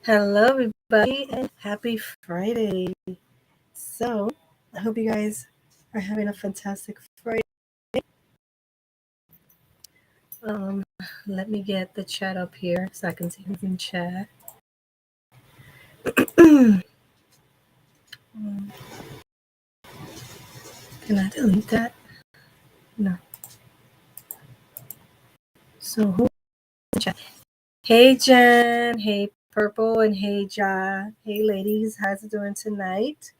Hello, everybody, and happy Friday. So, I hope you guys are having a fantastic Friday. Um, Let me get the chat up here so I can see who's in chat. Can I delete that? No. So, who's in chat? Hey, Jen. Hey, Purple. And hey, Ja. Hey, ladies. How's it doing tonight?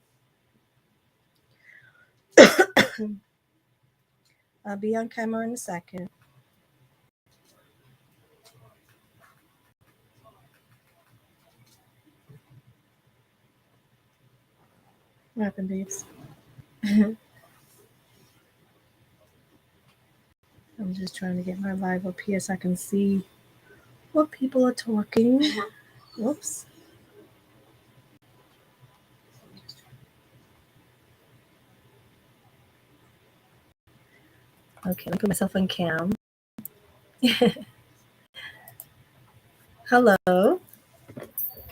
I'll be on camera in a second. What happened, babes? I'm just trying to get my live up here so I can see what people are talking. Whoops. Okay, let me put myself on cam. Hello.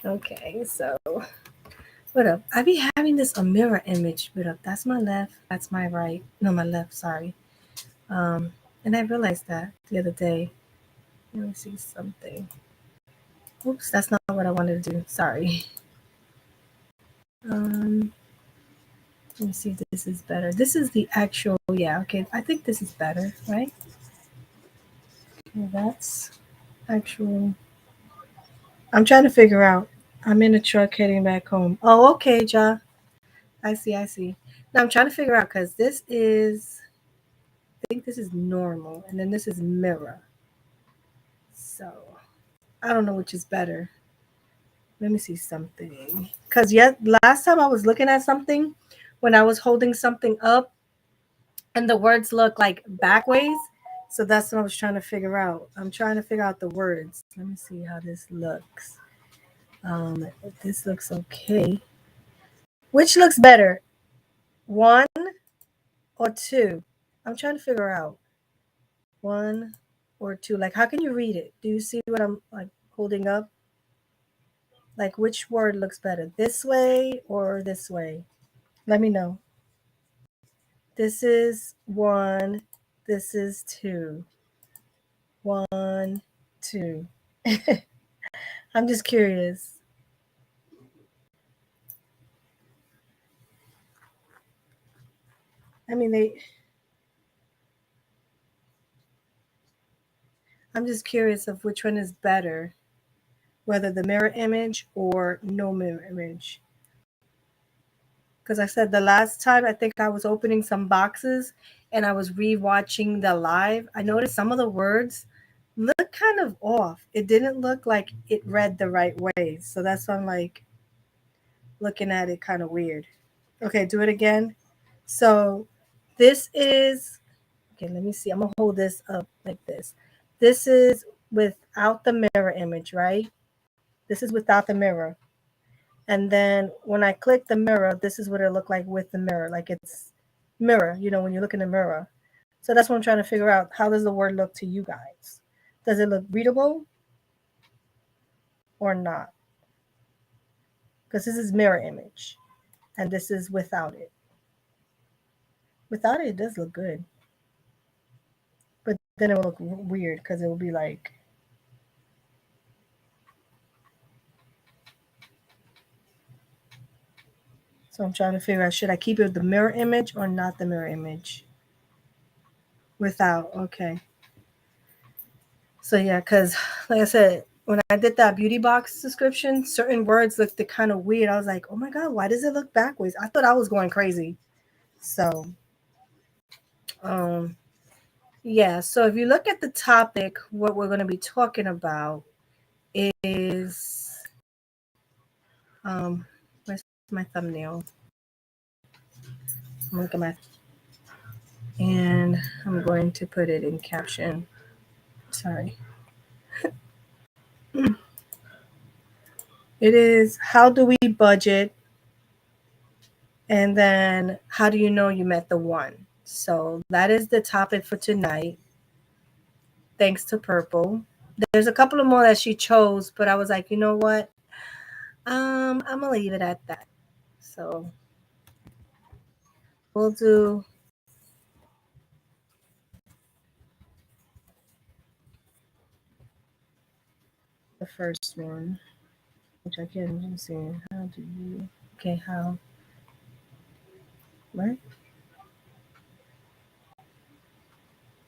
Okay, so what up? I be having this a mirror image. What up? That's my left. That's my right. No, my left. Sorry. And I realized that the other day. Let me see something. Oops, that's not what I wanted to do. Sorry. Let me see if this is better. This is the actual. Yeah. Okay. I think this is better, right? Okay, that's actual. I'm trying to figure out. I'm in a truck heading back home. Oh, okay, Ja. I see. Now I'm trying to figure out because this is, I think this is normal, and then this is mirror. So I don't know which is better. Let me see something. Because last time I was looking at something when I was holding something up, and the words look like backways. So that's what I was trying to figure out. I'm trying to figure out the words. Let me see how this looks. If this looks okay. Which looks better, one or two? I'm trying to figure out one or two. Like, how can you read it? Do you see what I'm like holding up? Like, which word looks better, this way or this way? Let me know. This is one. This is two. One, two. I'm just curious. I mean, I'm just curious of which one is better, whether the mirror image or no mirror image. Because I said the last time I think I was opening some boxes and I was rewatching the live, I noticed some of the words look kind of off. It didn't look like it read the right way. So that's why I'm like looking at it kind of weird. Okay, do it again. So this is, okay, let me see. I'm going to hold this up like this. This is without the mirror image, right? This is without the mirror. And then when I click the mirror, this is what it looked like with the mirror. Like it's mirror, when you look in the mirror. So that's what I'm trying to figure out. How does the word look to you guys? Does it look readable or not? Because this is mirror image and this is without it. Without it, it does look good. But then it will look weird because it will be like, so I'm trying to figure out, should I keep it the mirror image or not the mirror image? Without, okay. So yeah, because like I said, when I did that beauty box description, certain words looked kind of weird. I was like, oh my God, why does it look backwards? I thought I was going crazy. So, um, yeah. So if you look at the topic, what we're going to be talking about is, where's my thumbnail? I'm looking at, and I'm going to put it in caption. Sorry. It is, how do we budget? And then how do you know you met the one? So that is the topic for tonight. Thanks to Purple. There's a couple of more that she chose, but I was like, you know what? I'm gonna leave it at that. So we'll do the first one, which I can't even see. How do you? Okay, how? Right?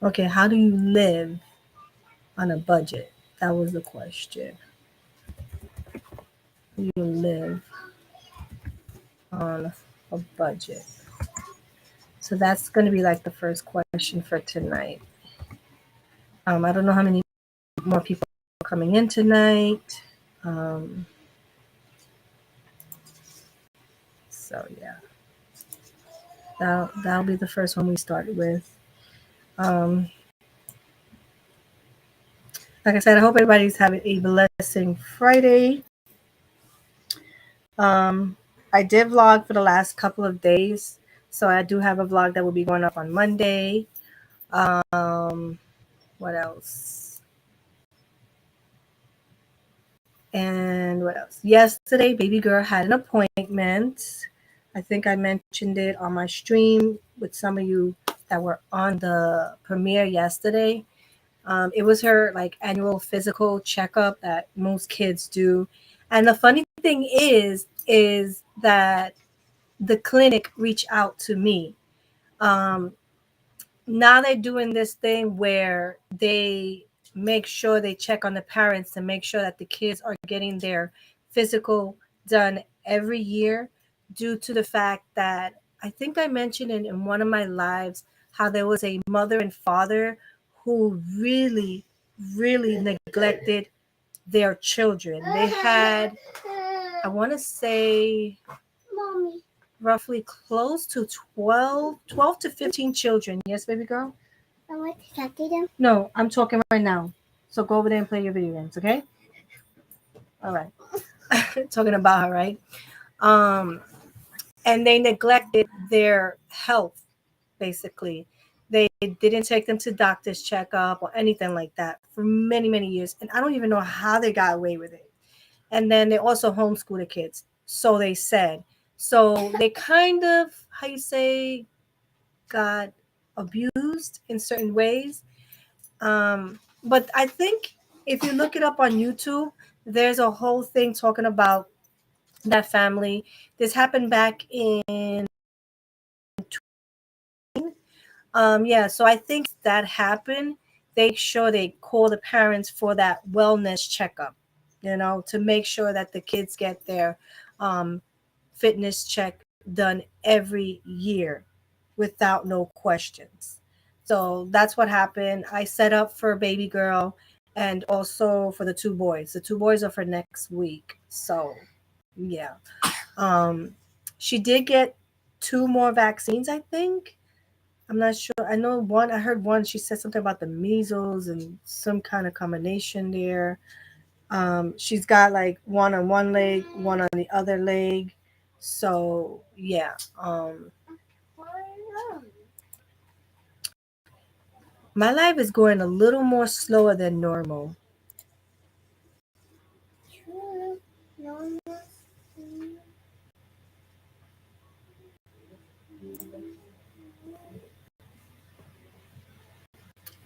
Okay, how do you live on a budget? That was the question. You live on a budget. So that's going to be like the first question for tonight. I don't know how many more people are coming in tonight. Um, so yeah, that'll be the first one we start with. Um, like I said, I hope everybody's having a blessing Friday. Um, I did vlog for the last couple of days, so I do have a vlog that will be going up on Monday. What else? And what else? Yesterday, baby girl had an appointment. I think I mentioned it on my stream with some of you that were on the premiere yesterday. It was her like annual physical checkup that most kids do. And the funny thing is that the clinic reached out to me. Um, Now they're doing this thing where they make sure they check on the parents to make sure that the kids are getting their physical done every year, due to the fact that I think I mentioned in one of my lives how there was a mother and father who really neglected their children. They had, I want to say, roughly close to 12 to 15 children. Yes, baby girl? I want to talk to them. No, I'm talking right now. So go over there and play your video games, okay? All right. Talking about her, right? Um, and they neglected their health, basically. They didn't take them to doctor's checkup or anything like that for many, many years. And I don't even know how they got away with it. And then they also homeschool the kids. So they said. So they kind of, how you say, got abused in certain ways. But I think if you look it up on YouTube, there's a whole thing talking about that family. This happened back in yeah, so I think that happened. They sure they call the parents for that wellness checkup, to make sure that the kids get their um, fitness check done every year without no questions. So that's what happened. I set up for baby girl and also for the two boys. The two boys are for next week. So yeah. Um, she did get two more vaccines, I think. I'm not sure. I know one, I heard one, she said something about the measles and some kind of combination there. She's got like one on one leg, one on the other leg. So yeah. My life is going a little more slower than normal.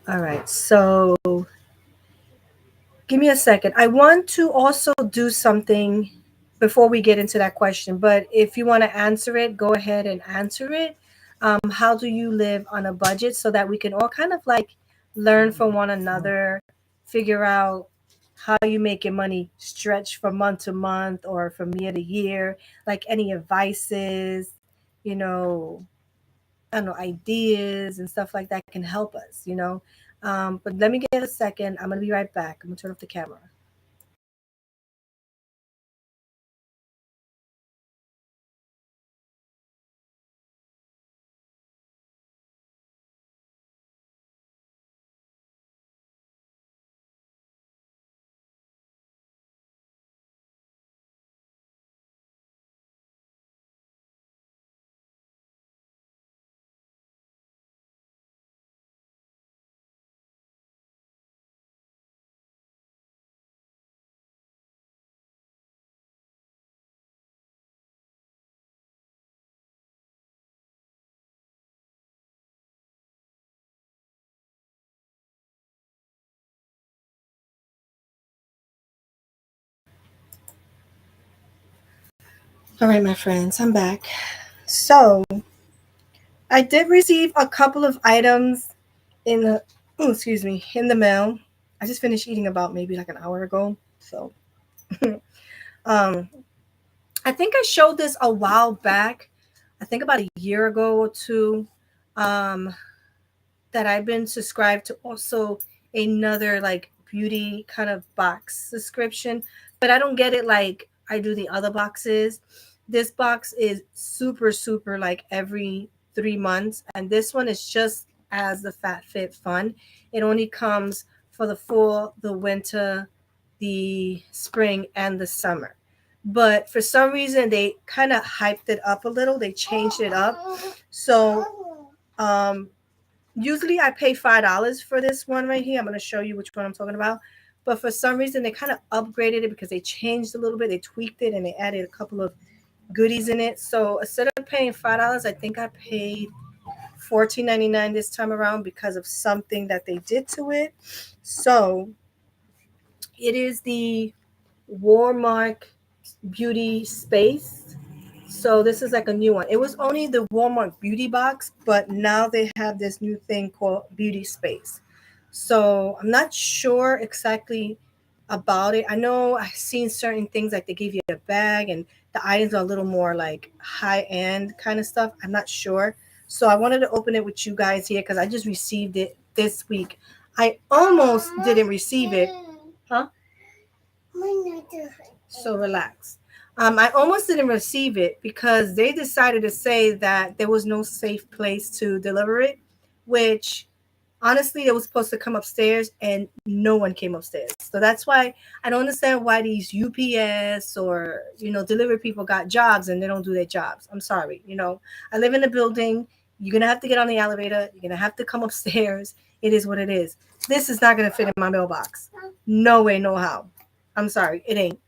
All right. So give me a second. I want to also do something before we get into that question, but if you want to answer it, go ahead and answer it. How do you live on a budget, so that we can all kind of like learn from one another, figure out how you make your money stretch from month to month or from year to year, like any advices, you know, I don't know, ideas and stuff like that can help us. But let me get a second. I'm going to be right back. I'm going to turn off the camera. All right, my friends, I'm back. So I did receive a couple of items in the in the mail. I just finished eating about maybe like an hour ago. So um I think I showed this a while back. I think about a year ago or two. Um that I've been subscribed to also another like beauty kind of box subscription, but I don't get it like I do the other boxes. This box is super, super like every 3 months, and this one is just as the Fat Fit Fun. It only comes for the fall, the winter, the spring, and the summer. But for some reason, they kind of hyped it up a little. They changed it up. So, um, usually I pay $5 for this one right here. I'm going to show you which one I'm talking about. But for some reason, they kind of upgraded it because they changed a little bit. They tweaked it and they added a couple of goodies in it. So instead of paying $5, I think I paid $14.99 this time around because of something that they did to it. So it is the Walmart Beauty Space. So this is like a new one. It was only the Walmart Beauty Box, but now they have this new thing called Beauty Space. So I'm not sure exactly about it. I know I've seen certain things like they give you a bag and the items are a little more like high end kind of stuff. I'm not sure. So I wanted to open it with you guys here because I just received it this week. I almost didn't receive it. Huh? So relax. I almost didn't receive it because they decided to say that there was no safe place to deliver it, which honestly, it was supposed to come upstairs and no one came upstairs. So that's why I don't understand why these UPS or, delivery people got jobs and they don't do their jobs. I'm sorry. I live in a building. You're going to have to get on the elevator. You're going to have to come upstairs. It is what it is. This is not going to fit in my mailbox. No way, no how. I'm sorry. It ain't.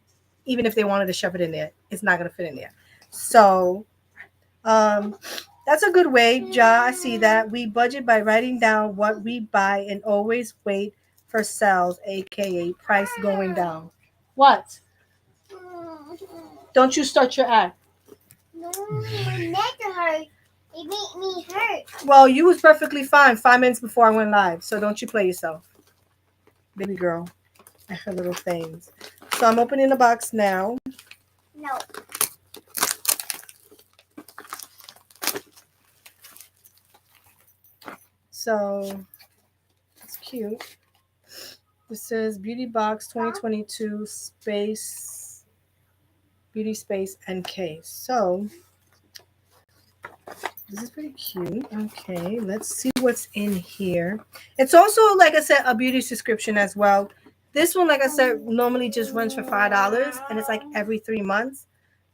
Even if they wanted to shove it in there, it's not going to fit in there. So, that's a good way, Ja. I see that. We budget by writing down what we buy and always wait for sales, aka price going down. What? Don't you start your act. No, my neck hurt. It made me hurt. Well, you was perfectly fine 5 minutes before I went live, so don't you play yourself. Baby girl. And her little things. So I'm opening the box now. No. So it's cute. This says Beauty Box 2022 Space Beauty Space and Case. So this is pretty cute. Okay, let's see what's in here. It's also, like I said, a beauty subscription as well. This one, like I said, normally just runs for $5 and it's like every 3 months.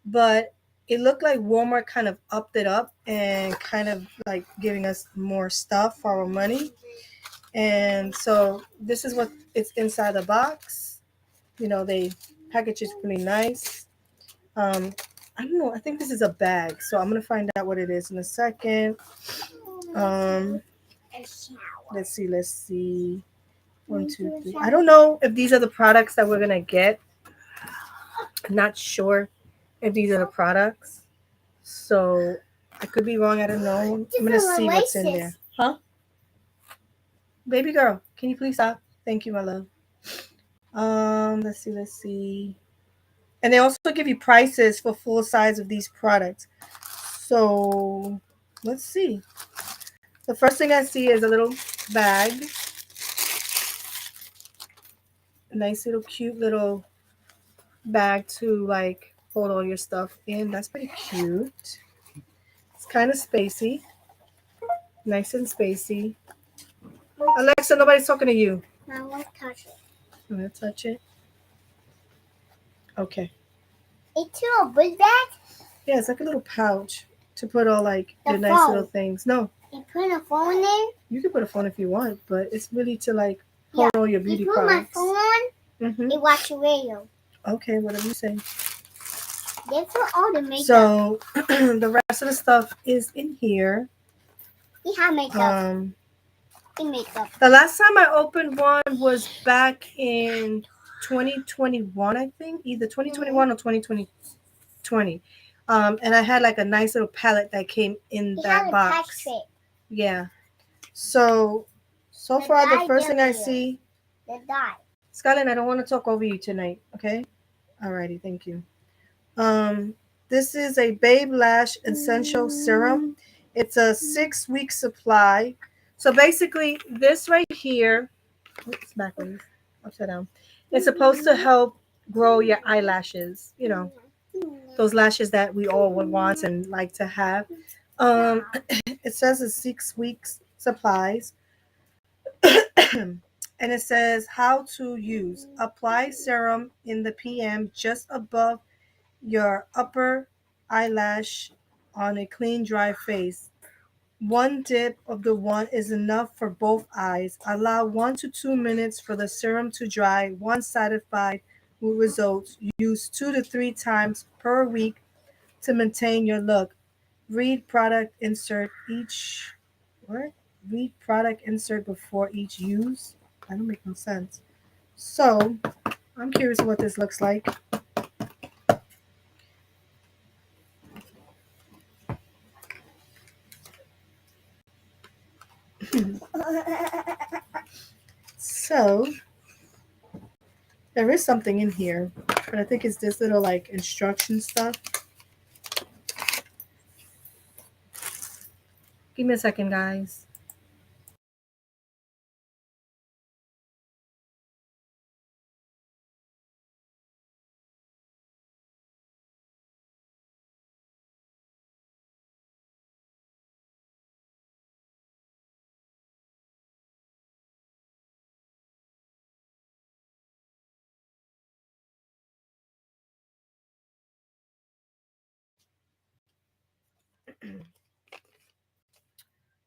But it looked like Walmart kind of upped it up and kind of like giving us more stuff for our money. And so this is what it's inside the box. They package is pretty nice. I don't know. I think this is a bag, so I'm gonna find out what it is in a second. Um, let's see. Let's see. 1, 2, 3. I don't know if these are the products that we're gonna get. I'm not sure if these are the products, so I could be wrong. I don't know. I'm gonna see what's in there. Huh? Baby girl, can you please stop? Thank you, my love. Let's see. Let's see. And they also give you prices for full size of these products. So let's see. The first thing I see is a little bag. A nice little cute little bag to like hold all your stuff in. That's pretty cute. It's kind of spacey. Nice and spacey. Alexa, nobody's talking to you. I want to touch it. You want to touch it? Okay. It's a big bag? Yeah, it's like a little pouch to put all like The your nice phone. little things. No, You put a phone in? you can put a phone if you want, but it's really to like hold all your beauty You put products. my phone on, Mm-hmm. you watch the radio. Okay, whatever you say. They put all the makeup. So the rest of the stuff is in here. We have makeup. Makeup. The last time I opened one was back in 2021, I think, either 2021 or 2020. And I had like a nice little palette that came in He that had a touch box. trick. Yeah. So The far the dye first thing I W. see, The dye. Skyline, I don't want to talk over you tonight. Okay. Alrighty. Thank you. Um, this is a Babe Lash Essential Serum. It's a 6 week supply. So basically, this right here, oops, backwards, upside down. It's supposed to help grow your eyelashes. You know, those lashes that we all would want and like to have. Um, it says it's 6 weeks supplies, and it says how to use. Apply serum in the PM just above your upper eyelash on a clean, dry face. One dip of the one is enough for both eyes. Allow 1 to 2 minutes for the serum to dry. One satisfied with results. Use 2 to 3 times per week to maintain your look. Read product insert each what? Read product insert before each use. That don't make no sense. So I'm curious what this looks like. So there is something in here, but I think it's this little like instruction stuff. Give me a second, guys.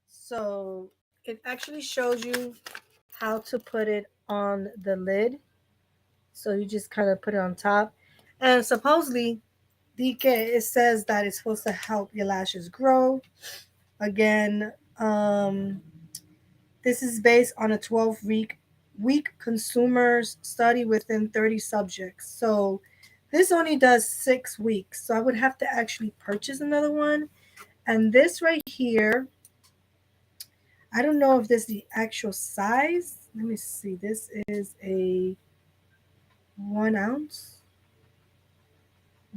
So it actually shows you how to put it on the lid. So you just kind of put it on top. And supposedly, DK, it says that it's supposed to help your lashes grow. Again, this is based on a 12-week consumers study within 30 subjects. So this only does 6 weeks. So I would have to actually purchase another one. And this right here, I don't know if this is the actual size. Let me see. This is a 1 ounce,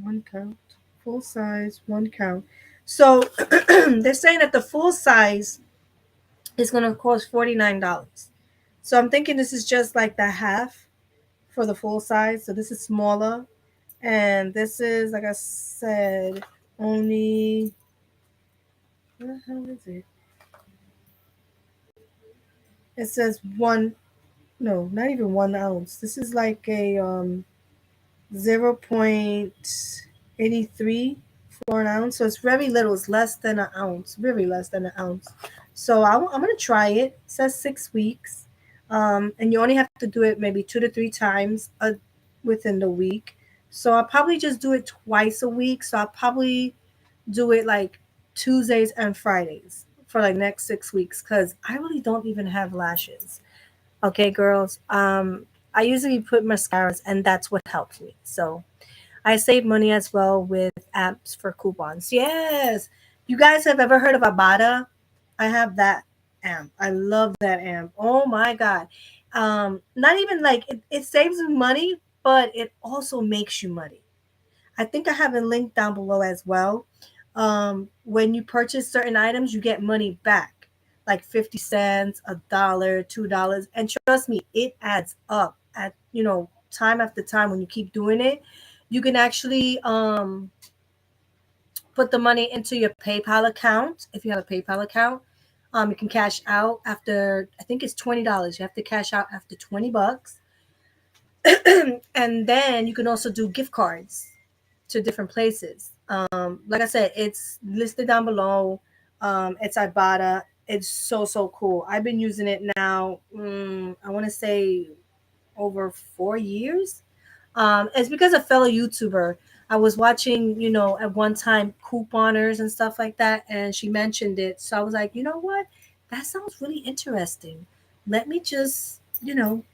one count, full size, 1 count. So they're saying that the full size is going to cost $49. So I'm thinking this is just like the half for the full size. So this is smaller. And this is, like I said, only, what the hell is it? It says one, no, not even 1 ounce. This is like a 0.83 for an ounce. So it's very little. It's less than an ounce, very less than an ounce. So I'm going to try it. It says 6 weeks. And you only have to do it maybe 2 to 3 times within the week. So I'll probably just do it twice a week. So I'll probably do it like Tuesdays and Fridays for like next 6 weeks because I really don't even have lashes. Okay, girls. I usually put mascaras, and that's what helps me. So I save money as well with apps for coupons. Yes, you guys have ever heard of Abada? I have that amp. I love that amp. Oh my god. Not even like it saves you money, but it also makes you money. I think I have a link down below as well. When you purchase certain items, you get money back, like 50 cents, $1, $2. And trust me, it adds up at, time after time when you keep doing it. You can actually put the money into your PayPal account if you have a PayPal account. You can cash out after, I think it's $20. You have to cash out after 20 bucks. And then you can also do gift cards to different places. Like I said, it's listed down below. It's Ibotta. It's so cool. I've been using it now. I want to say over 4 years. It's because a fellow YouTuber. I was watching, at one time couponers and stuff like that, and she mentioned it. So I was like, you know what? That sounds really interesting. Let me just,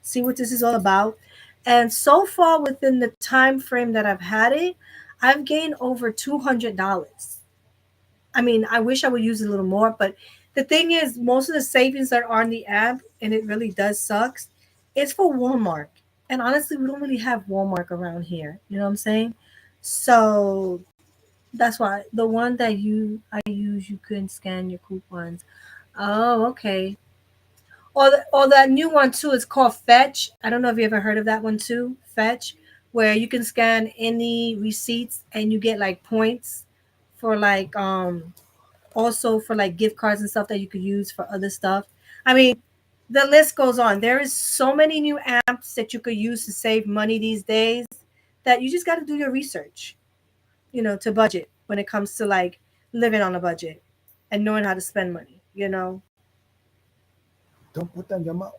see what this is all about. And so far within the time frame that I've had it, I've gained over $200. I mean, I wish I would use it a little more, but the thing is, most of the savings that are on the app, and it really does sucks, it's for Walmart. And honestly, we don't really have Walmart around here. You know what I'm saying? So that's why the one that I use, you can scan your coupons. Oh, okay. Or that new one too is called Fetch. I don't know if you ever heard of that one too. Fetch, where you can scan any receipts and you get like points for like also for like gift cards and stuff that you could use for other stuff. I mean, the list goes on. There is so many new apps that you could use to save money these days that you just got to do your research, to budget when it comes to like living on a budget and knowing how to spend money. Don't put that in your mouth.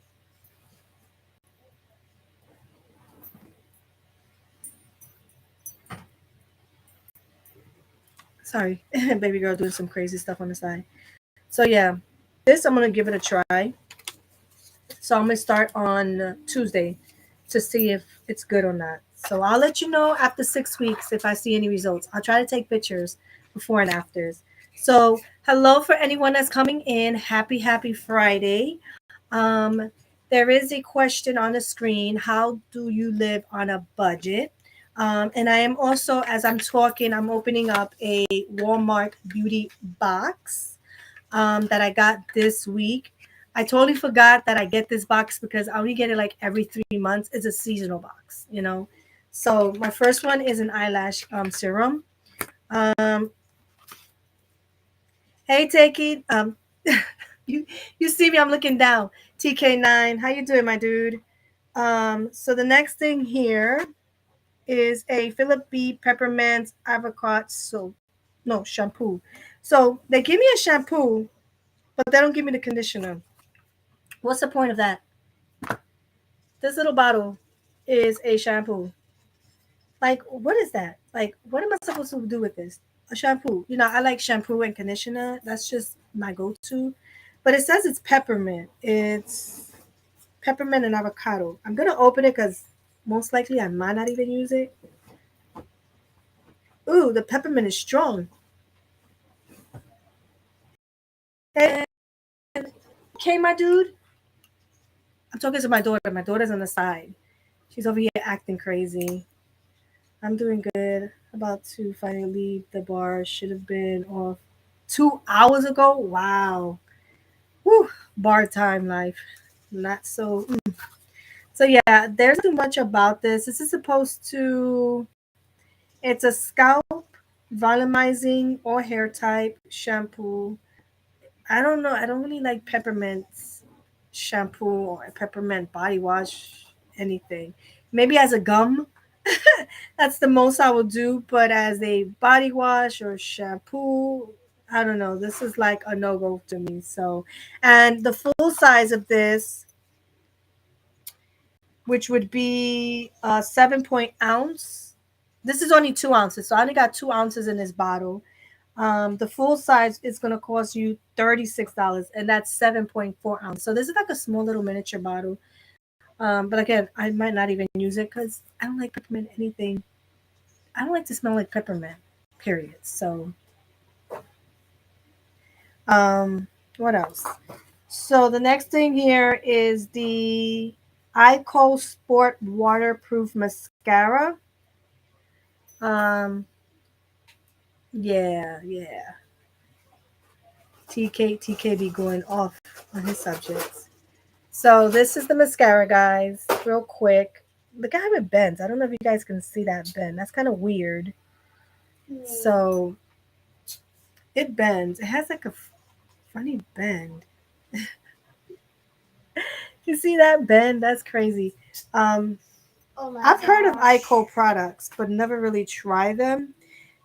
Sorry, baby girl doing some crazy stuff on the side. So yeah, this I'm gonna give it a try. So I'm gonna start on Tuesday to see if it's good or not. So I'll let you know after 6 weeks if I see any results. I'll try to take pictures before and afters. So hello for anyone that's coming in. Happy Friday. Um, there is a question on the screen. How do you live on a budget? And I am also, as I'm talking, I'm opening up a Walmart beauty box that I got this week. I totally forgot that I get this box because I only get it like every 3 months. It's a seasonal box. So my first one is an eyelash serum. Um, hey, Takey. You you see me? I'm looking down. TK9, how you doing, my dude? So the next thing here is a Philip B. Peppermint Avocado soap. No, shampoo. So they give me a shampoo, but they don't give me the conditioner. What's the point of that? This little bottle is a shampoo. Like, what is that? Like, what am I supposed to do with this? A shampoo. I like shampoo and conditioner. That's just my go-to. But it says it's peppermint. It's peppermint and avocado. I'm gonna open it because most likely I might not even use it. Ooh, the peppermint is strong. And okay, my dude. I'm talking to my daughter. My daughter's on the side. She's over here acting crazy. I'm doing good. About to finally leave the bar. Should have been off 2 hours ago. Wow. Whew. Bar time life. Not so. So yeah, there's too much about this. This is supposed to. It's a scalp volumizing or hair type shampoo. I don't know. I don't really like peppermint shampoo or peppermint body wash, anything. Maybe as a gum, that's the most I will do. But as a body wash or shampoo, I don't know. This is like a no go to me. So, and the full size of this, which would be a 7 point ounce. This is only 2 ounces. So I only got 2 ounces in this bottle. The full size is going to cost you $36, and that's 7.4 ounces. So this is like a small little miniature bottle. But again, I might not even use it because I don't like peppermint anything. I don't like to smell like peppermint, period. So, what else? So the next thing here is the Ico Sport Waterproof Mascara. Um, yeah. TK be going off on his subjects. So this is the mascara, guys. Real quick. Look at how it bends. I don't know if you guys can see that bend. That's kind of weird. So it bends. It has like a funny bend. You see that bend? That's crazy. Um, Oh my I've heard of gosh. Ico products, but never really tried them.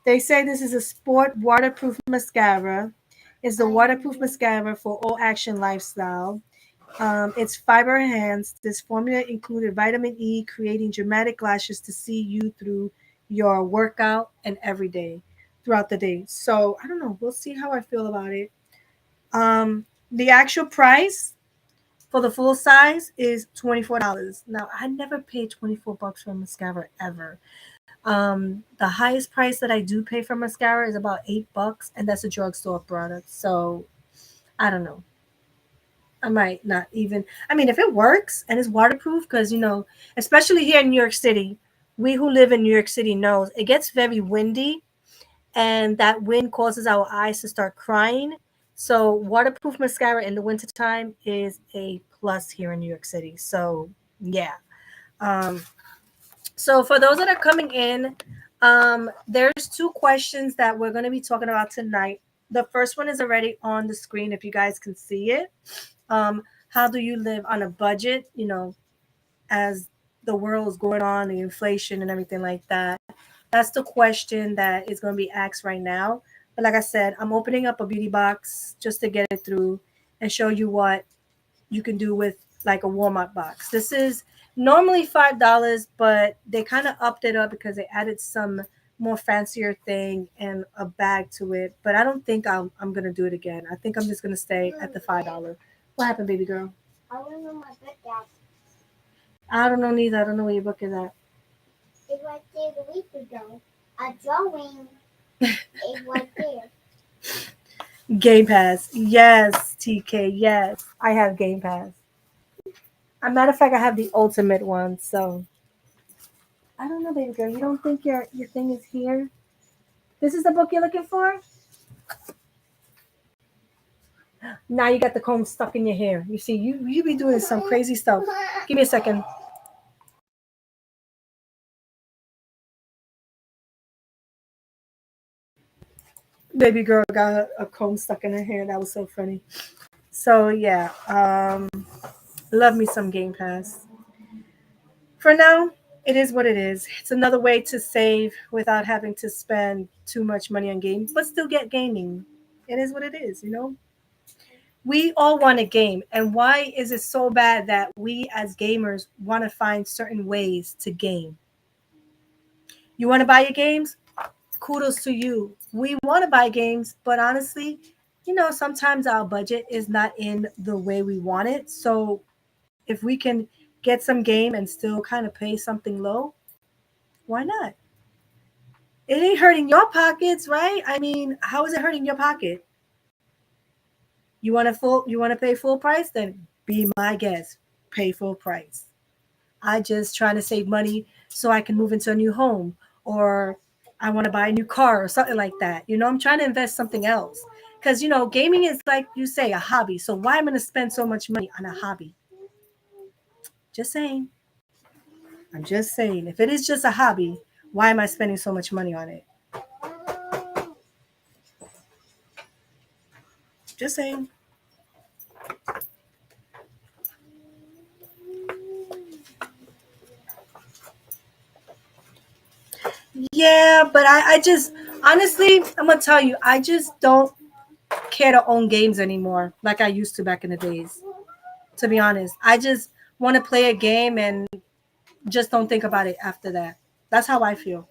They say this is a sport waterproof mascara. It's the waterproof mascara for all action lifestyle. It's fiber enhanced. This formula included vitamin E, creating dramatic lashes to see you through your workout and every day throughout the day. So I don't know. We'll see how I feel about it. The actual price for the full size is $24. Now I never paid $24 for a mascara ever. The highest price that I do pay for mascara is about $8, and that's a drugstore product. So I don't know. I might not even. I mean, if it works and it's waterproof, because especially here in New York City, we who live in New York City knows it gets very windy, and that wind causes our eyes to start crying. So waterproof mascara in the wintertime is a plus here in New York City. So yeah. Um, so for those that are coming in, there's two questions that we're going to be talking about tonight. The first one is already on the screen if you guys can see it. How do you live on a budget? As the world is going on, the inflation and everything like that. That's the question that is going to be asked right now. But like I said, I'm opening up a beauty box just to get it through and show you what you can do with like a Walmart box. This is normally $5, but they kind of upped it up because they added some more fancier thing and a bag to it. But I don't think I'm gonna do it again. I think I'm just gonna stay at the $5. What happened, baby girl? I want to know my book at. I don't know neither. I don't know where your book is at. It was there the week ago. A drawing. It was there. Game Pass. Yes, TK. Yes, I have Game Pass. As a matter of fact, I have the ultimate one. So I don't know, baby girl. You don't think your thing is here? This is the book you're looking for? Now you got the comb stuck in your hair. You see, you be doing some crazy stuff. Give me a second. Baby girl got a comb stuck in her hair. That was so funny. So yeah, love me some Game Pass. For now, it is what it is. It's another way to save without having to spend too much money on games, but still get gaming. It is what it is. We all want a game. And why is it so bad that we as gamers want to find certain ways to game? You want to buy your games? Kudos to you. We want to buy games, but honestly, sometimes our budget is not in the way we want it. So if we can get some game and still kind of pay something low, why not? It ain't hurting your pockets, right? I mean, how is it hurting your pocket? You want to pay full price? Then be my guest. Pay full price. I just trying to save money so I can move into a new home, or I want to buy a new car or something like that. I'm trying to invest something else. Because gaming is like you say, a hobby. So why am I gonna spend so much money on a hobby? Just saying. I'm just saying. If it is just a hobby, why am I spending so much money on it? Just saying. Yeah, but I just honestly, I'm gonna tell you, I just don't care to own games anymore like I used to back in the days. To be honest, I just want to play a game and just don't think about it after that. That's how I feel.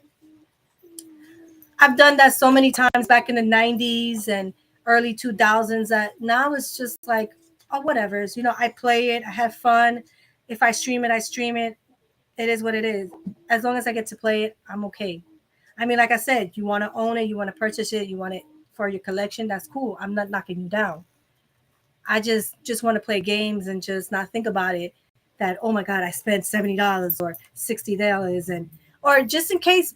I've done that so many times back in the 90s and early 2000s that now it's just like, oh, whatever. I play it, I have fun. If I stream it, I stream it. It is what it is. As long as I get to play it, I'm okay. I mean, like I said, you want to own it, you want to purchase it, you want it for your collection. That's cool. I'm not knocking you down. I just want to play games and just not think about it. That oh my god, I spent $70 or $60 and or just in case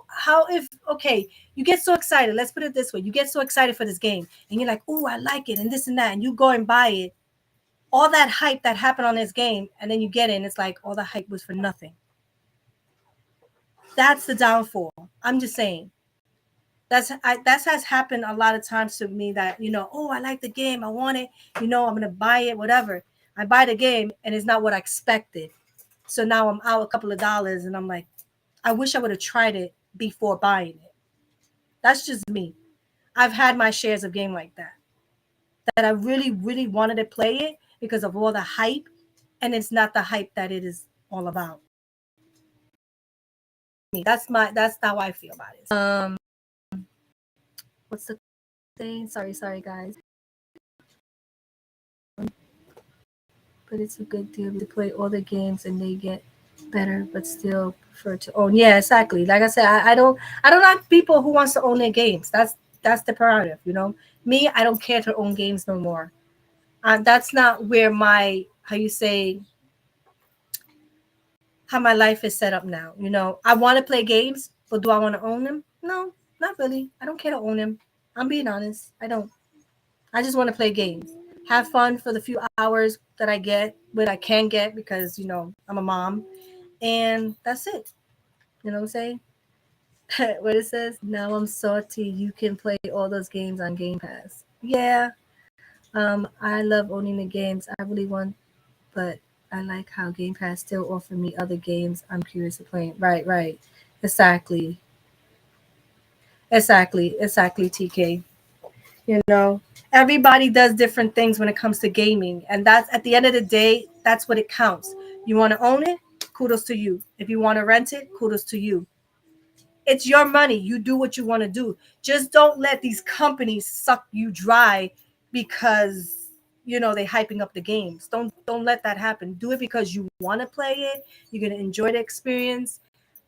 how if okay you get so excited. Let's put it this way: you get so excited for this game and you're like, oh, I like it and this and that, and you go and buy it. All that hype that happened on this game, and then you get it, and it's like all the hype was for nothing. That's the downfall. I'm just saying. That has happened a lot of times to me that oh, I like the game, I want it, I'm gonna buy it, whatever. I buy the game and it's not what I expected, so now I'm out a couple of dollars and I'm like, I wish I would have tried it before buying it. That's just me. I've had my shares of game like that I really really wanted to play it because of all the hype, and it's not the hype that it is all about. That's how I feel about it. What's the thing? Sorry guys. But it's a good deal to play all the games and they get better, but still prefer to own. Yeah, exactly. Like I said, I don't like people who wants to own their games. That's the prerogative, you know. Me, I don't care to own games no more. That's not where my how you say how my life is set up now. You know, I want to play games, but do I want to own them? No, not really. I don't care to own them. I'm being honest. I don't. I just want to play games, have fun for the few hours that I get, what I can get because I'm a mom, and that's it. You know what I'm saying? What it says? Now I'm salty. You can play all those games on Game Pass. Yeah. I love owning the games. I really want, but I like how Game Pass still offer me other games I'm curious to play. Right, right. Exactly. Exactly, TK. Everybody does different things when it comes to gaming, and that's at the end of the day, that's what it counts. You want to own it? Kudos to you. If you want to rent it, kudos to you. It's your money. You do what you want to do. Just don't let these companies suck you dry because they hyping up the games. Don't let that happen. Do it because you want to play it. You're gonna enjoy the experience.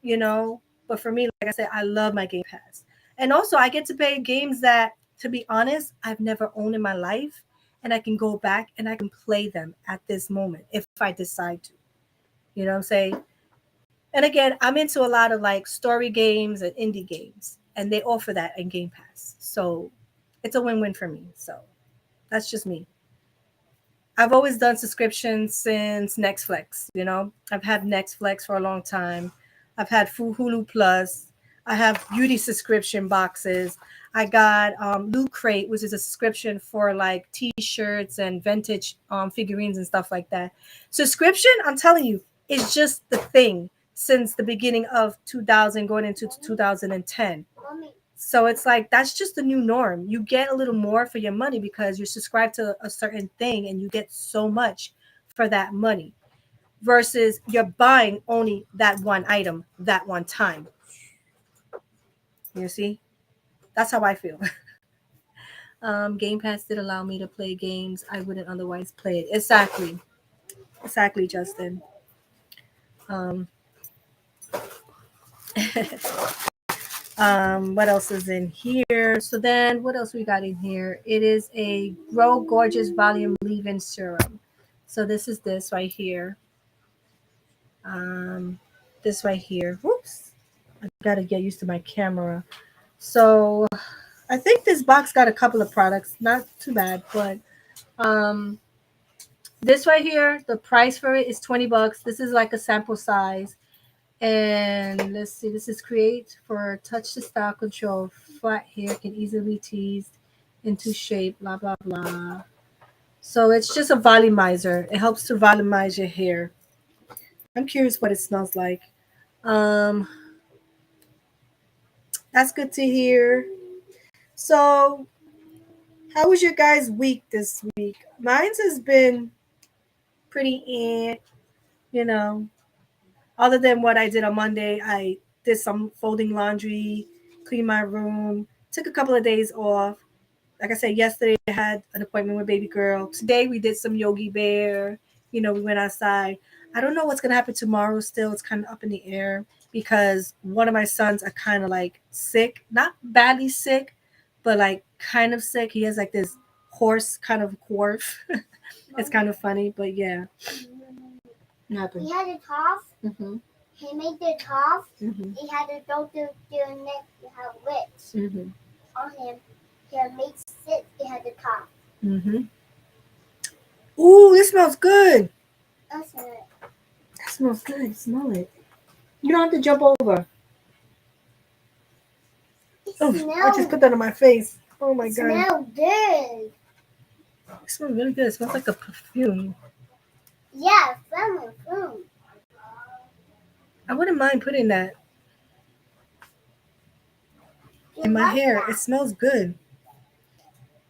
you know. But for me, like I said, I love my Game Pass, and also I get to play games that, to be honest, I've never owned in my life, and I can go back and I can play them at this moment if I decide to. You know what I'm saying? And again, I'm into a lot of like story games and indie games, and they offer that in Game Pass. So it's a win-win for me. So that's just me. I've always done subscriptions since Netflix. I've had Netflix for a long time. I've had Hulu Plus. I have beauty subscription boxes. I got Loot Crate, which is a subscription for like T-shirts and vintage figurines and stuff like that. Subscription, I'm telling you, is just the thing since the beginning of 2000, going into 2010. So it's like that's just the new norm. You get a little more for your money because you're subscribed to a certain thing and you get so much for that money versus you're buying only that one item that one time. You see? That's how I feel. Game Pass did allow me to play games I wouldn't otherwise play it. Exactly. Exactly, Justin. Um, what else is in here? So then what else we got in here? It is a Grow Gorgeous Volume Leave-In Serum. So this right here. Um, this right here. Whoops. I gotta get used to my camera. So I think this box got a couple of products. Not too bad, but um this right here, the price for it is $20. This is like a sample size. And let's see, this is create for touch to style control. Flat hair can easily teased into shape, blah, blah, blah. So it's just a volumizer. It helps to volumize your hair. I'm curious what it smells like. Um, that's good to hear. So, how was your guys' week this week? Mine's has been pretty you know. Other than what I did on Monday, I did some folding laundry, cleaned my room, took a couple of days off. Like I said, yesterday I had an appointment with baby girl. Today we did some Yogi Bear. We went outside. I don't know what's gonna happen tomorrow still. It's kind of up in the air because one of my sons are kind of like sick. Not badly sick, but like kind of sick. He has like this hoarse kind of cough. It's kind of funny, but yeah. What happened? He had a cough. Mm-hmm. He made the cough. Mm-hmm. He had to go to the neck witch Mm-hmm. on him. He had made sick. He had the cough. Mm-hmm. Ooh, this smells good. That's it. That smells good. Smell it. You don't have to jump over. It Oh, I just smells. put that on my face. Oh my It god. smells good. It smells really good. It smells like a perfume. Yeah, from food. I wouldn't mind putting that You in my like hair. that. It smells good.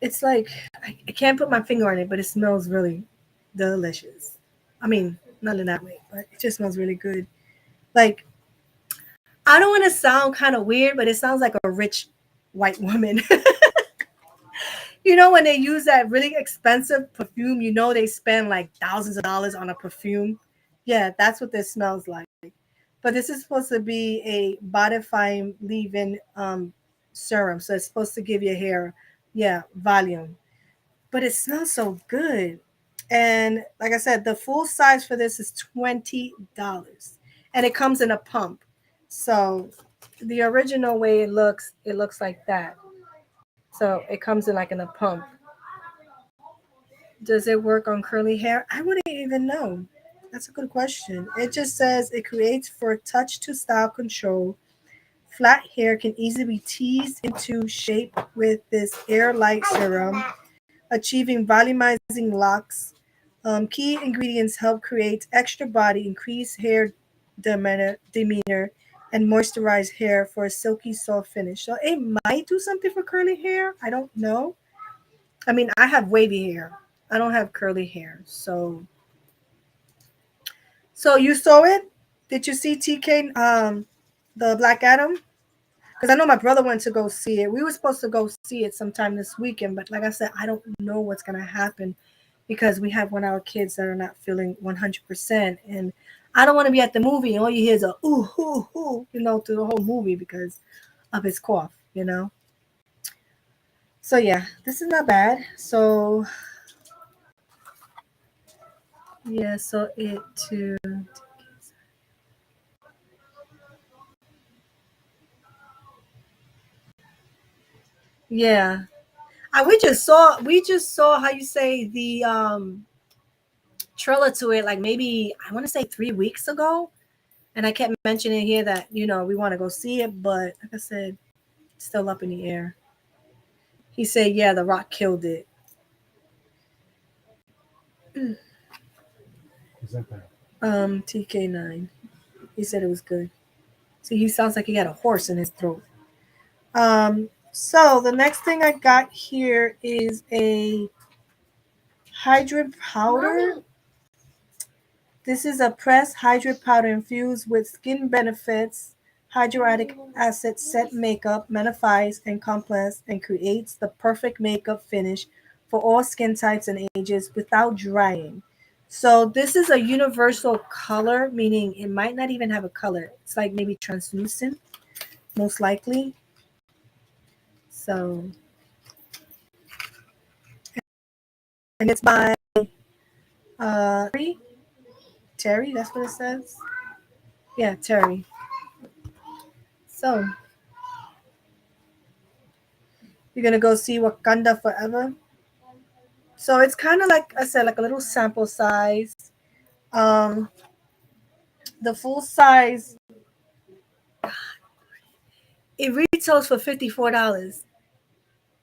It's like I can't put my finger on it, but it smells really delicious. I mean, not in that way, but it just smells really good. Like I don't want to sound kind of weird, but it sounds like a rich white woman. When they use that really expensive perfume, they spend like thousands of dollars on a perfume. Yeah, that's what this smells like. But this is supposed to be a bodifying leave-in serum, so it's supposed to give your hair, yeah, volume. But it smells so good. And like I said, the full size for this is $20, and it comes in a pump. So the original way it looks like that. So it comes in like in a pump. Does it work on curly hair? I wouldn't even know. That's a good question. It just says it creates for touch to style control. Flat hair can easily be teased into shape with this air light serum, achieving volumizing locks. Key ingredients help create extra body, increase hair demeanor, and moisturize hair for a silky soft finish. So it might do something for curly hair. I don't know. I mean, I have wavy hair. I don't have curly hair. So you saw it? Did you see TK the Black Adam? Because I know my brother went to go see it. We were supposed to go see it sometime this weekend, but like I said, I don't know what's gonna happen because we have one of our kids that are not feeling 100%, and I don't want to be at the movie and all you hear is a ooh ooh ooh, through the whole movie because of his cough, So yeah, this is not bad. So yeah, so it too. Yeah. We just saw how you say the trailer to it, like maybe I want to say 3 weeks ago, and I kept mentioning here that we want to go see it, but like I said, it's still up in the air. He said, "Yeah, The Rock killed it." Who's that guy? TK9. He said it was good. See, he sounds like he got a horse in his throat. So the next thing I got here is a hydrant powder. This is a pressed hydrate powder infused with skin benefits. Hyaluronic acid set makeup, mattifies and complex, and creates the perfect makeup finish for all skin types and ages without drying. So this is a universal color, meaning it might not even have a color. It's like maybe translucent, most likely. So, and it's by Terry. Terry, that's what it says. Yeah, Terry. So you're gonna go see Wakanda Forever. So it's kind of like I said, like a little sample size. Um, the full size it retails for $54.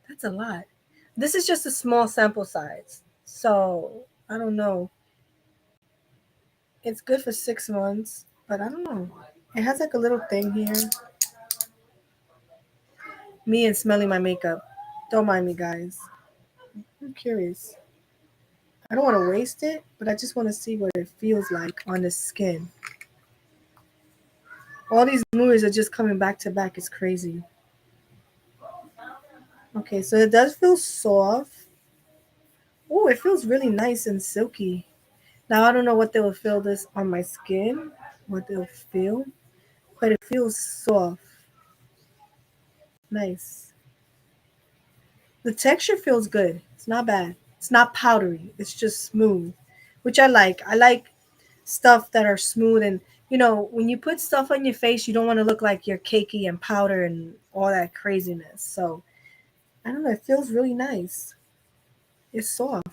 That's a lot. This is just a small sample size, so I don't know. It's good for 6 months, but I don't know. It has like a little thing here. Me and smelling my makeup. Don't mind me, guys. I'm curious. I don't want to waste it, but I just want to see what it feels like on the skin. All these movies are just coming back to back. It's crazy. Okay, so it does feel soft. Oh, it feels really nice and silky. Now I don't know what they will feel this on my skin, what they'll feel, but it feels soft, nice. The texture feels good. It's not bad. It's not powdery. It's just smooth, which I like. I like stuff that are smooth and when you put stuff on your face, you don't want to look like you're cakey and powder and all that craziness. So I don't know. It feels really nice. It's soft.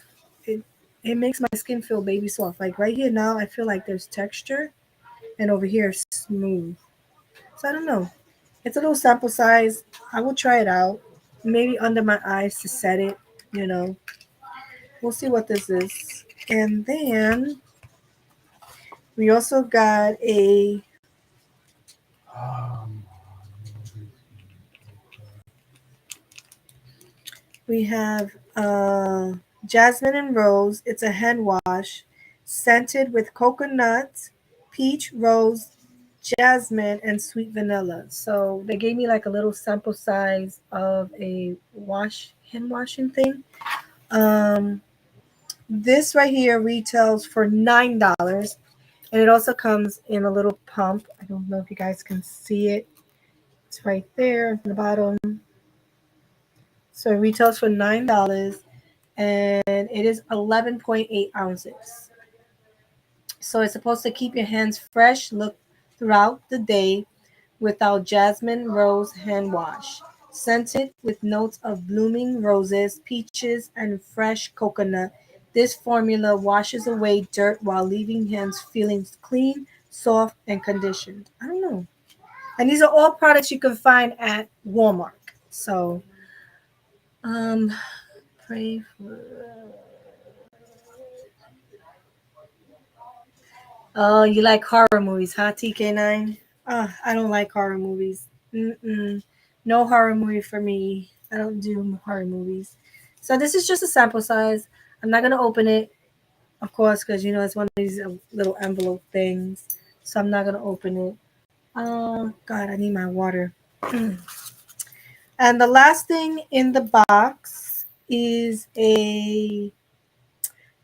It it makes my skin feel baby soft. Like right here now, I feel like there's texture, and over here, smooth. So I don't know. It's a little sample size. I will try it out. Maybe under my eyes to set it. You know, we'll see what this is. And then we also got Um, we have jasmine and rose. It's a hand wash, scented with coconut, peach, rose, jasmine, and sweet vanilla. So they gave me like a little sample size of a hand washing thing. Um, this right here retails for $9. And it also comes in a little pump. I don't know if you guys can see it. It's right there in the bottom. So it retails for $9 and it is 11.8 ounces. So it's supposed to keep your hands fresh look throughout the day without jasmine rose hand wash. Scented with notes of blooming roses, peaches, and fresh coconut, this formula washes away dirt while leaving hands feeling clean, soft, and conditioned. I don't know. And these are all products you can find at Walmart. So, um, pray for. Oh, you like horror movies, huh, TK9? I don't like horror movies. Mm-mm. No horror movie for me. I don't do horror movies. So this is just a sample size. I'm not gonna open it, of course, because you know it's one of these little envelope things. So I'm not gonna open it. Oh God, I need my water. And the last thing in the box is a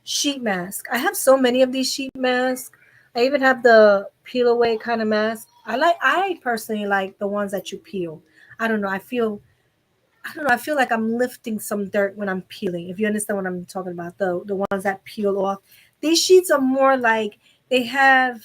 sheet mask. I have so many of these sheet masks. I even have the peel away kind of mask. I personally like the ones that you peel. I don't know. I don't know. I feel like I'm lifting some dirt when I'm peeling. If you understand what I'm talking about, the ones that peel off. These sheets are more like they have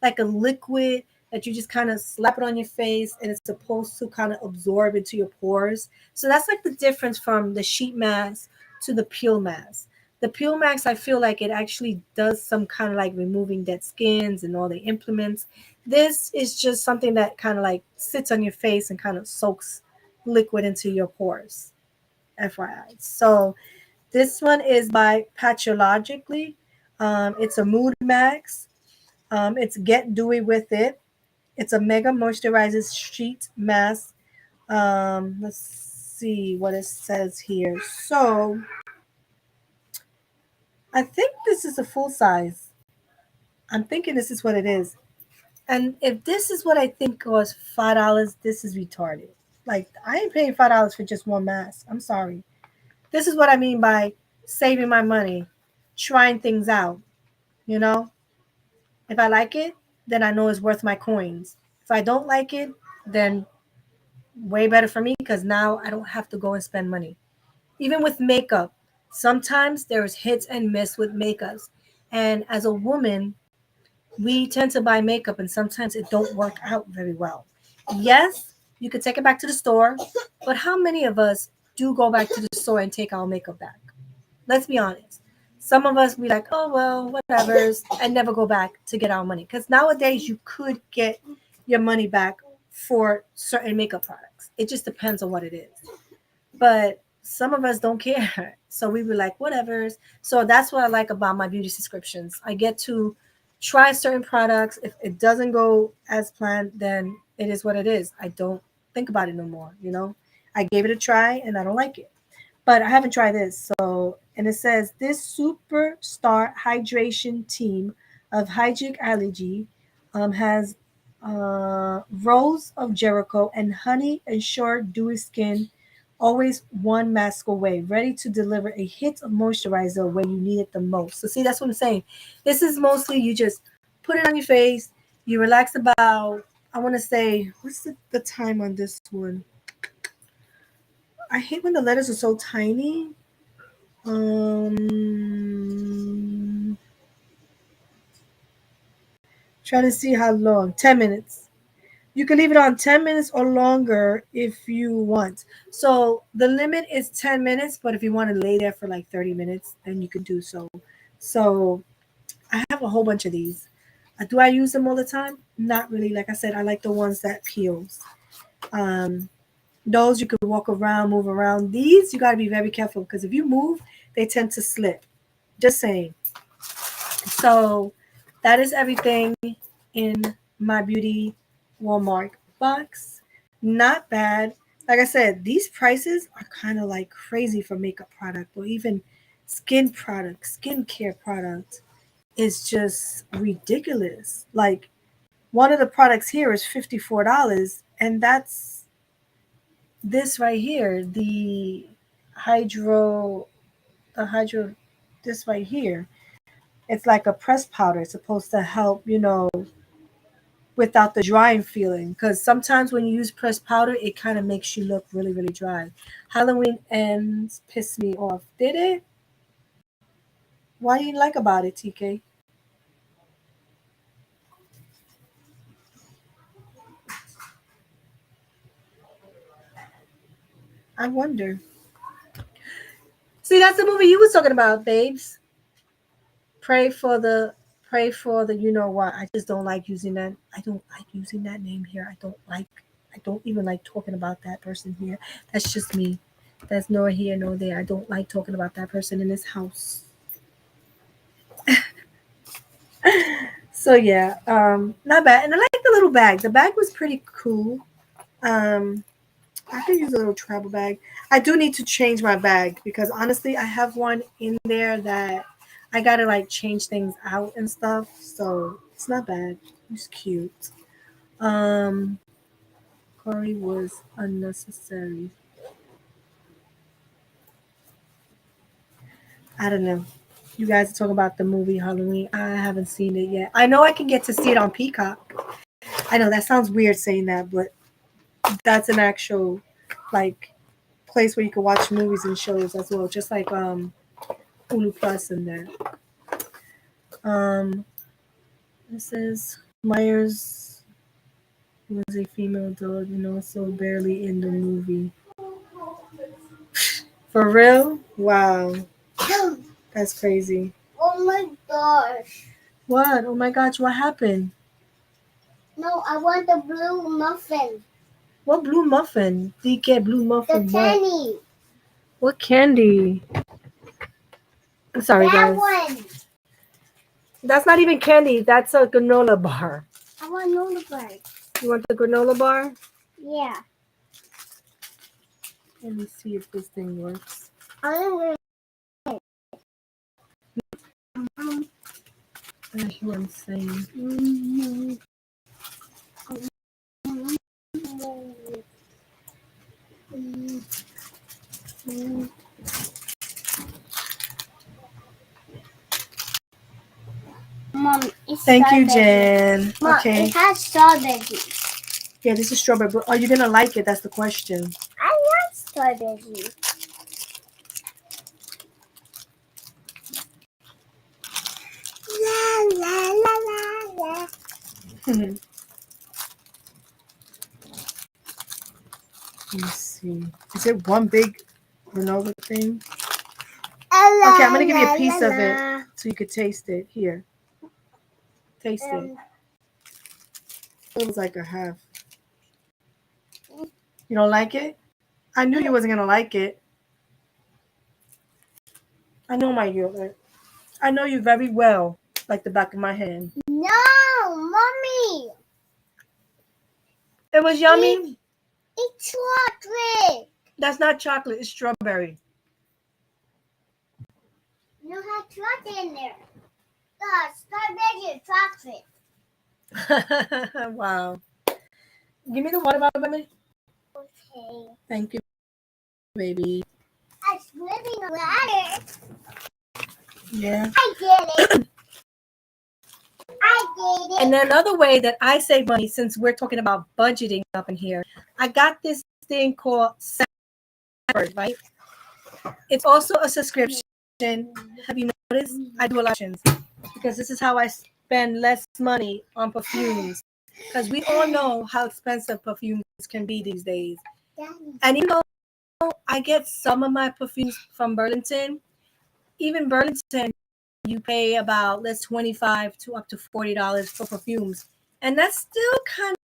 like a liquid that you just kind of slap it on your face and it's supposed to kind of absorb into your pores. So that's like the difference from the sheet mask to the peel mask. The peel mask, I feel like it actually does some kind of like removing dead skins and all the implements. This is just something that kind of like sits on your face and kind of soaks liquid into your pores. FYI. So this one is by Patchologically. It's a Mood Max. It's Get Dewy with It. It's a mega moisturizes sheet mask. Let's see what it says here. So I think this is a full size. I'm thinking this is what it is. And if this is what I think costs $5, this is retarded. Like I ain't paying $5 for just one mask. I'm sorry. This is what I mean by saving my money, trying things out. You know, if I like it, then I know it's worth my coins. If I don't like it, then way better for me because now I don't have to go and spend money. Even with makeup, sometimes there's hits and miss with makeups. And as a woman, we tend to buy makeup and sometimes it don't work out very well. Yes, you could take it back to the store, but how many of us do go back to the store and take our makeup back? Let's be honest. Some of us be like, oh well, whatever's, and never go back to get our money. Because nowadays you could get your money back for certain makeup products. It just depends on what it is. But some of us don't care. So we were like, whatever's. So that's what I like about my beauty subscriptions. I get to try certain products. If it doesn't go as planned, then it is what it is. I don't think about it no more, you know? I gave it a try and I don't like it. But I haven't tried this. So, and it says this superstar hydration team of hygienic allergy has Rose of Jericho and honey ensure dewy skin, always one mask away, ready to deliver a hit of moisturizer where you need it the most. So, see, that's what I'm saying. This is mostly you just put it on your face, you relax about, I want to say, what's the time on this one? I hate when the letters are so tiny. Um, Try to see how long. 10 minutes. You can leave it on 10 minutes or longer if you want. So the limit is 10 minutes, but if you want to lay there for like 30 minutes, then you can do so. So I have a whole bunch of these. Do I use them all the time? Not really. Like I said, I like the ones that peels. Um, those you can walk around, move around. These you got to be very careful because if you move, they tend to slip. Just saying. So that is everything in my beauty Walmart box. Not bad. Like I said, these prices are kind of like crazy for makeup product or even skin product, skincare product is just ridiculous. Like one of the products here is $54 and that's this right here, hydro the hydro this right here. It's like a pressed powder. It's supposed to help, without the drying feeling. Because sometimes when you use pressed powder, it kind of makes you look really, really dry. Halloween ends pissed me off. Did it? Why do you like about it, TK? I wonder. See, that's the movie you was talking about, babes. Pray for the you know what. I just don't like using that. I don't like using that name here. I don't even like talking about that person here. That's just me. That's nor here nor there. I don't like talking about that person in this house. So yeah, not bad. And I like the little bag. The bag was pretty cool. Um, I could use a little travel bag. I do need to change my bag because honestly, I have one in there that I gotta like change things out and stuff. So it's not bad. It's cute. Um, Corey was unnecessary. I don't know. You guys are talking about the movie Halloween. I haven't seen it yet. I know I can get to see it on Peacock. I know that sounds weird saying that, but that's an actual like place where you can watch movies and shows as well, just like Hulu Plus and that. Um, this is Myers was a female dog and also barely in the movie. For real? Wow, that's crazy. Oh my gosh. What? Oh my gosh, what happened? No, I want the blue muffin. What blue muffin? DK blue The muffin. What? candy. What candy? I'm sorry, That guys. one. That's not even candy. That's a granola bar. I want another bird. You want the granola bar? Yeah. Let me see if this thing works. I want I hear what I'm saying. Mom, it's Thank you, strawberry. Jen. Mom, Okay. it has strawberry. Yeah, this is strawberry. But are you gonna like it? That's the question. I like strawberry. La la la la la. Let me see. Is it one big granola thing? Okay, I'm gonna give you a piece of it so you could taste it. Here, taste it. It was like a half. You don't like it? I knew you wasn't gonna like it. I know my yogurt. I know you very well, like the back of my hand. No, mommy. It was yummy. It's chocolate. That's not chocolate. It's strawberry. You have chocolate in there. Strawberry chocolate. Wow. Give me the water bottle, baby. Okay. Thank you, baby. I slid in the ladder. Yeah. I did it. I did it. And then another way that I save money, since we're talking about budgeting up in here, I got this thing called Sanford, right? It's also a subscription. Have you noticed? I do a lot of options because this is how I spend less money on perfumes. Because we all know how expensive perfumes can be these days. And even though I get some of my perfumes from Burlington, even Burlington, you pay about less $25 to up to $40 for perfumes. And that's still kind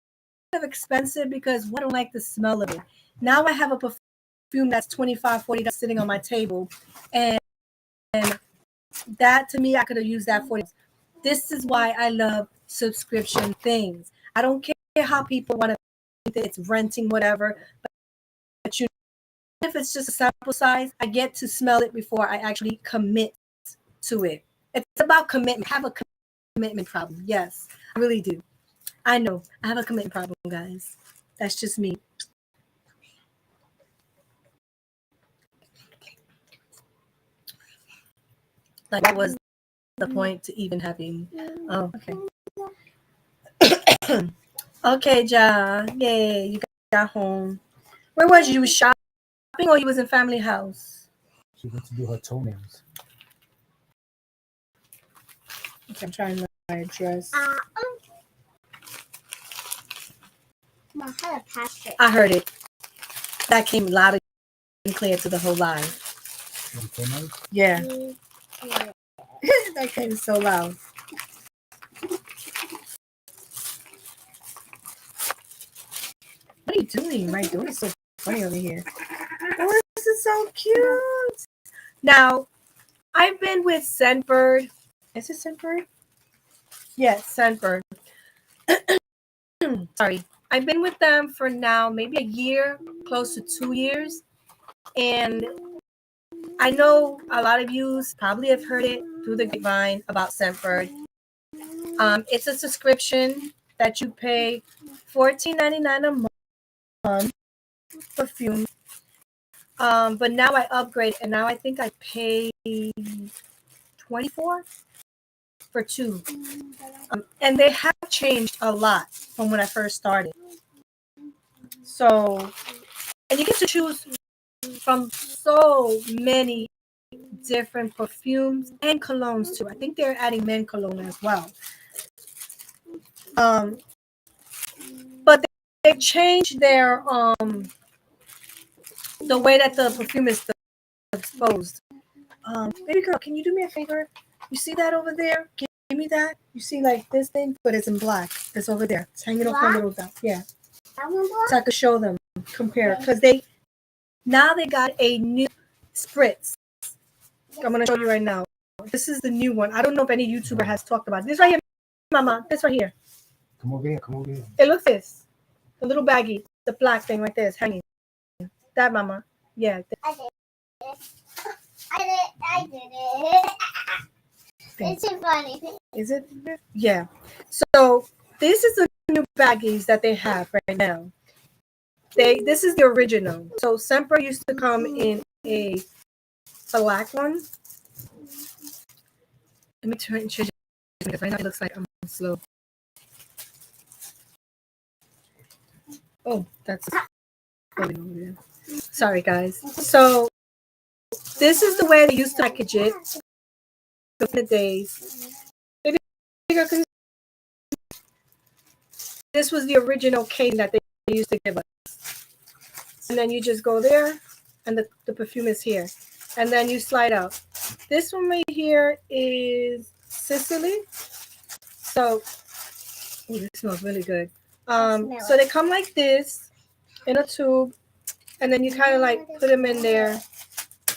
of expensive because I don't like the smell of it. Now I have a perfume that's $25, $40 sitting on my table. And that to me, I could have used that for this. This is why I love subscription things. I don't care how people want to think that it's renting, whatever. But you know, if it's just a sample size, I get to smell it before I actually commit to it. It's about commitment. I have a commitment problem. Yes, I really do. I know I have a commitment problem, guys. That's just me. Like that was the point to even having. Oh, okay. Okay, Ja. Yay, you got home. Where was you? You was shopping or you was in family house? She went to do her toenails. Okay, I'm trying my address. Mom, how to pass it? I heard it. That came loud and clear to the whole live. The toenails? Yeah. Yeah. That came so loud. What are you doing? My door is so funny over here. Oh, this is so cute. Now, I've been with Scentbird. Is it Scentbird? Yes, Scentbird. Sorry. I've been with them for now maybe a year, close to 2 years. And I know a lot of you probably have heard it through the grapevine about Scentbird. It's a subscription that you pay $14.99 a month perfume. But now I upgrade and now I think I pay $24 for 2. And they have changed a lot from when I first started. So, and you get to choose from so many different perfumes and colognes too. I think they're adding men cologne as well. But they changed their the way that the perfume is exposed. Baby girl, can you do me a favor? You see that over there? Give me that. You see like this thing, but it's in black. It's over there. It's hanging off my little belt. Yeah. So I could show them, compare, because now they got a new spritz. I'm gonna show you right now. This is the new one. I don't know if any YouTuber has talked about it. This right here, Mama. This right here. Come over here. Come over here. It looks this. The little baggie, the black thing right there is hanging. That, Mama. Yeah. I did it. It's too funny. Is it? Yeah. So this is the new baggies that they have right now. This is the original. So Semper used to come in a black one. Let me change it because right now it looks like I'm slow. Oh, that's sorry guys. So this is the way they used to package it in the days. Maybe this was the original case that they used to give us. And then you just go there and the perfume is here. And then you slide out. This one right here is Sicily. So, ooh, this smells really good. So they come like this in a tube, and then you kind of like put them in there,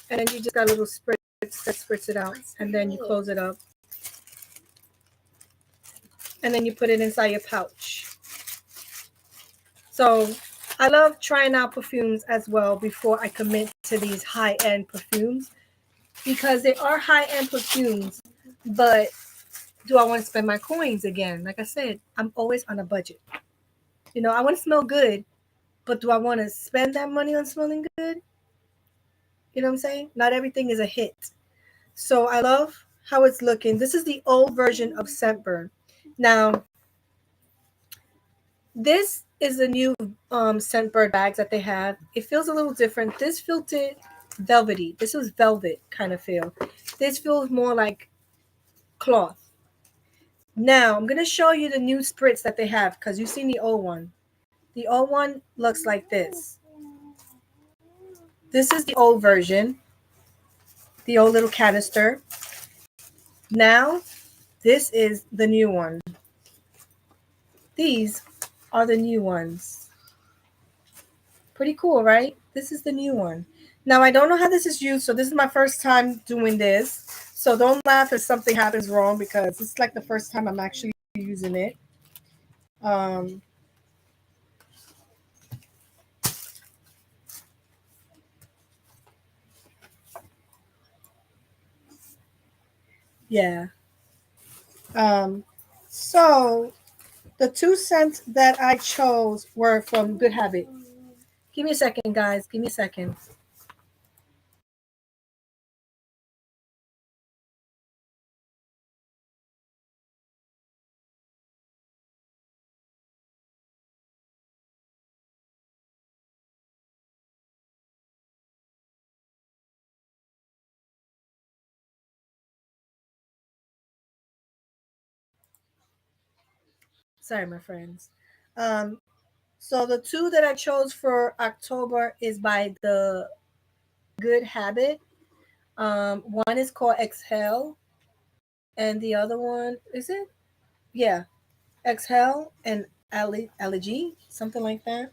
and then you just got a little spritz that spritz it out, and then you close it up, and then you put it inside your pouch. So I love trying out perfumes as well before I commit to these high-end perfumes because they are high-end perfumes, but do I want to spend my coins again? Like I said, I'm always on a budget. You know, I want to smell good, but do I want to spend that money on smelling good? You know what I'm saying? Not everything is a hit. So I love how it's looking. This is the old version of Scentbird. Now, this is the new Scentbird bags that they have. It feels a little different. This felt velvety. This was velvet kind of feel. This feels more like cloth. Now, I'm going to show you the new spritz that they have because you've seen the old one. The old one looks like this. This is the old version, the old little canister. Now, this is the new one. These are the new ones. Pretty cool, right? This is the new one. Now, I don't know how this is used, so this is my first time doing this. So don't laugh if something happens wrong because it's like the first time I'm actually using it. Yeah. So the 2 scents that I chose were from Good Habit. Give me a second, guys. Give me a second. Sorry, my friends. Um, so the two that I chose for October is by the Good Habit. One is called Exhale, and the other one is it? Yeah, Exhale and Allergy, something like that.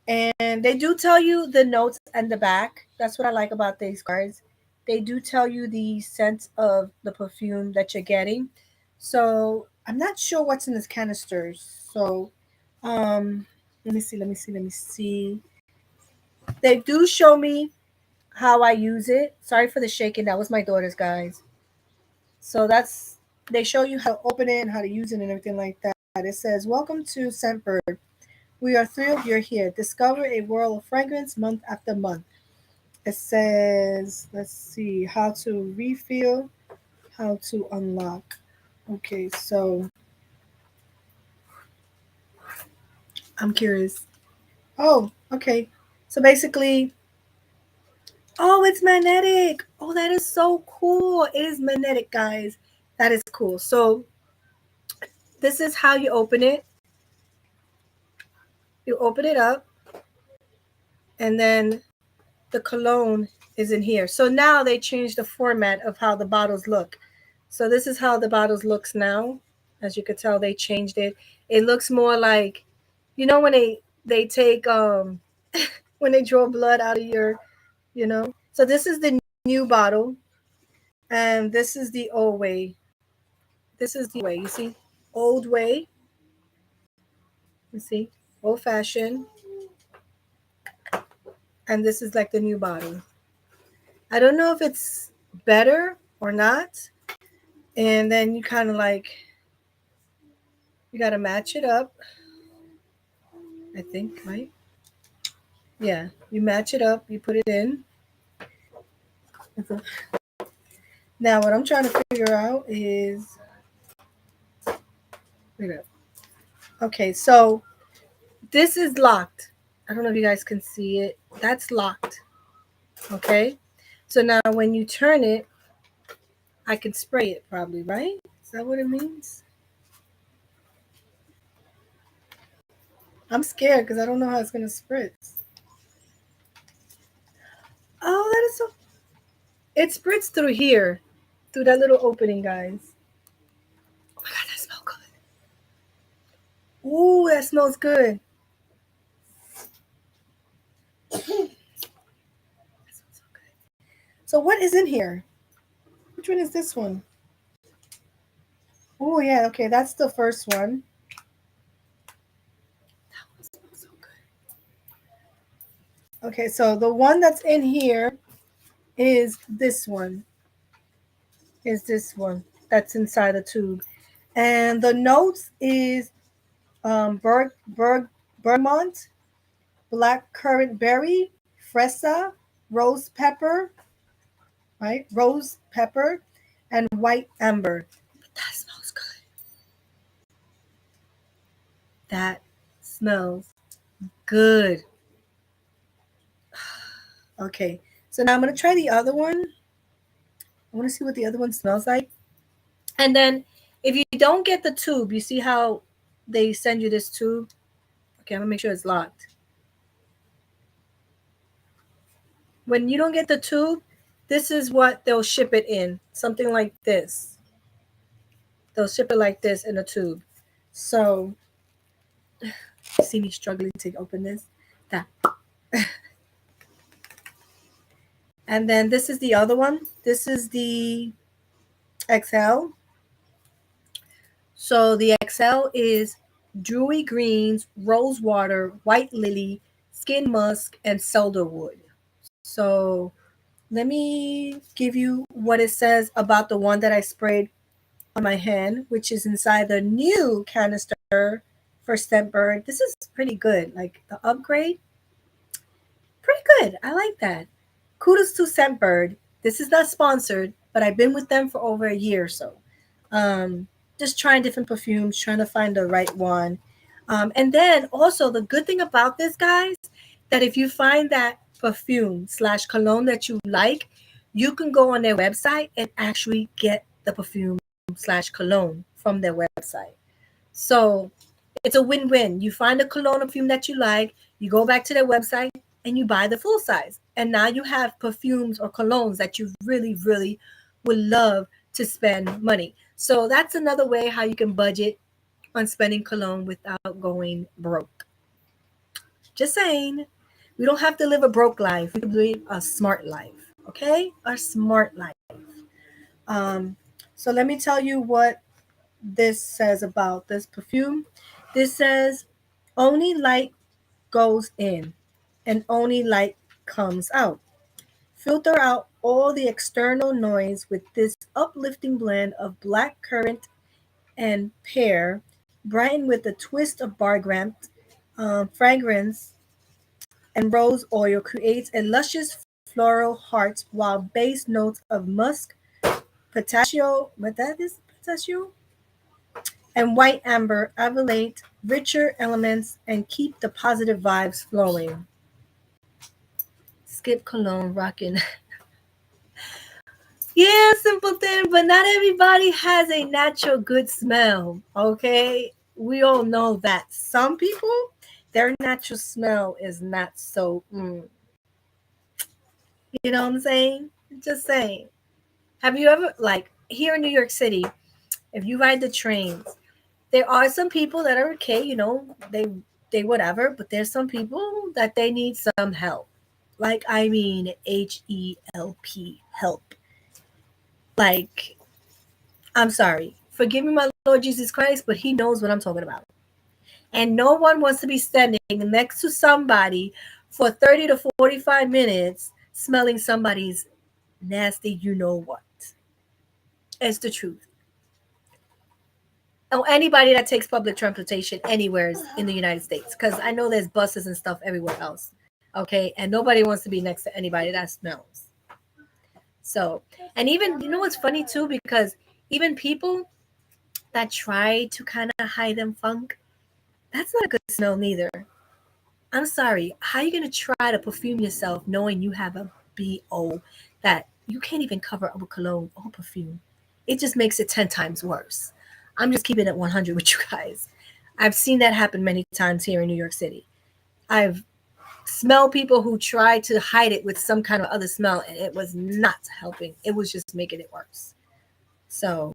And they do tell you the notes and the back. That's what I like about these cards. They do tell you the scent of the perfume that you're getting. So I'm not sure what's in this canister. So let me see, let me see. They do show me how I use it. Sorry for the shaking. That was my daughter's, guys. So that's they show you how to open it and how to use it and everything like that. It says, "Welcome to Scentbird. We are thrilled you're here. Discover a world of fragrance month after month." It says, let's see, how to refill, how to unlock. Okay, so I'm curious. Oh, okay. So basically, oh, it's magnetic. Oh, that is so cool. It is magnetic, guys. That is cool. So this is how you open it. You open it up, and then the cologne is in here. So now they changed the format of how the bottles look. So this is how the bottles looks now. As you could tell, they changed it. It looks more like, when they take when they draw blood out of your. So this is the new bottle, and this is the old way. This is the way. You see, old way. You see, old fashioned, and this is like the new bottle. I don't know if it's better or not. And then you kind of like, you got to match it up, I think, right? Yeah, you match it up, you put it in. Now, what I'm trying to figure out is, okay, so this is locked. I don't know if you guys can see it. That's locked. Okay. So now when you turn it, I can spray it probably, right? Is that what it means? I'm scared because I don't know how it's going to spritz. Oh, that is so. It spritz through here, through that little opening, guys. Oh my God, that smells good. Ooh, that smells good. That smells so good. So what is in here? Which one is this one? Oh yeah, okay, that's the first one. That one smells so good. Okay, so the one that's in here is this one. Is this one that's inside the tube, and the notes is Bergamot, black currant berry, fresa, rose pepper, right? Rose pepper, and white amber. That smells good. That smells good. Okay, so now I'm gonna try the other one. I want to see what the other one smells like. And then if you don't get the tube, you see how they send you this tube? Okay, I'm gonna make sure it's locked. When you don't get the tube, this is what they'll ship it in. Something like this. They'll ship it like this in a tube. So you see me struggling to open this. That. And then this is the other one. This is the XL. So the XL is dewy greens, rose water, white lily, skin musk, and cedarwood. So let me give you what it says about the one that I sprayed on my hand, which is inside the new canister for Scentbird. This is pretty good. Like the upgrade, pretty good. I like that. Kudos to Scentbird. This is not sponsored, but I've been with them for over a year or so. Um, just trying different perfumes, trying to find the right one. And then also the good thing about this, guys, that if you find that perfume slash cologne that you like, you can go on their website and actually get the perfume slash cologne from their website. So it's a win-win. You find a cologne perfume that you like, you go back to their website and you buy the full size. And now you have perfumes or colognes that you really, really would love to spend money. So that's another way how you can budget on spending cologne without going broke. Just saying. We don't have to live a broke life. We can live a smart life. Okay? A smart life. Um, so let me tell you what this says about this perfume. This says only light goes in and only light comes out. Filter out all the external noise with this uplifting blend of black currant and pear, brightened with a twist of bergamot, fragrance, and rose oil creates a luscious floral heart while base notes of musk, pistachio, what that is, pistachio, and white amber elevate richer elements and keep the positive vibes flowing. Skip cologne rocking. Yeah, simple thing, but not everybody has a natural good smell. Okay, we all know that. Some people, their natural smell is not so. You know what I'm saying? Just saying. Have you ever like here in New York City? If you ride the trains, there are some people that are okay. You know, they whatever, but there's some people that they need some help. Like I mean, HELP help. Like I'm sorry. Forgive me, my Lord Jesus Christ, but He knows what I'm talking about. And no one wants to be standing next to somebody for 30 to 45 minutes smelling somebody's nasty, you know what. It's the truth. Oh, anybody that takes public transportation anywhere in the United States, because I know there's buses and stuff everywhere else. Okay. And nobody wants to be next to anybody that smells. So, and even, you know what's funny too? Because even people that try to kind of hide them funk, that's not a good smell neither. I'm sorry. How are you gonna try to perfume yourself knowing you have a BO that you can't even cover up with cologne or perfume? It just makes it 10 times worse. I'm just keeping it 100 with you guys. I've seen that happen many times here in New York City. I've smelled people who try to hide it with some kind of other smell, and it was not helping. It was just making it worse. So,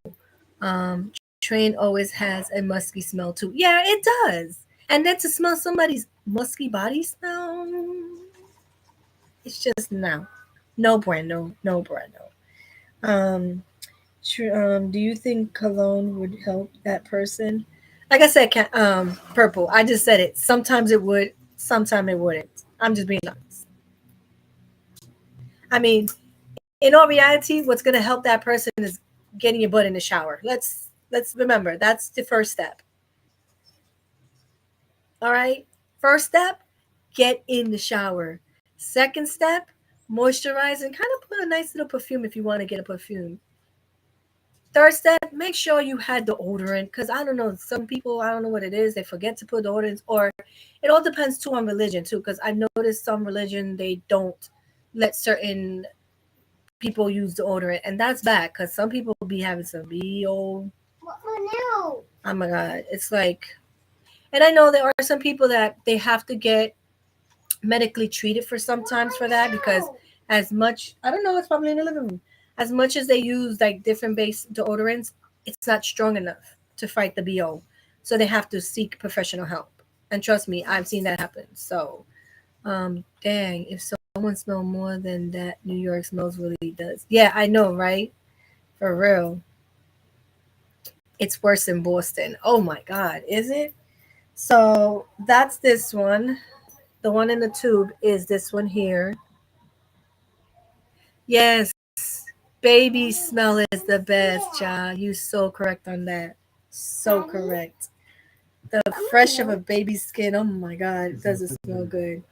train always has a musky smell too. Yeah, it does. And then to smell somebody's musky body smell, it's just no, no bueno, no bueno. Um, do you think cologne would help that person? Like I said, purple. I just said it. Sometimes it would, sometimes it wouldn't. I'm just being honest. I mean, in all reality, what's gonna help that person is getting your butt in the shower. Let's remember that's the first step. All right. First step, get in the shower. Second step, moisturize and kind of put a nice little perfume if you want to get a perfume. Third step, make sure you had deodorant because I don't know, some people, I don't know what it is, they forget to put deodorants, or it all depends too on religion too. Because I noticed some religion they don't let certain people use deodorant, and that's bad because some people be having some BO. Oh my god, it's like, and I know there are some people that they have to get medically treated for sometimes for that because as much I don't know, it's probably in the living room. As much as they use like different base deodorants, it's not strong enough to fight the BO. So they have to seek professional help. And trust me, I've seen that happen. So dang, if someone smells more than that, New York smells really does. Yeah, I know, right? For real. It's worse in Boston. Oh my God, is it? So that's this one. The one in the tube is this one here. Yes, baby smell is the best, child. You so correct on that. So correct. The fresh of a baby's skin. Oh my God, it doesn't smell good.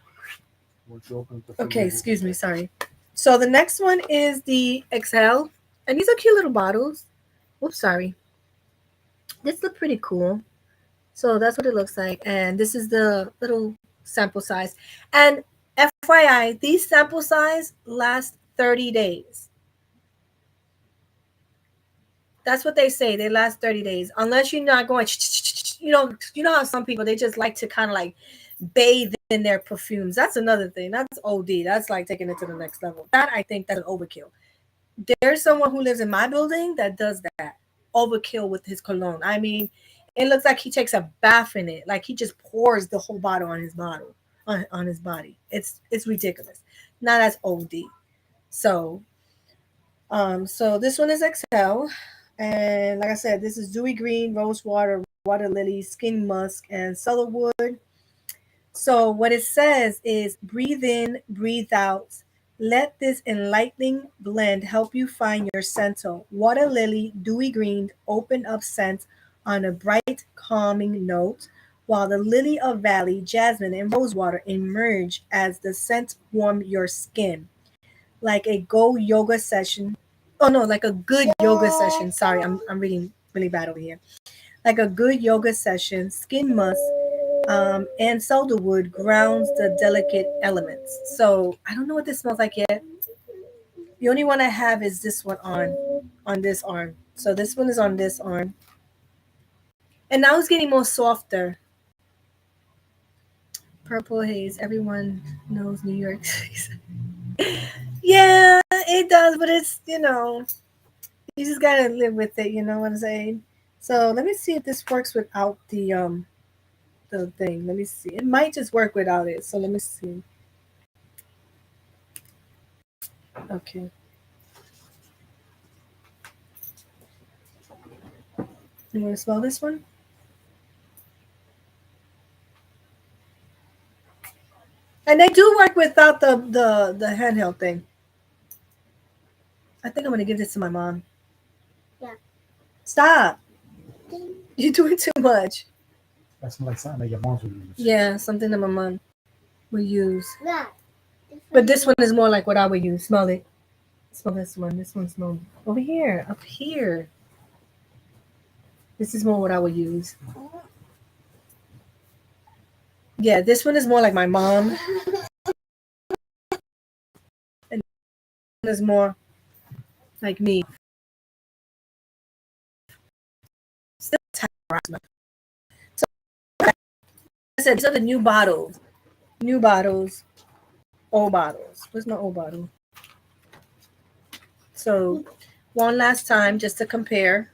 Okay, excuse me, sorry. So the next one is the Excel, and these are cute little bottles. Oops, sorry. This look pretty cool. So that's what it looks like, and this is the little sample size. And FYI, these sample size last 30 days. That's what they say. They last 30 days. Unless you're not going you know how some people they just like to kind of like bathe in their perfumes. That's another thing. That's OD. That's like taking it to the next level. That I think that's an overkill. There's someone who lives in my building that does that overkill with his cologne. I mean, it looks like he takes a bath in it. Like he just pours the whole bottle on his on his body. It's ridiculous. Now that's OD. So so this one is Excel, and like I said, this is dewy green, rose water, water lily, skin musk, and cedarwood. So what it says is breathe in, breathe out. Let this enlightening blend help you find your center. Water lily, dewy green, open up scent on a bright, calming note, while the lily of valley, jasmine, and rosewater emerge as the scent warm your skin. Like a go yoga session. Oh no, like a good yoga session. Sorry, I'm reading really bad over here. Like a good yoga session, skin musk and sandalwood grounds the delicate elements. So I don't know what this smells like yet. The only one I have is this one on this arm. So this one is on this arm, and now it's getting more softer. Purple haze. Everyone knows New York. Yeah, it does, but it's you just gotta live with it. You know what I'm saying? So let me see if this works without the thing. Let me see. It might just work without it. So let me see. Okay. You want to smell this one? And they do work without the handheld thing. I think I'm gonna give this to my mom. Yeah. Stop! You're doing too much. That smells like something that your mom's would use. Yeah, something that my mom would use. Look. But this one is more like what I would use. Smell it. Smell this one. This one smells over here, up here. This is more what I would use. Yeah, this one is more like my mom. And this one is more like me. Still smell. So like I said, these are the new bottles. New bottles. Old bottles. Where's my old bottle? So one last time just to compare.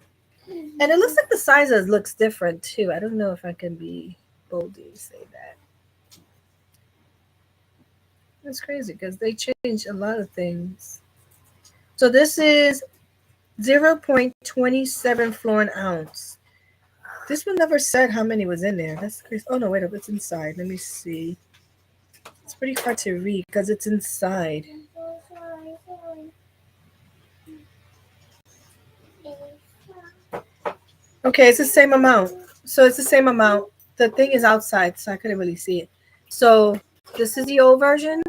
And it looks like the sizes looks different too. I don't know if I can be bold to say that. It's crazy because they change a lot of things. So this is 0.27 fluorine ounce. This one never said how many was in there. That's crazy. Oh no, wait up, it's inside. Let me see. It's pretty hard to read because it's inside. Okay, it's the same amount. So it's the same amount. The thing is outside, so I couldn't really see it. So this is the old version,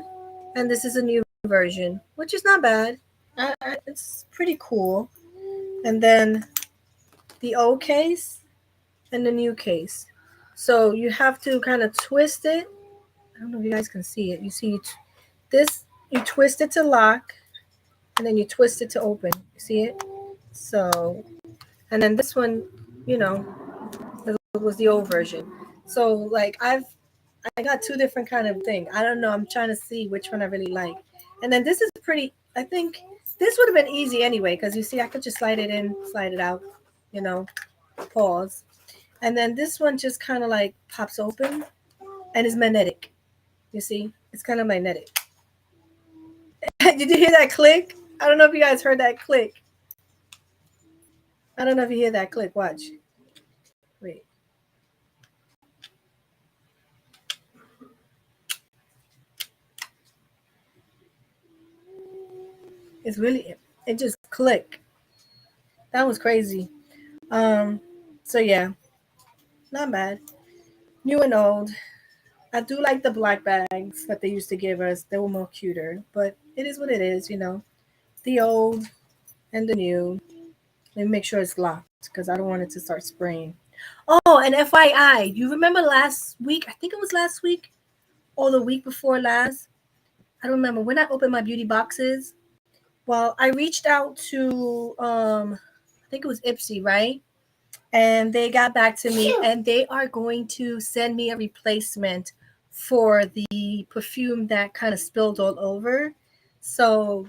and this is a new version, which is not bad. It's pretty cool. And then the old case and the new case. So you have to kind of twist it. I don't know if you guys can see it. You see this, you twist it to lock, and then you twist it to open. You see it? So, and then this one, you know, it was the old version. So like I got two different kind of thing. I don't know. I'm trying to see which one I really like. And then this is pretty. I think this would have been easy anyway because you see I could just slide it in, slide it out. You know, pause. And then this one just kind of like pops open and is magnetic. You see, it's kind of magnetic. Did you hear that click? I don't know if you guys heard that click. I don't know if you hear that click. Watch. Wait. It's really it just click. That was crazy. So yeah, not bad. New and old. I do like the black bags that they used to give us. They were more cuter, but it is what it is, you know. The old and the new. Let me make sure it's locked because I don't want it to start spraying. Oh, and FYI, you remember last week? I think it was last week or the week before last. I don't remember when I opened my beauty boxes. Well, I reached out to I think it was Ipsy, right? and they got back to me, and they are going to send me a replacement for the perfume that kind of spilled all over. So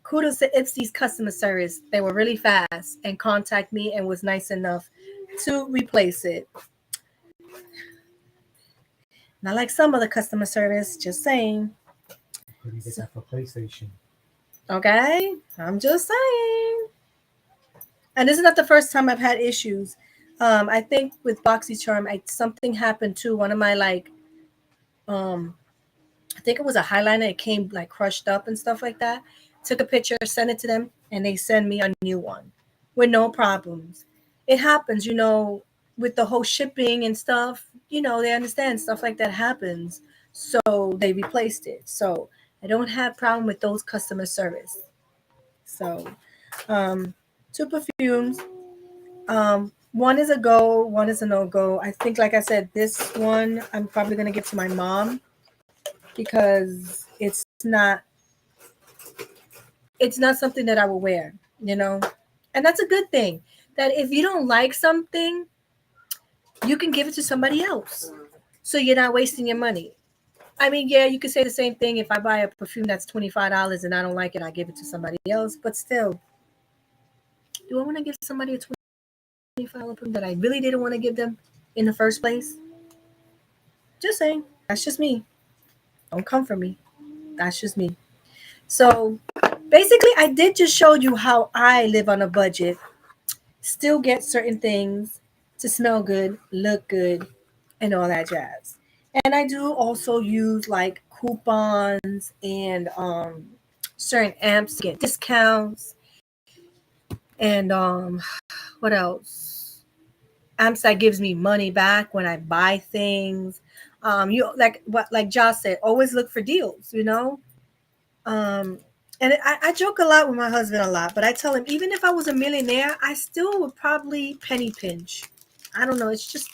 kudos to Ipsy's customer service. They were really fast and contact me and was nice enough to replace it. Not like some other customer service, just saying. Where do you get that for PlayStation? Okay? I'm just saying. And this is not the first time I've had issues. I think with BoxyCharm, something happened too. One of my um, I think it was a highlighter. It came like crushed up and stuff like that. Took a picture, sent it to them, and they send me a new one with no problems. It happens, with the whole shipping and stuff. They understand stuff like that happens, so they replaced it. So I don't have problem with those customer service. So, um, two perfumes. One is a go, one is a no go. I think, like I said, this one I'm probably gonna give to my mom because it's not something that I will wear, and that's a good thing. That if you don't like something, you can give it to somebody else, so you're not wasting your money. I mean, yeah, you could say the same thing if I buy a perfume that's $25 and I don't like it, I give it to somebody else. But still, do I want to give somebody a $25 perfume that I really didn't want to give them in the first place? Just saying. That's just me. Don't come for me. That's just me. So basically, I did just show you how I live on a budget, still get certain things to smell good, look good, and all that jazz. And I do also use like coupons and certain amps to get discounts, and what else? Amps that gives me money back when I buy things. You like Josh said, always look for deals. Um, and I joke a lot with my husband a lot, but I tell him even if I was a millionaire, I still would probably penny pinch. I don't know. It's just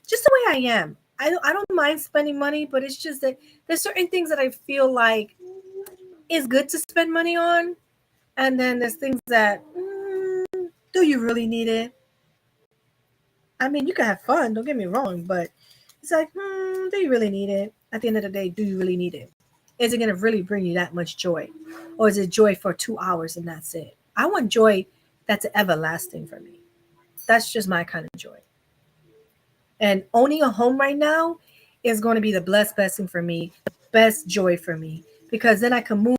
the way I am. I don't mind spending money, but it's just that there's certain things that I feel like is good to spend money on, and then there's things that do you really need it? I mean, you can have fun. Don't get me wrong, but it's like, do you really need it? At the end of the day, do you really need it? Is it going to really bring you that much joy? Or is it joy for 2 hours and that's it? I want joy that's everlasting for me. That's just my kind of joy. And owning a home right now is going to be the best thing for me, the best joy for me, because then I can move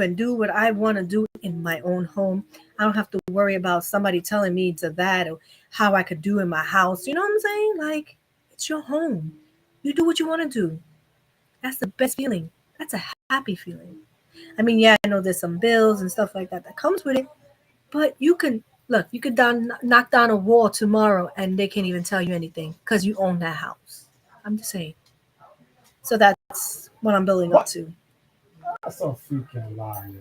and do what I want to do in my own home. I don't have to worry about somebody telling me to that or how I could do in my house. You know what I'm saying? Like, it's your home. You do what you want to do. That's the best feeling. That's a happy feeling. I mean, yeah, I know there's some bills and stuff like that that comes with it, but you could knock down a wall tomorrow and they can't even tell you anything because you own that house. I'm just saying. So that's what I'm building up to. That's so freaking lie, yo.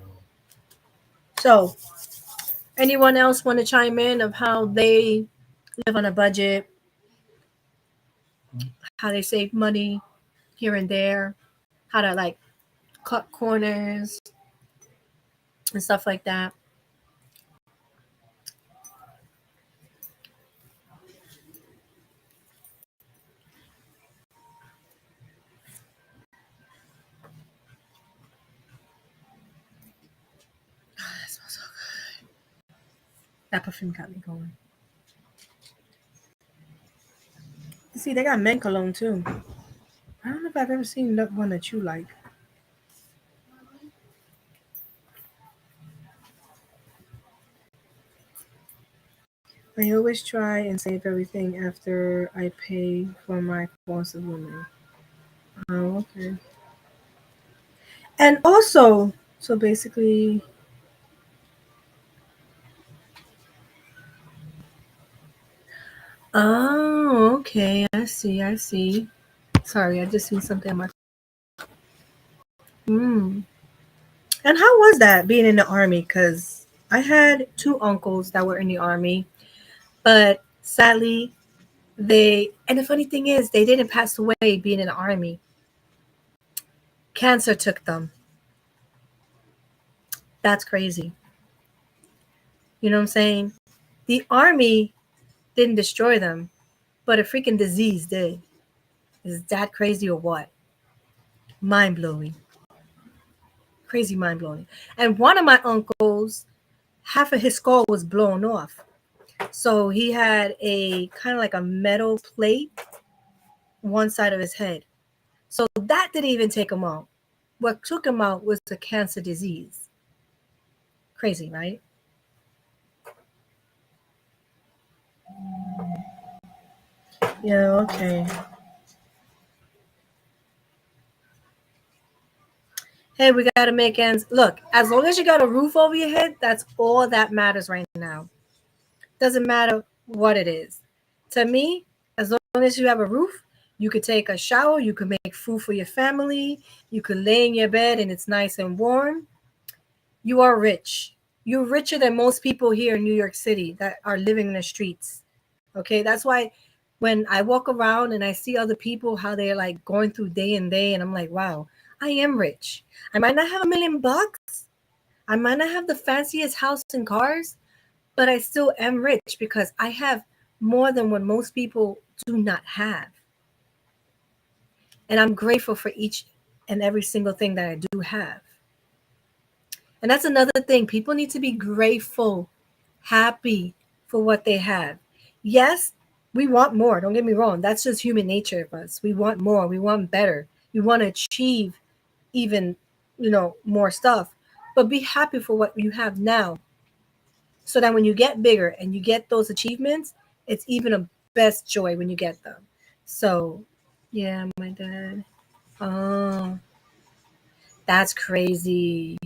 So, anyone else want to chime in of how they live on a budget, how they save money here and there, how to like cut corners and stuff like that? Oh, that smells so good. That perfume got me going. You see, they got men cologne too. I don't know if I've ever seen that one that you like. I always try and save everything after I pay for my course of women. Oh, okay. And also, so basically, oh, okay. I see. I see. Sorry, I just seen something on my. Hmm. And how was that being in the army? Because I had two uncles that were in the army, but sadly, and the funny thing is, they didn't pass away being in the army. Cancer took them. That's crazy. You know what I'm saying? The army didn't destroy them, but a freaking disease did. Is that crazy or what? Mind blowing. Crazy mind blowing. And one of my uncles, half of his skull was blown off. So he had a kind of like a metal plate one side of his head. So that didn't even take him out. What took him out was the cancer disease. Crazy, right? Yeah, okay. Hey, we got to make ends. Look, as long as you got a roof over your head, that's all that matters right now. Doesn't matter what it is. To me, as long as you have a roof, you could take a shower, you could make food for your family, you could lay in your bed and it's nice and warm. You are rich. You're richer than most people here in New York City that are living in the streets. Okay, that's why when I walk around and I see other people, how they're like going through day and day, and I'm like, wow, I am rich. I might not have $1 million. I might not have the fanciest house and cars, but I still am rich because I have more than what most people do not have. And I'm grateful for each and every single thing that I do have. And that's another thing. People need to be grateful, happy for what they have. Yes, we want more. Don't get me wrong. That's just human nature of us. We want more. We want better. We want to achieve even, more stuff. But be happy for what you have now. So that when you get bigger and you get those achievements, it's even a best joy when you get them. So, yeah, my dad. Oh, that's crazy.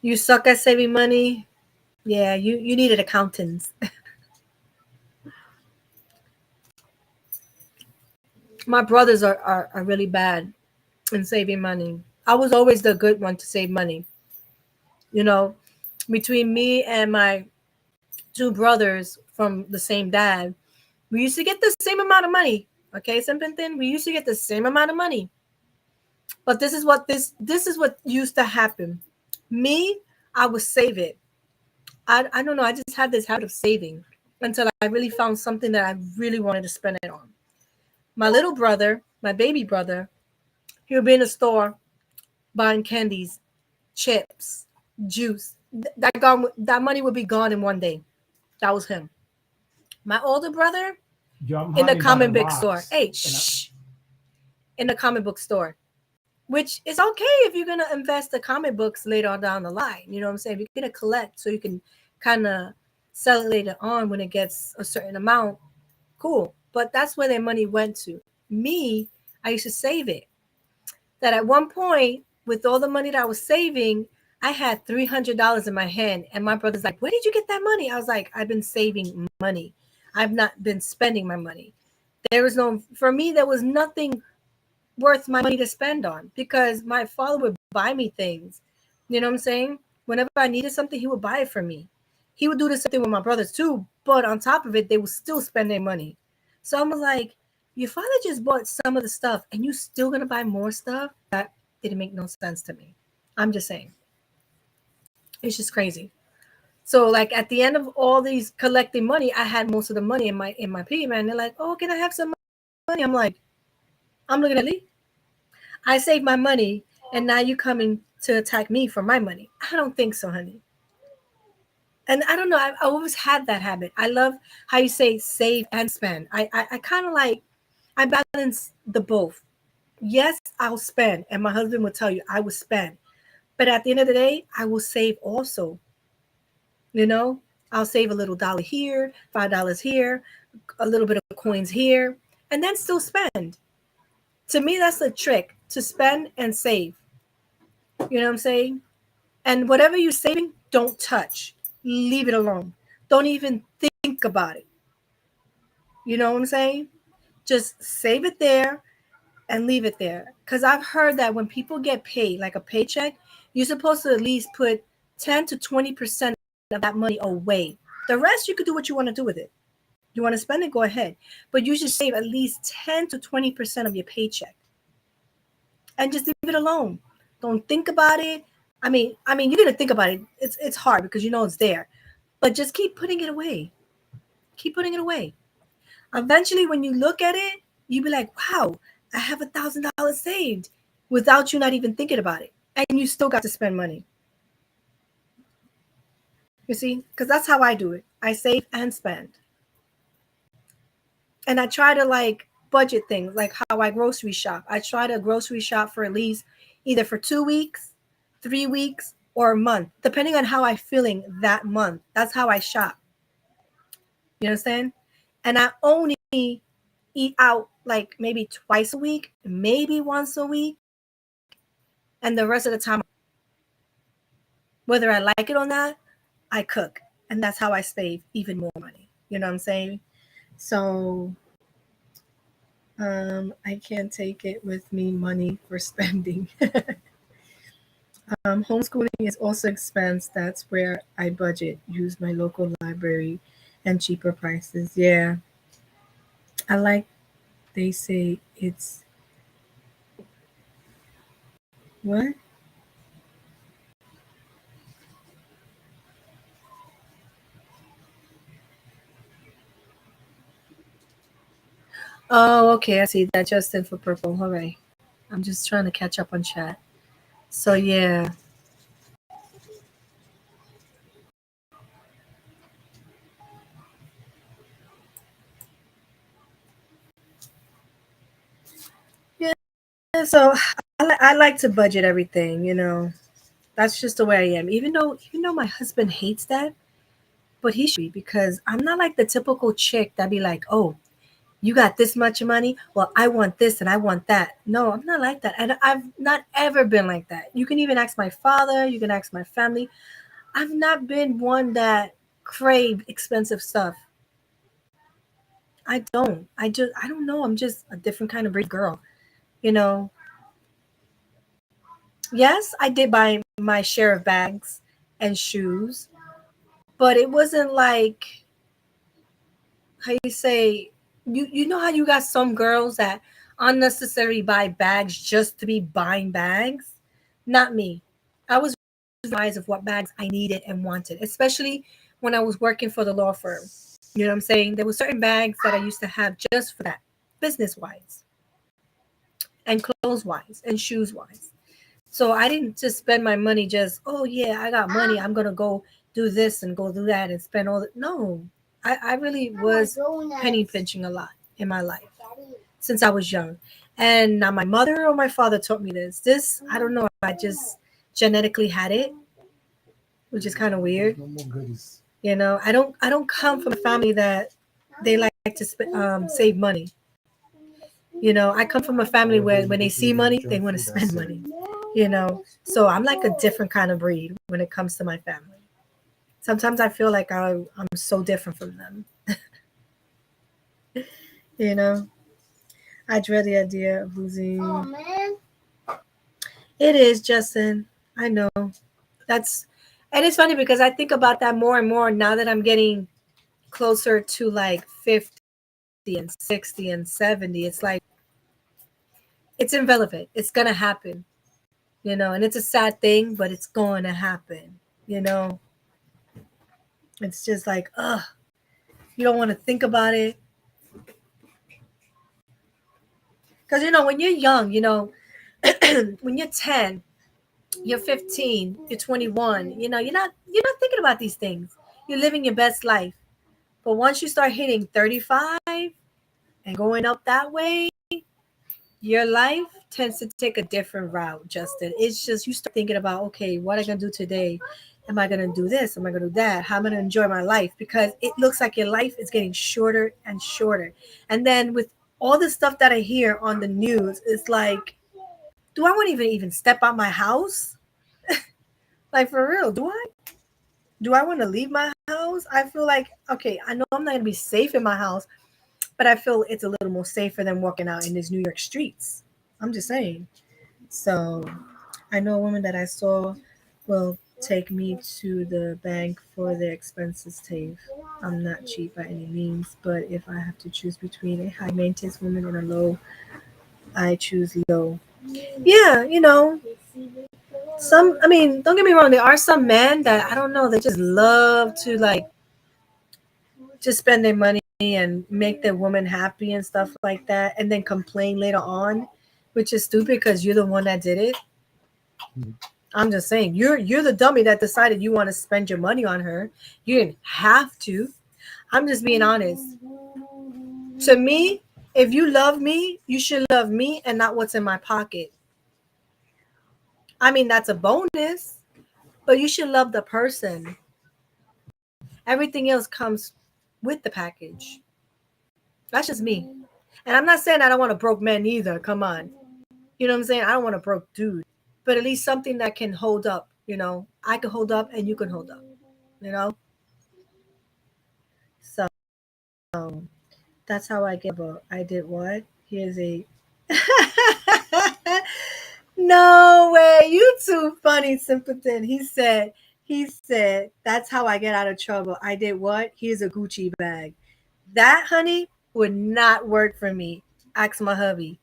You suck at saving money. Yeah, you needed accountants. My brothers are really bad in saving money. I was always the good one to save money. You know, between me and my two brothers from the same dad, we used to get the same amount of money. Okay, something. We used to get the same amount of money. But this is what used to happen. Me, I would save it. I don't know. I just had this habit of saving until I really found something that I really wanted to spend it on. My little brother, my baby brother, he would be in the store buying candies, chips, juice. That money would be gone in one day. That was him. My older brother Yo, I'm in the hiding by the comic book store. rocks. Hey, shh. In the comic book store. Which is okay if you're gonna invest the comic books later on down the line. You know what I'm saying? If you're gonna collect so you can kind of sell it later on when it gets a certain amount, cool. But that's where their money went to. Me, I used to save it. That at one point, with all the money that I was saving, I had $300 in my hand, and my brother's like, "Where did you get that money?" I was like, "I've been saving money. I've not been spending my money." For me, there was nothing worth my money to spend on because my father would buy me things. You know what I'm saying? Whenever I needed something, he would buy it for me. He would do the same thing with my brothers too, but on top of it, they would still spend their money. So I was like, your father just bought some of the stuff and you still gonna buy more stuff? That didn't make no sense to me. I'm just saying. It's just crazy. So like at the end of all these collecting money, I had most of the money in my piggy bank. They're like, "Oh, can I have some money?" I'm like, I'm looking at Lee. I saved my money, and now you coming to attack me for my money. I don't think so, honey. And I don't know. I always had that habit. I love how you say save and spend. I kind of like I balance the both. Yes, I'll spend, and my husband will tell you I will spend. But at the end of the day, I will save also. You know, I'll save a little dollar here, $5 here, a little bit of coins here, and then still spend. To me, that's the trick to spend and save. You know what I'm saying? And whatever you're saving, don't touch. Leave it alone. Don't even think about it. You know what I'm saying? Just save it there and leave it there. Because I've heard that when people get paid, like a paycheck, you're supposed to at least put 10 to 20% of that money away. The rest, you could do what you want to do with it. You want to spend it, go ahead. But you should save at least 10 to 20% of your paycheck and just leave it alone. Don't think about it. you're gonna think about it. It's hard because you know it's there, but just keep putting it away. Keep putting it away. Eventually, when you look at it, you be like, "Wow, I have $1,000 saved," without you not even thinking about it, and you still got to spend money. You see, because that's how I do it. I save and spend, and I try to like budget things, like how I grocery shop. I try to grocery shop for at least either for 2 weeks, 3 weeks, or a month, depending on how I'm feeling that month. That's how I shop. You understand? And I only eat out like maybe twice a week, maybe once a week, and the rest of the time, whether I like it or not, I cook, and that's how I save even more money. You know what I'm saying? So I can't take it with me money for spending. Homeschooling is also expense. That's where I budget. Use my local library and cheaper prices. Yeah, I like. They say it's what? Oh, okay. I see that. Justin for purple. All right. I'm just trying to catch up on chat. So yeah, yeah. So I like to budget everything. That's just the way I am. Even though my husband hates that, but he should be because I'm not like the typical chick that be like, oh, you got this much money. Well, I want this and I want that. No, I'm not like that, and I've not ever been like that. You can even ask my father. You can ask my family. I've not been one that crave expensive stuff. I don't. I don't know. I'm just a different kind of breed girl. You know, yes, I did buy my share of bags and shoes, but it wasn't like how you say you know how you got some girls that unnecessarily buy bags just to be buying bags? Not me. I was wise of what bags I needed and wanted, especially when I was working for the law firm. You know what I'm saying? There were certain bags that I used to have just for that, business wise and clothes wise and shoes wise. So I didn't just spend my money just, oh yeah, I got money. I'm gonna go do this and go do that and spend all that. No. I really was penny pinching a lot in my life since I was young. And now my mother or my father taught me this. This I don't know if I just genetically had it, which is kind of weird. No more goodies. I don't come from a family that they like to save money. I come from a family where when they see money, they want to spend money. So I'm like a different kind of breed when it comes to my family. Sometimes I feel like I'm so different from them. You know, I dread the idea of losing. Oh man. It is, Justin. I know. That's, and it's funny because I think about that more and more now that I'm getting closer to like 50 and 60 and 70. It's like, it's irrelevant. It's going to happen, and it's a sad thing, but it's going to happen, you know. It's just like, you don't want to think about it. Because, when you're young, when you're 10, you're 15, you're 21, you're not thinking about these things. You're living your best life. But once you start hitting 35 and going up that way, your life tends to take a different route, Justin. It's just you start thinking about, okay, what am I gonna do today? Am I gonna do this? Am I gonna do that? How am I gonna enjoy my life? Because it looks like your life is getting shorter and shorter. And then with all the stuff that I hear on the news, it's like, do I want to even step out my house? Like for real, do I? Do I want to leave my house? I feel like, okay, I know I'm not gonna be safe in my house, but I feel it's a little more safer than walking out in these New York streets. I'm just saying. So I know a woman that I saw will take me to the bank for the expenses save. I'm not cheap by any means, but if I have to choose between a high maintenance woman and a low, I choose low. Yeah, Some, I mean, don't get me wrong, there are some men that I don't know, they just love to like just spend their money and make their woman happy and stuff like that, and then complain later on, which is stupid because you're the one that did it. I'm just saying, you're the dummy that decided you want to spend your money on her. You didn't have to. I'm just being honest. To me, if you love me, you should love me and not what's in my pocket. I mean, that's a bonus, but you should love the person. Everything else comes with the package. That's just me. And I'm not saying I don't want a broke man either. Come on. You know what I'm saying? I don't want a broke dude. But at least something that can hold up, you know. I can hold up and you can hold up, you know? So that's how I get about I did what? Here's a no way. You too funny, simpleton. He said, that's how I get out of trouble. I did what? Here's a Gucci bag. That, honey, would not work for me. Ask my hubby.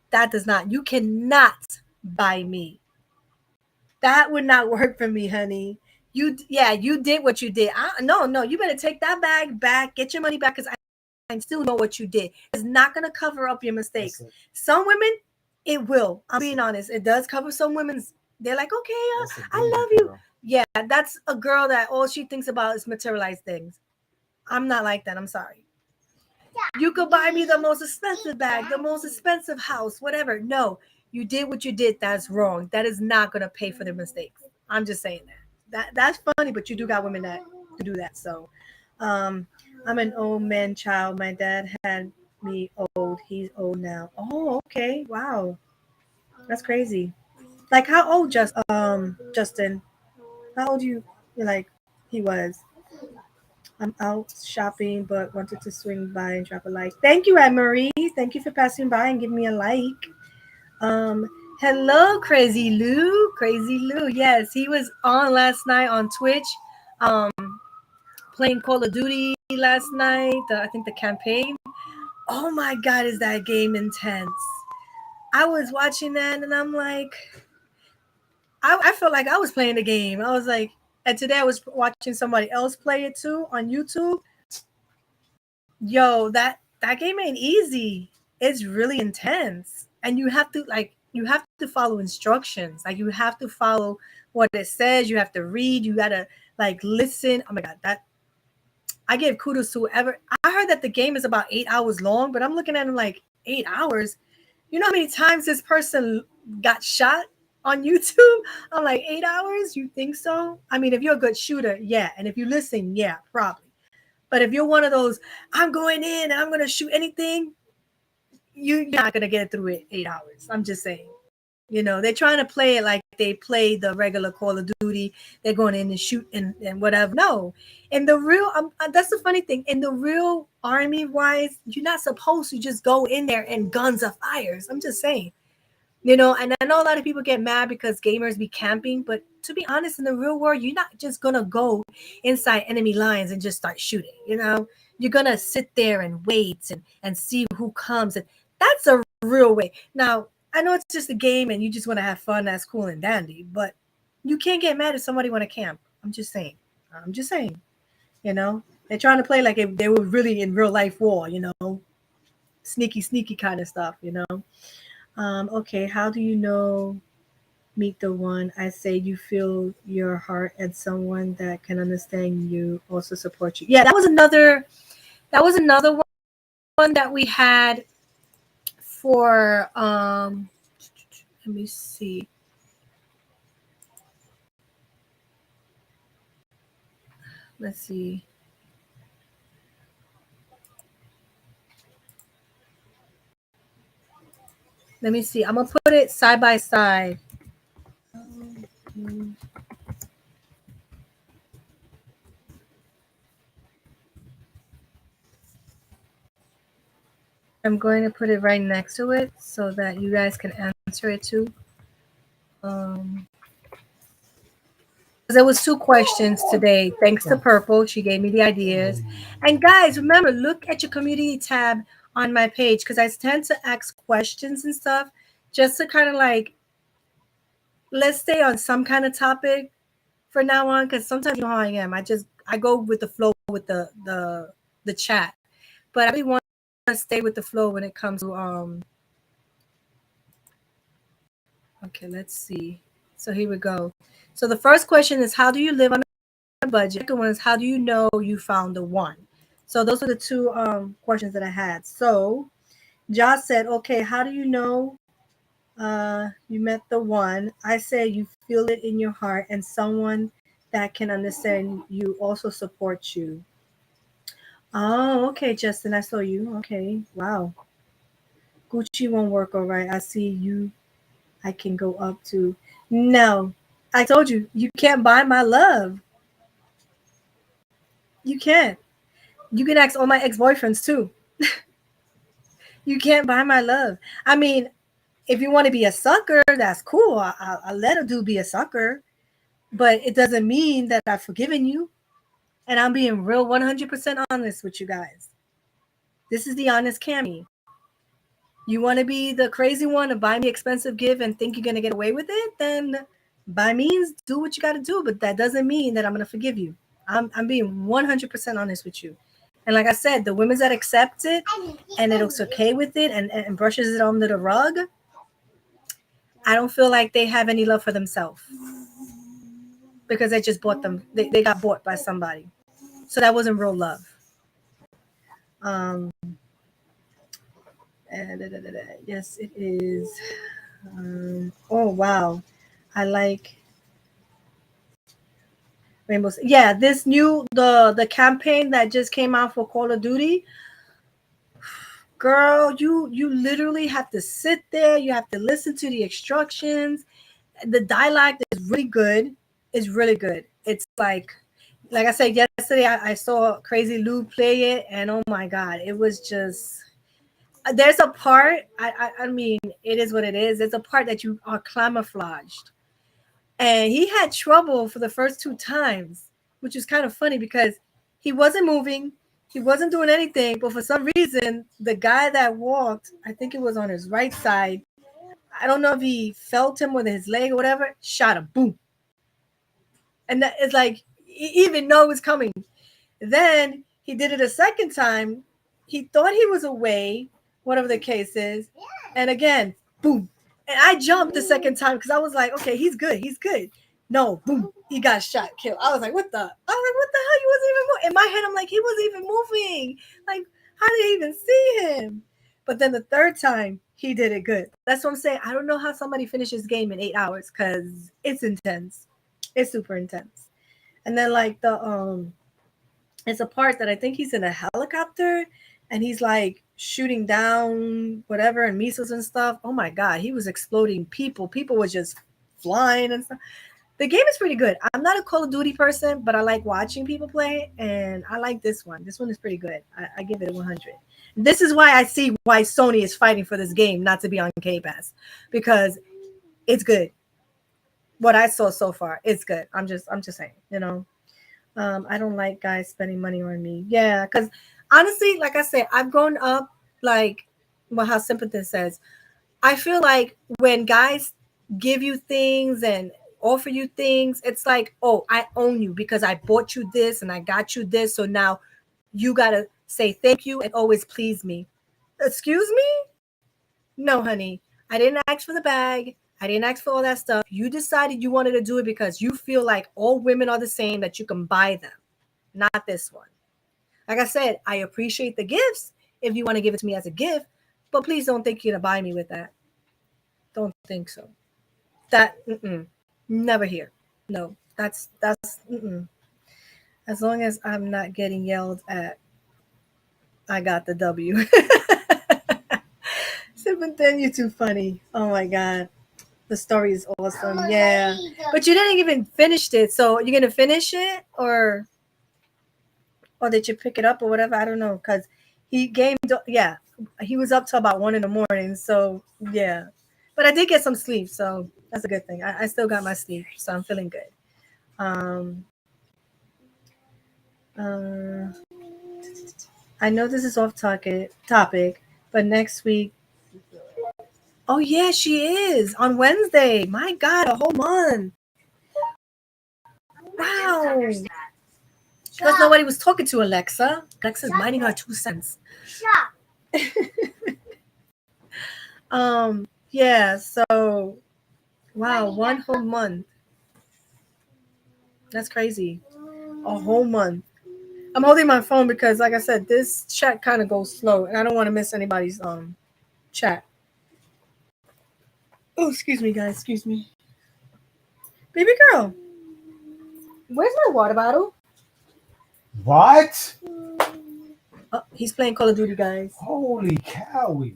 That does not. You cannot buy me. That would not work for me, honey. Yeah, you did what you did. No, you better take that bag back, get your money back, because I still know what you did. It's not gonna cover up your mistakes. Some women, it will. I'm being honest. It does cover some women's. They're like, okay, I love you. Yeah, that's a girl that all she thinks about is materialized things. I'm not like that. I'm sorry. You could buy me the most expensive bag, the most expensive house, whatever. No, you did what you did. That's wrong. That is not gonna pay for the mistakes. I'm just saying that. That's funny, but you do got women that do that. So, um, I'm an old man child. My dad had me old. He's old now. Oh, okay. Wow, that's crazy. Like how old Justin? How old you like he was? I'm out shopping, but wanted to swing by and drop a like. Thank you, Anne Marie. Thank you for passing by and giving me a like. Um, hello, Crazy Lou. Crazy Lou. Yes, he was on last night on Twitch, um, playing Call of Duty last night. I think the campaign. Oh my God, is that game intense? I was watching that and I'm like, I felt like I was playing the game. I was like, and today I was watching somebody else play it too on YouTube. Yo, that game ain't easy. It's really intense, and you have to follow instructions. Like you have to follow what it says. You have to read. You gotta like listen. Oh my God, that I give kudos to whoever. I heard that the game is about 8 hours long, but I'm looking at it like 8 hours. You know how many times this person got shot on YouTube? I'm like 8 hours. You think so? I mean, if you're a good shooter, yeah, and if you listen, yeah, probably. But if you're one of those, I'm going in, I'm gonna shoot anything, you're not gonna get through it 8 hours. I'm just saying. You know, they're trying to play it like they play the regular Call of Duty. They're going in and shoot and whatever. No, in the real, that's the funny thing. In the real army wise, you're not supposed to just go in there and guns of fires. I'm just saying. You know, and I know a lot of people get mad because gamers be camping, but to be honest, in the real world, you're not just gonna go inside enemy lines and just start shooting. You know, you're gonna sit there and wait and see who comes, and that's a real way. Now, I know it's just a game and you just want to have fun. That's cool and dandy, but you can't get mad if somebody want to camp. I'm just saying. I'm just saying. You know, they're trying to play like if they were really in real life war. You know, sneaky kind of stuff. You know. Okay, how do you know meet the one? I say you feel your heart and someone that can understand you, also support you. Yeah, that was another one that we had for let me see. Let's see. Let me see. I'm gonna put it side by side. I'm going to put it right next to it so that you guys can answer it too. There was 2 questions today. Thanks to Purple, she gave me the ideas. And guys, remember, look at your community tab on my page because I tend to ask questions and stuff just to kind of like let's stay on some kind of topic for now on, because sometimes you know how I am. I go with the flow with the chat, but I really want to stay with the flow when it comes to Okay, let's see. So here we go. So the first question is, how do you live on a budget? The second one is, how do you know you found the one? So those are the two questions that I had. So Josh said, okay, how do you know you met the one? I say you feel it in your heart, and someone that can understand you also supports you. Oh, okay, Justin, I saw you. Okay, wow. Gucci won't work. All right, I see you. I can go up to. No, I told you, you can't buy my love. You can't. You can ask all my ex-boyfriends too. You can't buy my love. I mean, if you want to be a sucker, that's cool. I'll let a dude be a sucker, but it doesn't mean that I've forgiven you. And I'm being real 100% honest with you guys. This is the honest Cammie. You want to be the crazy one and buy me expensive gift and think you're going to get away with it? Then by means, do what you got to do. But that doesn't mean that I'm going to forgive you. I'm being 100% honest with you. And like I said, the women that accept it and it's okay with it and brushes it under the rug, I don't feel like they have any love for themselves because they just bought them. They got bought by somebody. So that wasn't real love. Um, yes, it is. Oh, wow. I like rainbows. Yeah, this new the campaign that just came out for Call of Duty. Girl, you literally have to sit there. You have to listen to the instructions. The dialogue is really good. It's really good. It's like I said yesterday, I saw Crazy Lou play it, and oh my god, it was just. There's a part. I mean, it is what it is. There's a part that you are camouflaged, and he had trouble for the first two times, which is kind of funny because he wasn't moving, he wasn't doing anything, but for some reason, the guy that walked, I think it was on his right side. I don't know if he felt him with his leg or whatever, shot him, boom. And that is like, he even know it was coming. Then he did it a second time. He thought he was away, whatever the case is. And again, boom. And I jumped the second time because I was like, okay, he's good. He's good. No, boom. He got shot, killed. I was like, what the? I was like, what the hell? He wasn't even moving. In my head, I'm like, he wasn't even moving. Like, how did he even see him? But then the third time, he did it good. That's what I'm saying. I don't know how somebody finishes game in 8 hours because it's intense. It's super intense. And then like it's a part that I think he's in a helicopter and he's like shooting down whatever and missiles and stuff. Oh my god, he was exploding people. People were just flying and stuff. The game is pretty good. I'm not a Call of Duty person, but I like watching people play, and I like this one. This one is pretty good. I give it a 100. This is why I see why Sony is fighting for this game not to be on Game Pass, because it's good. What I saw so far, it's good. I'm just saying, you know. I don't like guys spending money on me. Yeah, because honestly, like I said, I've grown up like how Sympathy says. I feel like when guys give you things and offer you things, it's like, oh, I own you because I bought you this and I got you this. So now you gotta say thank you and always please me. Excuse me? No, honey. I didn't ask for the bag. I didn't ask for all that stuff. You decided you wanted to do it because you feel like all women are the same, that you can buy them. Not this one. Like I said, I appreciate the gifts if you want to give it to me as a gift, but please don't think you're going to buy me with that. Don't think so. That, never here. No, that's, as long as I'm not getting yelled at, I got the W. Then you're too funny. Oh my God. The story is awesome. Yeah. But you didn't even finish it. So you're gonna finish it or did you pick it up or whatever? I don't know. Cause he gamed yeah. He was up till about 1 a.m. So yeah. But I did get some sleep, so that's a good thing. I still got my sleep, so I'm feeling good. Um uh, I know this is off topic, but next week Oh yeah, she is on Wednesday. My God, a whole month. Wow. Because nobody was talking to Alexa. Alexa's minding her 2 cents. Shut. Yeah, so wow, one whole month. That's crazy. A whole month. I'm holding my phone because like I said, this chat kind of goes slow and I don't want to miss anybody's chat. Oh, excuse me guys, excuse me. Baby girl, where's my water bottle? What? Oh, he's playing Call of Duty, guys. Holy cowie.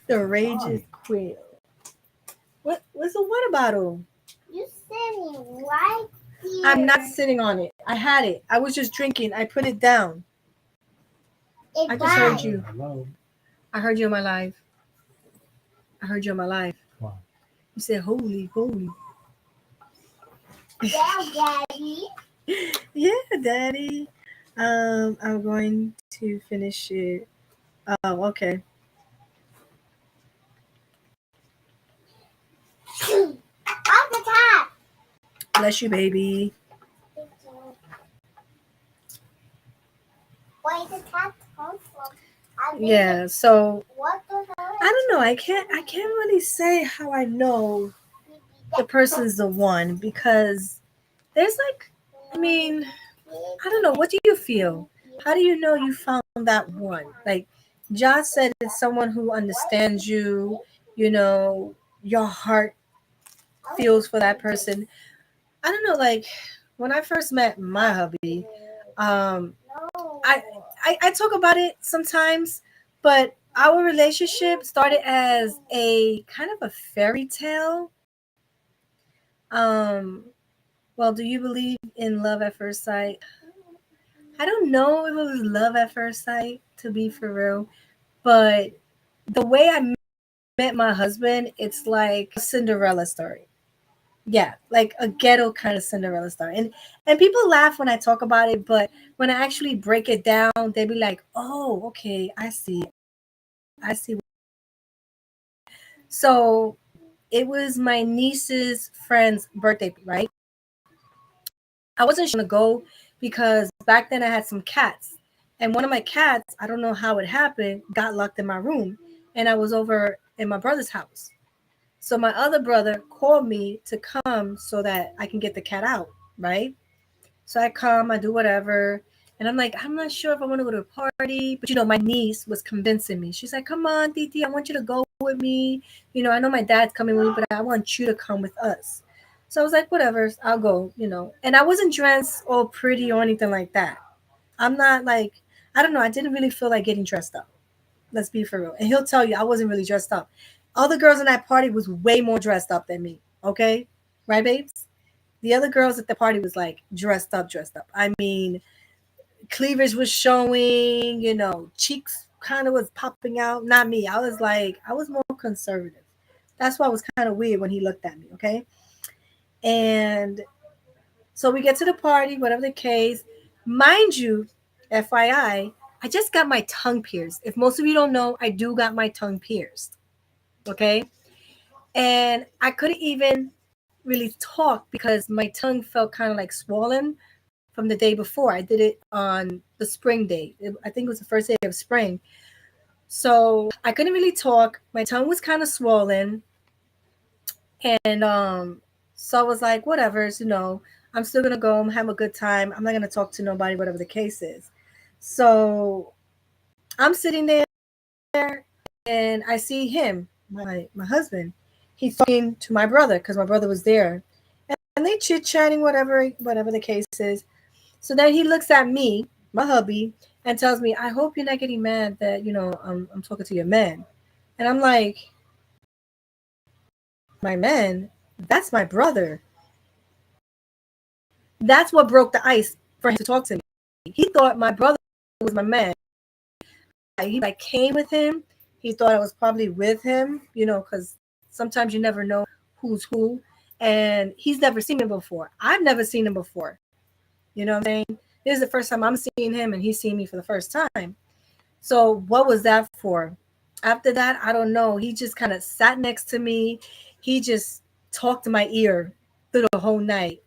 The rage is quail. Where's the water bottle? You sitting right here. I'm not sitting on it. I had it. I was just drinking. I put it down. I just heard you. Hello. I heard you on my live. I heard you on my live. Wow. You said holy, holy. Yeah, Daddy. Yeah, Daddy. I'm going to finish it. Oh, okay. On the top. Bless you, baby. Where the top come from? Yeah. So What the hell? I don't know. I can't really say how I know the person's the one because there's like, I mean, I don't know. What do you feel? How do you know you found that one? Like Josh said, it's someone who understands you. You know, your heart feels for that person. I don't know. Like when I first met my hubby, um, I, I talk about it sometimes, but our relationship started as a kind of a fairy tale. Um, well, do you believe in love at first sight? I don't know if it was love at first sight, to be for real, but the way I met my husband, it's like a Cinderella story. Yeah, like a ghetto kind of Cinderella story. And people laugh when I talk about it, but when I actually break it down, they be like, "Oh, okay, I see. I see." So it was my niece's friend's birthday, right? I wasn't sure to go because back then I had some cats. And one of my cats, I don't know how it happened, got locked in my room. And I was over in my brother's house. So my other brother called me to come so that I can get the cat out, right? So I come, I do whatever. And I'm like, I'm not sure if I want to go to a party. But, my niece was convincing me. She's like, come on, Titi, I want you to go with me. I know my dad's coming with me, but I want you to come with us. So I was like, whatever, I'll go. And I wasn't dressed all pretty or anything like that. I'm not like, I don't know, I didn't really feel like getting dressed up. Let's be for real. And he'll tell you I wasn't really dressed up. All the girls in that party was way more dressed up than me. Okay? Right, babes? The other girls at the party was like dressed up, dressed up. I mean, cleavage was showing, cheeks kind of was popping out. Not me. I was more conservative. That's why it was kind of weird when he looked at me, okay? And so we get to the party, whatever the case. Mind you, FYI, I just got my tongue pierced. If most of you don't know, I do got my tongue pierced. Okay? And I couldn't even really talk because my tongue felt kind of like swollen from the day before. I did it on the spring day. I think it was the first day of spring. So I couldn't really talk. My tongue was kind of swollen. And so I was like, whatever, I'm still gonna go, I'm have a good time. I'm not gonna talk to nobody, whatever the case is. So I'm sitting there and I see him, my husband. He's talking to my brother because my brother was there. And they chit-chatting, whatever the case is. So then he looks at me, my hubby, and tells me, I hope you're not getting mad that, I'm talking to your man. And I'm like, my man? That's my brother. That's what broke the ice for him to talk to me. He thought my brother was my man. He like came with him. He thought I was probably with him, because sometimes you never know who's who. And he's never seen him before. I've never seen him before. You know what I'm saying? This is the first time I'm seeing him and he's seeing me for the first time. So what was that for? After that, I don't know. He just kind of sat next to me. He just talked to my ear through the whole night.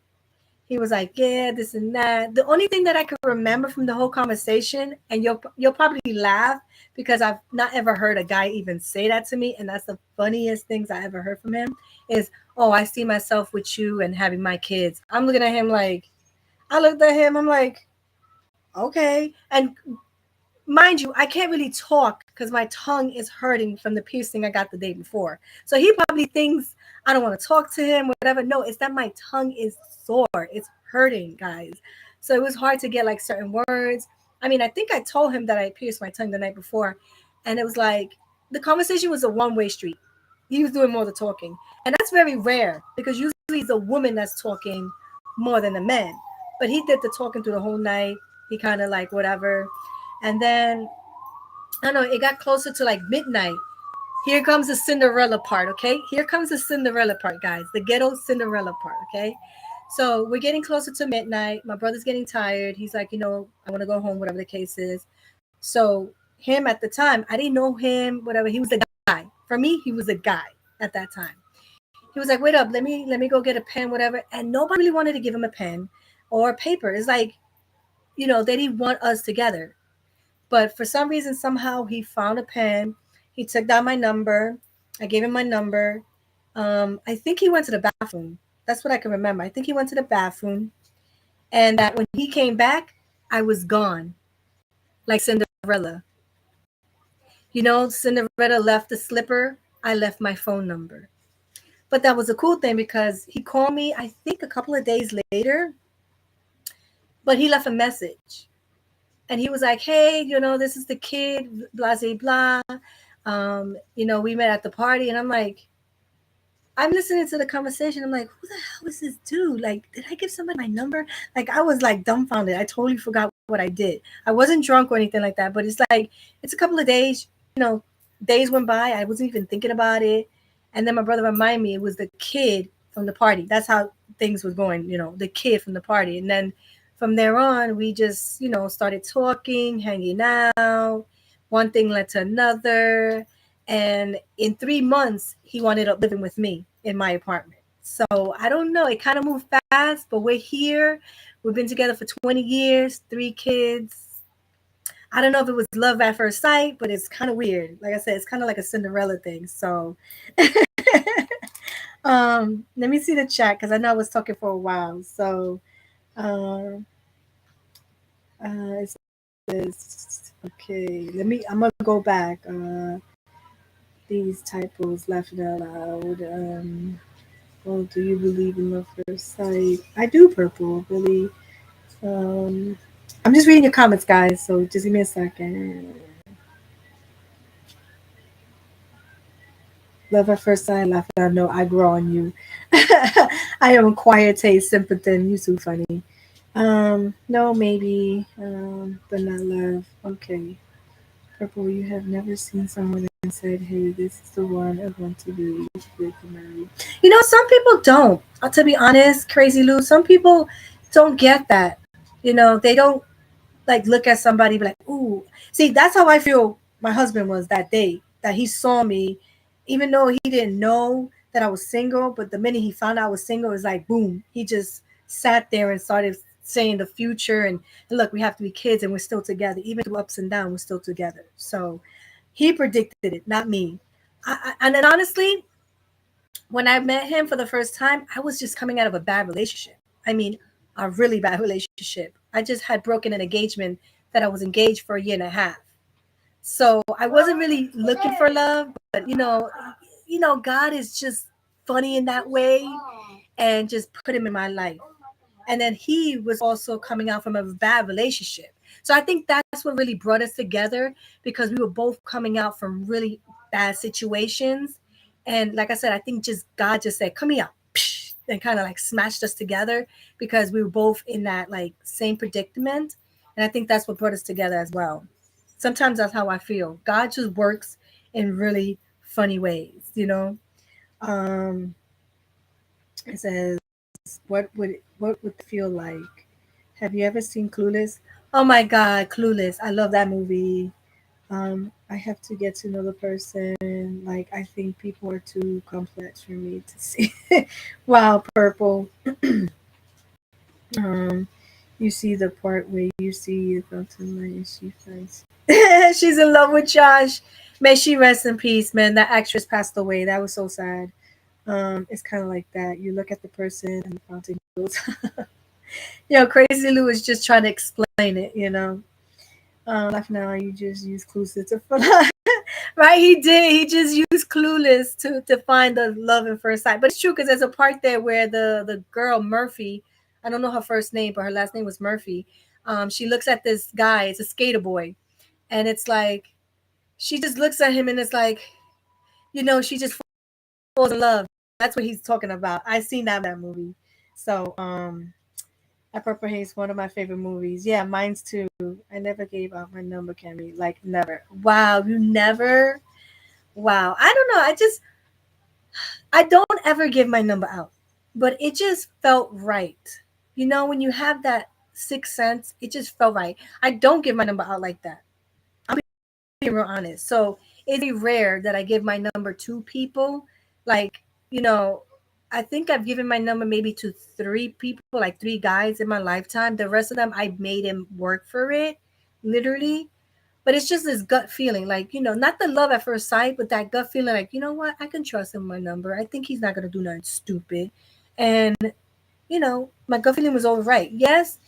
He was like, "Yeah, this and that." The only thing that I can remember from the whole conversation, and you'll probably laugh because I've not ever heard a guy even say that to me, and that's the funniest things I ever heard from him. Is, "Oh, I see myself with you and having my kids." I'm looking at him like, I looked at him. I'm like, okay. And mind you, I can't really talk because my tongue is hurting from the piercing I got the day before. So he probably thinks I don't want to talk to him, whatever. No, it's that my tongue is sore. It's hurting, guys. So it was hard to get like certain words. I mean, I think I told him that I pierced my tongue the night before, and it was like the conversation was a one-way street. He was doing more of the talking, and that's very rare because usually it's a woman that's talking more than the man. But he did the talking through the whole night. He kind of like whatever, and then I don't know, it got closer to like midnight. Here comes the Cinderella part, okay? Here comes the Cinderella part, guys. The ghetto Cinderella part, okay? So we're getting closer to midnight. My brother's getting tired. He's like, I want to go home, whatever the case is. So him at the time, I didn't know him, whatever. He was a guy. For me, he was a guy at that time. He was like, wait up, let me go get a pen, whatever. And nobody really wanted to give him a pen or paper. It's like, they didn't want us together. But for some reason, somehow he found a pen. He took down my number. I gave him my number. I think he went to the bathroom. That's what I can remember. I think he went to the bathroom. And that when he came back, I was gone, like Cinderella. Cinderella left the slipper. I left my phone number. But that was a cool thing because he called me, I think, a couple of days later, but he left a message. And he was like, hey, this is the kid, blah, blah, blah. We met at the party. And I'm like, I'm listening to the conversation. I'm like, who the hell is this dude? Like, did I give somebody my number? Like, I was like dumbfounded. I totally forgot what I did. I wasn't drunk or anything like that, but it's like, it's a couple of days, you know, days went by. I wasn't even thinking about it. And then my brother reminded me it was the kid from the party. That's how things was going, the kid from the party. And then from there on, we just, started talking, hanging out. One thing led to another. And in 3 months, he wound up living with me in my apartment. So I don't know. It kind of moved fast, but we're here. We've been together for 20 years, 3 kids. I don't know if it was love at first sight, but it's kind of weird. Like I said, it's kind of like a Cinderella thing. So let me see the chat because I know I was talking for a while. So uh, it says, okay, I'm going to go back. These typos, laughing out loud. Oh, do you believe in love first sight? I do, Purple, really. Um, I'm just reading your comments, guys, so just give me a second. Love at first sight, laugh it out. No, I grow on you. I am a quiet taste, sympathy. You too funny. No, maybe, but not love. Okay. Purple, you have never seen someone and said, hey, this is the one I want to be with and marry. Some people don't. To be honest, Crazy Lou, some people don't get that. They don't like look at somebody be like, ooh. See, that's how I feel my husband was that day that he saw me, even though he didn't know that I was single. But the minute he found out I was single, it was like, boom. He just sat there and started saying the future and look, we have to be kids and we're still together. Even through ups and downs, we're still together. So he predicted it, not me. And then honestly, when I met him for the first time, I was just coming out of a bad relationship. I mean, a really bad relationship. I just had broken an engagement that I was engaged for a year and a half. So I wasn't really looking for love, but God is just funny in that way and just put him in my life. And then he was also coming out from a bad relationship. So I think that's what really brought us together because we were both coming out from really bad situations. And like I said, I think just God just said, come here, and kind of like smashed us together because we were both in that like same predicament. And I think that's what brought us together as well. Sometimes that's how I feel. God just works in really funny ways. Um, it says, what would it feel like? Have you ever seen Clueless? Oh my God, Clueless! I love that movie. I have to get to know the person. Like I think people are too complex for me to see. Wow, purple. Um, you see the part where you see you go to my issue face. She's in love with Josh. May she rest in peace, man. That actress passed away. That was so sad. It's kind of like that. You look at the person and the fountain goes. Crazy Lou is just trying to explain it. Life now you just use clueless to right. He did. He just used clueless to find the love at first sight. But it's true because there's a part there where the girl Murphy, I don't know her first name, but her last name was Murphy. She looks at this guy. It's a skater boy, and it's like she just looks at him and it's like she just falls in love. That's what he's talking about. I seen that movie. So At Purple Haze, one of my favorite movies. Yeah, mine's too. I never gave out my number, Cammy. Like never. Wow, you never. Wow. I don't know. I don't ever give my number out, but it just felt right. When you have that sixth sense, it just felt right. I don't give my number out like that. I'm being real honest. So it's very rare that I give my number to people. Like, you know, I think I've given my number maybe to three people, like three guys in my lifetime. The rest of them, I made him work for it, literally. But it's just this gut feeling, like, not the love at first sight, but that gut feeling, like, you know what, I can trust him with my number. I think he's not gonna do nothing stupid. And, my gut feeling was all right. Yes,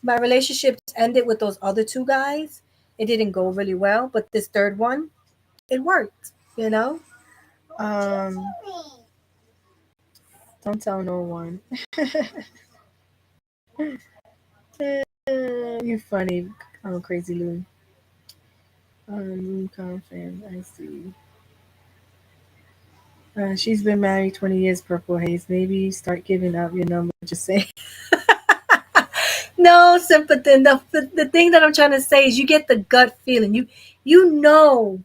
my relationships ended with those other two guys. It didn't go really well, but this third one, it worked, you know? What you Um, doing? don't tell no one. You funny, crazy Lou. Moon fan, I see. She's been married 20 years, Purple Haze. Maybe start giving out your number. Just say. No, sympathy. The thing that I'm trying to say is you get the gut feeling. You know,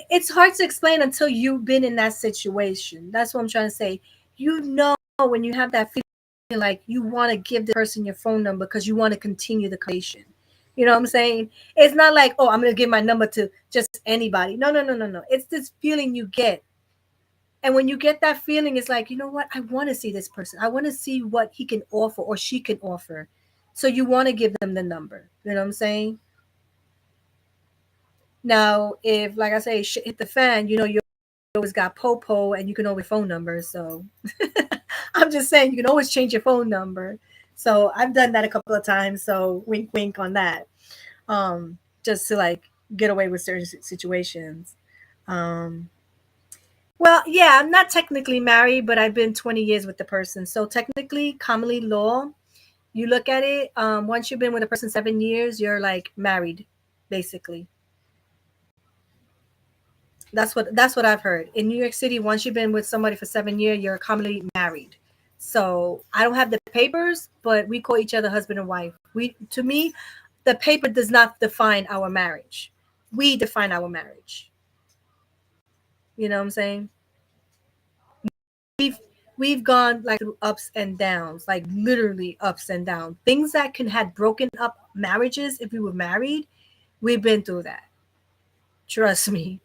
it's hard to explain until you've been in that situation. That's what I'm trying to say. When you have that feeling like you want to give the person your phone number because you want to continue the conversation. You know what I'm saying? It's not like, oh, I'm going to give my number to just anybody. No, no, no, no, no. It's this feeling you get. And when you get that feeling, it's like, you know what? I want to see this person. I want to see what he can offer or she can offer. So you want to give them the number. You know what I'm saying? Now, if, like I say, shit hit the fan, you always got Popo and you can always phone numbers. So I'm just saying, you can always change your phone number. So I've done that a couple of times. So wink, wink on that. Just to like get away with certain situations. Um, Well, yeah, I'm not technically married, but I've been 20 years with the person. So technically, commonly law, you look at it, once you've been with a person 7 years, you're like married, basically. That's what I've heard. In New York City, once you've been with somebody for 7 years, you're commonly married. So I don't have the papers, but we call each other husband and wife. To me, the paper does not define our marriage. We define our marriage. You know what I'm saying? we've we've gone like through ups and downs, like literally ups and downs. Things that can had broken up marriages if we were married, we've been through that. Trust me.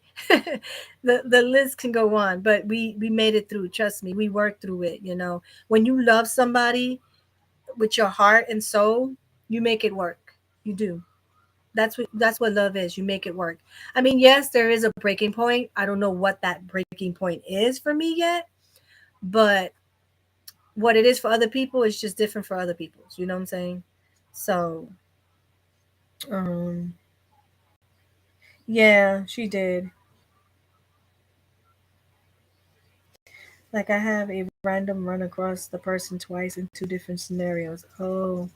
The list can go on, but we made it through. Trust me, we worked through it. When you love somebody with your heart and soul, you make it work. You do. That's what love is. You make it work. I mean, yes, there is a breaking point. I don't know what that breaking point is for me yet, but what it is for other people is just different for other people. You know what I'm saying? So, um, yeah, she did. Like I have a random run across the person twice in two different scenarios. Oh,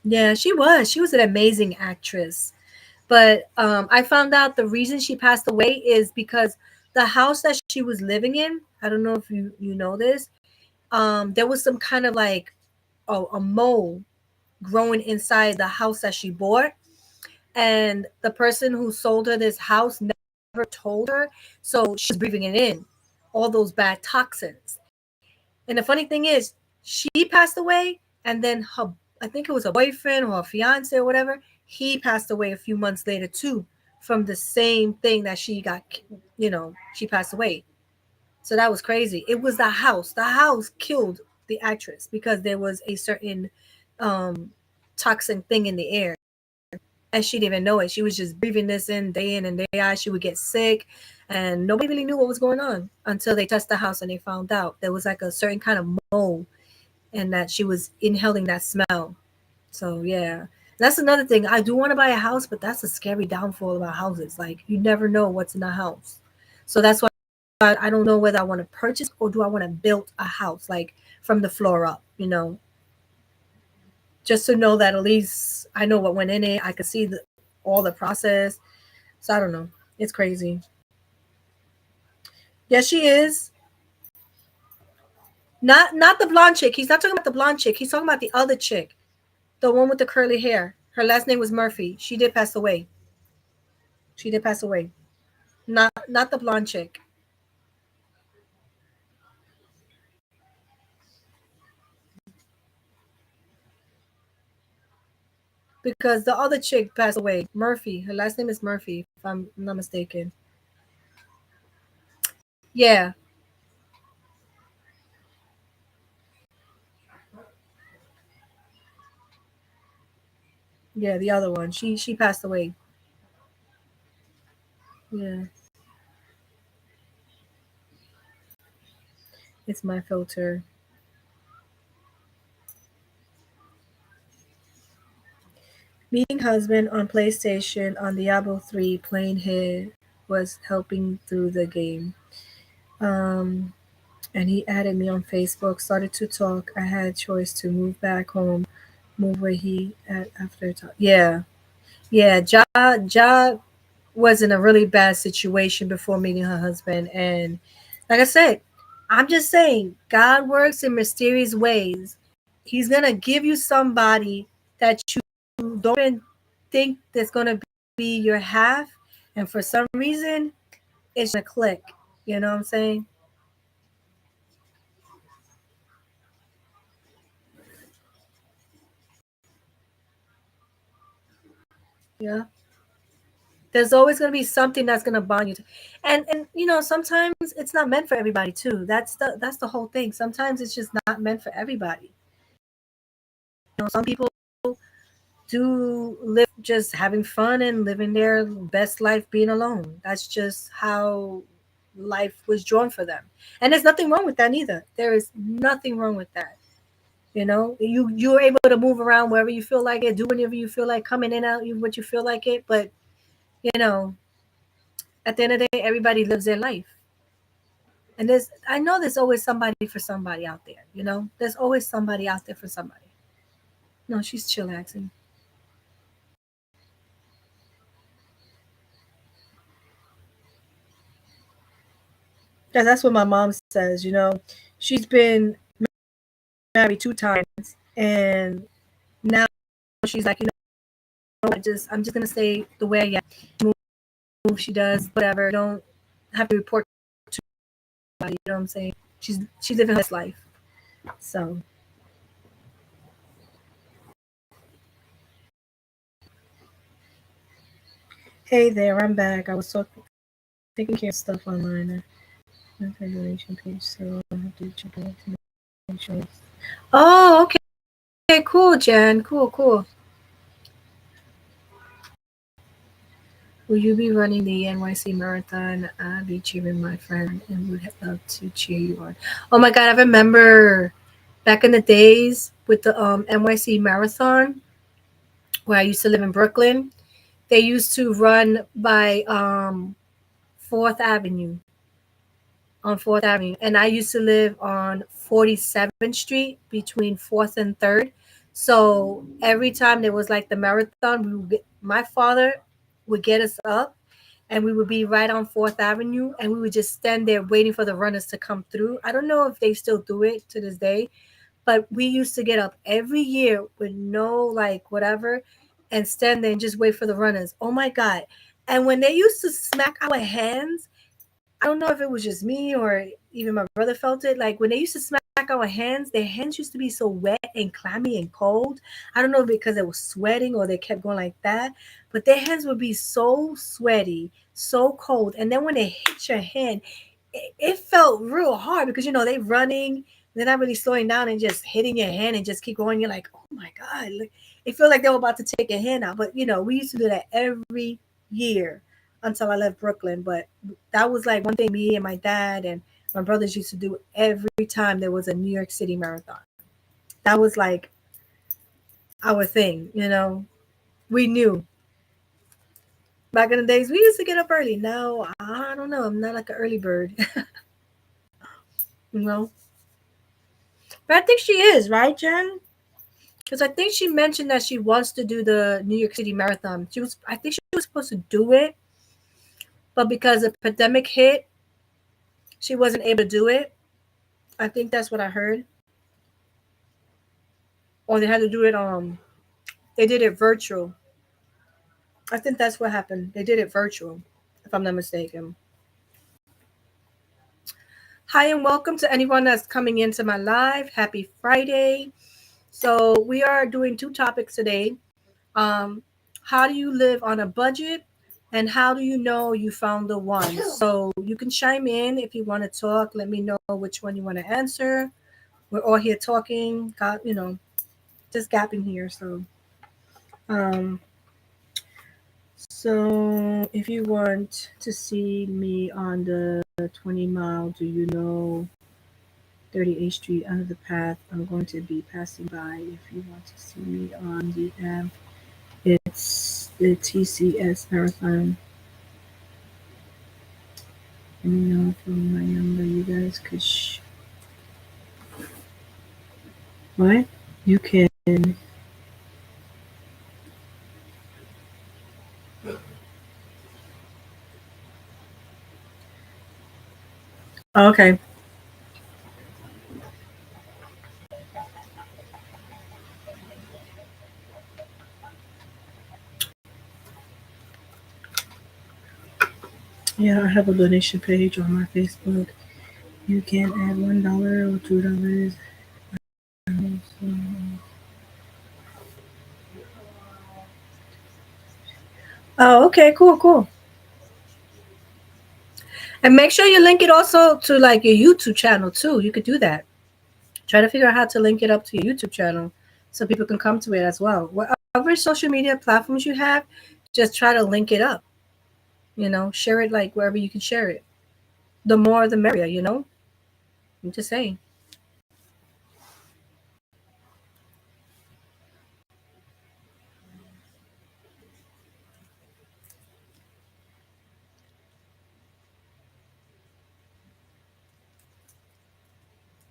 yeah, she was. She was an amazing actress. But I found out the reason she passed away is because the house that she was living in. I don't know if you know this. There was some kind of like a mole growing inside the house that she bought, and the person who sold her this house never told her, so she was breathing it in, all those bad toxins. And the funny thing is, she passed away, and then I think it was a boyfriend or a fiance or whatever, he passed away a few months later too from the same thing that she got, she passed away. So that was crazy. It was the house. The house killed the actress because there was a certain um, toxic thing in the air. And she didn't even know it. She was just breathing this in and day out. She would get sick, and nobody really knew what was going on until they touched the house and they found out there was like a certain kind of mold, and that she was inhaling that smell. So yeah, that's another thing. I do want to buy a house, but that's a scary downfall about houses. Like you never know what's in the house. So that's why I don't know whether I want to purchase or do I want to build a house like from the floor up. Just to know that at least I know what went in it. I could see all the process. So I don't know. It's crazy. Yes, she is. Not the blonde chick. He's not talking about the blonde chick. He's talking about the other chick, the one with the curly hair. Her last name was Murphy. She did pass away. She did pass away. Not the blonde chick. Because the other chick passed away. Murphy. Her last name is Murphy, if I'm not mistaken. Yeah. Yeah, the other one. She passed away. Yeah. It's my filter. Meeting husband on PlayStation on Diablo 3 playing hit was helping through the game. Um and he added me on Facebook, started to talk. I had choice to move back home, move where he at after talk. Yeah. Yeah, Ja was in a really bad situation before meeting her husband. And like I said, I'm just saying, God works in mysterious ways. He's going to give you somebody that you don't even think that's going to be your half. And for some reason, it's going to click. You know what I'm saying? Yeah. There's always going to be something that's going to bond you. And sometimes it's not meant for everybody too. That's the whole thing. Sometimes it's just not meant for everybody. Some people do live just having fun and living their best life being alone. That's just how life was drawn for them. And there's nothing wrong with that either. There is nothing wrong with that. You're able to move around wherever you feel like it, do whenever you feel like, coming in out what you feel like it. But you know, at the end of the day, everybody lives their life. And I know there's always somebody for somebody out there. There's always somebody out there for somebody. No, she's chillaxing. Yeah, that's what my mom says. She's been married 2 times, and now she's like, I'm just gonna stay the way I am. Move, she does whatever. Don't have to report to anybody. You know what I'm saying? She's living her best life. So hey there, I'm back. I was taking care of stuff online. My graduation page, so I have to check it out to make sure. Oh, okay. Okay, cool, Jen. Cool, cool. Will you be running the NYC marathon? I'll be cheering my friend and would love to cheer you on. Oh my God, I remember back in the days with the NYC marathon where I used to live in Brooklyn. They used to run by 4th Avenue, on 4th Avenue. And I used to live on 47th Street between 4th and 3rd. So every time there was like the marathon, my father would get us up and we would be right on 4th Avenue and we would just stand there waiting for the runners to come through. I don't know if they still do it to this day, but we used to get up every year with no like whatever and stand there and just wait for the runners. Oh my God. And when they used to smack our hands, I don't know if it was just me or even my brother felt it. Like when they used to smack check our hands, their hands used to be so wet and clammy and cold. I don't know because they were sweating or they kept going like that, but their hands would be so sweaty, so cold. And then when they hit your hand, it felt real hard because they running, they're not really slowing down and just hitting your hand and just keep going. You're like, oh my God, look, it feels like they were about to take your hand out. But we used to do that every year until I left Brooklyn. But that was like one thing me and my dad and my brothers used to do every time there was a New York City marathon. That was like our thing. We knew back in the days we used to get up early. Now I don't know. I'm not like an early bird, you know. But I think she is, right, Jen? Because I think she mentioned that she wants to do the New York City Marathon. I think she was supposed to do it, but because the pandemic hit, she wasn't able to do it. I think that's what I heard. Or they had to do it. They did it virtual. I think that's what happened. They did it virtual, if I'm not mistaken. Hi and welcome to anyone that's coming into my live. Happy Friday. So we are doing two topics today. Um, how do you live on a budget? And how do you know you found the one? So you can chime in if you want to talk. Let me know which one you want to answer. We're all here talking, just gapping here. Um, so if you want to see me on the 20 mile, do you know 38th Street under the path I'm going to be passing by? If you want to see me on the app, it's the TCS Marathon. Let me know from my number. You guys could. What? You can. Oh, okay. Yeah, I have a donation page on my Facebook. You can add $1 or $2. Oh, okay, cool, cool. And make sure you link it also to like your YouTube channel too. You could do that. Try to figure out how to link it up to your YouTube channel so people can come to it as well. Whatever social media platforms you have, just try to link it up. Share it like wherever you can share it. The more the merrier. I'm just saying.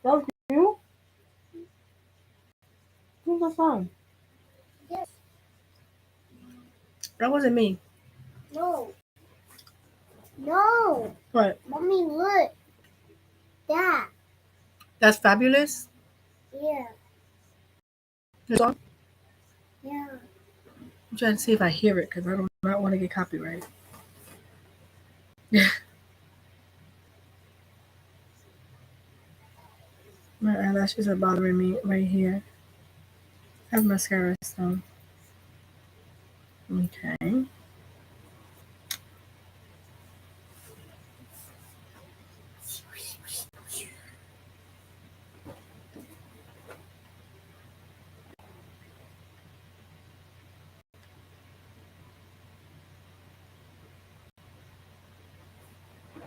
That was you? Who's the phone? Yes. That wasn't me. No. No. What? Mommy, look. That. That's fabulous. Yeah. The song? Yeah. I'm trying to see if I hear it because I do not want to get copyright. Yeah. My eyelashes are bothering me right here. I have mascara still. Okay.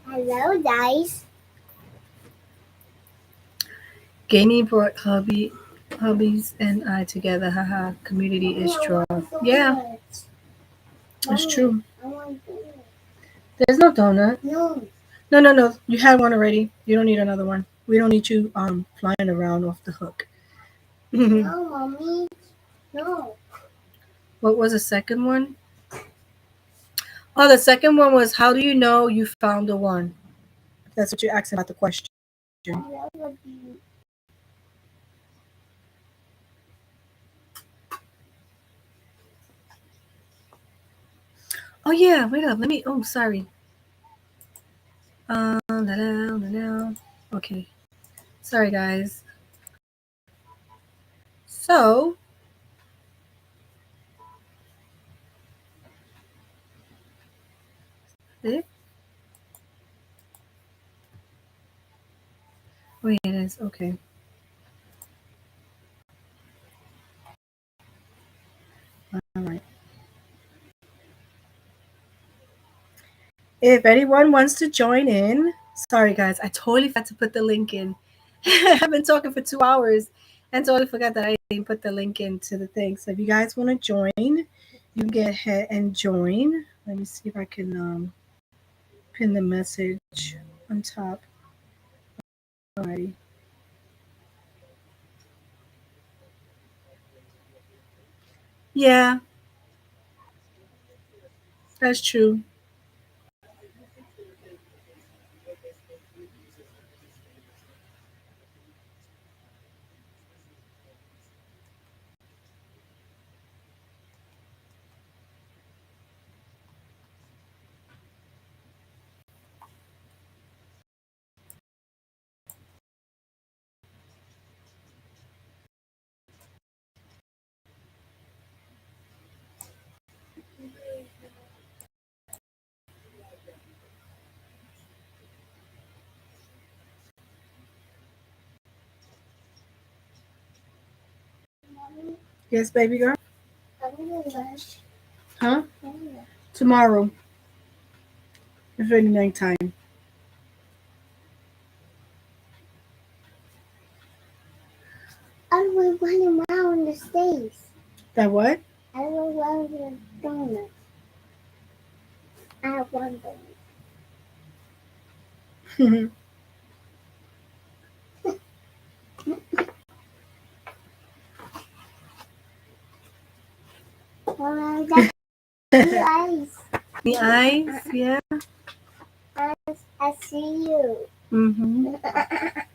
Hello, guys. Gaming brought hobbies and I together. Haha. Community is strong. Yeah, it's true. I want donut. There's no donut. No. No, no, no. You had one already. You don't need another one. We don't need you flying around off the hook. No, Mommy. No. What was the second one? Oh, the second one was how do you know you found the one? That's what you're asking about the question. I love you. Oh yeah, wait up. Let me. Oh, sorry. Okay. Sorry, guys. So, eh? Oh, yeah, it is. Okay. All right. If anyone wants to join in, sorry guys, I totally forgot to put the link in. I've been talking for 2 hours and totally forgot that I didn't put the link into the thing. So if you guys want to join, you can get ahead and join. Let me see if I can pin the message on top. Alrighty. Yeah, that's true. Yes, baby girl. Huh? Tomorrow. It's already nighttime. I was running around the stage. That what? I was around the donut. I have one donut. Well, that's the eyes. The eyes, yeah. I see you. Mm-hmm. I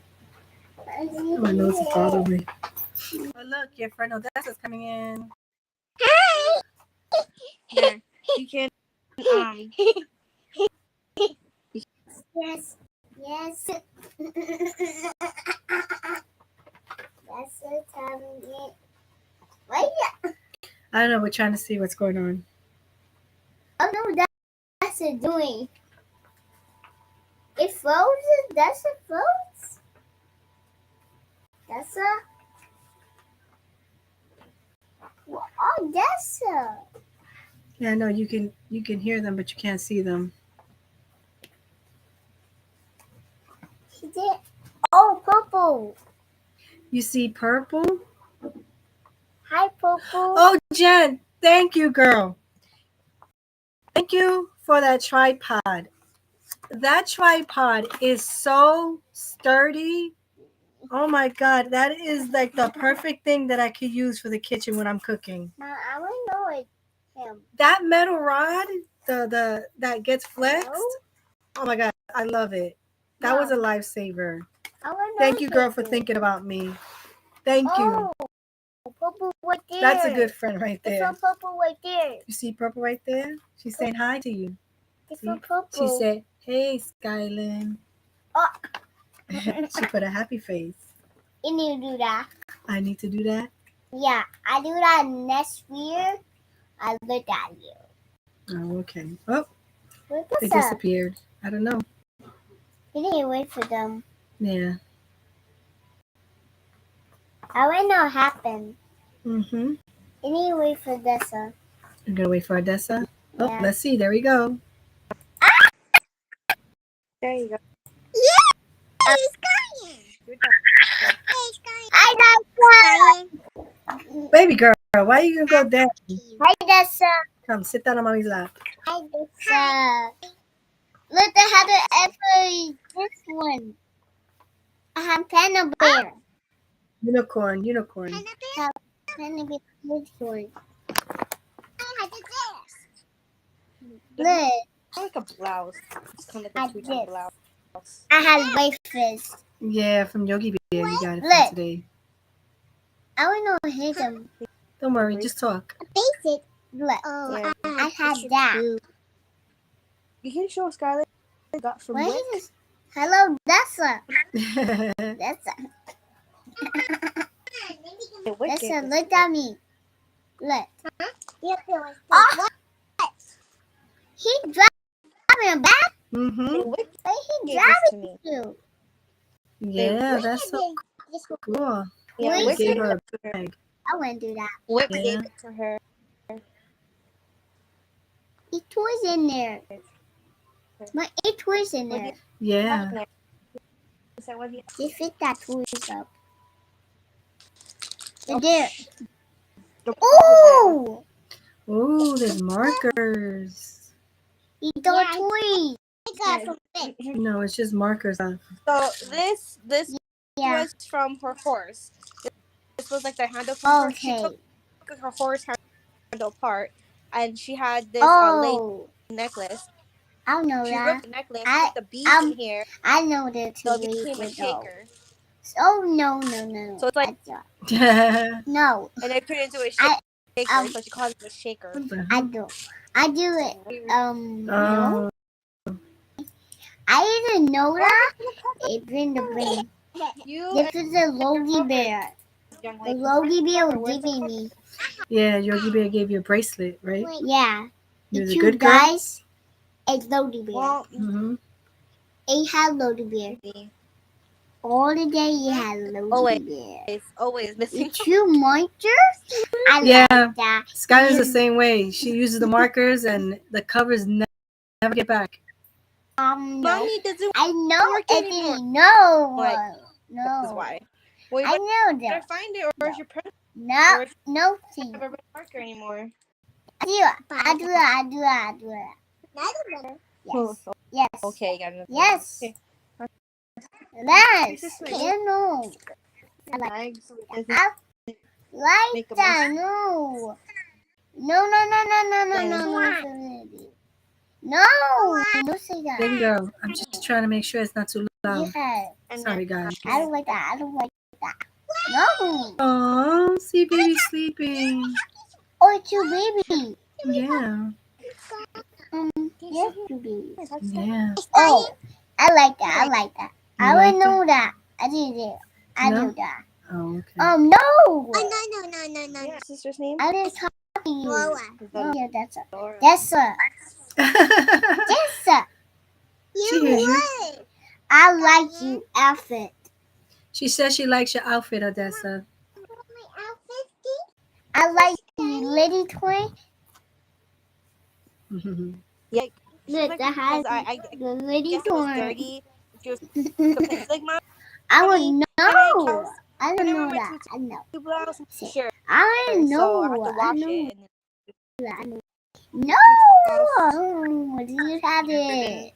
see My nose is you. bothering me. Oh, look, your friend Odessa's coming in. Hi. There. You can Yes. Yes. That's the time it. Wait. I don't know. We're trying to see what's going on. Oh no, that's it doing. It frozen. That's a froze. That's a. Oh, that's a. Yeah, no, you can hear them, but you can't see them. She did. Oh, purple. You see purple? Hi, purple. Oh, Jen, thank you, girl. Thank you for that tripod. That tripod is so sturdy. Oh my God, that is like the perfect thing that I could use for the kitchen when I'm cooking. Now I want to know it. Him. That metal rod, the that gets flexed. No? Oh my God, I love it. That was a lifesaver. I want to Thank you, girl, for thinking about me. Thank you. Purple right there. That's a good friend right It's there. from purple right there. You see purple right there? She's saying hi to you. It's See? from purple. She said, "Hey, Skylin." Oh. She put a happy face. You need to do that. I need to do that. Yeah, I do that next year. I look at you. Oh, okay. Oh, Look they at that. disappeared. I don't know. You need to wait for them. Yeah. I want to know what happened. Mm-hmm. You need to wait for this. I'm gonna wait for Odessa. Oh, Yeah. let's see. There we go. there you go. Yeah, he's going. He's going. I got one. Baby girl, why you gonna go down? Hi, Dessa. Come sit down on mommy's lap. Hi, Dessa. Look, I had to ever this one. I have Panda Bear. Unicorn. Panda Bear. Panda Bear. This one. I had this. Look. Like a blouse. It's kind of like a tweed blouse. I had wafers. Yeah, from Yogi Bear. You got it Look. from today. I want to hit them. Don't worry, just talk. Basic. Look. Oh, Yeah. I had that. You can show Scarlett got from What Wick. is this? Hello, Dessa. Dessa. Listen, look at me. Look. Oh, he driving a bag? Mm-hmm. Where he Gave this to driving me. to? Yeah, that's so cool. Yeah, He Wick gave gave her it a bag. I wouldn't do that. Wick Yeah. gave it to her. Eat toys in there. My eight toys in there. Yeah. So what do you? Just fit that toys up. They're there. Ooh! Ooh, there's markers. Eat those toys. No, it's just markers. So this Yeah. was from her horse. This was like the handle from her. She Okay. took her horse handle apart, and she had this lace Oh. necklace. I know She that. ripped the necklace, put the beads in here, I know that so to it read became a it though. shaker. Oh no. So it's like, no. and it turned into a shaker. So she called it a shaker. I do it. No. Oh, I didn't know that. It's in the brain. You This is a Logie Bear. young The lady. Logie Bear was giving me. yeah, Yogi Bear gave you a bracelet, right? Yeah. You're It's the you good girl? guys. It's Logie Bear. Well, Mm-hmm. It had Logie Bear. All the day it had Logie Bear. it's always missing. It's you monsters? I Yeah. like that. Skylar's the same way. She uses the markers and the covers never get back. No. Mommy doesn't I know work it anymore. didn't. No. Like, That's No. why. Well, I you know better that. find it, or is your pen No. No thing. never been marker anymore? I do it. Yes. Yes. Okay, got it. Yes. Okay. Yes. You know. I like Legs. that. No. No. Don't say that. Bingo. I'm just trying to make sure it's not too loud. Yeah. Sorry, guys. I don't like that. No. Oh, see, baby's sleeping. Oh, it's your baby. Yeah. Yes, your baby. Yeah. Oh, I like that. You I like would know that. I did it. I No? do that. Oh, okay. No. Yeah, your sister's name? I didn't talk to you. Is that Yeah, that's it. Laura? That's it. That's it. She hears you. I like you outfit. She says she likes your outfit, Odessa. I like you lady toy. Yeah. Look, that has I the lady guess it was toy. dirty. She was complaining. Like, Mom, I would Honey, know. I I don't never know went that. to I know. two blouse shirt. I So I know. have to I wash know. it. No. You had it.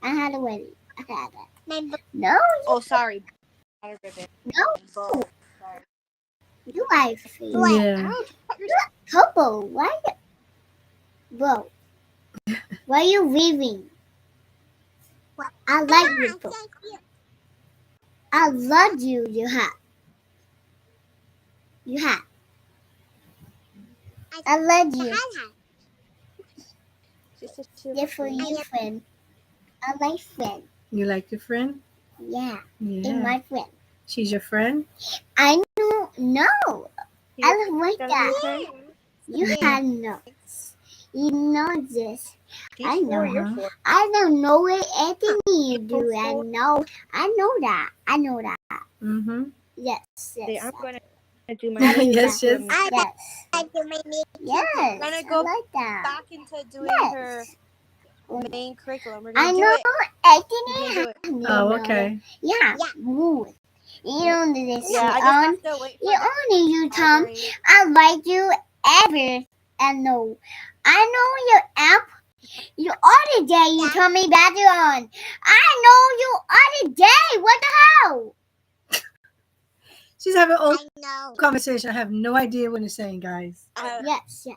I had it ready. I had it. No. Oh, sorry. Not a ribbon. No. Bow. Sorry. You like it. Yeah. Couple. Why? Bro. Why are you leaving? I like you. Bro. I love you. You have. I love you. They're for you, friend. I like friend. You like your friend? Yeah. Yeah. And my friend. She's your friend? I know. No. I don't like that. Okay. You had no. You know this. I know. Uh-huh. I don't know what Anthony you do. I know that. Mm-hmm. Yes. I'm going to do my Yes, yes. Yes. Yes. Gonna go I like that. back into doing her main curriculum. We're I gonna do know it. Anthony. We're gonna do it. Oh, okay. Yeah. Move. You don't do this. Yeah, I just have to wait for You only you, Tom. I like you ever. And no. I know your app. You other day you told me about you on. I know you other day. What the hell? She's having an old conversation. I have no idea what you're saying, guys. Yes.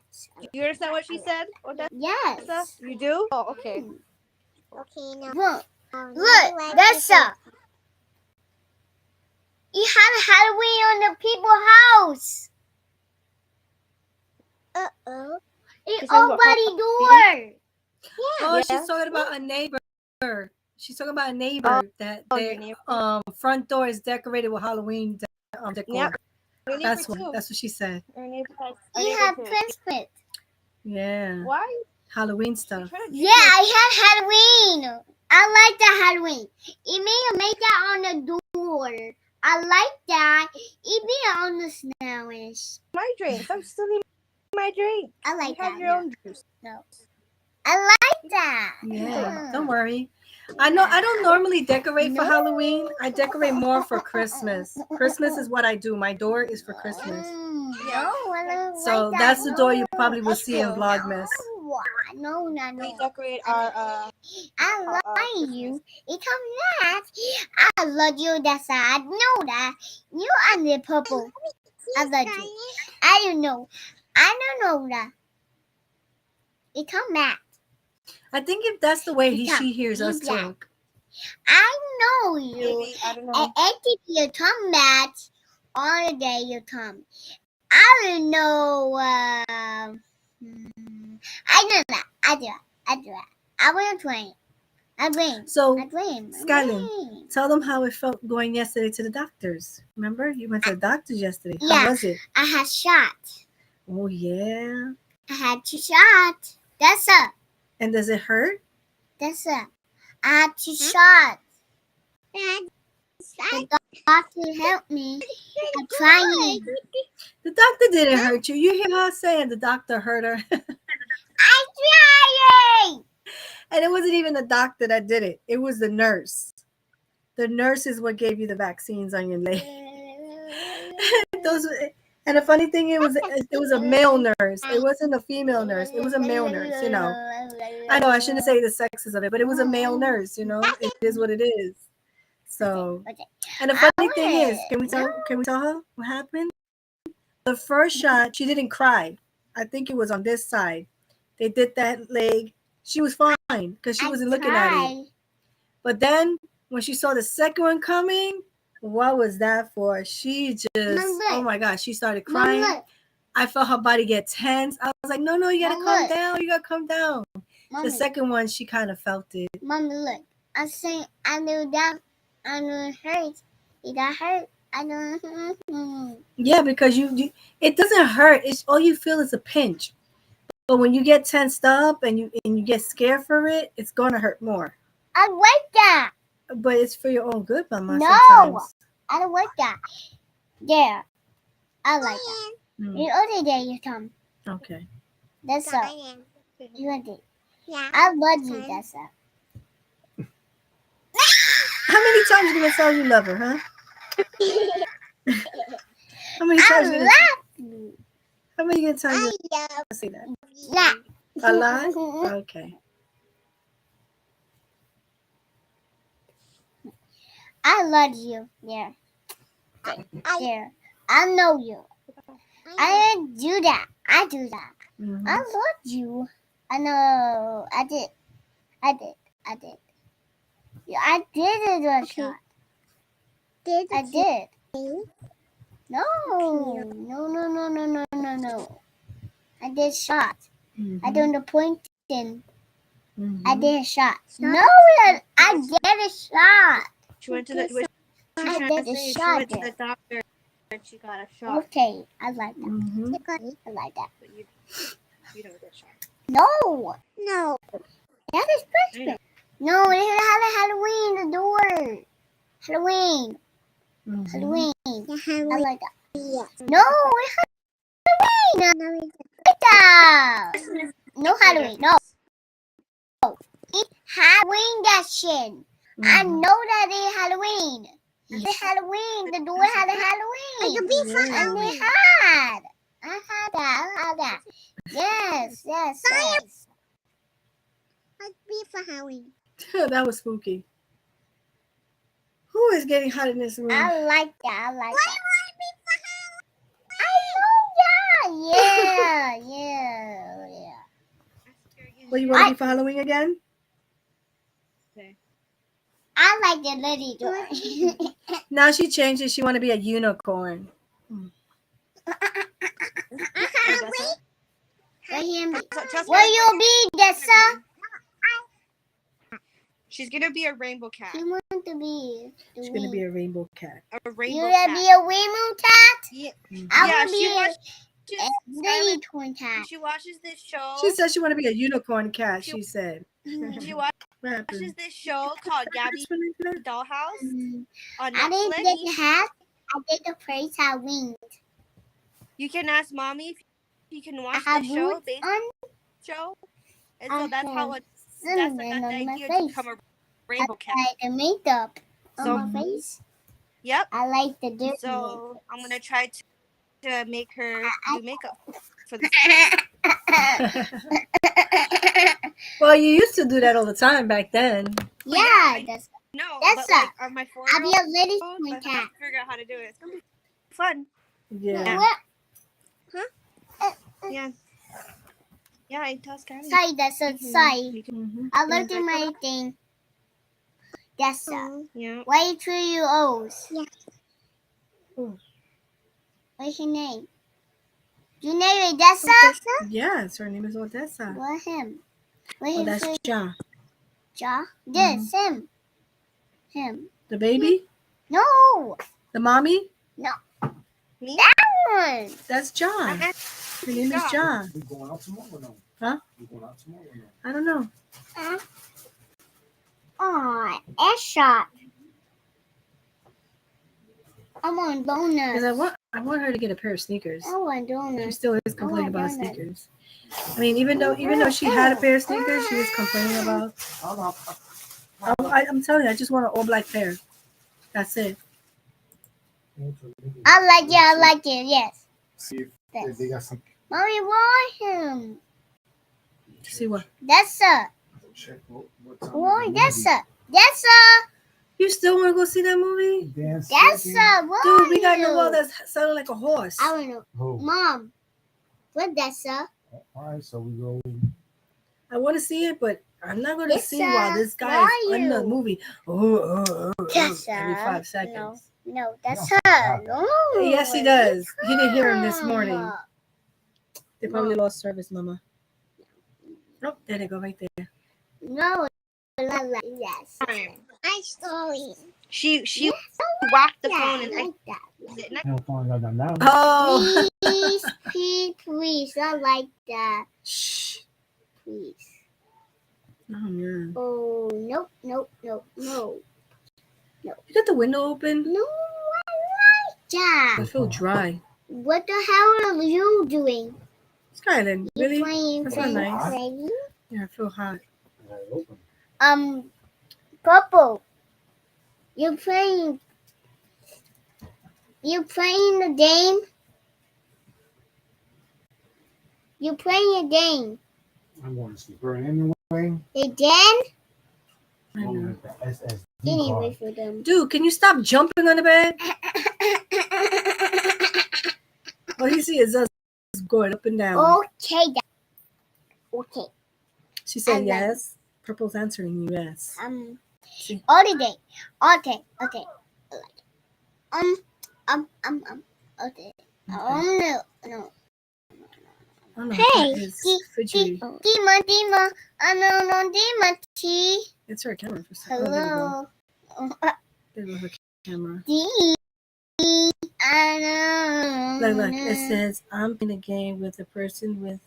You understand what she said? Yes. You do? Oh, okay. Look, that's up. You had a Halloween on the people's house. It's already door. Oh, Yeah. she's talking about a neighbor. She's talking about a neighbor that your their neighbor. front door is decorated with Halloween decor. Yep. Your That's neighbor what. too. That's what she said. Your neighbor has a You neighbor have too. Christmas. Yeah. Why? Halloween stuff. Yeah, I have Halloween. I like the Halloween. Even you make that on the door. I like that. Even on the sandwich. My drinks. I'm stealing my drink. I like You have that. your own juice. No. I like that. Yeah. Don't worry. I know I don't normally decorate for Halloween. I decorate more for Christmas. Christmas is what I do. My door is for Christmas. No, I don't So like that's the that. door you probably will see in cool. Vlogmas. No. We decorate our I like you. It's that. I love you. That's I know that. You are the purple. I love you. I don't know. I don't know that. It come back. I think if that's the way she hears us too. I know you. maybe, I don't know. And if you come back all the day, you come. I don't know. I know that. I do that. I will train. I dream. So, I dream. Skylin, tell them how it felt going yesterday to the doctors. Remember, you went to the doctors yesterday. Yeah. How was it? I had shot. Oh yeah. I had 2 shots. That's it. And does it hurt? That's it. I had 2 shots. The doctor helped me. I'm trying. The doctor didn't hurt you. You hear her saying the doctor hurt her. I'm trying. And it wasn't even the doctor that did it. It was the nurse. The nurse is what gave you the vaccines on your leg. And the funny thing, it was a male nurse. It wasn't a female nurse. It was a male nurse, you know. I know I shouldn't say the sexes of it, but it was a male nurse, you know. It is what it is. So, and the funny thing is, can we tell her what happened? The first shot, she didn't cry. I think it was on this side. They did that leg. She was fine because she wasn't looking at it. But then when she saw the second one coming, what was that for? She just, oh my gosh, she started crying. I felt her body get tense. I was like, no, you gotta calm down. You gotta calm down. The second one, she kind of felt it. Mommy, look. I say, I know that. I know it hurts. It got hurt. I know. Yeah, because you it doesn't hurt. It's all you feel is a pinch. But when you get tensed up and you get scared for it, it's gonna hurt more. I like that. But it's for your own good, Mama. No, sometimes. I don't like that. Yeah, I like that. The other day you come. Okay. That's all. You want it? Yeah. I love you. That's all. How many times you gonna tell you love her, huh? How many times I love you. How many times you gonna say that? Yeah. A lot? Okay. I love you. Yeah. There. I know you. I didn't do that. I do that. Mm-hmm. I love you. I know. I did. Yeah, I did it a shot. I did. No. I did shot. Mm-hmm. I done the pointing. Mm-hmm. I did a shot. No, I did a shot. She went to the doctor and she got a shot. Okay, I like that. Mm-hmm. I like that. But you don't get shot. No. That is Christmas. No, it had Halloween, the door. Halloween. Mm-hmm. Halloween. I like that. Yeah. No, it's Halloween. Like that. No Halloween. No. It's Halloween that shit. I know that it's Halloween. It's Halloween. The door had a Halloween. I had that. Yes. I'd be for Halloween. That was spooky. Who is getting hot in this room? I like that. Why would I be for Halloween? I know that. Yeah. What, you want to be for Halloween again? Okay. I like the lady door. Now she changed it. She want to be a unicorn. Will you be Dessa? She's gonna be a rainbow cat. She wants to be. She's gonna be a rainbow cat. A rainbow You cat. gonna be a rainbow cat? Yeah. I Yeah, wanna she be watches a Skylar. unicorn cat. She watches this show. She said she want to be a unicorn cat. She said. She What watches happened? this show called Gabby's Dollhouse on I didn't Netflix. get the hat. I did the place I winged. You can ask mommy if you can watch I the have show, boots based on. show, and I so that's how have that's cinnamon got the on my idea to face. become a rainbow cat. I like the makeup So- on my face. Yep. I like the dirty So I'm gonna try to make her do makeup for this. Well, you used to do that all the time back then. Yeah, that's No, That's but like on my I'll be 4-year-old, a little I twin have cat. to figure out how to do it. It's gonna be fun. Yeah. What? Yeah. Yeah, I tell Skylar. Sorry, that's a sorry. Mhm. I looked at my thing. That's Yeah. Why you 3-year-olds? Yeah. Oh. What's your name? You name Odessa? Yes, her name is Odessa. What him? What Oh, him? that's Ja. Ja? This him. Him. The baby? No, The mommy? Me? that one. That's John. Her name is John. We going out tomorrow or no? Huh? We going out tomorrow or no? I don't know. Aw, ass shot. I want Because donuts. I want her to get a pair of sneakers. I want She donuts. still is complaining about donuts. sneakers. I mean, even though she had a pair of sneakers, she was complaining about. I don't know. I'm telling you, I just want an all black pair. That's it. I like it, yes. See if they got some. Mommy, want him. See what? That's Check what time. Boy, is the that's You still want to go see that movie? movie. Dance that's second. Dude, we got Noel that's sounding like a horse. I don't know. Who? Mom, what that's All right, so we go. I want to see it, but I'm not going to Yes, see sir. while this guy Where is are in the you? movie. Yes, Every sir. 5 seconds. No, that's You don't her. say No. Yes, he does. He didn't hear him this morning. Mom. They probably lost service, Mama. Oh, there they go, right there. No, yes. I'm sorry. She whacked the Yeah, phone I and like that. You don't find out now. Oh. Please, I like that. Shh. Please. Oh, man. Oh, nope. You got the window open? No, I like that. I feel dry. What the hell are you doing? Skyland, You really? playing That's not nice. Freddy? Yeah, I feel hot. Purple. You playing the game? You playing a game? I'm going to sleep early anyway. Again? I know. Anyway for them. Dude, can you stop jumping on the bed? All you see is us going up and down. Okay, okay. She said I like- yes. Purple's answering you yes. See. All the day. Okay. Okay. Okay. No. I don't know. Hey, It's fidgety. Dima. Dima. T. It's her camera for some. Oh, Hello. there you go. There goes her camera. D. I know. Look. It says I'm in a game with a person with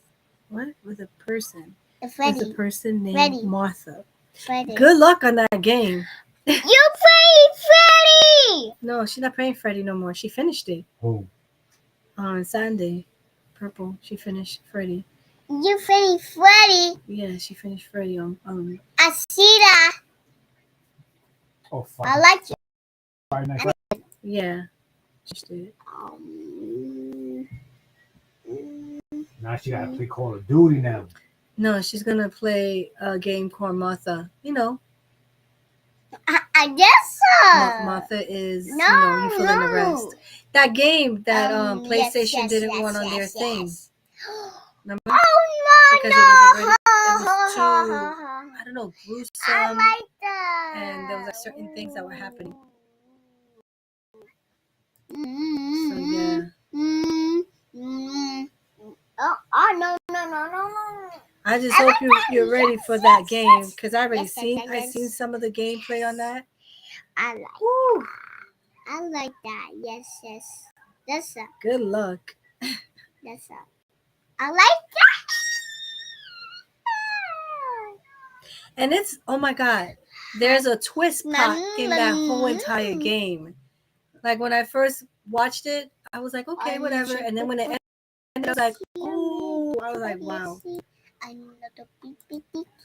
what? With a person. With a Freddy. person named Freddy. Martha. Freddy. Good luck on that game. You play Freddy. No, she's not playing Freddy no more. She finished it Who? on Sunday. Purple. She finished Freddy. You play Freddy. Yeah, she finished Freddy on. I see that. Oh, fuck. I like you. Friday night. Yeah. She did. Now she got to play Call of Duty now. No, she's gonna play a game called Martha. You know, I guess so. Martha is. No, you fill in the no. rest. That game that PlayStation yes, didn't yes, want on their yes, thing. yes. Remember? Oh Because no! it was too, I don't know, gruesome. I like that. And there was like certain things that were happening. So Mm-hmm. yeah. Mm-hmm. Oh, no. I just hope you're ready for that game because I seen some of the gameplay on that. I like. Woo. I like that. Yes. That's a. Good luck. That's a. I like that. And it's, oh my God, there's a twist pot in that whole entire game. Like when I first watched it, I was like, okay, whatever. And then when it ended, I was like, oh, I was like, wow.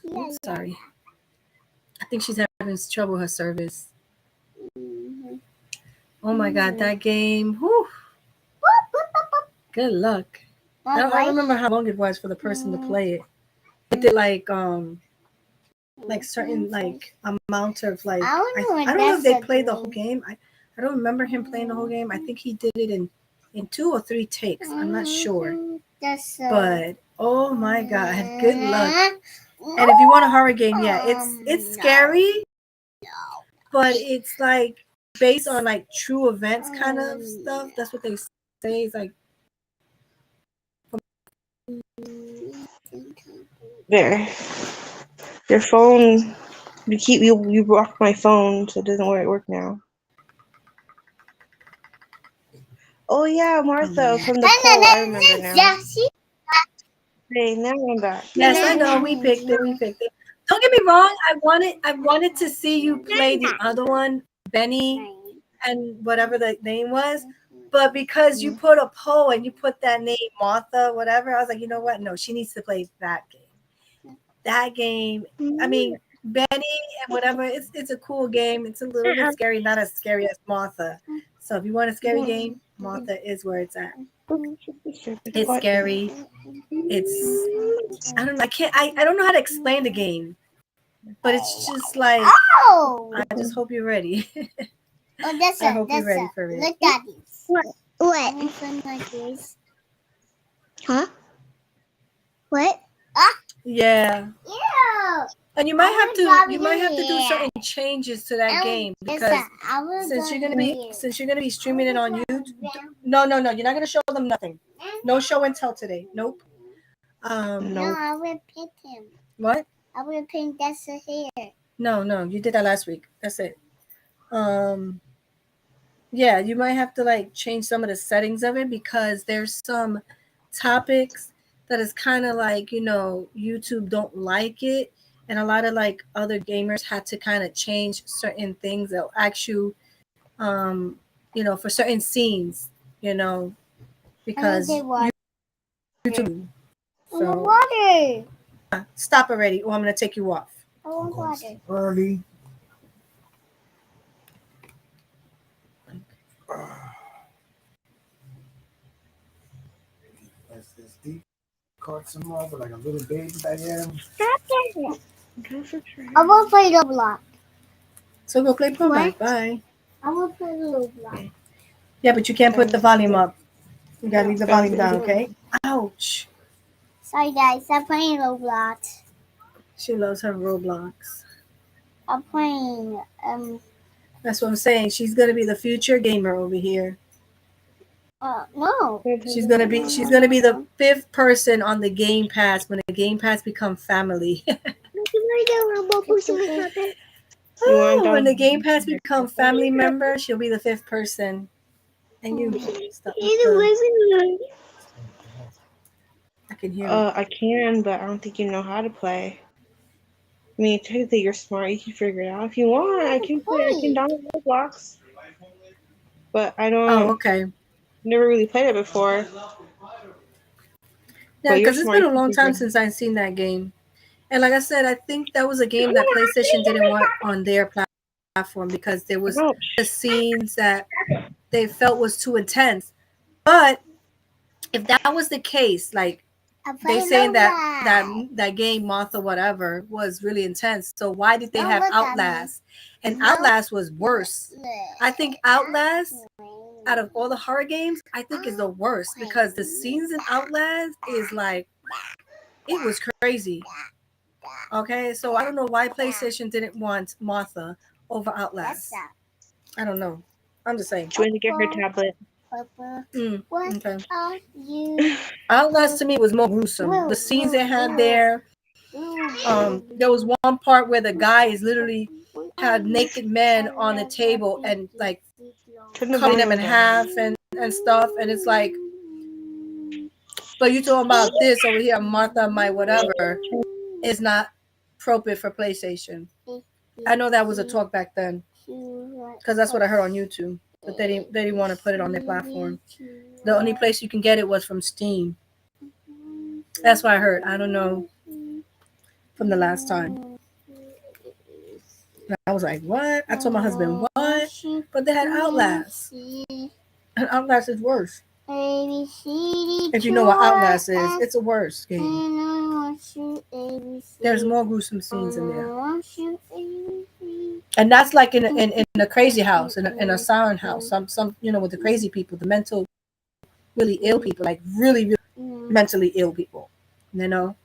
Oops, sorry. I think she's having trouble with her service. Oh my God, that game. Whew. Good luck. I don't remember how long it was for the person to play it. It did like certain like amount of like I don't know if they played the whole game. I don't remember him playing the whole game. I think he did it in 2 or 3 takes. I'm not sure. But oh my God, good luck. And if you want a horror game, yeah, it's scary, but it's like based on like true events kind of stuff. That's what they say. It's like There. Your phone. You blocked my phone, so it doesn't work now. Oh yeah, Martha from the poll. I remember now. Hey, now I'm back. Yes, I know. We picked it. Don't get me wrong. I wanted to see you play the other one, Benny, and whatever the name was. But because you put a poll and you put that name, Martha, whatever, I was like, you know what? No, she needs to play that game. That game. I mean, Benny and whatever. It's a cool game. It's a little bit scary, not as scary as Martha. So if you want a scary game, Martha is where it's at. It's scary. It's I don't know. I don't know how to explain the game, but it's just like I just hope you're ready. That's I hope you're ready for it. Look at this. What? Like this. Huh? What? Yeah. Yeah. And you might have to do certain changes to that game because since you're gonna be streaming it on YouTube. No, you're not gonna show them nothing. No show and tell today. Nope. No, I will pick him. What? I will paint that's hair. No, you did that last week. That's it. Yeah, you might have to like change some of the settings of it because there's some topics that is kind of like, YouTube don't like it. And a lot of like other gamers had to kind of change certain things. They'll ask you, for certain scenes, because YouTube. So, water. Stop already, or I'm gonna take you off. I want water. Early. It's deep. Caught some more, but like a little baby I am. I want to play Roblox. So go play Roblox. Bye. I want to play Roblox. Yeah, but you can't put the volume up. You gotta leave the volume down, okay? Ouch. Sorry guys, I'm playing Roblox. She loves her Roblox. I'm playing That's what I'm saying. She's gonna be the future gamer over here. No. She's gonna be the 5th person on the Game Pass when the Game Pass become family. When the Game Pass become family member, she'll be the 5th person. And you stop. I can hear it. I can, but I don't think you know how to play. I mean, technically you're smart. You can figure it out. If you want, I can play. I can download Roblox. But I don't. Oh, okay. Never really played it before. Yeah, because it's been a long time since I've seen that game. And like I said, I think that was a game that PlayStation didn't want on their platform because there was the scenes that they felt was too intense. But if that was the case, like they saying that game Martha whatever was really intense. So why did they have Outlast? And Outlast was worse. I think Outlast, out of all the horror games, I think is the worst because the scenes in Outlast is like, it was crazy. Okay, so I don't know why PlayStation didn't want Martha over Outlast. I don't know. I'm just saying. She went to get her tablet. What okay. are you? Outlast to me was more gruesome. The scenes they had there, There was one part where the guy is literally had naked men on the table and like Turn the cutting them in volume down. half and stuff, and it's like, but you talking about this over here, Martha, my whatever, is not appropriate for PlayStation. I know that was a talk back then because that's what I heard on YouTube, but they didn't want to put it on their platform. The only place you can get it was from Steam. That's what I heard. I don't know from the last time. And I was like, what? I told my husband, what? But they had Outlast. And Outlast is worse. If you know what Outlast is, it's a worse game. There's more gruesome scenes in there. And that's like in a crazy house, in a silent house. Some with the crazy people, the mental, really ill people, like really, really mentally ill people. You know?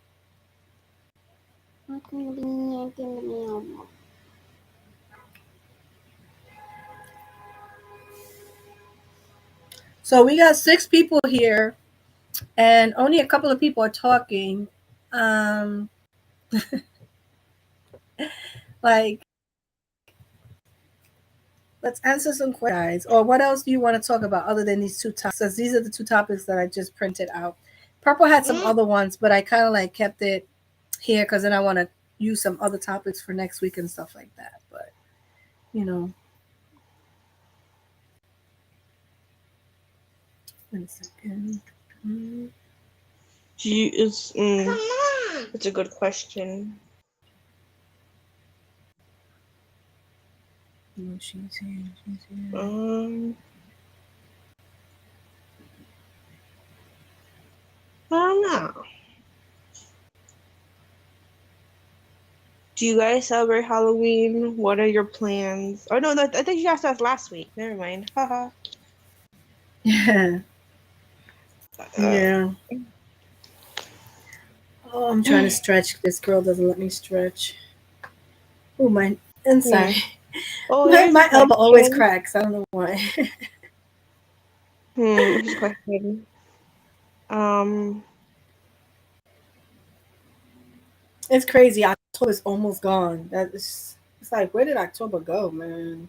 So we got 6 people here, and only a couple of people are talking. Like, let's answer some questions, guys. Or what else do you want to talk about other than these 2 topics? Because these are the 2 topics that I just printed out. Purple had some other ones, but I kind of like kept it here because then I want to use some other topics for next week and stuff like that. But, One second. It's a good question. No, she's here. I don't know. Do you guys celebrate Halloween? What are your plans? Oh no, I think you asked us last week. Never mind. Haha. Yeah. Yeah. Oh, I'm trying to stretch. This girl doesn't let me stretch. Oh, my inside. Oh, my elbow always cracks. I don't know why. Here's a question. It's crazy. October's almost gone. It's like, where did October go, man?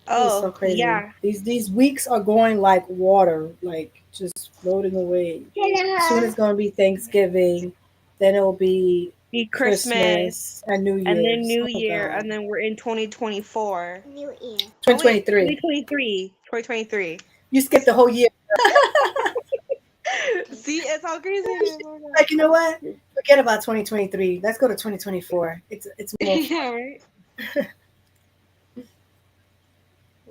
It's so crazy. Yeah. These weeks are going like water, like just floating away. Soon it's gonna be Thanksgiving, then it'll be Christmas and New Year. And then New Year, and then we're in 2024. New Year. 2023. 2023. You skipped the whole year. See, it's all crazy. Like, you know what? Forget about 2023. Let's go to 2024. It's more fun. Yeah, right?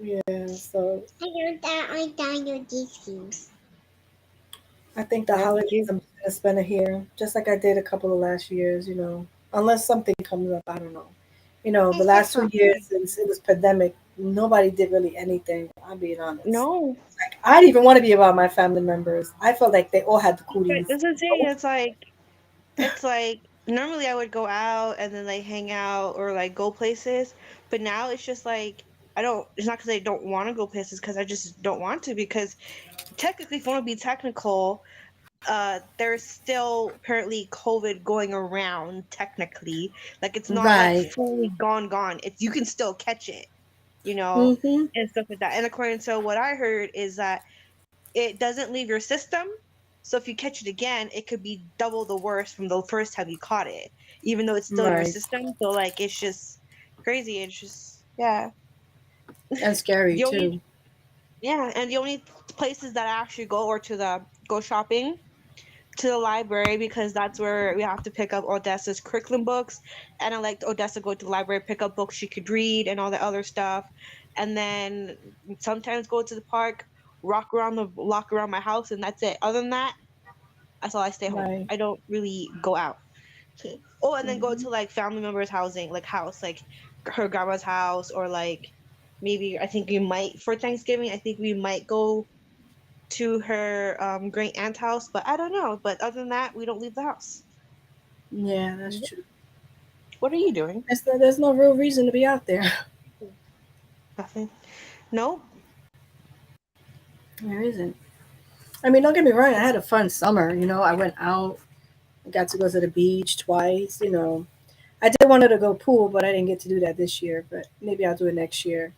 Yeah, so I download these games. I think the holidays I'm gonna spend it here, just like I did a couple of last years, unless something comes up, I don't know. The last 2 years since it was pandemic, nobody did really anything. I'm being honest. No. Like, I didn't even want to be around my family members. I felt like they all had the cooties. That's the thing. It's like normally I would go out and then like hang out or like go places, but now it's just like it's not because I don't want to go places, because I just don't want to, because technically, if you want to be technical, there's still apparently COVID going around technically. Like, it's not like fully gone. You can still catch it, Mm-hmm. and stuff like that. And according to what I heard is that it doesn't leave your system. So if you catch it again, it could be double the worst from the first time you caught it, even though it's still in your system. So like, it's just crazy. It's just, yeah. And scary too. Yeah, and the only places that I actually go are go shopping, to the library, because that's where we have to pick up Odessa's curriculum books, and I like Odessa go to the library, pick up books she could read and all the other stuff, and then sometimes go to the park, walk around my house, and that's it. Other than that, that's all. I stay home. Right. I don't really go out. Oh, and then go to like family members' housing, like her grandma's house, or like maybe I think we might for Thanksgiving. I think we might go to her great aunt's house, but I don't know. But other than that, we don't leave the house. Yeah, that's true. What are you doing? There's no real reason to be out there. Nothing. No. There isn't. I mean, don't get me wrong. I had a fun summer. I went out. I got to go to the beach twice. I did want her to go pool, but I didn't get to do that this year. But maybe I'll do it next year.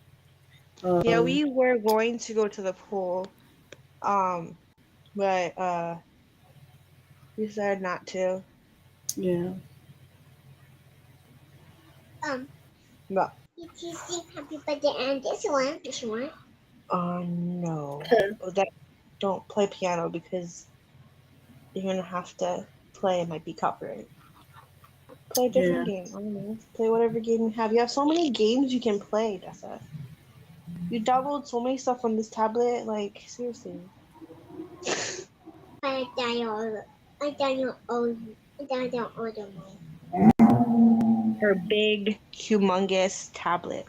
Yeah, Um, we were going to go to the pool, um, but we decided not to. yeah. Um, But did you sing happy birthday and this one? This one? no, that don't play piano because you're gonna have to play. It might be copyright. Play a Yeah. different game. I don't know. Play whatever game you have. You have so many games you can play, Dessa. You download so many stuff on this tablet. Like seriously. I download. I download all. I download all the more. Her big, humongous tablet.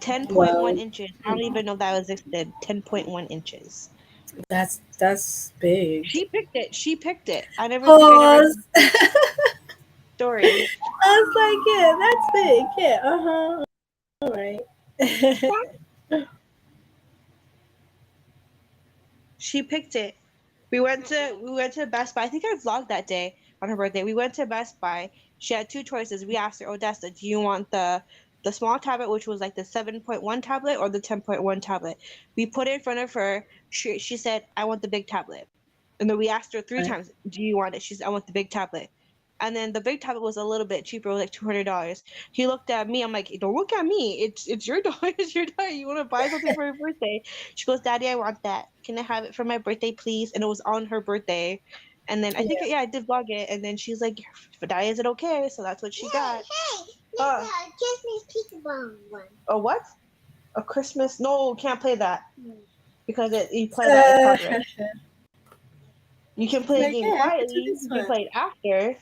10.1 Well, inches. I don't even know that existed. 10.1 inches. that's big. She picked it. She picked it. I never think I never Pause. story. I was like, yeah, that's big. Yeah. Uh huh. All right. She picked it. We went to Best Buy. I think I vlogged that day on her birthday. We went to Best Buy. She had two choices. We asked her, Odessa, do you want the small tablet, which was like the 7.1 tablet, or the 10.1 tablet? We put it in front of her. She said, I want the big tablet. And then we asked her three Right. times, do you want it? She said, I want the big tablet. And then the big tablet was a little bit cheaper, it was like $200. He looked at me. I'm like, don't look at me. It's your dollar. It's your dollar. You want to buy something for your birthday? She goes, Daddy, I want that. Can I have it for my birthday, please? And it was on her birthday. And then I think, Yeah. yeah, I did vlog it. And then she's like, for Daddy, is it okay? So that's what she got. Hey, Uh, there's a Christmas peekaboo one. a what? A Christmas? No, can't play that because you play that, it's Uh, copyright. You can play a like, game yeah, I could do quietly. this You can play it after.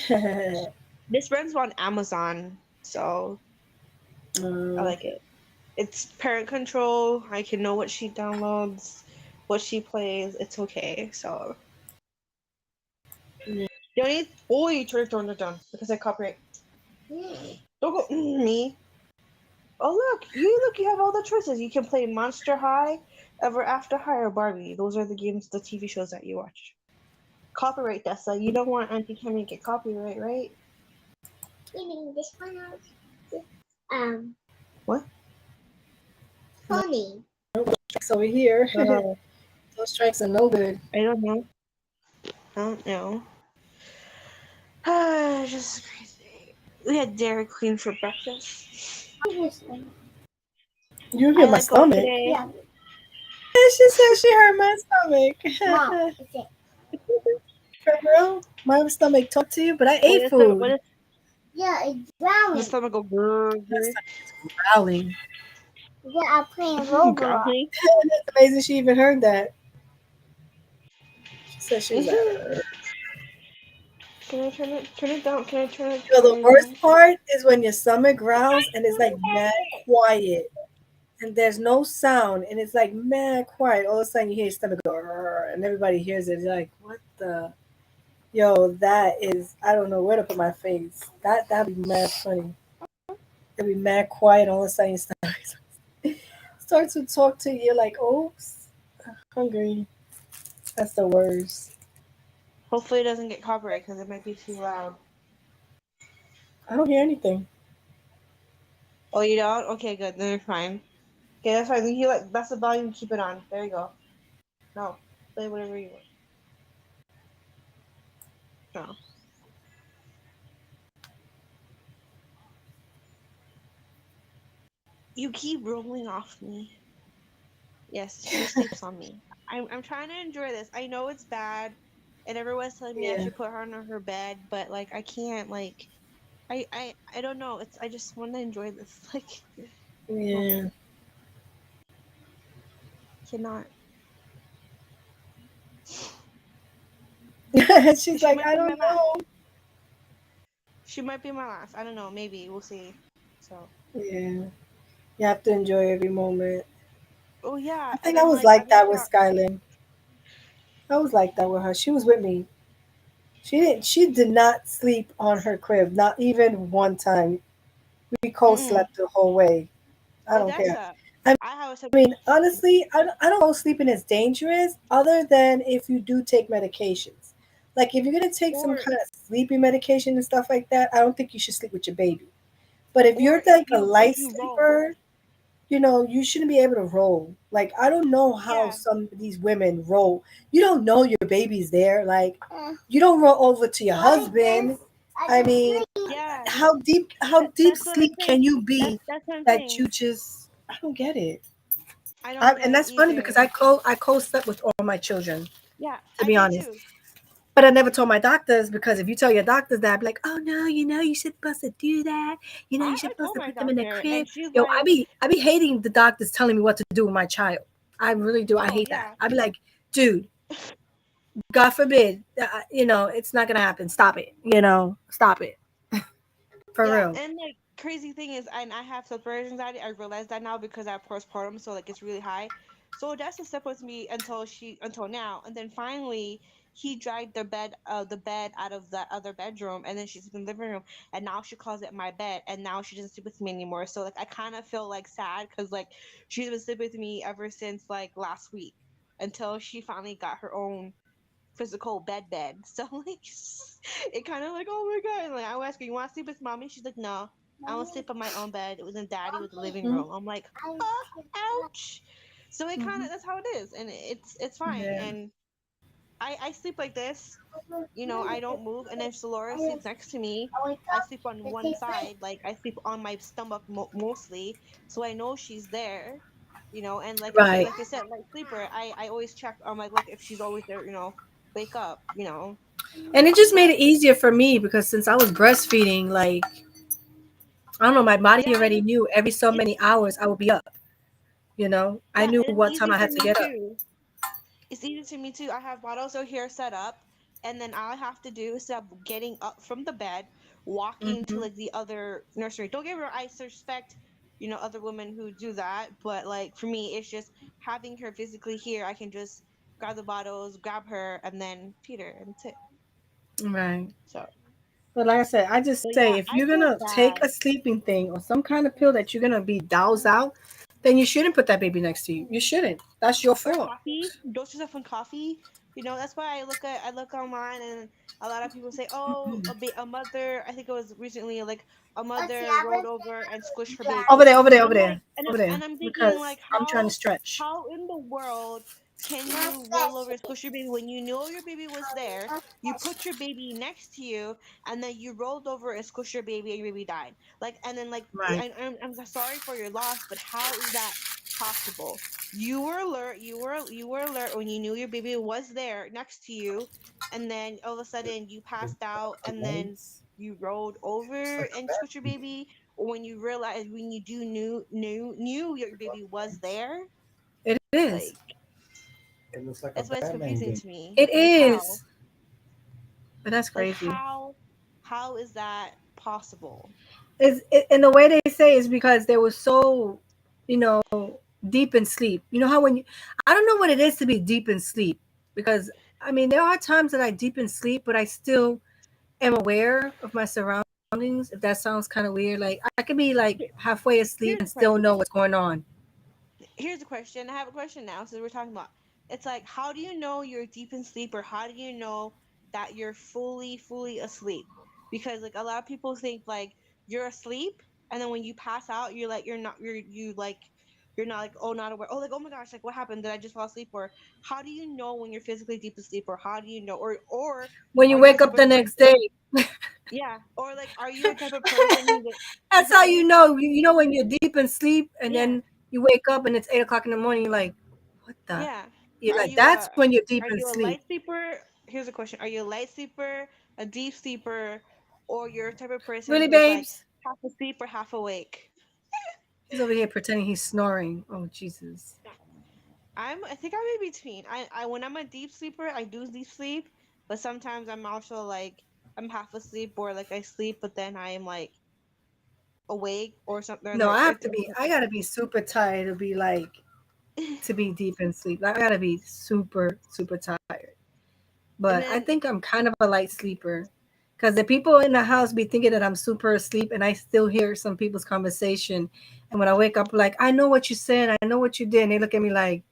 one. This runs on Amazon, so I like it. It's parent control. I can know what she downloads, what she plays. It's okay. So Yeah. you don't need. Oh, you turn it down because I copyright. Don't go me. Oh look, you have all the choices. You can play Monster High, Ever After High, or Barbie. Those are the games, the TV shows that you watch. Copyright, Dessa. You don't want Auntie Kammie to get copyright, right? Meaning this one out. What? Pony. Strikes over here. Uh, Those strikes are no good. I don't know. I don't know. Just crazy. We had Dairy Queen for breakfast. This one. You I hear my let go stomach. today. Yeah. She said she hurt my stomach. Mom, it's it. For real? My stomach talked to you, but I What ate is food. what is Yeah, it's my growling. stomach go grrr, My grrr. stomach is growling. Yeah, I'm playing Roblox. Growling? It's amazing she even heard that. She said she was like, Can I turn it down? Can I turn it The down? worst part is when your stomach growls and it's like mad quiet. And there's no sound and it's like mad quiet. All of a sudden you hear your stomach go "Rrr," and everybody hears it. You're like, what the yo, that is I don't know where to put my face. That'd be mad funny. It'd be mad quiet, all of a sudden your stomach starts to talk to you, you're like, oops, hungry. That's the worst. Hopefully it doesn't get copyright because it might be too loud. I don't hear anything. Oh, you don't? Okay, good. Then you're fine. Okay, that's fine. That's the volume. Keep it on. There you go. No, play whatever you want. No. You keep rolling off me. Yes, she sleeps on me. I'm trying to enjoy this. I know it's bad, and everyone's telling me I Yeah. should put her on her bed, but like I can't. Like I don't know. It's I just want to enjoy this. Like Yeah. cannot. She's She like, might I be my don't last. know. She might be my last. I don't know. Maybe we'll see. So. Yeah. You have to enjoy every moment. Oh yeah, I and think I then was like I like think that with Skylin. I was like that with her. She was with me. She did not sleep on her crib, not even one time. We mm co-slept the whole way. I don't care. Odessa. I I have a honestly, I don't co-sleeping is dangerous other than if you do take medications. Like if you're gonna take some Or kind of sleeping medication and stuff like that, I don't think you should sleep with your baby. But if you're or like a if light you roll. sleeper, you shouldn't be able to roll. Like I don't know how Yeah. some of these women roll. You don't know your baby's there. Like you don't roll over to your husband. I mean, Yeah. how deep That's what I'm sleep saying. can you be That's what I'm that saying. you just I don't get it. I don't get And it that's funny because either. I co-slept with all my children, Yeah, to I be did honest. too. But I never told my doctors because if you tell your doctors that, I'd be like, oh no, you should supposed to do that. You I should supposed told to my put them in the doctor, crib. and she's Yo, like, I be hating the doctors telling me what to do with my child. I really do. I "Oh hate that. yeah, I'd be like, dude, God forbid, it's not gonna happen. Stop it. Stop it for yeah." real. And like crazy thing is, and I have separation anxiety. I realize that now because I have postpartum, so like it's really high. So that's the step with me until now, and then finally he dragged the bed out of the other bedroom, and then she's in the living room, and now she calls it my bed, and now she doesn't sleep with me anymore. So like I kind of feel like sad because like she's been sleeping with me ever since like last week until she finally got her own physical bed. So like it kind of like, oh my god, like I was asking, you want to sleep with mommy? She's like, no, I want to sleep on my own bed. It was in daddy with the living Mhm. room. I'm like, ouch. So it kind of Mhm. that's how it is, and it's fine. Yeah. And I sleep like this. I don't move, and if Solora sleeps next to me, I sleep on one side, like I sleep on my stomach mostly, so I know she's there. And like Right. like I said, like sleeper, I always check. I'm like, look, if she's always there, wake up. And it just made But it easier for me because since I was breastfeeding, like I don't know, my body yeah, already knew every so it's many hours I would be up. I yeah, knew it's what time easy I for had to me get up. too. It's easy to me too. I have bottles over here set up, and then all I have to do is stop getting up from the bed, walking to Hmm. like the other nursery. Don't get me wrong, I suspect, other women who do that, but like for me, it's just having her physically here. I can just grab the bottles, grab her, and then feed her, and that's it. Right. So, But like I said, I just but say yeah, if I you're feel gonna take bad. a sleeping thing or some kind of pill that you're gonna be doused out, then you shouldn't put that baby next to you. You shouldn't. That's your Or fault. coffee, dose yourself on coffee. That's why I look online, and a lot of people say, oh, a mother, I think it was recently, like a mother rolled over and squished her Over baby. there, over there, And over I'm like, there, over there. and I'm thinking Because like, I'm trying to how stretch. how in the world can you roll over and squish your baby when you know your baby was there, you put your baby next to you, and then you rolled over and squished your baby and your baby died? Like, and then like Right. I'm sorry for your loss, but how is that possible? You were alert. You were alert when you knew your baby was there next to you, and then all of a sudden you passed out, and then you rolled over and squished your baby. Or when you realized, when you do knew your baby was there, It is. like that's why it's Batman confusing game. to me. It Like how, is. But that's like crazy. how is that possible? And the way they say is because they were so, you know, deep in sleep. You know how I don't know what it is to be deep in sleep because I mean there are times that I deep in sleep, but I still am aware of my surroundings. If that sounds kind of weird, like I could be like Here- halfway asleep and Here's a still know question. what's going on. Here's a question. I have a question now, since we're talking about. It's like, how do you know you're deep in sleep, or how do you know that you're fully asleep? Because like a lot of people think like you're asleep, and then when you pass out, you're like you're not like, oh, not aware. Oh, like, oh my gosh, like what happened? Did I just fall asleep? Or how do you know when you're physically deep asleep? Or how do you know? Or When you are you the wake type up the of next person? day, Yeah. Or like, are you the type of person who that's is it how you only know. You know when you're deep in sleep and yeah. then you wake up and it's 8 o'clock in the morning. You're like, what the? Yeah. You're Are like, you that's a when you're deep are in you a sleep. light sleeper? Here's a question. Are you a light sleeper, a deep sleeper, or you're a type of person Really, who's like babes? half asleep or half awake? He's over here pretending he's snoring. Oh Jesus. I think I'm in between. I when I'm a deep sleeper, I do deep sleep, but sometimes I'm also like I'm half asleep, or like I sleep but then I am like awake or something. No, I have It's, to be. I gotta be super tired to be like to be deep in sleep. Like, I gotta be super tired. and But I then think I'm kind of a light sleeper. Because the people in the house be thinking that I'm super asleep, and I still hear some people's conversation. And when I wake up, like, I know what you said, I know what you did. And they look at me like,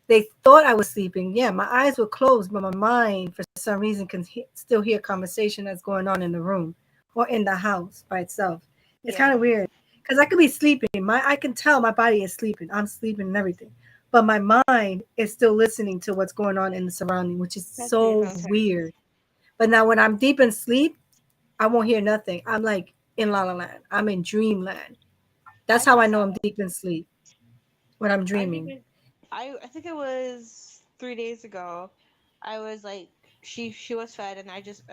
They thought I was sleeping. Yeah, my eyes were closed, but my mind, for some reason, can still hear conversation that's going on in the room or in the house by itself. It's kind Yeah. of weird because I could be sleeping. I can tell my body is sleeping. I'm sleeping and everything, but my mind is still listening to what's going on in the surrounding, which is That's weird so sometimes. weird. But now when I'm deep in sleep, I won't hear nothing. I'm like in La La Land. I'm in dreamland. That's I how I passed know out. I'm deep in sleep when I'm I think dreaming. I think it was 3 days ago. I was like, she was fed, and I just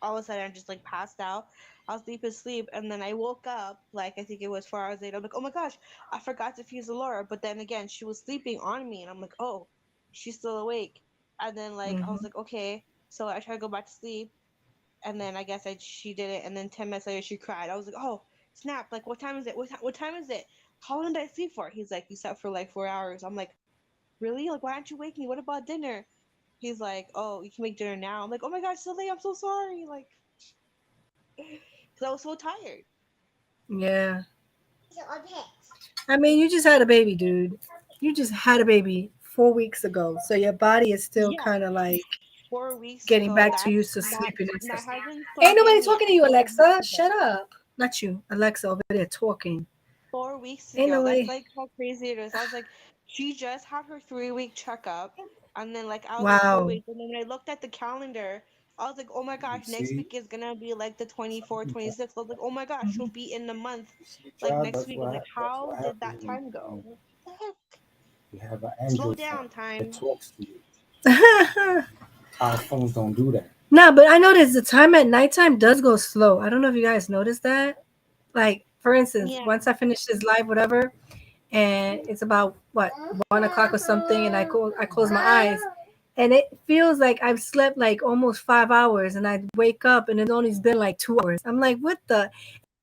all of a sudden I just like passed out. I was deep in sleep, and then I woke up like I think it was 4 hours later. I'm like, oh my gosh, I forgot to fuse the Laura. But then again, she was sleeping on me, and I'm like, oh, she's still awake. And then like I was Hmm. like, okay, so I tried to go back to sleep, and then I guess she did it, and then 10 minutes later she cried. I was like, oh snap! Like what time is it? What time is it? How long did I sleep for? He's like, you slept for like 4 hours. I'm like, really? Like why aren't you waking me? What about dinner? He's like, oh, you can make dinner now. I'm like, oh my gosh, so late. I'm so sorry. Like, because I was so tired. Yeah. I mean, you just had a baby, dude. You just had a baby 4 weeks ago. So your body is still Yeah, kind of like 4 weeks getting ago. back to That used to my sleeping and my stuff. husband Ain't started nobody giving me talking to you, 4 weeks Alexa. ago. Shut up. Not you, Alexa over there talking. 4 weeks Ain't ago. That's nobody. like how crazy it is. I was like, she just had her 3 week checkup, and then like I was like four Wow. weeks, and then when I looked at the calendar, I was like, oh my You gosh, next see, week is gonna be like the 24th, 26th. I was like, oh my gosh, she'll Mhm. be in the month you see, like child. next week. I'm like, That's how what did happens that when time go? What the heck? you have an Slow Android phone down, that time. talks to you. Our phones don't do that. Nah, but I noticed the time at nighttime does go slow. I don't know if you guys noticed that. Like, for instance, Yeah, once I finish this live, whatever, and it's about what 1 o'clock or something, and I close my eyes, and it feels like I've slept like almost 5 hours, and I wake up and it's only been like 2 hours. I'm like, what the?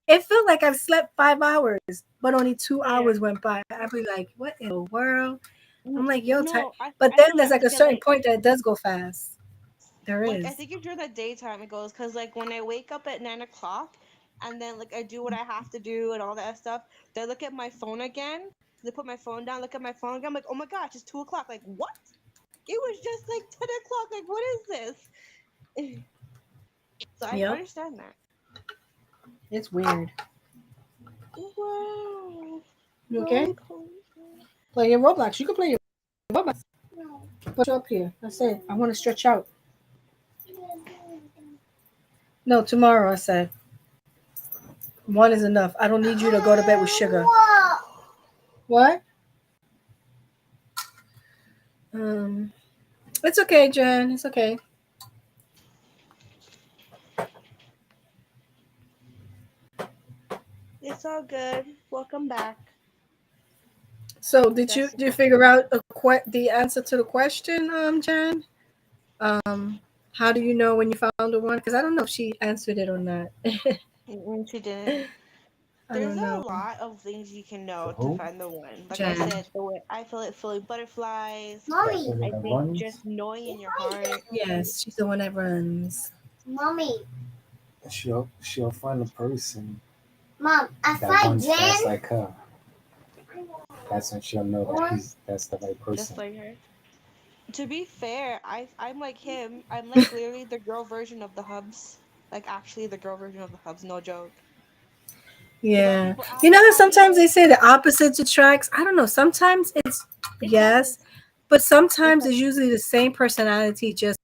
It feels like I've slept 5 hours, but only two yeah. hours went by. I'd be like, what in the world? I'm like, yo, time. No, But I then feel there's that like a because certain point that it does go fast. There like I is. think if during the daytime it goes because like when I wake up at 9 o'clock and then like I do what I have to do and all that stuff, then I look at my phone again. They put my phone down, look at my phone again. I'm like, oh my gosh, it's 2 o'clock. Like what? It was just like 10 o'clock. Like what is this? So I Yep. understand that. It's weird. Wow, You okay? roller coaster. Play your Roblox. You can play your Roblox. Put you up here. That's it. I want to stretch out. No, tomorrow I said. One is enough. I don't need you to go to bed with sugar. What? Um, it's okay, Jen. It's okay. It's all good. Welcome back. So, I guess. did you figure out the answer to the question, Jen? How do you know when you found the one? Because I don't know if she answered it or not. She didn't. I There's don't a know, lot of things you can The know to who? find the one. Like I Jen. said, the way I feel it feeling butterflies. That Mommy, woman I that think runs. just knowing in your heart. Yes, she's the one that runs. mommy, She'll find a person mom, I that find runs fast Jen. like her. That's when she'll know that that's the right Just person. like her. To be fair, I'm like him. I'm like literally the girl version of the hubs. Like actually the girl version of the hubs, no joke. Because all Yeah. people ask You know like how how do you sometimes know they say the opposites attracts? I don't know. Sometimes it's it yes, does. but It sometimes does. it's usually the same personality, just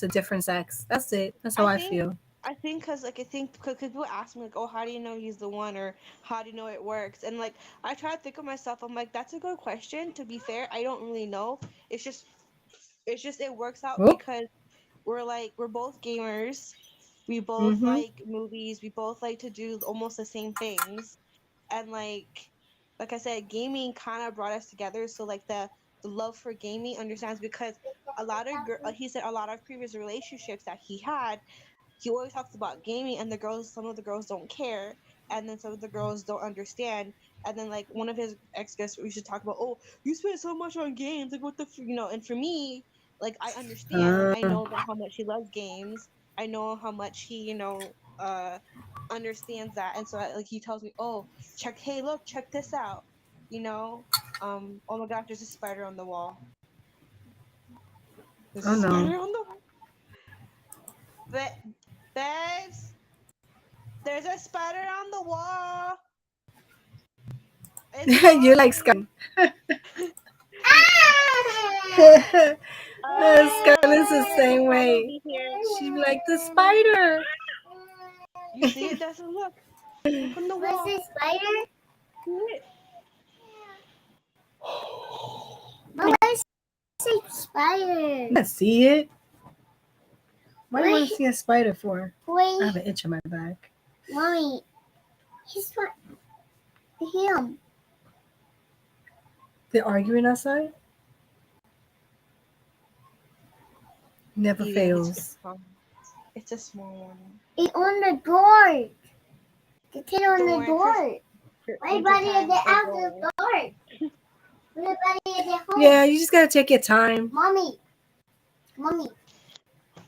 a different sex. That's it. That's how I I think feel. I think because like I think because people ask me like, oh, how do you know he's the one, or how do you know it works? And like I try to think of myself. I'm like, that's a good question. To be fair, I don't really know. It's just it works out Whoop. because we're both gamers. We both Mm-hmm. like movies. We both like to do almost the same things. And like I said, gaming kind of brought us together. So like the love for gaming understands because a lot of he said a lot of previous relationships that he always talks about gaming and the girls some of the girls don't care and then some of the girls don't understand and then like one of his ex guests we should talk about, oh, you spend so much on games, like what the and for me, like I understand, like I Uh, know that how much he loves games, I know how much he understands that, and so like he tells me, oh, check, hey look, check this out, you know, oh my gosh, there's a spider on the wall. There's a Oh no. spider on the wall. But babes, there's a spider on the wall. It's You like crawling. Sky. Skylin's the The same spider will way. be here. She be like the spider. You see it, Dessa? Look. Look on the What's wall. this spider? See it? Mama, where's the spider? You can't see it. Why do you want to Wait, see a spider for? I wait, have an itch on my back. mommy. He's what? Him. They're arguing outside. Never Eating. fails. It's a small one. It's on the door. The kid on Don't the worry, Chris. door. Winter Everybody at time, the they're out the going. door. Everybody at the home. Yeah, you just gotta take your time. Mommy. Mommy.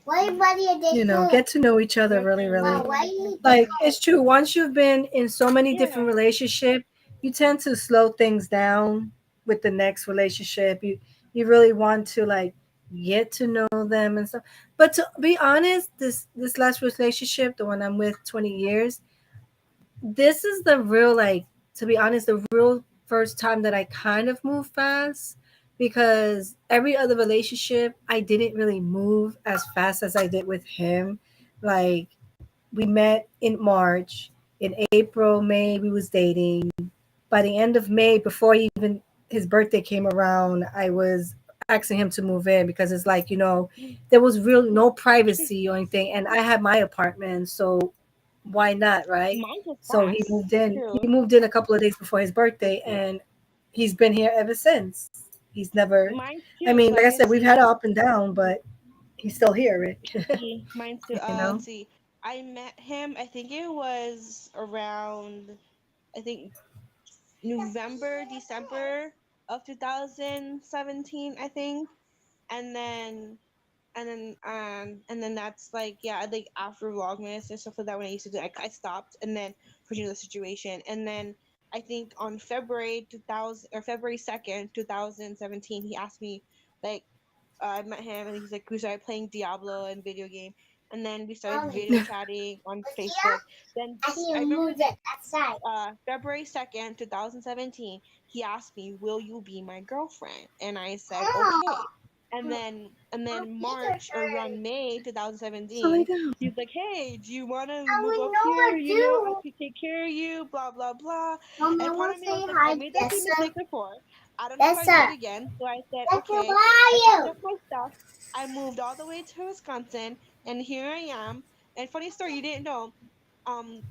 Why everybody at the You know, home? get to know each other They're really, really. Mom, why you Like it's true. Once you've been in so many different Yeah. relationships, you tend to slow things down with the next relationship. You really want to like get to know them and stuff. But to be honest, this last relationship, the one I'm with 20 years, this is the real like to be honest, the real first time that I kind of move fast because every other relationship I didn't really move as fast as I did with him. Like we met in March. In April, May, we was dating. By the end of May, before even his birthday came around, I was asking him to move in because it's like, there was real no privacy or anything. And I had my apartment, so why not, right? Mine was So he fast. moved in. He True. moved in a couple of days before his birthday and he's been here ever since. He's never Mine I too. mean, like I said, we've See. had an up and down, but he's still here, right? See, mine too. you know? Let's see. I met him. I think it was around. I think November, December of 2017. I think, and then and then that's like yeah like after Vlogmas and stuff like that when I used to do I stopped and then for the situation and then I think on February 2000 or February 2nd 2017 he asked me like I met him and he's like we started playing Diablo and video game and then we started Mommy. video chatting on Here, Facebook then I I can remember move it outside. February 2nd 2017 he asked me will you be my girlfriend and I said okay and then Peter March or turn. around May So lay 2017, down. he's like, "Hey, do you want to I move would up know here? what I do. can take care of you, blah blah blah." Mom, I And part want of to me say was like, "I hi, made that same Dessa. mistake before. I don't know if I do it Dessa. again." So I said, Dessa, "Okay." where I are packed you? up my stuff. I moved all the way to Wisconsin, and here I am. And funny story, you didn't know. Um,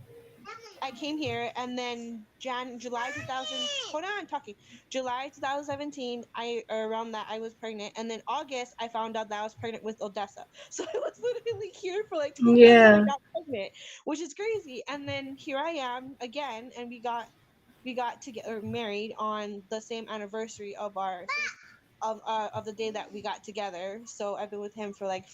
I came here and then July 2000 hold on I'm talking July 2017 I around that I was pregnant and then August I found out that I was pregnant with Odessa so I was literally here for like 2 months and I Yeah. got pregnant which is crazy and then here I am again and we got to get married on the same anniversary of the day that we got together. So I've been with him for like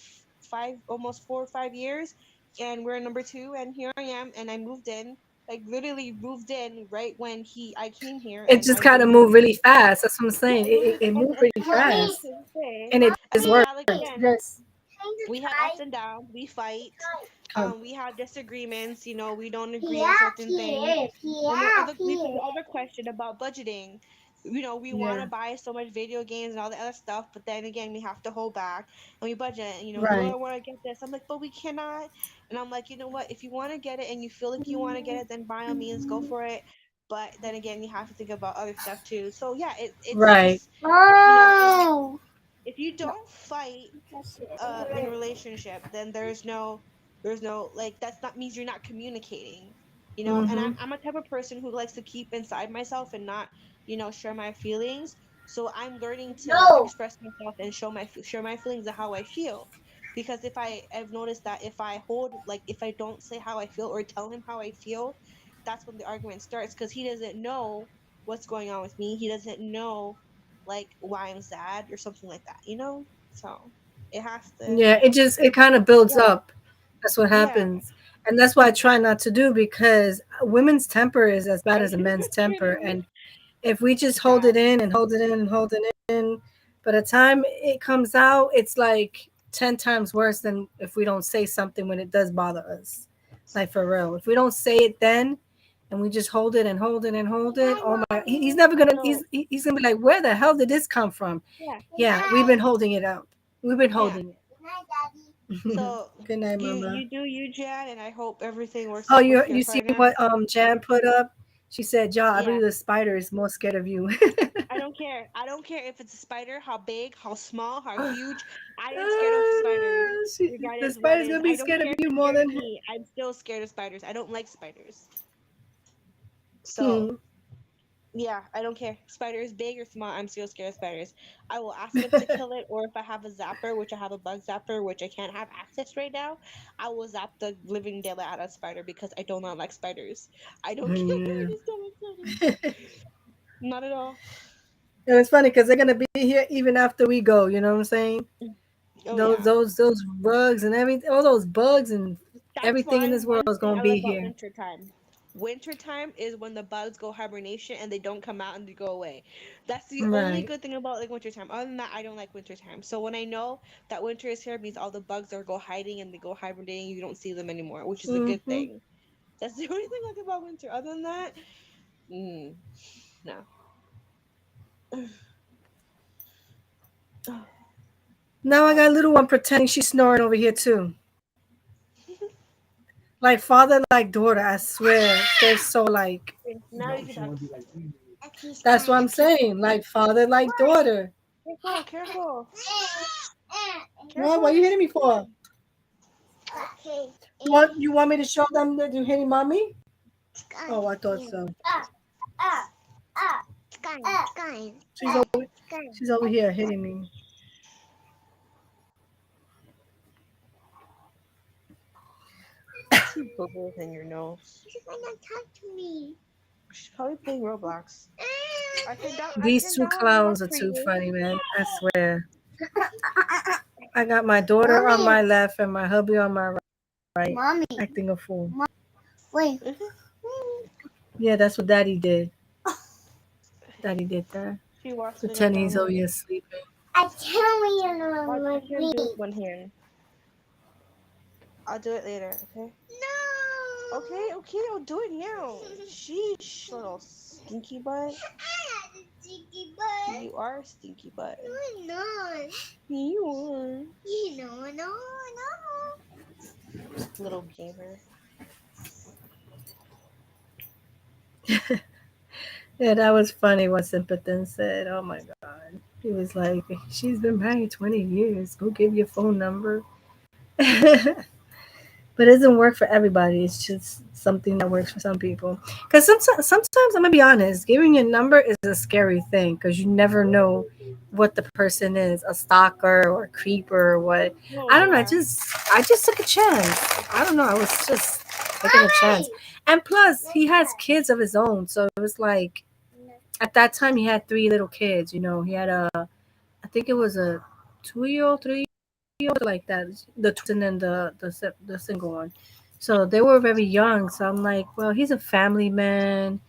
five, almost 4 or 5 years, and we're number two. And here I am, and I moved in, like literally moved in right when I came here, It and just I've kind been of here. moved really fast. That's what I'm Yeah, saying. it moved, It and moved and pretty it's so Mommy. crazy fast. to say. And it I just mean, worked. yeah, like It again, just Change the we have ups tide. and downs. We fight. come. We have disagreements. We don't agree Here, on certain things. here, And then here, we put here. the other question about budgeting. We want to Yeah. buy so much video games and all the other stuff, but then again, we have to hold back and we budget. Right. I want to get this. I'm like, but we cannot. And I'm like, you know what? If you want to get it and you feel like you want to get it, then by all means, go for it. But then again, you have to think about other stuff too. So yeah, it's Right. just Oh. if you don't fight in a relationship then there's no like that's not means you're not communicating and Mm-hmm. I'm a type of person who likes to keep inside myself and not share my feelings so I'm learning to No. express myself and share my feelings of how I feel because I've noticed that if I hold like if I don't say how I feel or tell him how I feel that's when the argument starts because he doesn't know what's going on with me he doesn't know like why I'm sad or something like that. So it has to, Yeah. It kind of builds yeah, up. That's what yeah. happens. And that's why I try not to do because women's temper is as bad I as a men's temper. literally, And If we just hold it in and hold it in and hold it in, by the time it comes out, it's like 10 times worse than if we don't say something when it does bother us. Like for real. If we don't say it then and we just hold it and hold it and hold it, oh my, he's never gonna, So he's gonna be like, where the hell did this come from? yeah, Yeah, we've been holding it out. We've been yeah. holding it. So Good night, you Mama. you do you, Jan, and I hope everything works Oh, out with you your see partner. what Jan put up? She said, "Ja, I Yeah. believe the spider is more scared of you." I don't care. I don't care if it's a spider, how big, how small, how huge. I am scared of spiders, The regardless what spider's it is. gonna be I don't scared of care if you it's more scared of than. me. I'm still scared of spiders. I don't like spiders. So Hmm. yeah, I don't care. Spiders, big or small, I'm still scared of spiders. I will ask them to kill it, or if I have a zapper, which I have a bug zapper, which I can't have access right now, I will zap the living daylight out of spider because I do not like spiders. I don't care. I Yeah. just don't like spiders. Not at all. And it's funny because they're gonna be here even after we go. You know what I'm saying? Oh Those yeah. those those bugs and everything, all those bugs and That's everything in why this world one is thing gonna I love be about here. winter time. Winter time is when the bugs go hibernation and they don't come out and they go away. That's the only Right. good thing about like winter time. Other than that, I don't like winter time. So when I know that winter is here, it means all the bugs are go hiding and they go hibernating. You don't see them anymore, which is a good Hmm. thing. That's the only thing I like about winter. Other than that, mm, no. Now I got a little one pretending she's snoring over here too. Like father, like daughter. I swear, they're so like. Okay, now you can talk. That's what I'm saying. Like father, like daughter. Careful, careful, What? What careful. you hitting me for? You want me to show them that you're hitting mommy? Oh, I thought so. She's over. She's over here hitting me. See bubbles in your nose. She's probably playing Roblox. I These can two download one clowns are for too you. funny, man. I swear. I got my daughter on my left and my hubby on my right, Mommy. acting a fool. Wait. Yeah, that's what Daddy did. Daddy did that. She watched it Pretending he's over download. here sleeping. I tell me Watch, I with can't me. do it with one hand. I'll do it later, okay? No. Okay, I'll do it now. Sheesh, little stinky butt. Sticky butt. You are a stinky butt. No, I'm not. You are. No. Little gamer. Yeah, that was funny what Simpleton said. Oh my God. He was like, she's been married 20 years. Go give your phone number. But it doesn't work for everybody. It's just something that works for some people. Because sometimes I'm gonna be honest, giving your number is a scary thing because you never know what the person is, a stalker or a creeper or what. Oh, I don't know. I yeah. just took a chance. I don't know. I was just taking a chance. And plus, he has kids of his own, so it was like at that time he had three little kids. You know, he had I think it was a 2-year-old, 3-year-old, like that. The twins and then the single one. So they were very young. So I'm like, well, he's a family man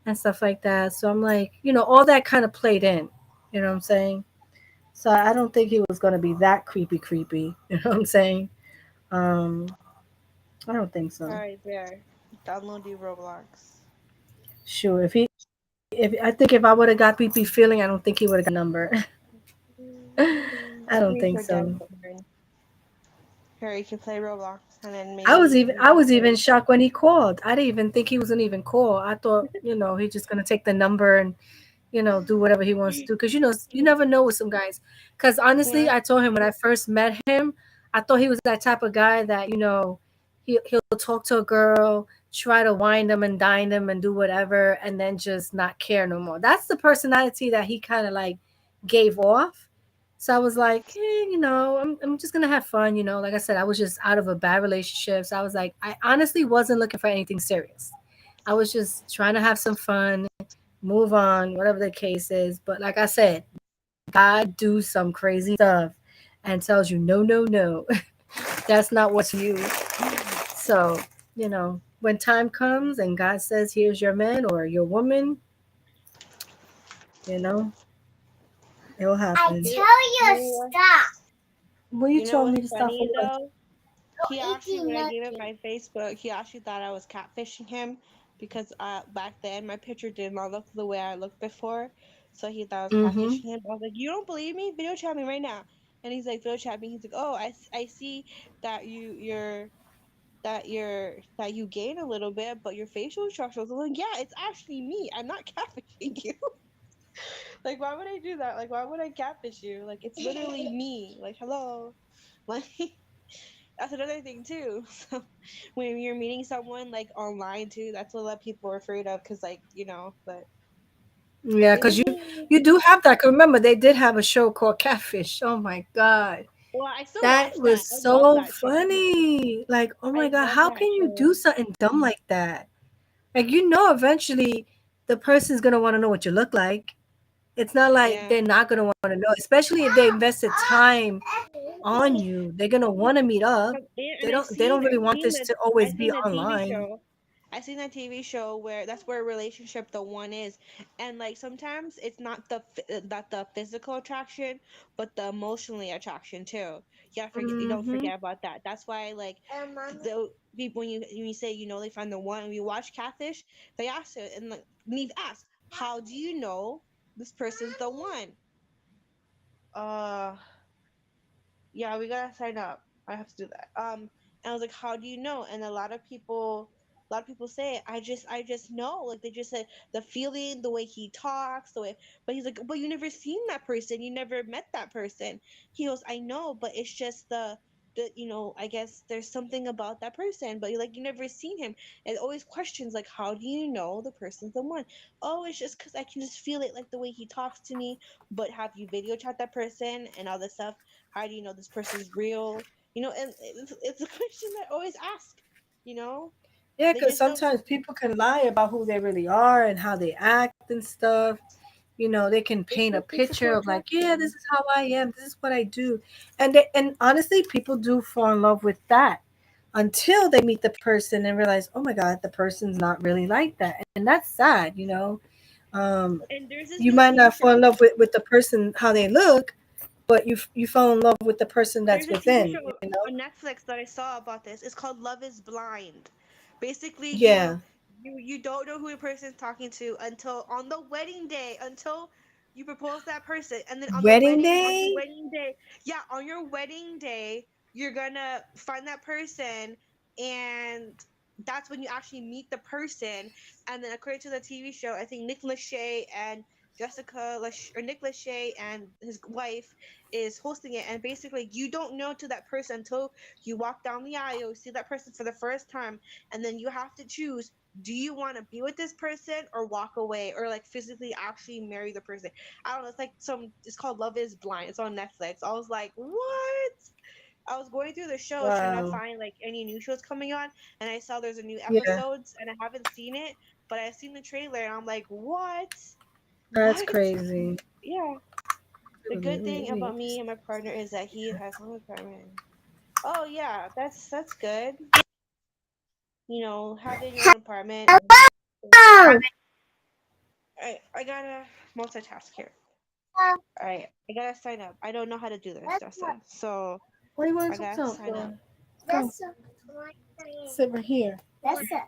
and stuff like that. So I'm like, all that kind of played in. You know what I'm saying? So I don't think he was gonna be that creepy. You know what I'm saying? Um, I don't think so. Alright, there. Download the Roblox. Sure. If I think if I would have got creepy feeling, I don't think he would have got a number. I don't Pretty think sure Daddy so. put her in. Here, you can play Roblox, and then I was maybe even you I can was play. even shocked when he called. I didn't even think he was gonna even call. I thought, he's just gonna take the number and do whatever he wants to do. Because you never know with some guys. Because honestly, Yeah. I told him when I first met him, I thought he was that type of guy that he'll talk to a girl, try to wine them and dine them and do whatever, and then just not care no more. That's the personality that he kind of like gave off. So I was like, I'm just gonna have fun. Like I said, I was just out of a bad relationship. So I was like, I honestly wasn't looking for anything serious. I was just trying to have some fun, move on, whatever the case is. But like I said, God do some crazy stuff and tells you, no, no, no, that's not what's you. So, when time comes and God says, here's your man or your woman, You know, it will I happen. You, tell you you, stop. What you you know told me what's to stop for funny what? though? He You're actually, eating when I gave him nothing. my Facebook, he actually thought I was catfishing him because back then my picture did not look the way I looked before, so he thought I was Mm-hmm. catfishing him. I was like, "You don't believe me? Video chat me right now." And he's like, "Video chat me." He's like, "Oh, I see that that you gain a little bit, but your facial structure." I was like, "Yeah, it's actually me. I'm not catfishing you." Like, why would I do that? Like, why would I catfish you? Like, it's literally me. Like, hello. Like, that's another thing too. So when you're meeting someone like online too, that's what a lot of people are afraid of because like but Yeah, he's because like, you do have that. 'Cause remember, they did have a show called Catfish. Oh my god, well, I still that watch was that. I love so that show. funny. Like, oh my I god, love how that can you do show. something dumb like that? Like, eventually, the person's gonna want to know what you look like. It's not like Yeah. they're not gonna want to know, especially if they invested time on you. They're gonna want to meet up. And They don't really want this to I always be seen the TV online. show. I seen that TV show where that's where a relationship the one is, and like sometimes it's not the physical attraction, but the emotionally attraction too. Yeah, forget you don't Mm-hmm. forget about that. That's why like the people when you say they find the one when you watch Catfish, they ask it and like me ask how do you know this person's the one? Uh yeah, we gotta sign up. I have to do that. And I was like, how do you know? And a lot of people say, I just know. Like they just said the feeling, the way he talks, the way. But he's like, but you never seen that person. You never met that person. He goes, I know, but it's just the I guess there's something about that person, but you never seen him. And always questions like, how do you know the person's the one? Oh, it's just because I can just feel it, like the way he talks to me. But have you video chat that person and all this stuff? How do you know this person's real? And it's a question that I always ask. You know, Yeah, they because just don't. sometimes people can lie about who they really are and how they act and stuff. They can It's paint a the picture physical of like, yeah, this attraction. is how I am, this is what I do. And honestly, people do fall in love with that until they meet the person and realize, oh my God, the person's not really like that. And that's sad. Um, And there's this you new might TV not fall in show. love with the person how they look, but you fall in love with the person that's There's a TV within, show on Netflix that I saw about this. It's called Love Is Blind. Basically, Yeah. you don't know who the person's talking to until on the wedding day, until you propose to that person, and then Wedding on your day? wedding day, yeah, on your wedding day, you're gonna find that person, and that's when you actually meet the person. And then according to the TV show, I think Nick Lachey and Nick Lachey and his wife is hosting it, and basically you don't know to that person until you walk down the aisle, see that person for the first time, and then you have to choose, do you want to be with this person or walk away or like physically actually marry the person? I don't know, it's called Love Is Blind. It's on Netflix. I was like, what? I was going through the shows trying to Wow. find like any new shows coming on, and I saw there's a new Yeah, episodes, and I haven't seen it, but I seen the trailer, and I'm like, what? that's What? crazy. Yeah. The Really, good really, thing really about me interesting. and my partner is that he has one apartment. Oh yeah, that's good. Having your own apartment. Hello. I gotta multitask here. All right, I gotta sign up. I don't know how to do this, That's Jessa. So What do you want I to gotta talk sign for? up. Go. that's a Sit right here. that's a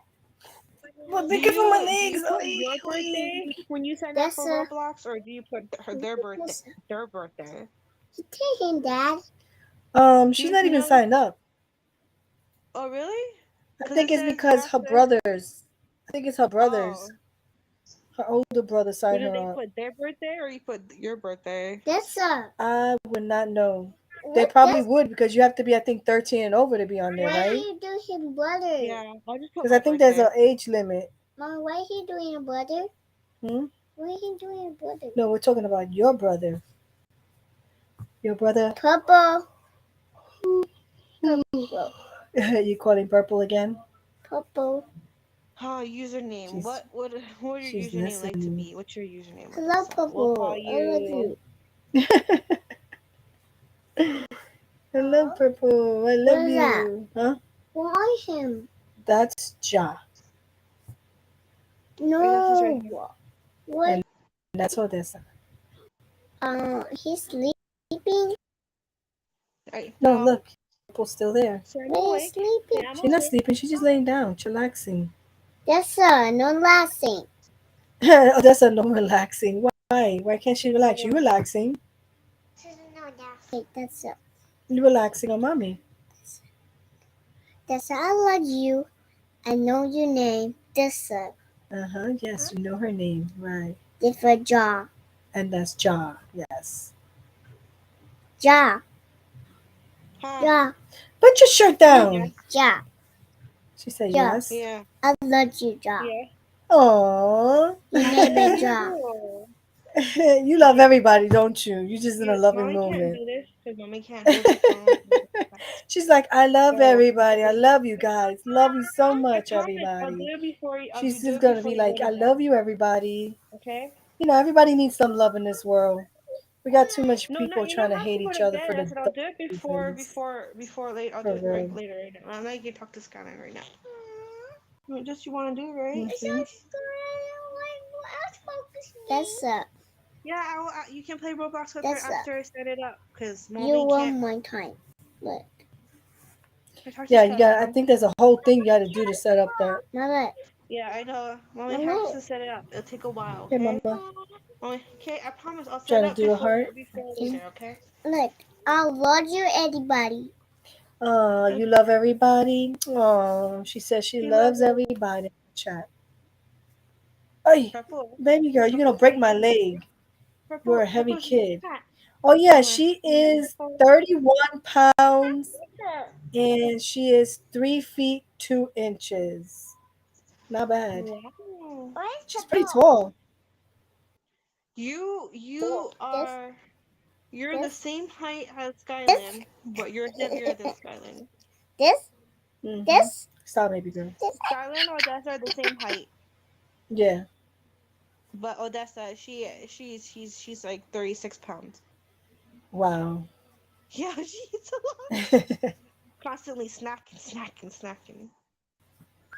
Well, Do be careful my you do legs. you put Oy, your oy. birthday when you sign up that's for a Roblox, or do you put their birthday? that's a Their birthday. you taking Dad. Do She's you not even know? signed up. Oh really? I Because think it it's says you because have her to. brothers. I think it's her brothers. Oh, Her older brother so signed did her they up. put their birthday or you put your birthday? That's a I would not know. They what probably that's would because you have to be, I think, 13 and over to be on there, why right? he do his brother? Yeah, I'll just put Because I my think there's birthday. an age limit. Mom, why he doing a brother? Hmm? Why he doing a brother? No, we're talking about your brother. Your brother. Purple. Purple. You call him purple again? Purple. Oh, username. She's What would your she's username like to listening. be? What's your username, Hello, Odessa? We'll call Purple. I love you. you. Hello, purple. I What love is that? you. Huh? Why him? That's Ja. Wait, that's his right No. here. What? And that's Odessa. He's sleeping. Right. No, No. look, Apple's still there. So I'm Where is awake. sleeping? Yeah, I'm She's not awake. sleeping. She's just laying down, chillaxing. That's no laughing. Odessa, no relaxing. Why? Why can't she relax? You No. relaxing? Hey, that's You relaxing on mommy? I love you. I know your name. That's Yes, you know her name, right? different jaw. And that's Ja. Yes. Jaw. Huh. Jaw. Put your shirt Yes. down. Jaw. She said Yeah. yes. Yeah. I love you, Jaw. Yeah. Aww. Your name is Jaw. Oh. You love everybody, don't you? You just in a Yeah, loving mommy can't moment. do this because mommy can't hold the phone. She's like, I love So everybody. I love you guys. Love you so I much, promise I'll do everybody. it before you. I'll She's do just it gonna before be you go like, to I bed. love you, everybody. Okay. Everybody needs some love in this world. We got too much No, not people you trying don't to have to hate go each to other for bed. I the said I'll dumb do it reasons. before late. I'll do For it real. later right now. I'm not gonna talk to Skyline right now. No, just you want to do it, right? Mhm. That's Yeah, you can play Roblox with her That's after I set it up because you mommy want can't. my time. Look, I talked to Yeah, you got. I Skyline. think there's a whole thing you got to do to set up that. Mama, Yeah, I know. Mommy has Mama. to set it up. It'll take a while, Hey, okay? mama, Mommy, okay, I promise I'll set trying it to up do a heart. before later, okay? Look, I love you, everybody. Oh, you love everybody. Oh, she says she He loves loves everybody in the chat. Hey, purple. baby girl, you're gonna Purple, break my leg. You're purple, a heavy purple. She's kid. fat. Oh yeah, Purple. she is Purple. 31 pounds What's that? and she is 3 feet 2 inches. Not bad. Wow. She's pretty tall. You This, are you're the this, same height as this, Skylin, but you're heavier than Skylin. this, Hmm. this, Stop, baby girl. this. Skylin and Odessa are the same height, Yeah. but Odessa she's like 36 pounds. Wow. Yeah, she eats a lot. Yeah, Constantly snacking.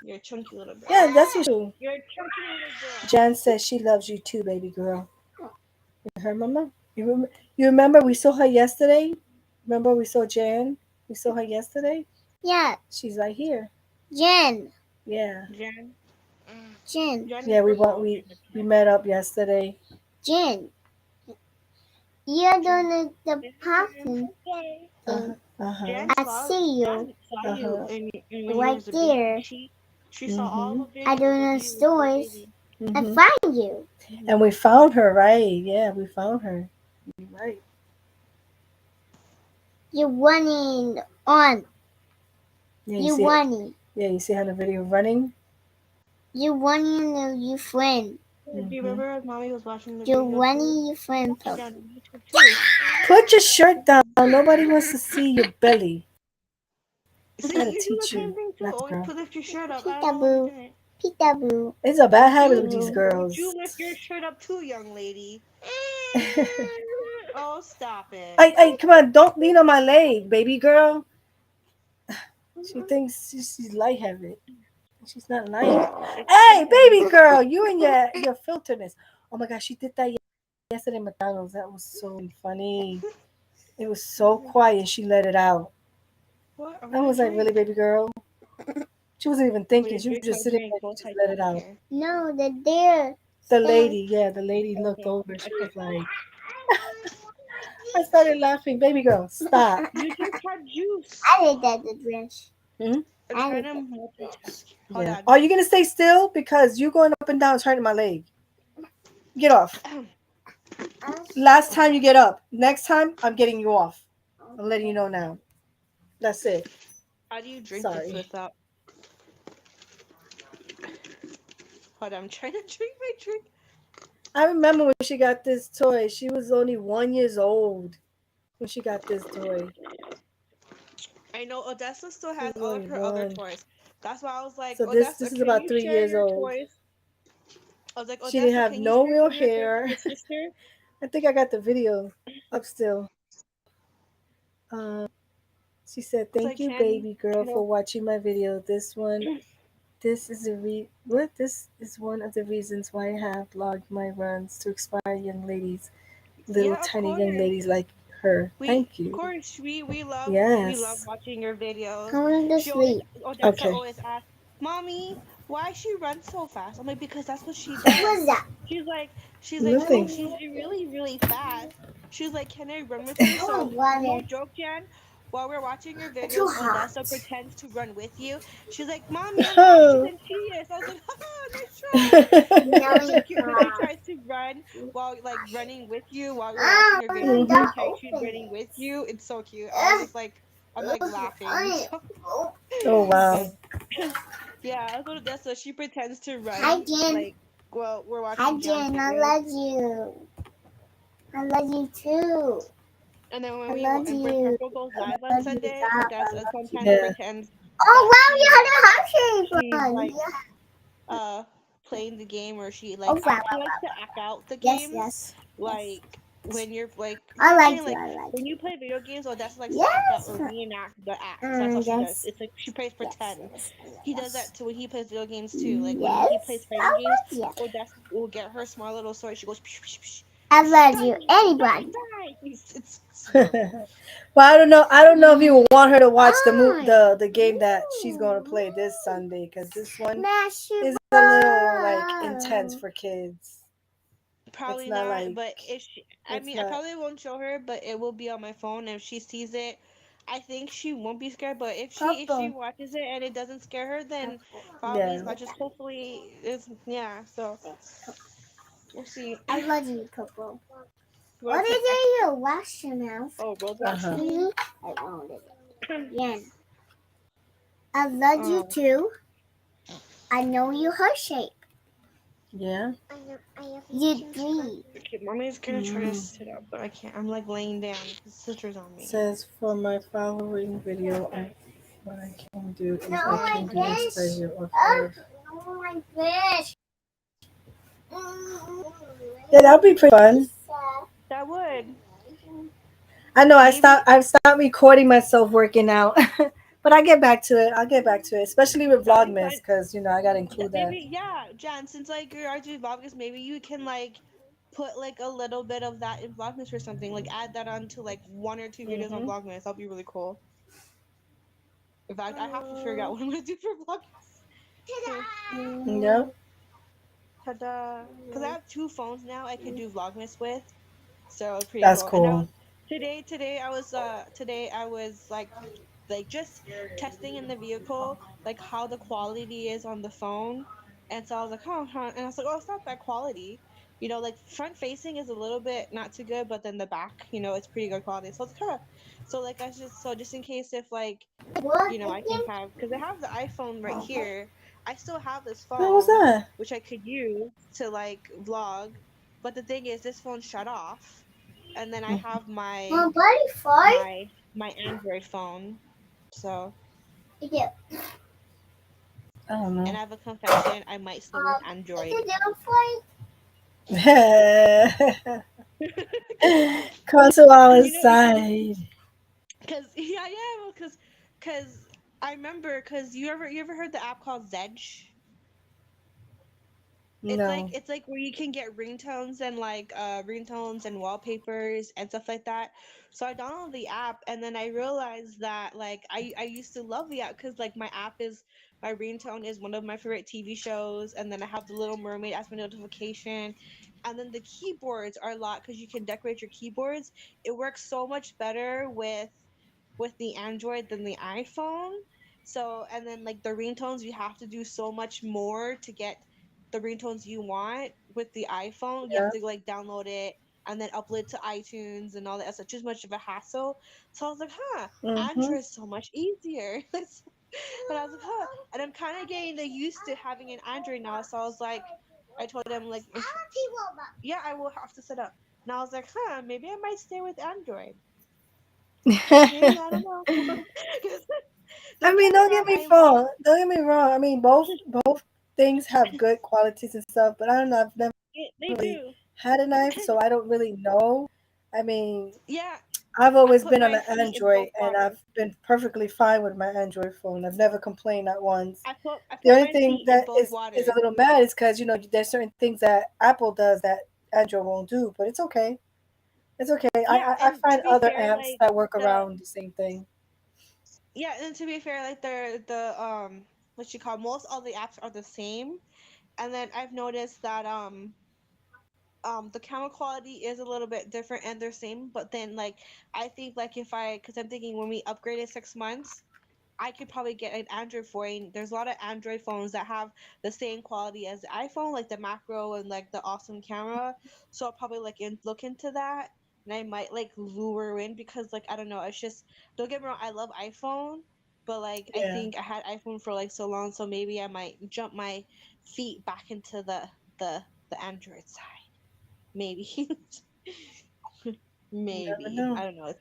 You're a chunky little girl. that's what she. You're a chunky little girl. Jan says she loves you too, baby girl. You heard, mama? You remember we saw her yesterday? Remember we saw Jan? We saw her yesterday? Yeah, She's right here. Jen, Yeah. Jen. Jen, Jen is Yeah, we went purple. we met up yesterday. Jen. You're doing the popping Uh-huh. thing. Uh-huh. I see you Jen saw you Uh-huh. and when you right was a baby. there. She saw all Mhm. the I videos doing of the you when you were a stores. baby. I Mhm. find you. And we found her, right? Yeah, we found her. You're right. You running on. Yeah, you You see it. running. Yeah, you see her in the video running. You running your friend. Do you Mhm. remember as mommy was watching the You video too? running your friend. Watch it on YouTube too. Put your shirt down. Nobody wants to see your belly. I gotta See, you do teach the you, same thing too. not Always girl. lift your shirt up. I don't know why you Peekaboo. didn't. Peekaboo. It's a bad habit with these Peekaboo. Would girls. you lift your shirt up too, young lady? Oh, stop it. I come on, don't lean on my leg, baby girl. She thinks she's lightheaded. She's not light. It's Hey, okay. baby girl, you and your filterness. Oh my gosh, she did that yesterday at McDonald's. That was so funny. It was so quiet. She let it out. What? I I want a was like, really, drink. baby girl? She wasn't even Wait, thinking. a She was drink just or sitting drink? there. Both She just types. let I it don't out. care. No, the there. The Stop. lady, yeah, the lady looked Okay. over. She Okay. was like, I started laughing. Baby girl, stop. You just had juice. I did that the dress. Hmm? I'm I trying did to that. multitask. Hold Yeah. on. Are you gonna stay still? Because you going up and down is hurting my leg. Get off. Last time you get up. Next time I'm getting you off. I'm letting you know now. That's it. How do you drink this Sorry. without? Hold on. I'm trying to drink my drink. I remember when she got this toy. She was only 1 years old when she got this toy. I know Odessa still She has was all of only her other one. toys. That's why I was like, So Odessa, this is can about you 3 share years your old. toys? I was like, She didn't Odessa, have can you no share real some of your toys with hair. your sister? I think I got the video up still. She said, I was "Thank like, you, baby girl, can for watching my video. This one This is what this is one of the reasons why I have logged my runs to inspire young ladies, little Yeah, of tiny young course. ladies like her. We Thank of you. course we love Yes. watching your videos. I want to She always sleep. Odessa Okay. always asks, "Mommy, why she runs so fast?" I'm like, "Because that's what she What's does." that? She's like "Oh, Nothing. she's really really fast." She's like, "Can I run with her?" I want So no water. joke, Jan. While we're watching your It's too videos, Odessa hot. pretends to run with you. She's like, "Mommy, I'm faster than she is." I was like, "Haha, nice try." Now It's so it's cute when she hot. tries to run while like running with you while you're watching Ah, your videos. You window Mhm. pretend she's open. running with you. It's so cute. I was just like, I'm like laughing. I oh, Oh But wow. yeah, that's what that's what she pretends to Hi, run Jen. like well we're Hi, watching Jan's Jen. I videos. love you. I love you too. And then I love when you. Purple goes I live on love you, Sunday, Stop. I Odessa love you. sometimes Yeah. pretends Oh, that wow, you had a heart shape she's one. like Yeah. uh playing the game or she Oh, like wow, she wow, likes to wow. act out the Yes, games yes. Yes. like when you're like you know I what I'm saying like you. like I like when you. you play video games Odessa likes to act out Yes. or reenact the acts. That's all she does. Yes. It's like she plays Yes, pretend. yes, He does yes. that too when he plays video games too. Like when he plays Yes. I fighting games, love you. Odessa will get her small little sword. She goes psh, psh, psh, I psh, love die, you. die, Anybody. die. It's adorable. Well, I don't know. I don't know if you want her to watch Fine. the game that she's going to play this Sunday because this one Mash your is a little like intense ball. for kids. It's Probably not not, like but if she, I it's mean, I not. probably won't show her, but it will be on my phone. If she sees it, I think she won't be scared. But if she Purple. watches it and it doesn't scare her, then probably as Yeah. much as hopefully is yeah. So we'll see. I love you, Purple. You What want to is play X? it you wash your mouth? Oh, Uh Roblox, huh. you mean? I wanted it. Yen. I love you Um, too. I know your heart shape. Yeah. You three. okay, mommy's gonna try to Mm. sit up, but I can't. I'm like laying down. His sister's on me. Says for my following video, what I can do is No, I Yeah, can my do this fish. pleasure or Oh, for. no, my fish. Yeah, that'll be pretty fun. that would I know maybe. I've stopped recording myself working out, but I get back to it. I'll get back to it, especially with That'll be Vlogmas fun. because I got to include that. Maybe yeah, Jan. Since like you're doing vlogs, maybe you can like put like a little bit of that in Vlogmas or something. Like add that onto like one or two videos on Mhm. Vlogmas. That'd be really cool. In fact, I have to figure out what I'm gonna do for Vlogmas. Yep. Ta-da! Because I have two phones now I could do Vlogmas with, so it's pretty That's cool. And cool. today I was like just testing in the vehicle like how the quality is on the phone, and so I was like, huh, and I was like, oh, it's not bad quality. Like front facing is a little bit not too good, but then the back, it's pretty good quality. So I was like, huh. So like just in case if like What I can again? have because I have the iPhone right here. I still have this What was phone that? which I could use to like vlog, but the thing is this phone shut off, and then I Mm, have My body fart? my Android phone. So, Yeah. I don't and know. I have a confession. I might stay with Is Android. it down fart? Come to Cause our it's side. cause yeah, well, cause I remember cause you ever heard the app called Zedge? It's like No. it's like where you can get ringtones and wallpapers and stuff like that. So I downloaded the app and then I realized that like I used to love the app because like my ringtone is one of my favorite TV shows, and then I have the Little Mermaid as my notification, and then the keyboards are a lot because you can decorate your keyboards. It works so much better with the Android than the iPhone. So, and then like the ringtones, you have to do so much more to get the ringtones you want. With the iPhone, you have Yeah. to like download it and then upload to iTunes and all that. It's such as much of a hassle. So I was like, huh, Mhm. Android's so much easier. And I was like, huh. And I'm kind of getting the used to having an Android now. So I was like, I told him like, yeah, I will have to set up. And I was like, huh, maybe I might stay with Android. Maybe I don't know. 'Cause I don't get mean, me wrong, I love. Don't get me wrong. I mean, both things have good qualities and stuff, but I don't know. I've never They really do. had a knife, so I don't really know. I mean, Yeah, I've I always put been on my an feet in Android, both and waters. I've been perfectly fine with my Android phone. I've never complained not once. I The put only my thing feet in that both is a waters. little mad is because there's certain things that Apple does that Android won't do, but it's okay. It's okay. Yeah, I and to find be other fair, apps like that work the around the same thing. yeah, and to be fair, like the what you call most all the apps are the same. And then I've noticed that the camera quality is a little bit different and they're same, but then like I think like if I because I'm thinking when we upgraded 6 months, I could probably get an Android phone. There's a lot of Android phones that have the same quality as the iPhone, like the macro and like the awesome camera. So I'll probably look into that, and I might like lure in because like I don't know. It's just don't get me wrong. I love iPhone, but like I Yeah, think I had iPhone for like so long, so maybe I might jump my feet back into the the Android side. Maybe, you never maybe know. I don't know.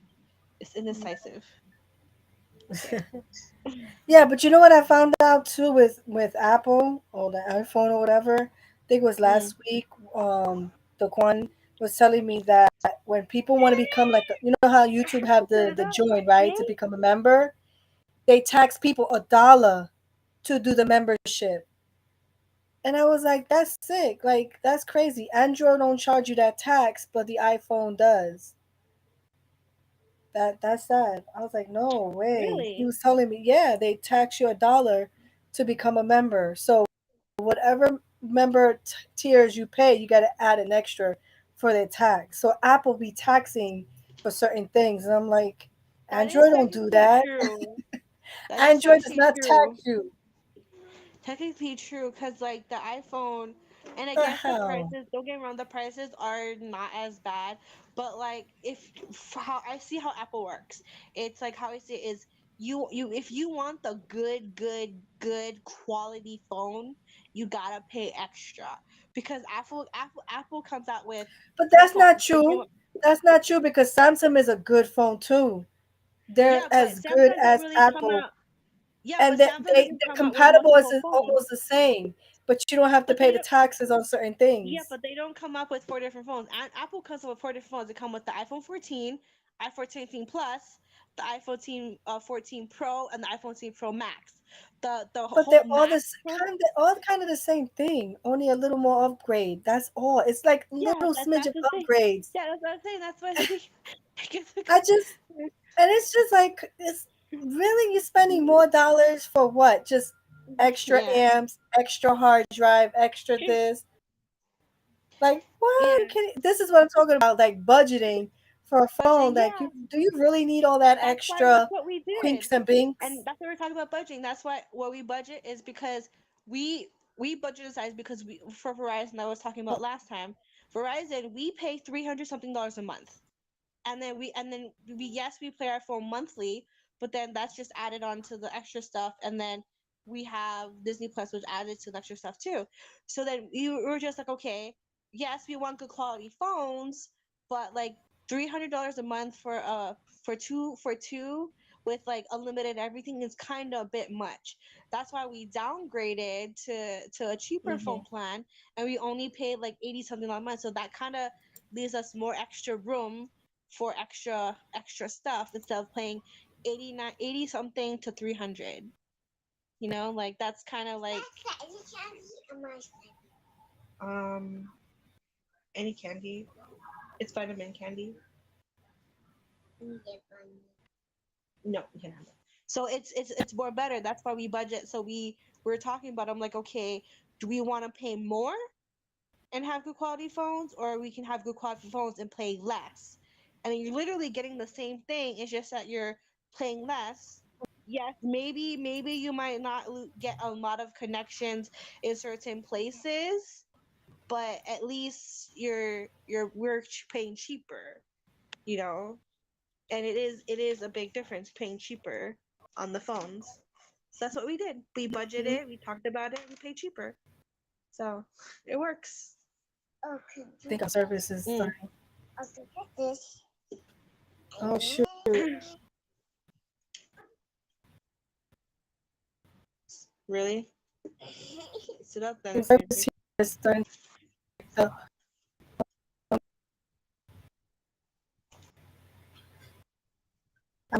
It's indecisive. Yeah. Yeah, but you know what I found out too with Apple or the iPhone or whatever. I think it was Mm. last week. The Quan was telling me that when people want to become like, you know how YouTube have Set it the up. join right to Yay. become a member, they tax people $1 to do the membership. And I was like, that's sick. Like that's crazy. Android don't charge you that tax, but the iPhone does. That's sad. I was like, no way. He Really? was telling me, yeah, they tax you $1 to become a member. So whatever member tiers you pay, you got to add an extra for their tax. So Apple be taxing for certain things, and I'm like, That is Android don't do technically that. true. That is Android does technically not true. tax you. Technically true, because like the iPhone, and I The guess the hell? prices. Don't get me wrong, the prices are not as bad. But like, if how I see how Apple works, it's like how I see it is you if you want the good quality phone, you gotta pay extra because Apple comes out with But four that's not phones. They came true. up, That's not true because Samsung is a good phone too. They're yeah, but as good Samsung don't as really come Apple, out. Yeah, and but Samsung doesn't they're come out with compatible as multiple phones. almost the same. But you don't have to But pay they the don't. taxes on certain Yeah, things. but they don't come up with four different phones. And Apple comes up with four different phones. They come with the iPhone 14, iPhone 14 Plus, the iPhone 14 Pro, and the iPhone 14 Pro Max. The But whole they're all Max this one, kind of the same thing, only a little more upgrade. That's all. It's like yeah, little smidge that's of the thing. upgrades. Yeah, that's what I'm saying. That's why I think I guess I just and it's just like it's really you're spending more dollars for what? Just extra yeah, amps, extra hard drive, extra this. Like what? Are you yeah. kidding? This is what I'm talking about. Like budgeting for a phone. Budgeting, Like yeah. do you really need all that That's extra what we quinks did, and and binks? that's what we're talking about budgeting. That's why what we budget is because we budget size because we for Verizon I was talking about last time. Verizon we pay 300 something dollars a month, and then we yes we play our phone monthly, but then that's just added on to the extra stuff, and then we have Disney Plus which added to the extra stuff too. So then we were just like, okay, yes we want good quality phones, but like $300 a month for two with like unlimited everything is kind of a bit much. That's why we downgraded to a cheaper Hmm. phone plan, and we only paid like 80 something a month. So that kind of leaves us more extra room for extra stuff instead of paying 89 80 something to 300. Like that's kind of like um any candy. It's vitamin candy. No, you can have it. So it's more better. That's why we budget. So we're talking about. I'm like, okay, do we want to pay more and have good quality phones, or we can have good quality phones and pay less? And then you're literally getting the same thing. It's just that you're paying less. Yes, maybe you might not get a lot of connections in certain places, but at least we're paying cheaper. You know, and it is a big difference paying cheaper on the phones. So that's what we did. We budgeted, we talked about it, we paid cheaper. So it works. I think our service is Mm. starting. Oh shoot. Really? Sit up then, Service baby. here is starting to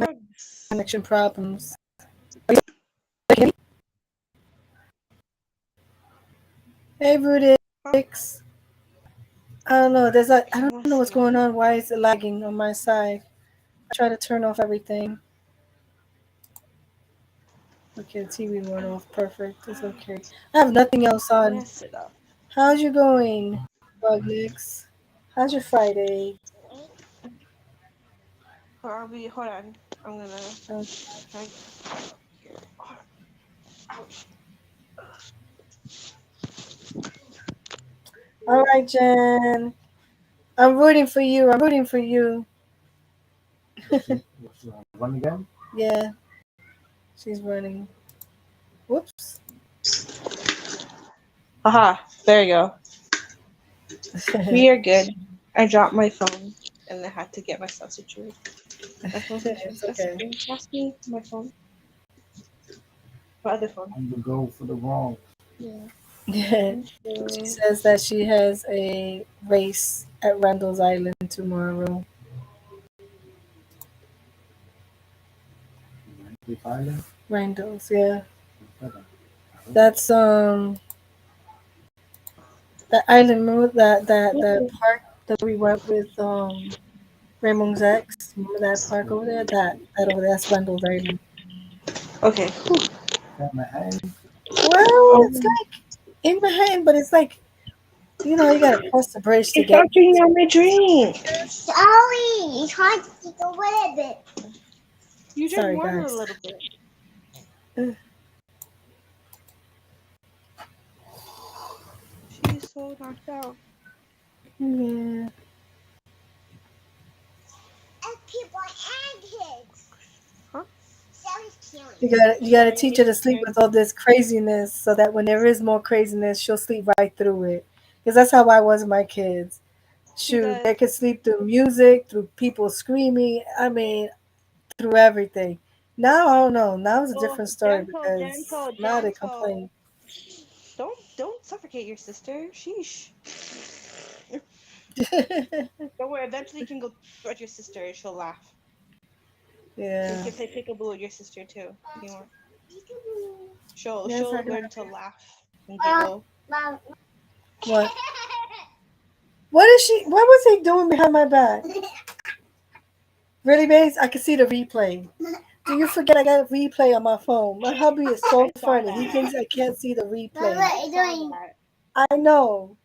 bugs. connection problems. Hey, Rudix. I don't know. I don't know what's going on. Why is it lagging on my side? I try to turn off everything. Okay, the TV went off. Perfect. It's okay. I have nothing else on. Mess it up. How's you going, Bugnix? How's your Friday? Hold on. I'm gonna. Uh, Ouch. all right, Jen. I'm rooting for you. I'm rooting for you. Run again? Yeah, she's running. Whoops. Aha, there you go. We are good. I dropped my phone and I had to get myself situated. My phone's It's okay. Pass me my phone. My other phone. I'm the go for the wrong. Yeah. She says that she has a race at Randall's Island tomorrow. Keep Island? Randall's, yeah. That's that island. Remember that park that we went with Raymond's ex. Remember that park over there? That over there. That's Randall's Island. Okay. Got my hand. Well, it's like in Manhattan, but it's like you gotta cross the bridge to get. Stop drinking out my drink. Sorry, it's hard to take a little bit. You drink Sorry, more than a guys. little bit. She's so knocked out. Yeah. And people and kids. Huh? You gotta teach her to sleep with all this craziness, so that when there is more craziness, she'll sleep right through it. Because that's how I was with my kids. Shoot, they could sleep through music, through people screaming. I mean, through everything. Now I don't know. Now it's a different story because now they complain. Don't suffocate your sister. Sheesh. Don't worry. Eventually, you can go at your sister and she'll laugh. Yeah. You can play peekaboo with your sister too. If you want. She'll Yes, I learn to laugh and giggle. What? What is she? What was he doing behind my back? Really, babes? I can see the replay. Do you forget I got a replay on my phone? My hubby is so funny. He thinks I can't see the replay. I know.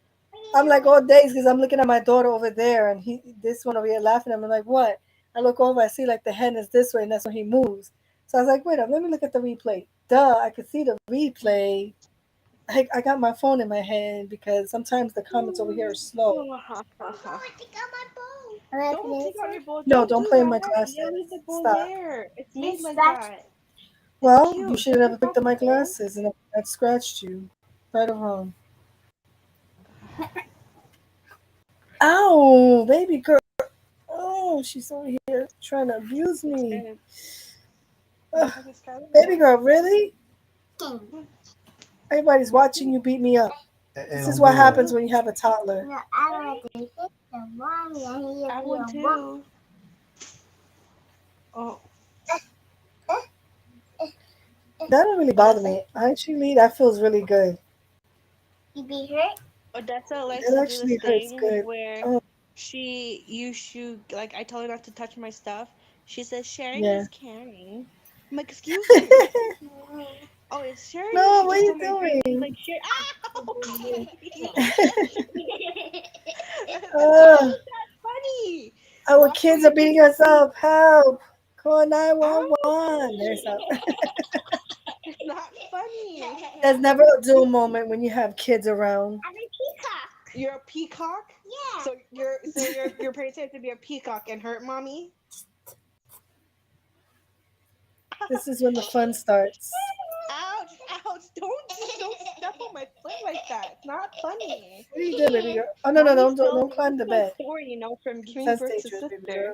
I'm like all days because I'm looking at my daughter over there and this one over here laughing. I'm like, what? I look over, I see like the hen is this way, and that's when he moves. So I was like, wait up, let me look at the replay. Duh, I could see the replay. I got my phone in my hand because sometimes the comments over here are slow. Don't take out your bowl. No, Don't don't do play with my that. glasses. You leave the bowl Stop. there. It's made like that. Well, Cute. you should have picked up my glasses and that scratched you. Right or wrong. Ow, baby girl. Oh, she's over here trying to abuse me. Ugh. Baby girl, really? Everybody's watching you beat me up. This is what happens when you have a toddler. I would too. Oh. That don't really bother me. Actually, that feels really good. You be hurt? Odessa likes It to do actually this hurts thing good. where Oh, you shoot, like, I tell her not to touch my stuff. She says sharing yeah. is caring. I'm like, excuse you. Oh, it's sharing when No, she what are just you on my drink. She's doing? like, share. Ow! How uh, is that funny? our Why kids would are you beating do us up. Help. Call Ow! 911. There's a It's not funny. There's never a dull moment when you have kids around. I'm a peacock. You're a peacock? Yeah. So your parents have to be a peacock and hurt mommy? This is when the fun starts. Ouch! Ouch! Don't step on my foot like that. It's not funny. What are you doing, baby girl? Oh, no, Mommy's don't climb the bed. sore, from giving That's birth to dangerous, baby sister. girl.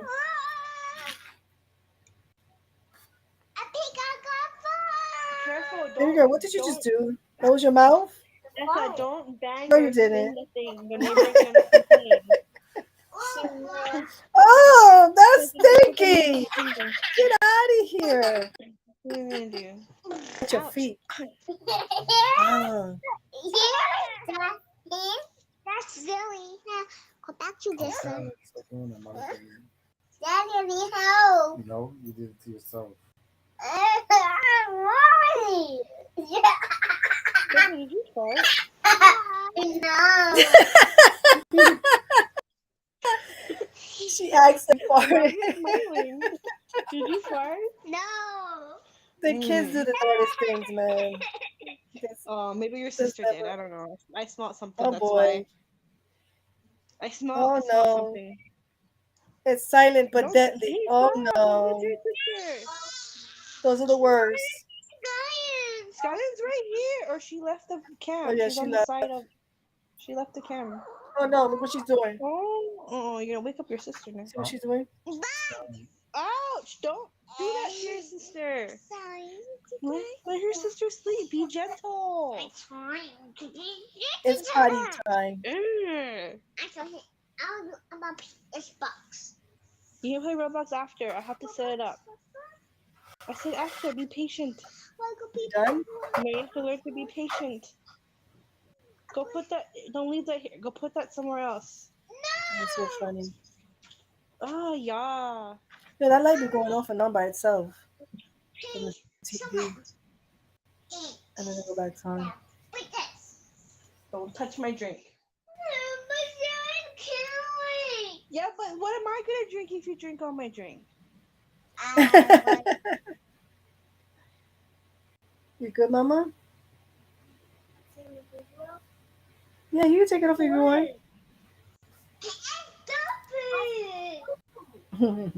A peacock on fire. Careful! Baby girl, what did you just do? That was your mouth? Essa, don't bang No, or you spin didn't. the thing. The neighbor's gonna complain. Oh, that's stinky. Get out of here. What are you gonna do? At your Ouch. feet. Oh. That's silly. Go back to this one. Stop doing that, Monica. Daddy, need help. No, you did it to yourself. I'm worried. Daddy, did you fart? No. She asked him for Why are it. you smiling? Did you fart? No. The kids do the weirdest things, man. Maybe your Just sister did. never- I don't know. I smelled something. Oh That's boy. why. I smelled no. something. It's silent but Don't deadly. hey, Oh stop. no. Don't touch your sister. Those are the worst. Skyland's right here. Or she left the cam. Oh yeah, She's she on the left. side of. She left the cam. Oh no, look what she's doing. Oh, you're gonna wake up your sister now. See what she's doing? Ouch! Don't do that to your sister. Sorry. Let your sister sleep. Be gentle. I'm trying to be. It's potty time. I'll do about this box. You can play Roblox after. I have to set it up. I said after. Be patient. You done? You have to learn to be patient. Go put that. Don't leave that here. Go put that somewhere else. That's so funny. Oh yeah. Yeah, that light be going off and on by itself. From the TV. And then it go back on. Don't touch my drink. I'm killing. Yeah, but what am I gonna drink if you drink all my drink? You good, Mama? Yeah, you can take it off if you want. Stop it.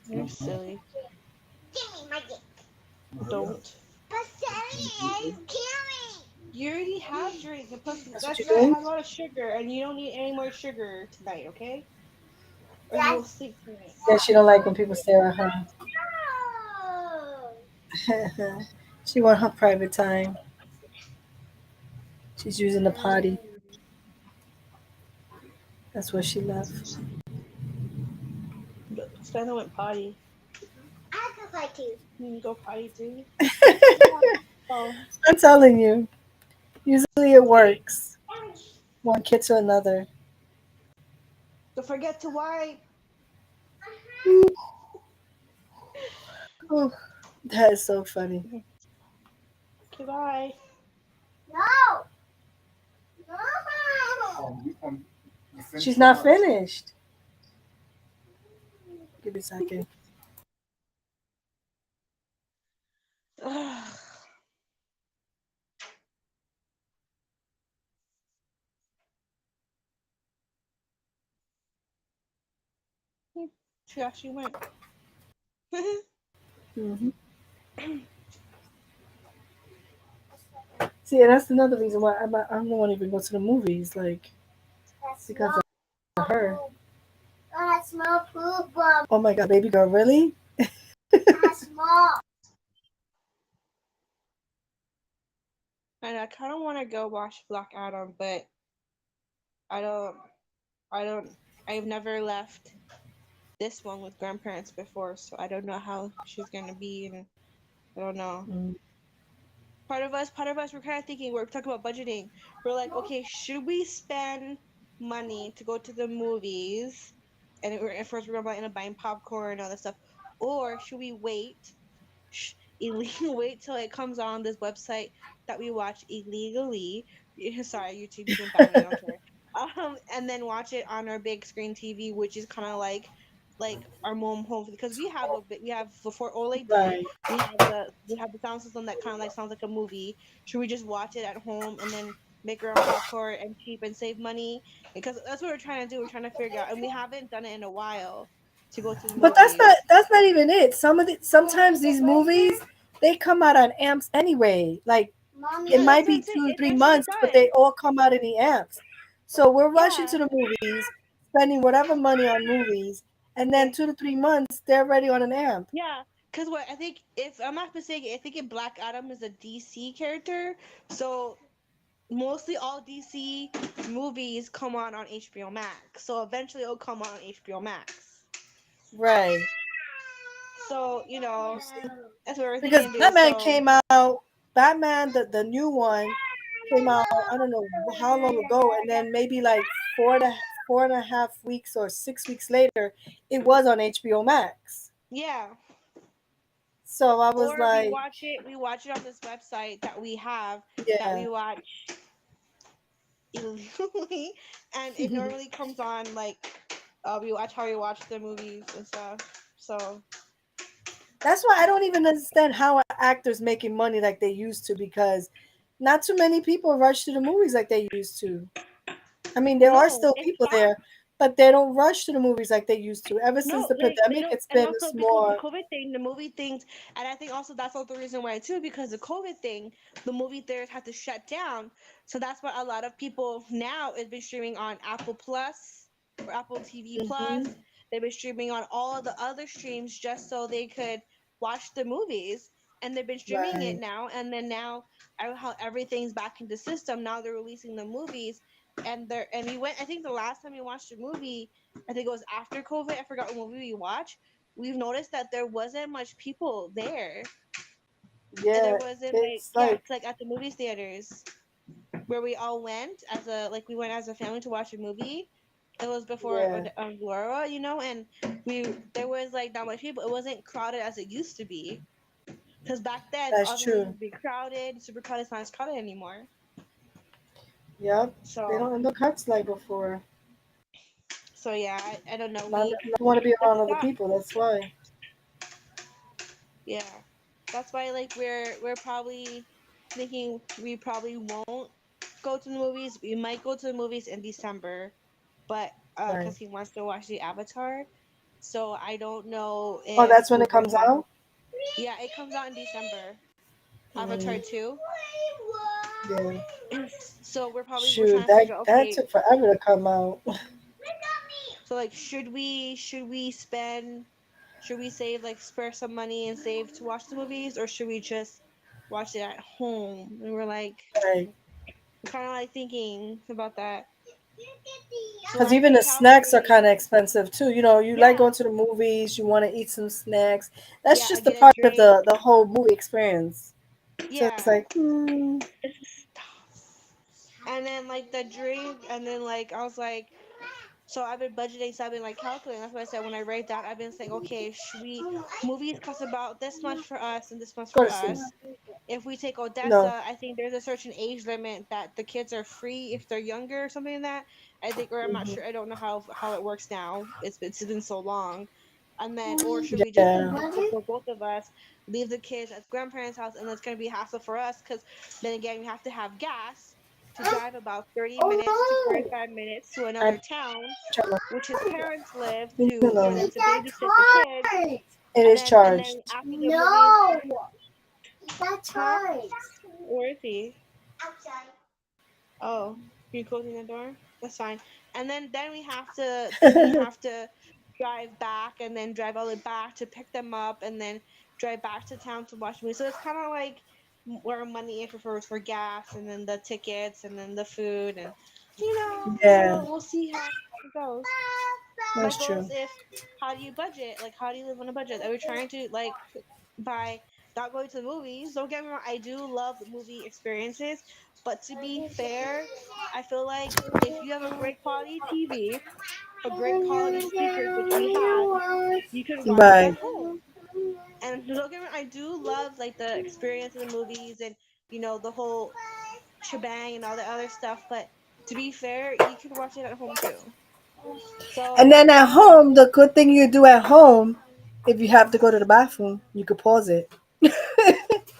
You're silly. Give me my gift. Don't. But Sally is killing. You already have drink. And plus, That's that what you're drink doing? has a lot of sugar, and you don't need any more sugar tonight, okay? Or you will sleep tonight. Yeah, she don't like when people stare at her. No. She want her private time. She's using the potty. That's what she left. Skylar went potty. I could like to. You can go potty too. Oh. I'm telling you. Usually it works. One kid to another. Don't forget to wipe. Oh, that is so funny. Okay, bye. No. No. She's not finished. Give me a second. She actually went. Mm-hmm. See, and that's another reason why I don't want to even go to the movies, like, because of her. I smell poop, Bob. Oh my God, baby girl, really? I smell. And I kind of want to go watch Black Adam, but I've never left this one with grandparents before, so I don't know how she's gonna be, and I don't know. Mm. Part of us, we're kind of thinking, we're talking about budgeting. We're like, okay, should we spend money to go to the movies? And at first we're going to buying popcorn and all that stuff. Or should we wait till it comes on this website that we watch illegally? Sorry, YouTube, you can ban me, I don't care. And then watch it on our big screen TV, which is kind of like our home because we have before OLED did, Right. we have the sound system that kind of like sounds like a movie. Should we just watch it at home and then make our own popcorn and cheap and save money? Because that's what we're trying to do. We're trying to figure out, and we haven't done it in a while to go to the movies. But that's not even it. Sometimes these movies, they come out on amps anyway. Like, Mommy, it might be 2 or 3 months, but they all come out in the amps. So we're rushing to the movies, spending whatever money on movies, and then 2 to 3 months they're ready on an amp. Yeah, because what I think, if I'm not mistaken, I think Black Adam is a DC character. So mostly all DC movies come on HBO Max. So eventually it'll come on HBO Max. Right. So, You see? that's what we're Because thinking to do. Batman So, came out, Batman, the new one came out, I don't know how long ago, and then maybe like 4.5 weeks or 6 weeks later, it was on HBO Max. yeah. So I was Or we like, watch it. We watch it on this website that we have that yeah. we watch illegally, and it normally comes on like we watch how we watch the movies and stuff. So That's why I don't even understand how actors making money like they used to, because not too many people rush to the movies like they used to. I mean, there are no, still it's people stopped. there, but they don't rush to the movies like they used to. Ever since No, the like they pandemic, don't, it's and been also because the more. COVID thing, the movie things, and I think also that's also the reason why too, because the COVID thing, the movie theaters had to shut down, so that's why a lot of people now has been streaming on Apple Plus or Apple TV Plus. Hmm. They've been streaming on all of the other streams just so they could watch the movies, and they've been streaming it Right. now, and then now how everything's back in the system. Now they're releasing the movies, and we went. I think the last time we watched a movie, I think it was after COVID. I forgot what movie we watched. We've noticed that there wasn't much people there, and there Yeah, wasn't like it's like, like at the movie theaters where we all went as a we went as a family to watch a movie. It was before yeah, Laura, and we there was like not much people. It wasn't crowded as it used to be because back then that's all the movies true. would be crowded, super crowded. It's not as crowded anymore. Yep, they So don't end up cuts like before. yeah, I don't know. Not, We not want to be Let's around other stop. people. That's why. Yeah, that's why we're probably thinking we probably won't go to the movies. We might go to the movies in December, but Right. because he wants to watch the Avatar, so I don't know Oh, if that's when we'll it bring comes back. out. Yeah, it comes out in December. Avatar Mm, 2. yeah. So we're Shoot, trying to figure out, that okay, took forever to come out. so like should we save like spare some money and save to watch the movies, or should we just watch it at home? And we're like Right. kind of like thinking about that. So Because I even the think snacks are probably kind of expensive too. You like yeah, going to the movies. You want to eat some snacks. That's yeah, I just a get a part of drink. the whole movie experience. So it's Yeah. like, And then like the drink, and then like I was like, so I've been budgeting, so I've been like calculating. That's why I said when I write that, I've been saying, okay, should we movies cost about this much for us and this much go for to sleep. us. If we take No. Odessa, I think there's a certain age limit that the kids are free if they're younger or something like that. I think, or I'm not Hmm. sure. I don't know how it works now. It's been so long. And then, or should we just Yeah. for both of us leave the kids at grandparents' house, and that's gonna be a hassle for us because then again we have to have gas to drive about 30 minutes to 45 minutes to I'm another town, charged. which his parents live Leave me to for alone. them to babysit the kids, It is and then charged. after the movies, No, that's huh? hard. Where is he? Oh, you closing the door? That's fine. And then we have to drive back and then drive all the way back to pick them up and then drive back to town to watch movies. So it's kind of like where money is for gas and then the tickets and then the food and Yeah, so we'll see how it goes. My that's goal is true. if how do you budget? Like how do you live on a budget? Are we trying to like by not going to the movies? Don't get me wrong, I do love movie experiences, but to be fair, I feel like if you have a great quality TV, a great quality speakers, which we had, you could watch it at Right. home. And don't get me wrong, I do love like the experience of the movies and the whole shebang and all the other stuff. But to be fair, you could watch it at home too. And So then at I don't home, know. the good thing you do at home, if you have to go to the bathroom, you could pause it.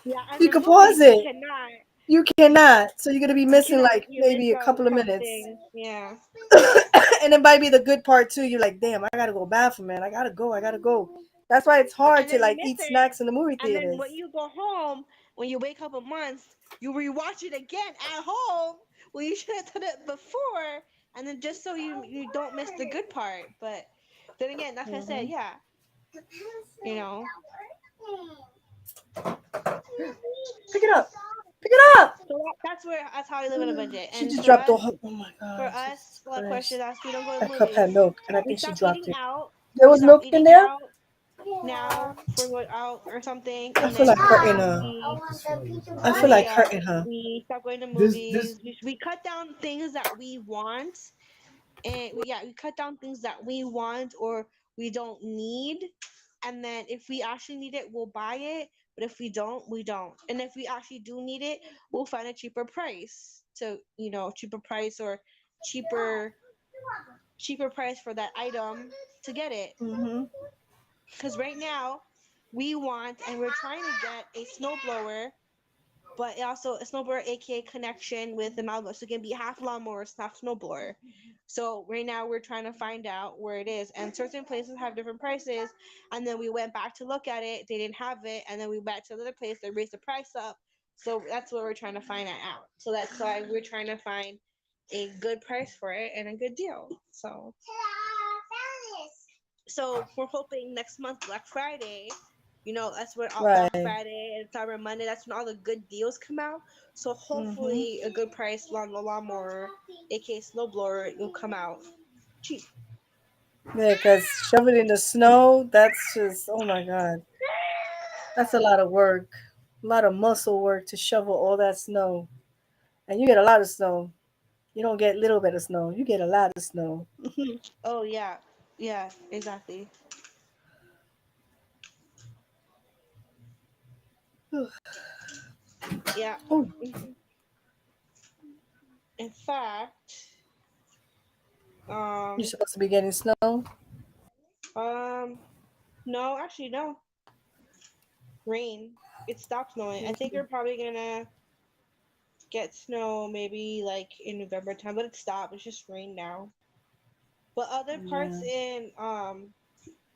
Yeah, and You the could pause movies you it. cannot. You cannot. So you're gonna be You missing cannot. like You miss maybe a couple of a couple minutes. things. Yeah. And it might be the good part too. You're like, damn, I gotta go bathroom, man. I gotta go. I gotta go. That's why it's hard And to then you like miss eat it, snacks in the movie and then theaters. when you go home, when you wake up a month, you rewatch it again at home. Well, you should have done it before, and then just so you don't miss the good part. But then again, like I said, Hmm. yeah, you know. Pick it up. Pick it up. So that's how we live on a budget. She And just dropped the whole. Oh my for god, us, Jesus like question Christ! us, we don't go to the That cup had movies. milk, and I We think she stop dropped eating it. out. There We was stop milk in eating there. out now for going out or something, I and feel then like hurting her. I feel like hurting her. we stop going to This movies. We cut down things that we want, and we cut down things that we want or we don't need, and then if we actually need it, we'll buy it. But if we don't, we don't. And if we actually do need it, we'll find a cheaper price cheaper price or cheaper cheaper price for that item to get it. Mm-hmm. Because right now, we want and we're trying to get a snowblower, but also a snowblower, aka connection with the lawnmower, so it can be half lawnmower, half snowblower. So right now we're trying to find out where it is, and certain places have different prices. And then we went back to look at it; they didn't have it, and then we went back to another place. They raised the price up. So that's what we're trying to find out. So that's why we're trying to find a good price for it and a good deal. So we're hoping next month, Black Friday, that's when all Black Right. Friday and Cyber Monday, that's when all the good deals come out. So Mm-hmm. hopefully a good price lawnmower, aka snowblower, will come out cheap. Yeah, because shove it in the snow. That's just. Oh my god. That's a lot of work. A lot of muscle work to shovel all that snow. And you get a lot of snow. You don't get a little bit of snow. You get a lot of snow. Oh yeah, yeah, exactly. Yeah. Oh, Mhm. In fact, you're um, supposed to be getting snow. um, no, actually no, rain. It stopped snowing. I think we're probably gonna get snow maybe like in November time, but it stopped. It's just rain now. But Yeah.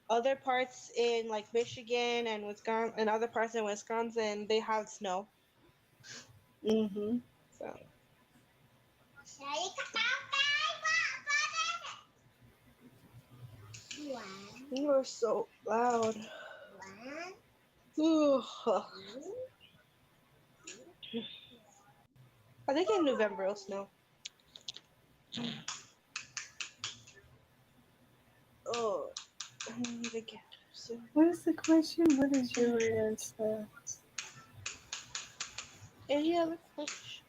other parts in like Michigan and Wisconsin and other parts in Wisconsin, they have snow. Mm-hmm. So you are so loud. Ooh. I think in November it'll snow. Oh, I need to get some. What is the question? What is your answer? Any other question?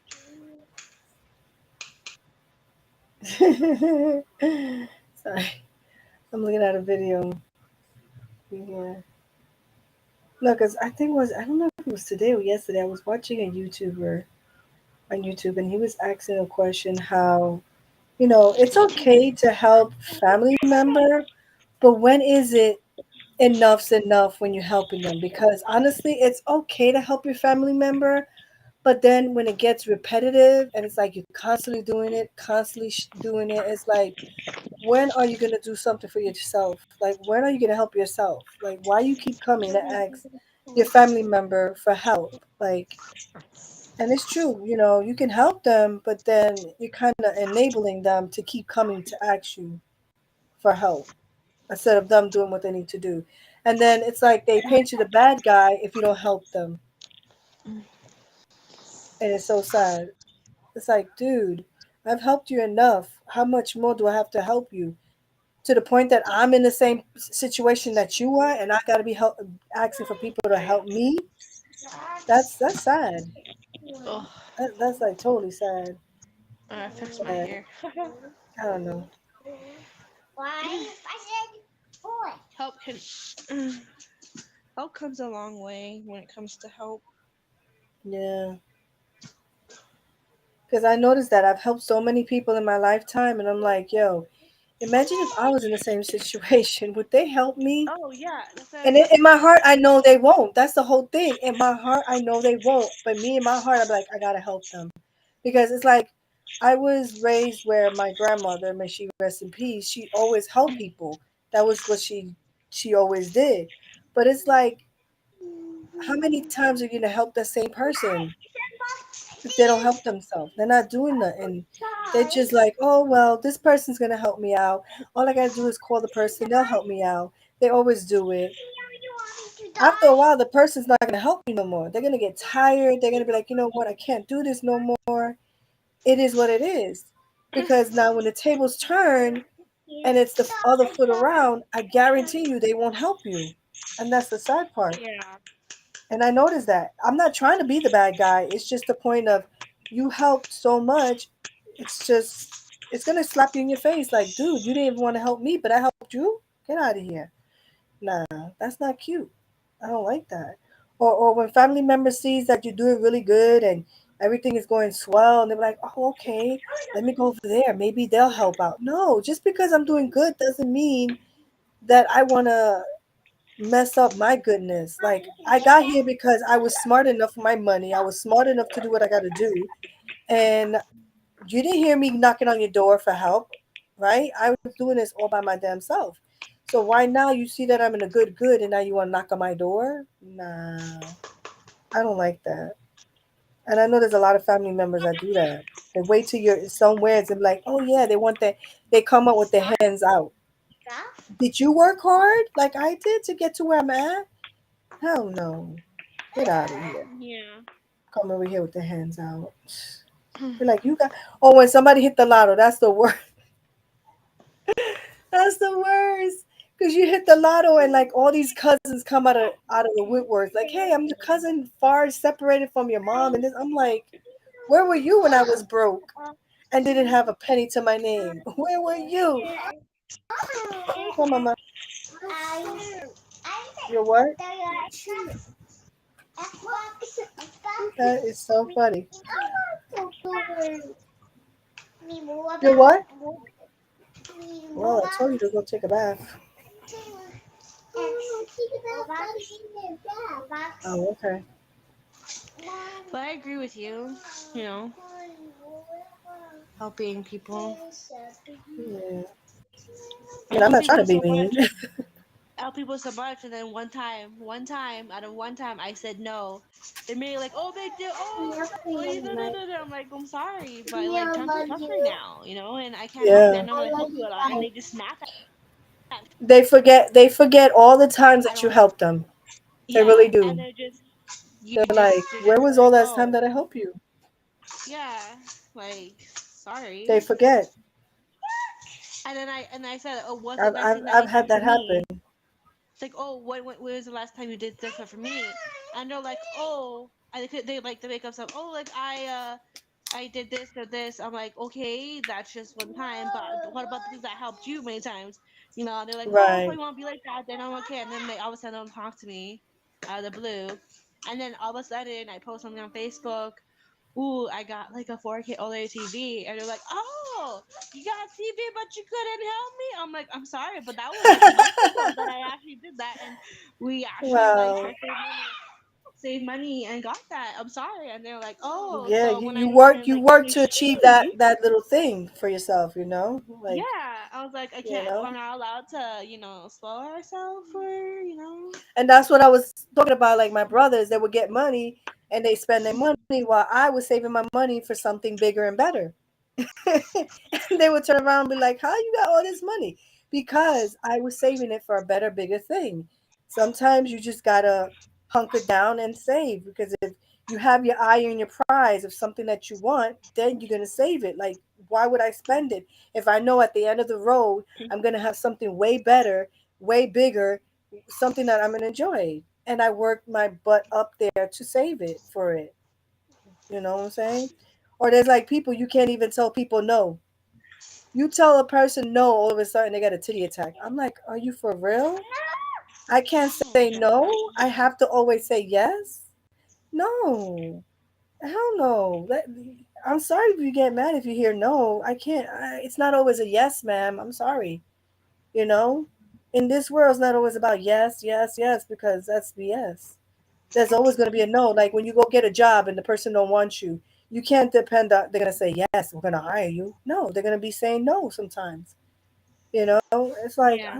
Sorry, I'm looking at a video. Yeah. No, because I think it was, I don't know if it was today or yesterday. I was watching a YouTuber on YouTube, and he was asking a question how, it's okay to help family member, but when is it enough's enough when you're helping them? Because honestly, it's okay to help your family member, but then when it gets repetitive and it's like you're constantly doing it, constantly doing it, it's like, when are you going to do something for yourself? Like, when are you going to help yourself? Like, why you keep coming to ask your family member for help? Like, and it's true, you can help them, but then you're kind of enabling them to keep coming to ask you for help instead of them doing what they need to do. And then it's like they paint you the bad guy if you don't help them. And it's so sad. It's like, dude, I've helped you enough. How much more do I have to help you? To the point that I'm in the same situation that you are, and I got to be asking for people to help me. That's sad. Oh, That's like totally sad. I fixed my But hair. I don't know. Why? I said boy. help can help comes a long way when it comes to help. Yeah, because I noticed that I've helped so many people in my lifetime, and I'm like, yo, imagine if I was in the same situation. Would they help me? Oh yeah, And in my heart, I know they won't. That's the whole thing. In my heart, I know they won't. But me, in my heart, I'm like, I gotta help them, because it's like I was raised where my grandmother, may she rest in peace, she always helped people. That was what she always did. But it's like, how many times are you gonna help the same person if they don't help themselves? They're not doing nothing. They're just like, oh well, this person's gonna help me out. All I gotta do is call the person; they'll help me out. They always do it. After a while, the person's not going to help you no more. They're going to get tired. They're going to be like, you know what, I can't do this no more. It is what it is. Because now when the tables turn and it's the other foot around, I guarantee you they won't help you. And that's the sad part. Yeah. And I noticed that. I'm not trying to be the bad guy. It's just the point of you helped so much. It's just, it's going to slap you in your face like, dude, you didn't even want to help me, but I helped you? Get out of here. Nah, that's not cute. I don't like that. Or when family members sees that you're doing really good and everything is going swell, and they're like, "Oh, okay, let me go over there. Maybe they'll help out." No, just because I'm doing good doesn't mean that I want to mess up my goodness. Like I got here because I was smart enough for my money. I was smart enough to do what I got to do, and you didn't hear me knocking on your door for help, right? I was doing this all by my damn self. So why now you see that I'm in a good and now you want to knock on my door? Nah, I don't like that. And I know there's a lot of family members that do that. They wait till you're somewhere and be like, oh yeah, they want that. They come up with their hands out. Did you work hard like I did to get to where I'm at? Hell no. Get out of here. Yeah. Come over here with their hands out. Be like, you got. Oh, when somebody hit the lotto, that's the worst. That's the worst. Cause you hit the lotto and like all these cousins come out of the woodworks. Like, hey, I'm the cousin far separated from your mom, and this. I'm like, where were you when I was broke and didn't have a penny to my name? Where were you? Come, mama. You're what? That is so funny. You're what? Well, I told you to go take a bath. Oh, okay. But I agree with you. You know, helping people. Yeah. I And I'm help not trying to people be so mean. much. I help people so much, and then out of one time, I said no. They made like, oh, big deal. Oh, please, no, no, no, no. I'm like, I'm sorry, but like times are tough right now, you know, and I can't help you. I Yeah. know I'm gonna help you a lot, and they just snap at me. They forget all the times I that you don't like. helped them. They really Yeah, and do. they're just They're like, they're where just was all like, that time oh, that I helped you? yeah, like sorry. They forget. And I said, oh, what's the I've best I've thing that I've you've done had for that happen. me? It's like, oh, when was the last time you did this for me? And they're like, oh, they like to make up stuff. Oh, like I did this or this. I'm like, okay, that's just one time, but what about the things that helped you many times? You know, and they're like, oh, if Right. I want to be like that, then I'm okay. And then they all of a sudden don't talk to me out of the blue. And then all of a sudden, I post something on Facebook. Ooh, I got like a 4K OLED TV, and they're like, oh, you got a TV, but you couldn't help me. I'm like, I'm sorry, but that was like a month ago that I actually did that, and we actually like Wow. tried to save money and got that. I'm sorry, and they're like, oh, Yeah, so you, when you I work return you like work free to achieve shipping, that little thing for yourself, yeah, like, I was like, I you can't. know. I'm not allowed to, spoil ourselves for, And that's what I was talking about. Like my brothers, they would get money and they spend their money while I was saving my money for something bigger and better. And they would turn around and be like, how you got all this money? Because I was saving it for a better, bigger thing. Sometimes you just gotta hunker down and save, because if you have your eye on your prize of something that you want, then you're gonna save it. Like, why would I spend it if I know at the end of the road I'm gonna have something way better, way bigger, something that I'm gonna enjoy? And I worked my butt up there to save it for it. You know what I'm saying? Or there's like people, you can't even tell people no. You tell a person no, all of a sudden they got a titty attack. I'm like, are you for real? I can't say no. I have to always say yes. No, hell no. I'm sorry if you get mad if you hear no. I can't. It's not always a yes, ma'am. I'm sorry. You know, in this world, it's not always about yes, yes, yes, because that's BS. There's always going to be a no. Like when you go get a job and the person don't want you, you can't depend on they're going to say yes, we're going to hire you. No, they're going to be saying no sometimes. You know, it's like yeah,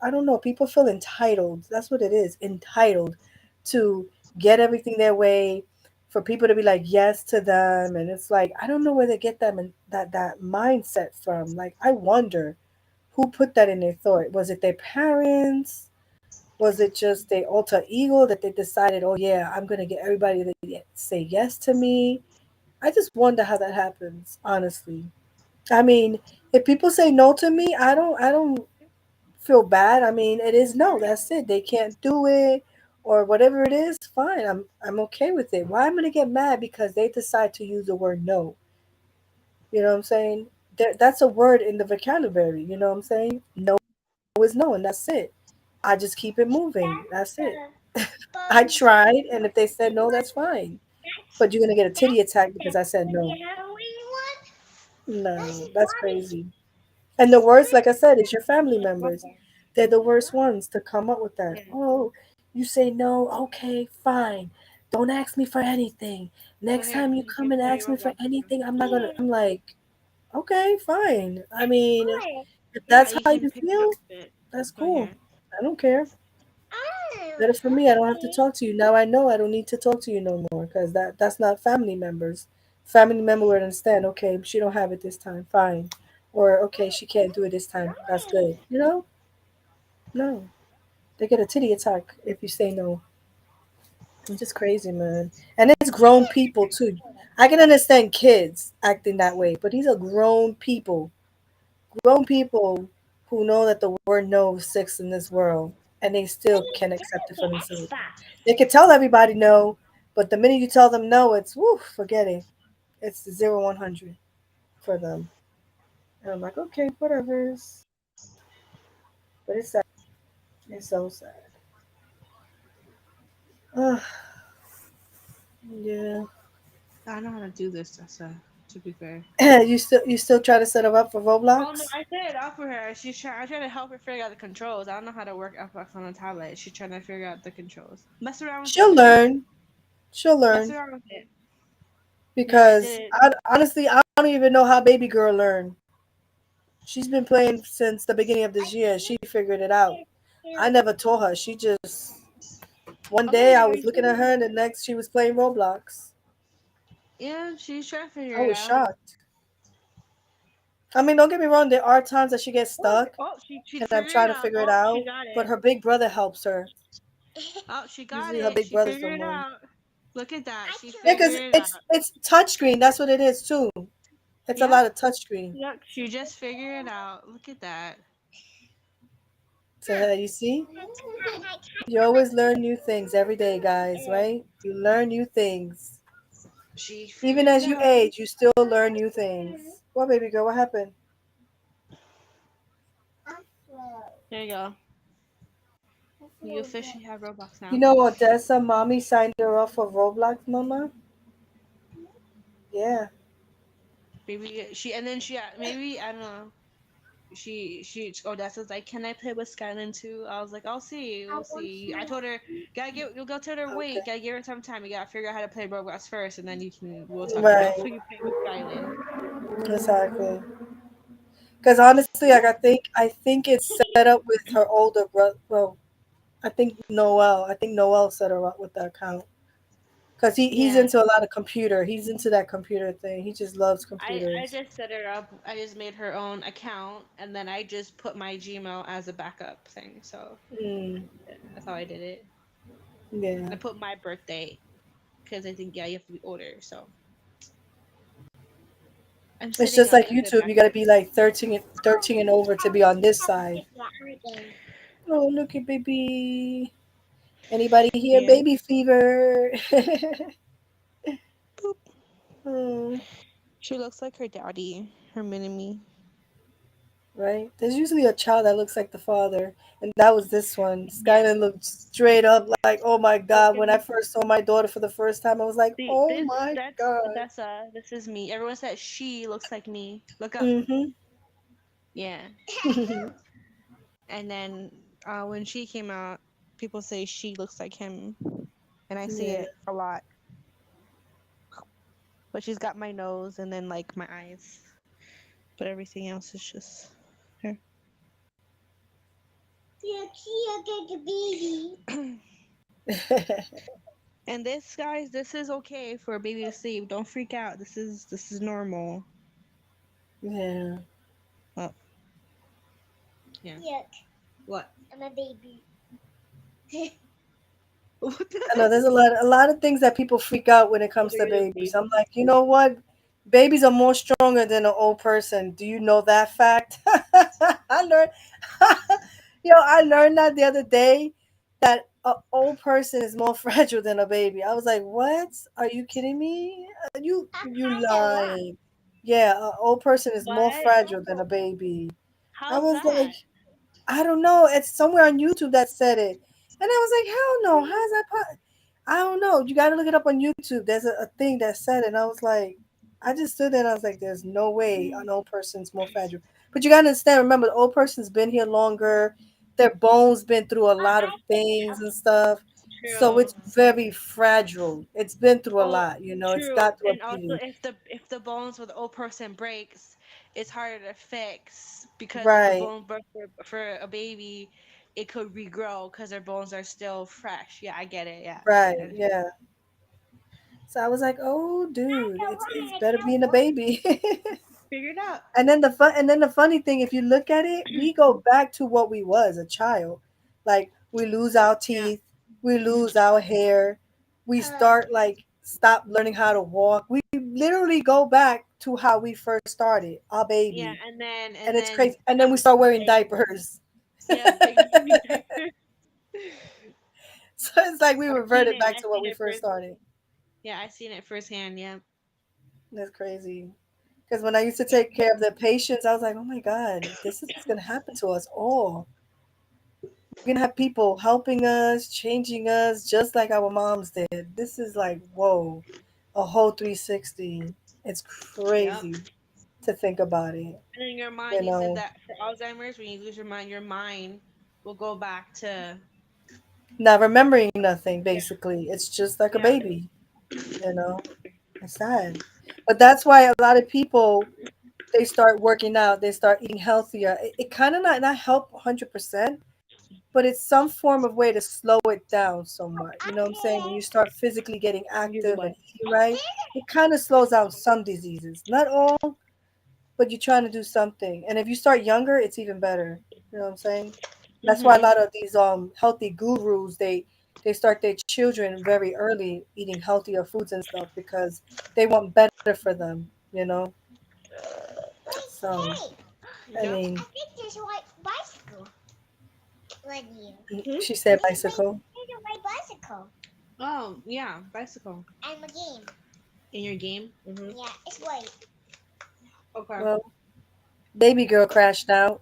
I don't know. People feel entitled. That's what it is. Entitled to get everything their way, for people to be like yes to them, and it's like I don't know where they get that mindset from. Like I wonder who put that in their thought. Was it their parents? Was it just a alter ego that they decided, oh yeah, I'm gonna get everybody to say yes to me? I just wonder how that happens, honestly. I mean, if people say no to me, I don't feel bad. I mean, it is no. That's it. They can't do it or whatever it is. Fine. I'm okay with it. Why am I gonna get mad because they decide to use the word no? You know what I'm saying? That's a word in the vocabulary. You know what I'm saying? No is no, and that's it. I just keep it moving. That's it. I tried, and if they said no, that's fine. But you're gonna get a titty attack because I said no. No, that's crazy. And the worst, like I said, is your family members. They're the worst ones to come up with that. Yeah. Oh, you say no, okay, fine. Don't ask me for anything. So Next here, time you you come can and play ask me for Roblox now. anything, I'm not gonna. I'm like, okay, fine. I mean, if Yeah, that's you how can you pick the feel, outfit. that's So cool. here. I don't care. Better for me. I don't have to talk to you now. I know I don't need to talk to you no more because that's not family members. Family member would understand. Okay, she don't have it this time. Fine. Or okay, she can't do it this time. That's good. You know? No, they get a titty attack if you say no. It's just crazy, man. And it's grown people too. I can understand kids acting that way, but these are grown people. Grown people who know that the word no exists in this world, and they still can't accept it for themselves. They can tell everybody no, but the minute you tell them no, it's woo, forget it. It's 0 100 for them. And I'm like, okay, whatever. But it's sad. It's so sad. Ugh, yeah. I know how to do this, to be fair. you still try to set them up for Oh no, Roblox? I set it up for her. I trying to help her figure out the controls. I don't know how to work Xbox on a tablet. She's trying to figure out the controls. Mess around with it, She'll baby. learn. She'll Mess learn around with it. Yeah, I because did it. honestly, I don't even know how baby girl learned. She's been playing since the beginning of this year. She figured it out. I never taught her. She just one Okay, day I girl, was you looking at can. her, and the next she was playing Roblox. Yeah, she's trying to I figure it was out. shocked. I mean, don't get me wrong. There are times that she gets Oh, stuck, oh, she and I'm figured trying it to out. figure it Oh, she out. got But it. her big brother helps her. Oh, she got Usually, her it. big She brother's the figured it one. out. Look at that. She Yeah, because figured it out. it's touchscreen. That's what it is too. It's a Yep. lot of touchscreen. Yep. She just figured it out. Look at that. So you see, you always learn new things every day, guys. Right? You learn new things. She Even figured it as you out. age, you still learn new things. What, baby girl? What happened? There you go. You officially have Roblox You now. know, Odessa, mommy signed her up for Roblox, mama. Yeah. Maybe she and then maybe I don't know. Oh, that's was like, can I play with Skyline too? I was like, I'll see, we'll see. I told her, you'll go tell her Okay. wait, gotta give her some time. You gotta figure out how to play Roblox first, and then we'll talk about Right. you play with Skyline. Exactly. Because honestly, like I think it's set up with her older brother. Well, I think Noel. I think Noel set her up with the account. Because he's Yeah, into a lot of computer. He's into that computer thing. He just loves I computers. just set her up. I just made her own account, and then I just put my Gmail as a backup thing. So Mm, that's how I did it. yeah. And I put my birthday because I think, yeah, you have to be older. So I'm It's setting just up like as a YouTube. You got to backup. be like 13 and over to be on this side. Oh, look at baby. Anybody here? Yeah. Baby fever. Boop. Hmm. She looks like her daddy, her mini me. Right? There's usually a child that looks like the father, and that was this one. Yeah. Skyline looked straight up like, oh my Look god. at When I me. first saw my daughter for the first time, I was like, See, oh this my that's god. Odessa. This is me. Everyone said she looks like me. Look up. Mm-hmm. Yeah. And then when she came out, people say she looks like him, and I see Yeah. it a lot. But she's got my nose and then like my eyes, but everything else is just her. And this, guys, this is okay for a baby to sleep. Don't freak out. This is normal. Yeah. Oh, yeah. What? I'm a baby. What the I know there's a lot of things that people freak out when it heck comes are to you babies. doing? I'm like, you know what? Babies are more stronger than an old person. Do you know that fact? I learned, I learned that the other day that an old person is more fragile than a baby. I was like, what? Are you kidding me? You lying? Yeah, an old person is more What? fragile than a baby. I How's was like, that? I don't know. It's somewhere on YouTube that said it. And I was like, hell no. How's that I don't know. You got to look it up on YouTube. There's a thing that said it. And I was like, I just stood there and I was like, there's no way an old person's more fragile. But you got to understand, remember, the old person's been here longer. Their bones been through a lot of things and stuff. So True. it's very fragile. It's been through a Oh, lot, It's true. got through a And also, period. if the bones with the old person breaks, it's harder to fix because if the Right, bone breaks for a baby, it could regrow because their bones are still fresh. Yeah, I get it. Yeah, right, I yeah. So I was like, oh, dude, it's better being a baby. figured out. And then the funny thing, if you look at it, we go back to what we was a child. Like we lose our Yeah. teeth, we lose our hair, we start like stop learning how to walk. We literally go back to how we first started, our Yeah, baby. And and it's then crazy. And then we start wearing big, diapers. yeah, big baby diaper. So it's like we reverted back I to what seen we it first first. started. Yeah, I seen it firsthand. Yeah. That's crazy. Because when I used to take care of the patients, I was like, oh my God, this is what's going to happen to us all. We're going to have people helping us, changing us, just like our moms did. This is like, whoa, a whole 360. It's Yep. crazy to think about it. And in your You mind, you said know, that for Alzheimer's, when you lose your mind will go back to not remembering nothing, basically. It's just like a yeah. baby, you know, it's sad. But that's why a lot of people, they start working out, they start eating healthier. It kind of not help 100%, but it's some form of way to slow it down somewhat. You know what I'm saying? When you start physically getting You the active and what? eating right, it kind of slows down some diseases. Not all, but you're trying to do something. And if you start younger, it's even better. You know what I'm saying? That's why a Mhm. lot of these healthy gurus, they start their children very early eating healthier foods and stuff because they want better for them. So, I Yep. mean, There's a white bicycle right here. Hmm? she said bicycle. There's a white bicycle. Oh yeah, bicycle I'm a game. in your game. Mhm. Yeah, it's white. Okay. Well, baby girl crashed out.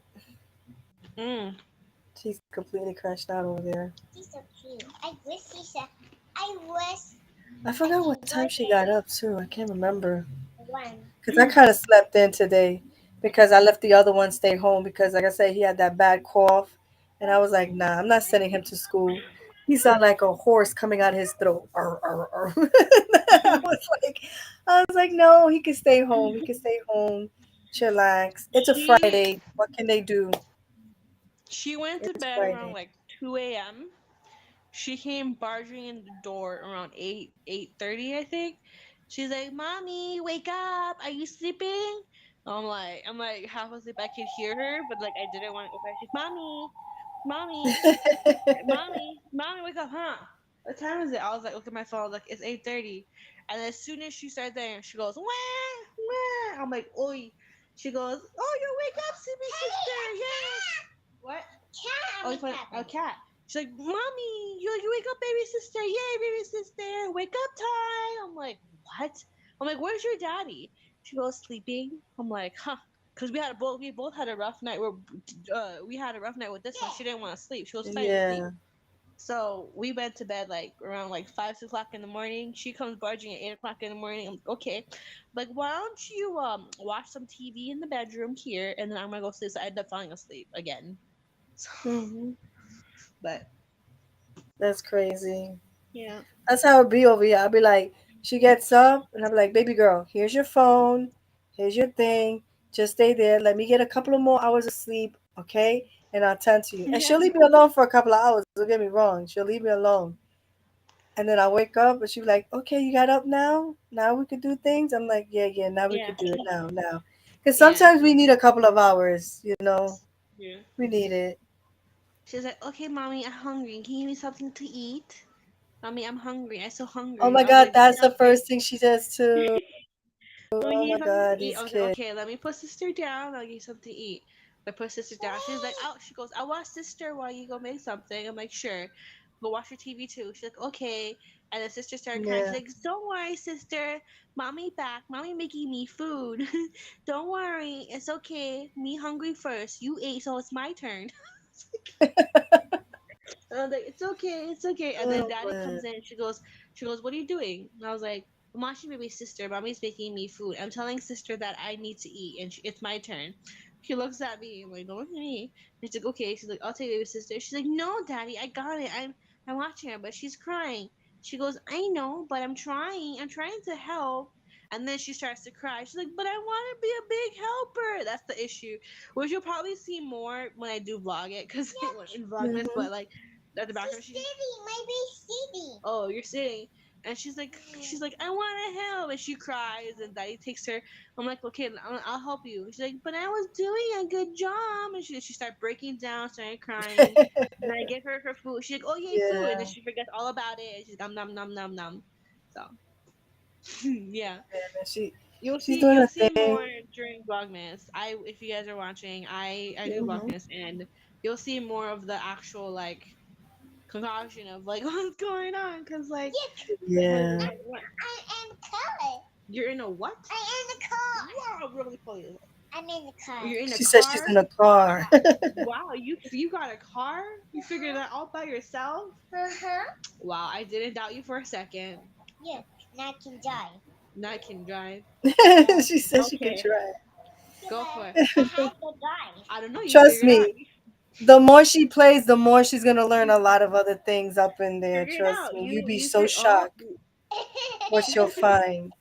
Mm. She's completely crashed out over there. She's so cute. I wish I I forgot can what go time she there got up too. I can't remember one. because I kind of slept in today because I left the other one stay home because, like I said, he had that bad cough, and I was like, nah, I'm not sending him to school. He sounded like a horse coming out of his throat. Arr, arr, arr. I was like, no, he can stay home. He can stay home, chillax. It's a She Friday. What can they do? she went to It's bed around Friday. like 2 a.m. She came barging in the door around 8:30, I think. She's like, "Mommy, wake up! Are you sleeping?" I'm like half asleep. I could hear her, but like I didn't want to open. She's, "Mommy, mommy, mommy, wake up, huh? What time is it?" I was like, look at my phone. I was like, it's 8:30. And as soon as she started there, she goes, "Wah, wah." I'm like, "Oi!" She goes, "Oh, you wake up, sleepy sister, yes." What? Oh, you found a cat. She's like, "Mommy, you wake up, baby sister, yay, baby sister, wake up time." I'm like, "What?" I'm like, "Where's your daddy?" She goes, "Sleeping." I'm like, "Huh." Because we both had a rough night. We had a rough night with this one. She didn't want to sleep. She was fighting sleep. Yeah. So we went to bed like around like 5, 6 o'clock in the morning. She comes barging at 8 o'clock in the morning. I'm like, okay, like why don't you watch some TV in the bedroom here, and then I'm gonna go sleep. So I ended up falling asleep again. So, Hmm. but That's crazy. yeah, That's how it be over here. I'll be like, she gets up, and I'm like, baby girl, here's your phone, here's your thing. Just stay there. Let me get a couple of more hours of sleep, okay? And I'll tend to you. And yeah, she'll leave me alone for a couple of hours. Don't get me wrong. She'll leave me alone. And then I wake up, and she's like, okay, you got up now? Now we could do things? I'm like, yeah, yeah, now we yeah, could do it now. Because yeah, sometimes we need a couple of hours. yeah. We need it. She's like, okay, mommy, I'm hungry. Can you give me something to eat? Mommy, I'm hungry. I'm so Oh hungry. my I was God, like, that's yeah, the okay. first thing she does too. Mommy, Oh can you my give me something God, to eat? I these was like, kids. okay, let me put sister down. I'll give you something to eat. I put sister down. She's like, oh, she goes, I watch sister while you go make something. I'm like, sure. Go watch your TV too. She's like, okay. And then sister started crying. She's Yeah. like, don't worry, sister. Mommy back. Mommy making me food. Don't worry. It's okay. Me hungry first. You ate, so it's my turn. And I was like, it's okay, it's okay. And then Oh daddy man. comes in. She goes, what are you doing? And I was like, I'm watching baby sister. Mommy's making me food. I'm telling sister that I need to eat, and it's my turn. She looks at me. I'm like, don't look at me. And she's like, okay. She's like, I'll take baby sister. She's like, no, daddy, I got it. I'm watching her, but she's crying. She goes, I know, but I'm trying. I'm trying to help. And then she starts to cry. She's like, but I want to be a big helper. That's the issue, which you'll probably see more when I do vlog it, because in Vlogmas, Hmm. but like at the background. She's sitting. My baby's sitting. Oh, you're sitting. And she's like, I want to help, and she cries, and daddy takes her. I'm like, okay, I'll help you. She's like, but I was doing a good job, and she started breaking down, started crying. Then I give her her food. She's like, oh yay, food, and then Yeah. she forgets all about it, and she's like, nom nom nom nom. So yeah, Yeah, you'll she's see doing you'll a see thing. more during Vlogmas. If you guys are watching, I do Hmm. Vlogmas, and you'll see more of the actual like concoction of like what's going on, because like when, Yeah. when I am color. you're in a what? I am in the car. Wow, really please. I'm in the car. You're in a She said she's car. in a car. Wow, you got a car. You figured that all by yourself. Uh-huh. Wow, I didn't doubt you for a second. Yeah, now I can drive. Now I can drive. She said she could Okay, try. go for it. I have to drive. I don't know. You Trust figured it out. me, the more she plays, the more she's gonna learn a lot of other things up in there. Figure it Trust out. me, you'd be You so figure. Oh, shocked what you'll find.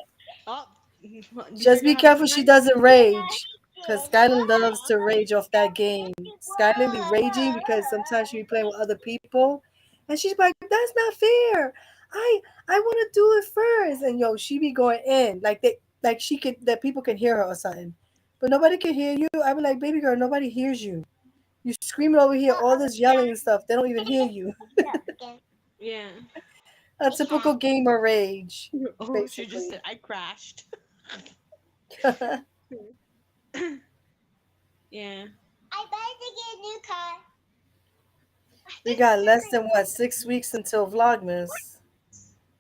oh. You Just figure be out how to careful be she nice. doesn't rage. Because Skyline loves to Whoa! rage off that game. Skyline be raging because sometimes she be playing with other people. And she's like, that's not fair. I I want to do it first. And yo, she be going in. Like she could that people can hear her or something. But nobody can hear you. I be like, baby girl, nobody hears you. You screaming over here, all this yelling and stuff. They don't even hear you. Yeah. A typical gamer rage, Oh, she just basically. said I crashed. Yeah. I better get a new car. We got less than what, 6 weeks until Vlogmas.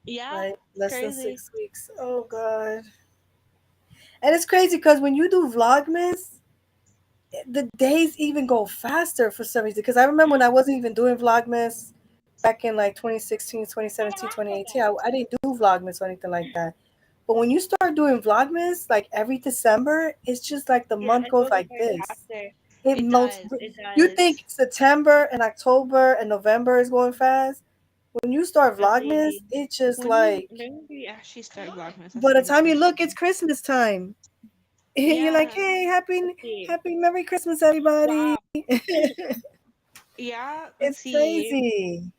Yeah. Right? It's Less than crazy. 6 weeks. Oh God. And it's crazy because when you do Vlogmas, the days even go faster for some reason. Because I remember when I wasn't even doing Vlogmas back in like 2016, 2017, 2018, I didn't do Vlogmas or anything like that. But when you start doing Vlogmas, like every December, it's just like the Yeah, month it goes goes like by this. faster. It It melts. does. It You does. think September and October and November is going fast? When you start Let's Vlogmas, see. it's just like When we actually start Vlogmas? That's by a the good time you question. look, it's Christmas time. You're like, Yeah. hey, Let's see. happy Merry Christmas, everybody. Wow. Yeah. Let's It's see. crazy.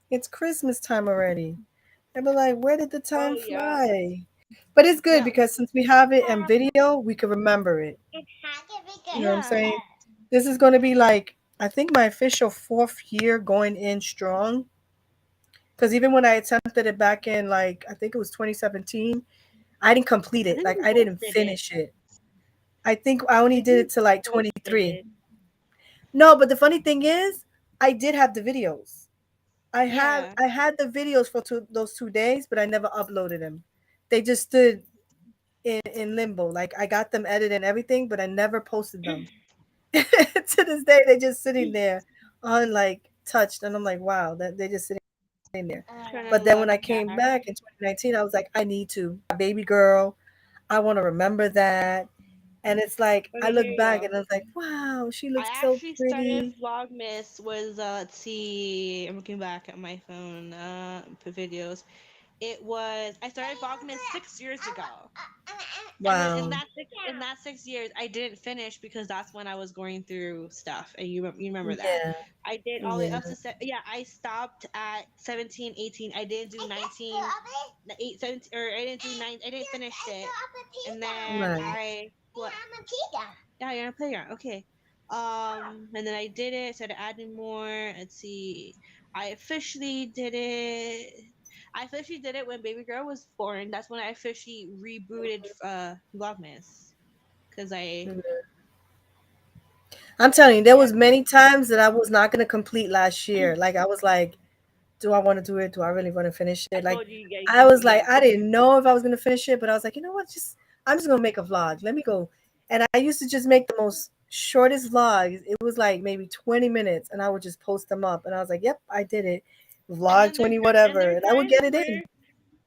It's Christmas time already. I'd be like, where did the time Oh yeah. fly? But it's good Yeah. because since we have it in video, we can remember it. You know what I'm Yeah. saying? This is going to be like, I think my official fourth year going in strong. Because even when I attempted it back in, like, I think it was 2017, I didn't complete I it. think Like, you I didn't posted it. finish it. I think I I only think did it you to like posted 23. it. No, but the funny thing is, I did have the videos. Yeah. I had the videos for those 2 days, but I never uploaded them. They just stood in limbo. Like I got them edited and everything, but I never posted them. To this day, they're just sitting there on like touched, and I'm like, wow, that they're just sitting there. Trying to But then look when I came back. back in 2019, I was like, I need to. Baby girl, I want to remember that. And it's like I Okay, here look you back go. and I was like, wow, she I looks so actually started pretty. Vlogmas was let's see, I'm looking back at my phone, videos. It was I started Vlogmas 6 years ago. And then Wow. in that 6 years I didn't finish because that's when I was going through stuff, and you remember that. Yeah. I did all the way up Yeah. to yeah, I stopped at 17, 18. I didn't do 19, 8, 17, or I didn't do 9, I didn't finish it. And then Right. I what? Yeah, you're on a playground. Okay. And then I did it, started adding more. Let's see. I officially did it. I officially did it when baby girl was born. That's when I officially rebooted Vlogmas. Cause I I'm telling you, there yeah, was many times that I was not gonna complete last year. Like I was like, do I want to do it? Do I really want to finish I it? Like told you, yeah, I was like, yeah. I didn't know if I was gonna finish it, but I was like, you know what? Just I'm just gonna make a vlog. Let me go. And I used to just make the most shortest vlogs. It was like maybe 20 minutes, and I would just post them up. And I was like, yep, I did it. And Vlog then 20 and whatever, there and I are would times get it in. where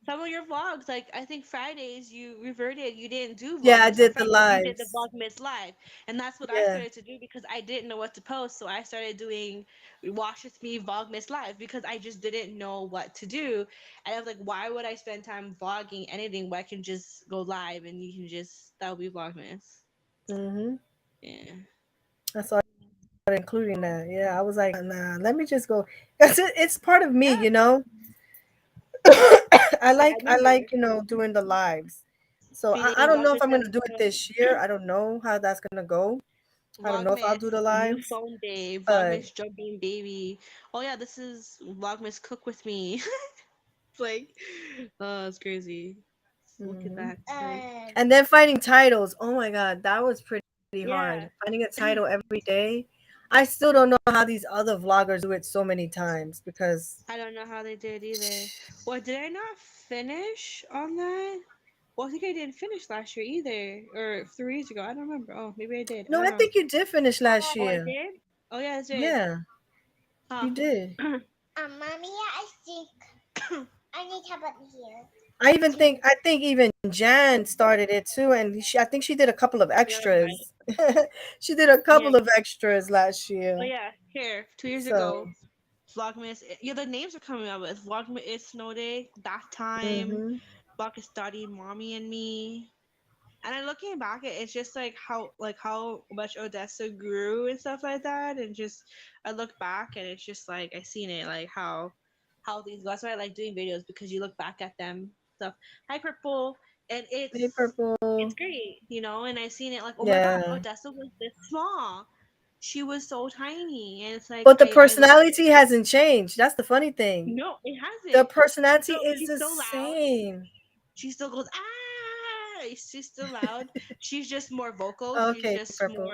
some of your vlogs, like I think Fridays, you reverted. You didn't do Yeah, I Vlogmas on did the Fridays. You did the lives. Vlogmas live, and that's what I Yeah. started to do because I didn't know what to post. So I started doing Watch with Me Vlogmas live because I just didn't know what to do, and I was like, why would I spend time vlogging anything when I can just go live and you can just that'll be Vlogmas. Mhm. Yeah, That's all. Including that. Yeah, I was like, nah, let me just go. Cause it's part of me, yeah, you know. yeah. I I remember like doing the lives. So I feeding don't know if Vlogmas I'm gonna do it and this year. I don't know how that's gonna go. I don't know if I'll Vlogmas, do the new lives, phone day, but Vlogmas jumping baby. Oh yeah, this is Vlogmas cook with me. It's like, oh, it's crazy. Look at mhm. that. Like, And then finding titles. Oh my god, that was pretty yeah, hard. Finding a title every day. I still don't know how these other vloggers do it so many times because I don't know how they did either. What did I not finish on that? Well, I think I didn't finish last year either, or 3 years ago. I don't remember. Oh, maybe I did. I no, don't I know. think you did finish last Oh, I year. did. Oh yeah, I did. Yeah, Huh. you did. Mommy, I think I need to put here. I think even Jan started it too, and I think she did a couple of Yeah, right. extras. She did a Yeah. couple of extras last Oh year. yeah. Here, 2 years So, ago. Vlogmas. Yeah, the names are coming up. It's Vlogmas. It's Snow Day. That time. hmm Vlogmas study. Mommy and me. And then looking back, it's just like how much Odessa grew and stuff like that. And just I look back and it's just like I seen it like how these. That's why I like doing videos because you look back at them stuff. Hi purple, and hey, it's purple. great, you know. And I seen it like oh my god, Yeah, Odessa was this small. She was so tiny, and it's like but the I look personality hasn't changed. That's the funny thing. no, it The hasn't. personality is She's the still loud. same. She still goes ah. She's still loud. She's just more vocal. She's Okay, just purple.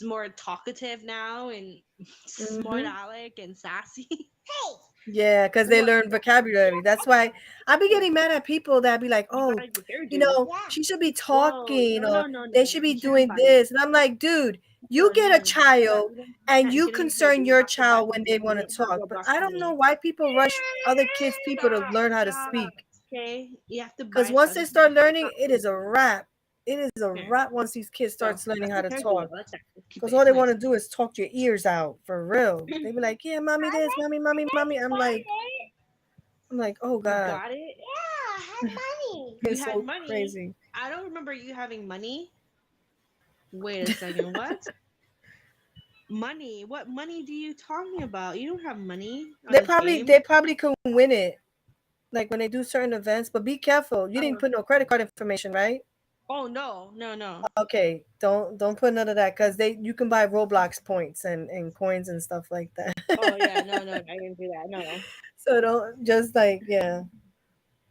more talkative now and smart hmm aleck and sassy. Hey, Yeah, because they What? learn vocabulary. That's why I be getting mad at people that be like, You got "Oh, a good hairdo. yeah. she should be Whoa, talking, no, or no, no, they no. should You be can't doing fight. this." And I'm like, "Dude, you No, get a no. child You and can't you get a new hairdo. concern You your have to buy child when they want to you have to talk." go But brush I your don't know hair. why people rush other kids' people to Stop, learn how to stop. speak. Okay, you have to Because buy once stuff. they This is start learning, stop. it is a wrap. It is a Here, wrap once these kids go. starts learning That's how the to hairdo. talk. Let's keep Because it. all It's they want to nice. do is talk your ears out for real. They be like, "Yeah, mommy I this, mommy, mommy, mommy." I'm like, "Oh You God, got it. yeah, I have money. You it's had so money. crazy." I don't remember you having money. Wait a second. What? Money? What money do you talking about? You don't have money on this game. They probably could win it like when they do certain events, but be careful. You didn't Uh, put no credit card information, right? oh no, no, no. Okay, don't put none of that because they you can buy Roblox points and coins and stuff like that. Oh yeah, no, no. I didn't do that. No. So don't just like yeah,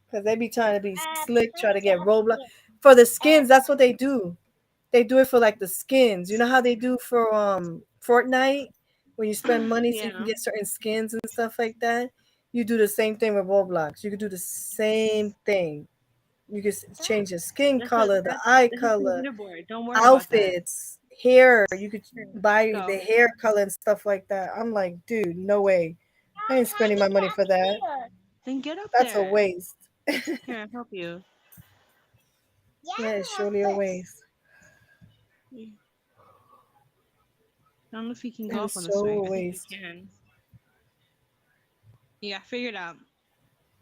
because they be trying to be slick, try to Mommy, get over Roblox here. for the skins. That's what they do. They do it for like the skins. You know how they do for Fortnite when you spend money so you can Yeah. get certain skins and stuff like that. You do the same thing with Roblox. You could do the same thing. You can change the skin color, the eye That's a color, leaderboard. Don't worry about that. outfits, hair. You could Here, buy the go. hair color and stuff like that. I'm like, dude, no way. I ain't spending my money for that. Here. Then get up That's a there. waste. Here, I'll help you. Yeah, Yeah, it's I have surely a this. waste. I don't know if you can It go up is on the so swing. a I think you waste. can. Yeah, figure it out.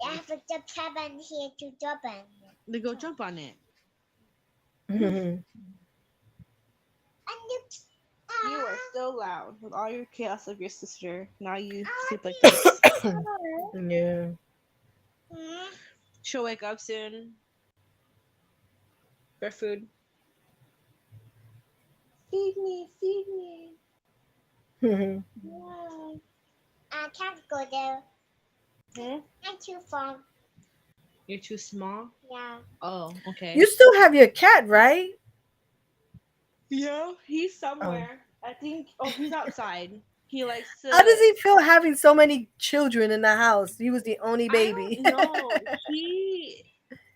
I have a cabin here to jump in. Then go jump on it. Mhm. And you, You are so loud with all your chaos of your sister. Now you sleep like this. Yeah. She'll wake up soon for food. Feed me, feed me. Mhm. Yeah. I can't go there. Hmm? I'm too far. You're too small. Yeah. Oh, okay. You still have your cat, right? Yeah, he's Oh. somewhere. I think. Oh, he's outside. He likes How does to. he feel having so many children in the house? He was the only I baby. don't know. He.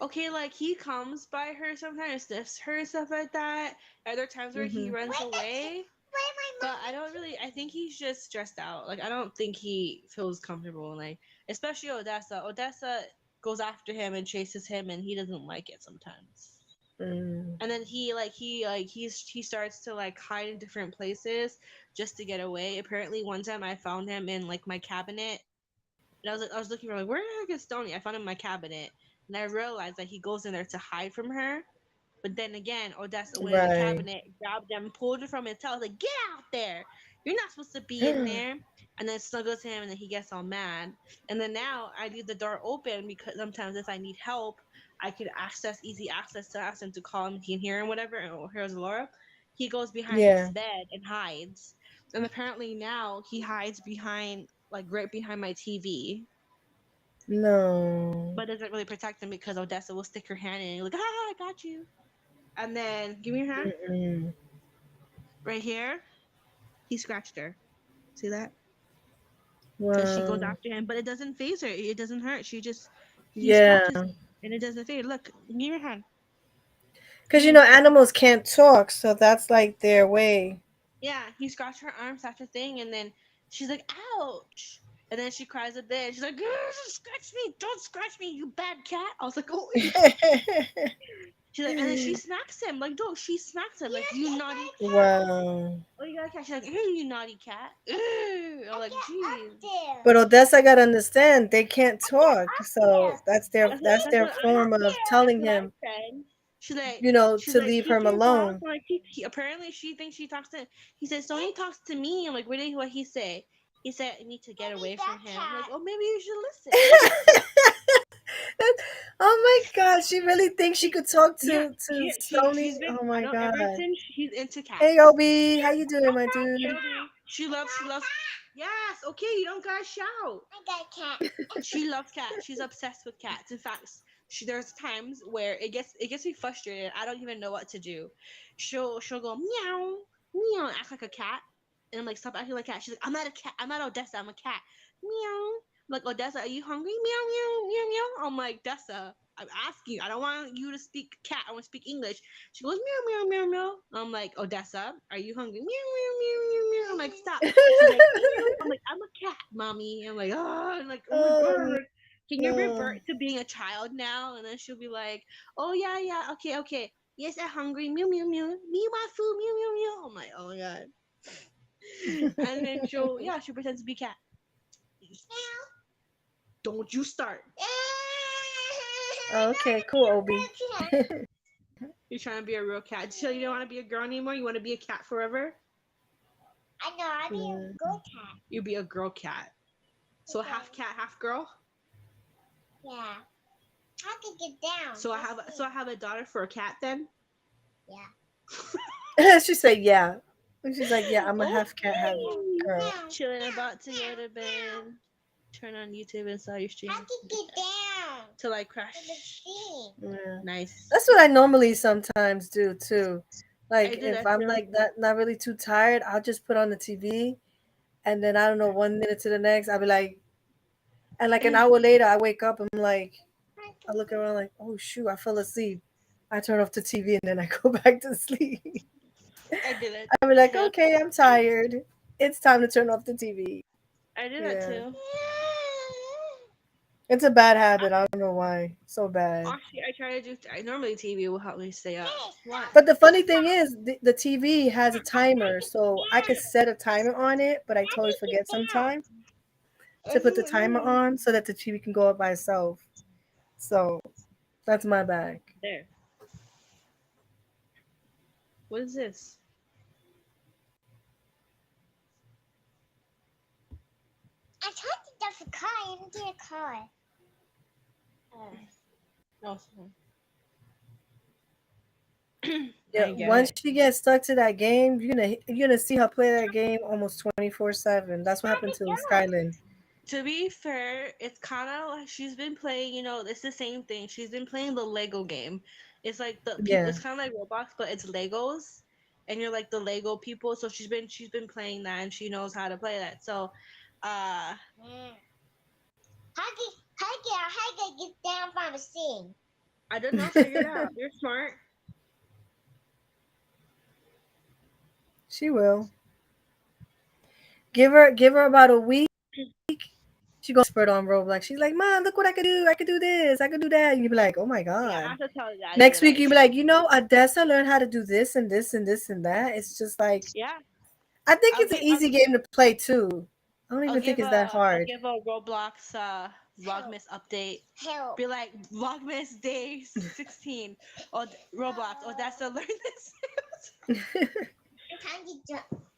Okay, like he comes by her sometimes, sniffs her and stuff like that. Other times where he Hmm. runs away. Where But my I don't really. I think he's just stressed out. Like I don't think he feels comfortable. Like especially Odessa. Odessa goes after him and chases him, and he doesn't like it sometimes. Mm. And then he starts to like hide in different places just to get away. Apparently, one time I found him in like my cabinet, and I was looking for like where the heck is Stony? I found him in my cabinet, and I realized that he goes in there to hide from her. But then again, Odessa went in the Right. cabinet, grabbed him, pulled her from his tail, like, get out there. You're not supposed to be in there. And then snuggles him, and then he gets all mad. And then now I leave the door open because sometimes if I need help, I can easy access to ask him to call him. He can hear him, whatever. And here's Laura. He goes behind his Yeah. bed and hides. And apparently now he hides behind, like, right behind my TV. No. But doesn't really protect him because Odessa will stick her hand in and like, I got you. And then, give me your hand. Mm-mm. Right here, he scratched her. See that? Because she goes Wow. after him, but it doesn't phase her. It doesn't hurt. He Yeah. scratches her, and it doesn't fade. Look, give me your hand. Because, animals can't talk, so that's like their way. Yeah, he scratched her arm, such a thing, and then she's like, ouch. And then she cries a bit. She's like, scratch me. Don't scratch me, you bad cat. I was like, oh. She's like, and then she smacks him. Like, dog, she smacks him. Like, you naughty. Wow. Oh, you got a cat. She's like, hey, you naughty cat. I'm like, geez. But Odessa got to understand they can't talk, so that's their That's that's that's their what I form of that's telling what I him, said. She's to like leave he him can talk. alone. Like apparently she thinks she talks to. He says Sony talks to me. I'm like, what he say? He said I need to get away from him. I'm like, oh, maybe you should listen. Oh my God, she really thinks she could talk Yeah, to she's Sony. been. Oh I my know ever God. since she's into Hey cats. Obi, how you doing, my dude? She loves. Yes, okay, you don't gotta shout. I got a cat. She loves cats. She's obsessed with cats. In fact, there's times where it gets me frustrated. I don't even know what to do. She'll go meow meow and act like a cat, and I'm like stop acting like a cat. She's like I'm not a cat. I'm not Odessa. I'm a cat. Meow. I'm like Odessa, are you hungry? Meow meow meow meow. I'm like Dessa. I'm asking. I don't want you to speak cat. I want to speak English. She goes meow meow meow meow. I'm like Odessa, are you hungry? Meow meow meow meow meow. I'm like stop. She's like meow. I'm like I'm a cat, mommy. I'm like oh, I'm like oh my god. Oh Like, can you no. revert to being a child now? And then she'll be like, oh yeah yeah okay okay. Yes, I'm hungry. Meow meow meow. Me my food. Meow meow meow. I'm like oh my god. And then she'll pretend to be cat. Don't you start. Okay, cool, Obi. You're trying to be a real cat. So you don't want to be a girl anymore? You want to be a cat forever? I know. I be a good cat. You be a girl cat. So Okay. half cat, half girl? Yeah. How to get down? So I have a daughter for a cat then? Yeah. She said, "Yeah." She's like, "Yeah, I'm a half cat, half Okay. girl." Chilling about to go to bed. Turn on YouTube and start your stream. How to get down? Till I To the crash. screen. Yeah. Nice. That's what I normally sometimes do too. I Like do if that I'm too. like not really too tired, I'll just put on the TV, and then I don't know, 1 minute to the next, I'll be like, and like an hour later, I wake up, I'm like, I look around like, oh shoot, I fell asleep. I turn off the TV and then I go back to sleep. I did it I'll be like, too. okay, I'm tired. It's time to turn off the TV. I do that Yeah. too. It's a bad habit. I don't know why. So bad. Actually, I try to do. I normally TV will help me stay up. What? But the funny thing is, the TV has a timer, so I could set a timer on it, but I totally forget sometimes to put the timer on so that the TV can go up by itself. So that's my bag. There. What is this? I tried to duff a car. I didn't get a car. No. Yeah, once she gets stuck to that game, you're gonna see her play that game almost 24/7. That's what happened to Skylin. To be fair, it's kind of like she's been playing. It's the same thing. She's been playing the Lego game. It's like the people. Yeah. It's kind of like Roblox, but it's Legos, and you're like the Lego people. So she's been playing that, and she knows how to play that. So, uh, How get down from the scene? I don't know. Figure it out. You're smart. She will. Give her about a week. She gonna expert on Roblox. She's like, Mom, look what I could do. I could do this. I could do that. And you be like, oh my Yeah, I god. have to tell Daddy Next that week I. you be like, Odessa learned how to do this and this and this and that. It's just like Yeah, I think I'll it's an give. easy game to play too. I don't I'll even think give it's that a I'll hard. give a Roblox Vlogmas update. Help. Be like Vlogmas day 16 or Roblox or that's the learn this.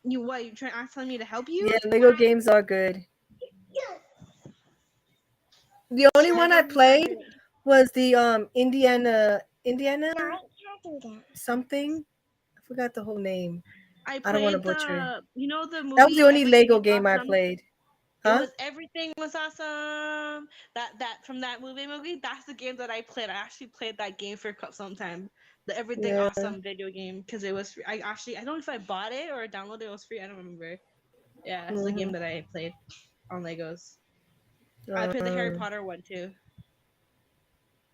You what? You trying telling me to help you? Yeah, Lego games are good. The only one Lego I games are played great. was the Indiana No, I can't do that. something. I forgot the whole name. I I don't want to played butcher. the That was the movie only Everything Lego Was game I Awesome. played. It Huh? was Everything Was Awesome. That from that movie. That's the game that I played. I actually played that game for some time. The Everything Yeah. Awesome video game because it was. I don't know if I bought it or downloaded it. It was free. I don't remember. Yeah, it's the game that I played on Legos. I played the Harry Um, Potter one too.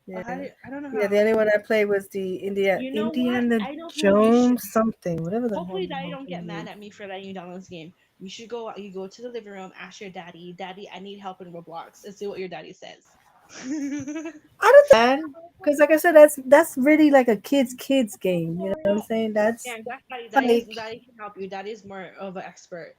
yeah. I don't know Yeah, the how. only one I played was the You know what? Indiana I know who you should. Jones something, whatever the Hopefully, hell Daddy the don't get game mad is. at me for letting you download this game. You go to the living room, ask your daddy, Daddy, I need help in Roblox, and see what your daddy says. I don't think because like I said, that's really like a kids game. You know what I'm saying? Yeah, That's that's Daddy. like Daddy can help you. Daddy's more of an expert.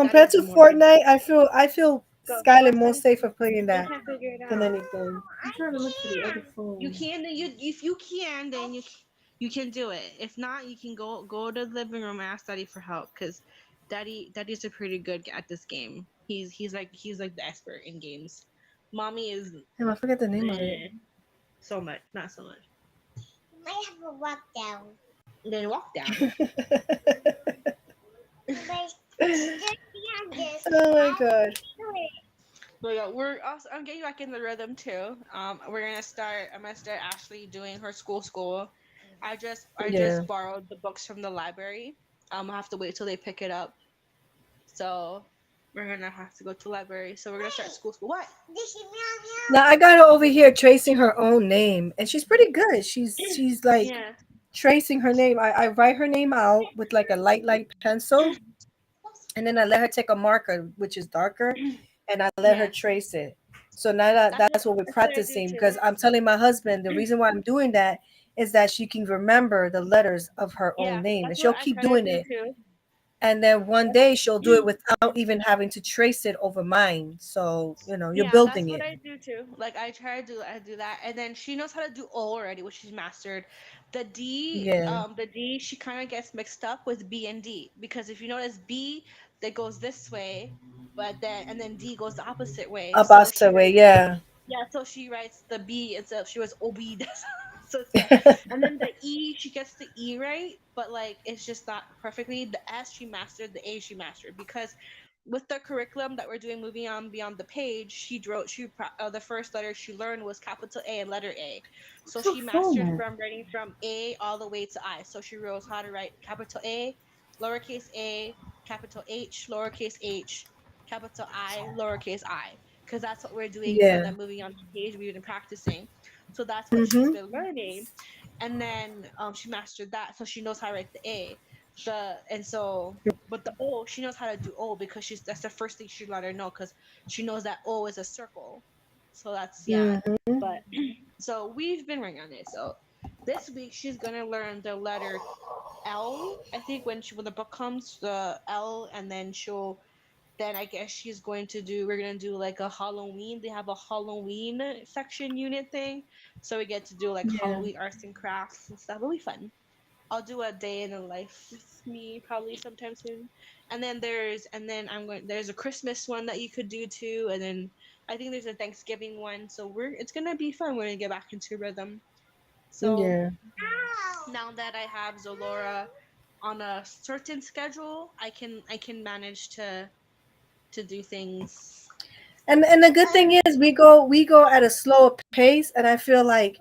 Daddy compared has to more experience. Fortnite, I feel Go Skylar ask more Daddy. safer playing You that can't figure it than out. anything. I'm trying to look for the other You phone. can. Then you if you can, then you can do it. If not, you can go to the living room and ask Daddy for help because Daddy's a pretty good at this game. He's like the expert in games. Mommy is Damn, I forget the name of it. so much, not so much. I have a walk down. Then walk down. Oh my god. But yeah, we're also I'm getting back in the rhythm too. We're gonna start. I'm gonna start Ashley doing her school. I just Yeah. borrowed the books from the library. I have to wait till they pick it up. So we're gonna have to go to the library. So we're gonna start school. What? Now I got her over here tracing her own name, and she's pretty good. She's like Yeah. tracing her name. I write her name out with like a light pencil, and then I let her take a marker which is darker, and I let her Yeah. trace it. So now that's what we're That's what I do practicing too. because I'm telling my husband the reason why I'm doing that is that she can remember the letters of her own Yeah, name, and that's she'll what I keep try to doing do it. too. And then one day she'll do it without even having to trace it over mine. So you're Yeah, that's building what it. I do too. Like I do that, and then she knows how to do O already, which she's mastered. Yeah. The D, she kind of gets mixed up with B and D because if you notice B that goes this way, and then D goes the opposite way. So About she the way, writes yeah. yeah, so she writes the B instead of she was OB. So it's that. And then the E, she gets the E right, but like it's just not perfectly. The S she mastered, the A she mastered because with the curriculum that we're doing, moving on beyond the page, the first letter she learned was capital A and letter A. So So she mastered formal. from writing from A all the way to I. So she knows how to write capital A, capital H, lowercase h, capital I, lowercase I because that's what we're doing for Yeah. the moving on the page we've been practicing. So that's what she's Mhm. been learning, and then she mastered that, so she knows how to write the A, but the O she knows how to do O because that's the first thing she let her know because she knows that O is a circle. So that's yeah, Mhm. but so we've been working on it. So this week she's gonna learn the letter L. I think when the book comes, the L, and then I guess we're gonna do like a Halloween. They have a Halloween section unit thing. So we get to do like Yeah. Halloween arts and crafts and stuff. It'll be fun. I'll do a day in the life with me probably sometime soon. There's a Christmas one that you could do too, and then I think there's a Thanksgiving one. So it's gonna be fun. We're gonna get back into rhythm. So Yeah. now that I have Zolora on a certain schedule, I can manage to do things. And the good thing is we go at a slower pace, and I feel like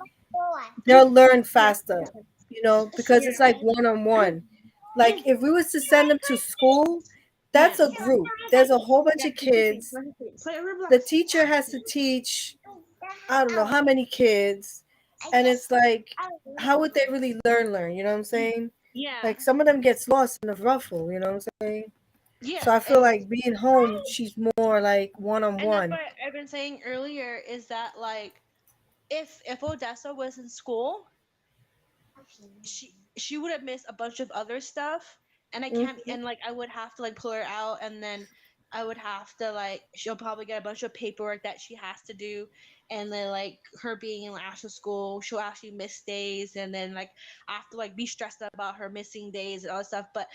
they'll learn Yeah, faster, because it's like yeah, one on one. Like if we was to send them to school, yeah, that's a group. There's a whole bunch yeah. of kids. Play The Roblox. teacher has to teach, I don't know how many kids, and it's like, how would they really learn? You know what I'm saying? Yeah, Like some of them gets lost in the ruffle. You know what I'm saying? yeah, So I feel and like being home, she's more like one on that's one. what I've been saying earlier is that like if Odessa was in school, she would have missed a bunch of other stuff, and I can't, Hmm. and like I would have to like pull her out, and then I would have to like she'll probably get a bunch of paperwork that she has to do, and then like her being in actual school, she'll actually miss days, and then like I have to like be stressed about her missing days and all that stuff. But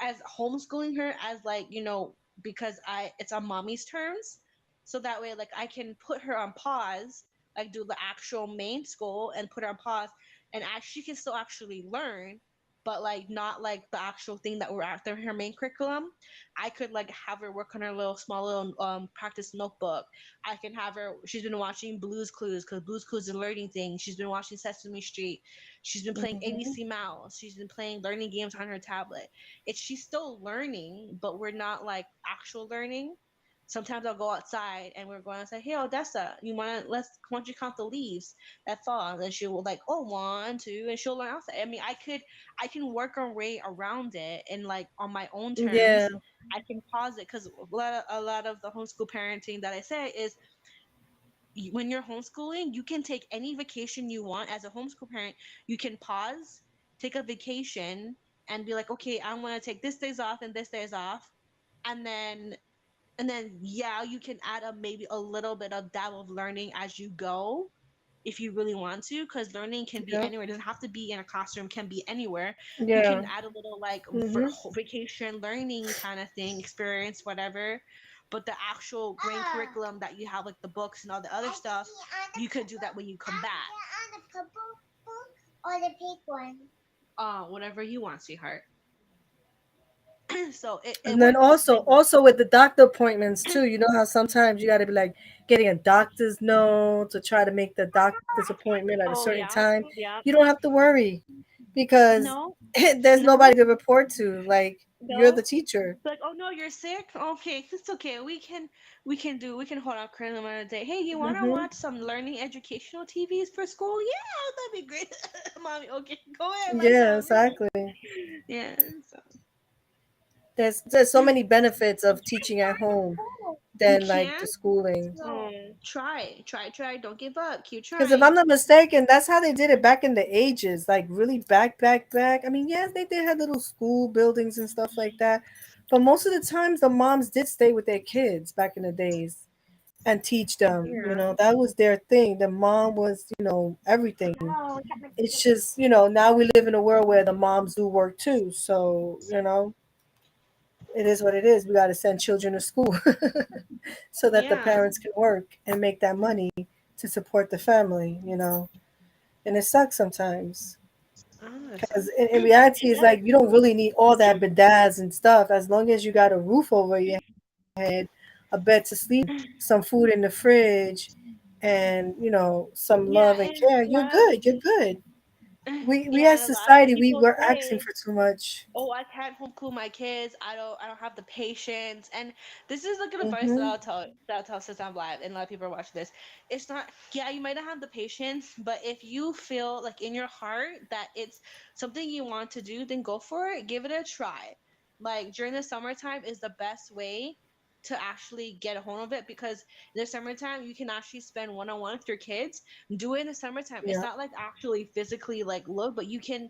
as homeschooling her, as like because I it's on mommy's terms, so that way like I can put her on pause, like do the actual main school and put her on pause, and she can still actually learn, but like not like the actual thing that we're after her main curriculum. I could like have her work on her little small little practice notebook. I can have her, she's been watching Blues Clues because Blues Clues is a learning thing. She's been watching Sesame Street. She's been playing Hmm. ABC Mouse. She's been playing learning games on her tablet. It's She's still learning, but we're not like actual learning. Sometimes I'll go outside and we're going to say, "Hey Odessa, why don't you count the leaves that fall?" And she will like, "Oh, 1, 2," and she'll learn outside. I mean, I can work our way around it and like on my own Yeah, terms. I can pause it because a lot of the homeschool parenting that I say is when you're homeschooling, you can take any vacation you want as a homeschool parent. You can pause, take a vacation, and be like, okay, I want to take this days off and this days off, and then yeah, you can add a maybe a little bit of dab of learning as you go if you really want to, because learning can be yeah, anywhere. It doesn't have to be in a classroom, can be anywhere. You can yeah. add a little like Hmm. vacation learning kind of thing, experience, whatever. But the actual grain curriculum that you have, like the books and all the other stuff, you could do that when you come back. On the purple book or the pink one? Whatever you want, sweetheart. So it And then works. also with the doctor appointments too. You know how sometimes you got to be like getting a doctor's note to try to make the doctor's appointment at a Oh certain yeah, time. yeah. You don't have to worry because No, there's no, nobody to report to. Like you're no. the teacher. Like, oh no, you're sick. Okay, it's okay. We can hold our curriculum another day. Hey, you wanna Hmm. watch some learning educational TVs for school? Yeah, that'd be great. Mommy, okay, go ahead, my Yeah, time. exactly. Yeah. So There's so many benefits of teaching at home you than like can. the schooling. Try. Don't give up. Keep Because if I'm trying. not mistaken, that's how they did it back in the ages, like really back. I mean, yes, they did have little school buildings and stuff like that, but most of the times the moms did stay with their kids back in the days and teach them. Yeah. That was their thing. The mom was, everything. It's just, now we live in a world where the moms do work too. So, it is what it is. We got to send children to school so that the Yeah. parents can work and make that money to support the family, and it sucks sometimes Oh, because in reality it's like you don't really need all that bedazzle and stuff as long as you got a roof over your head, a bed to sleep in, some food in the fridge, and some yeah, love and and care. a You're lot of good. You're good. We yeah, as and a lot of society people we're asking say, for too much. "Oh, I can't homeschool my kids. I don't have the patience." And this is like an advice that Hmm. I'll tell since I'm live and a lot of people are watching this. It's not, yeah, you might not have the patience, but if you feel like in your heart that it's something you want to do, then go for it. Give it a try. Like during the summertime is the best way to actually get a hold of it, because in the summertime you can actually spend one-on-one with your kids. Do it in the summertime. It's Yeah. not like actually physically like look, but you can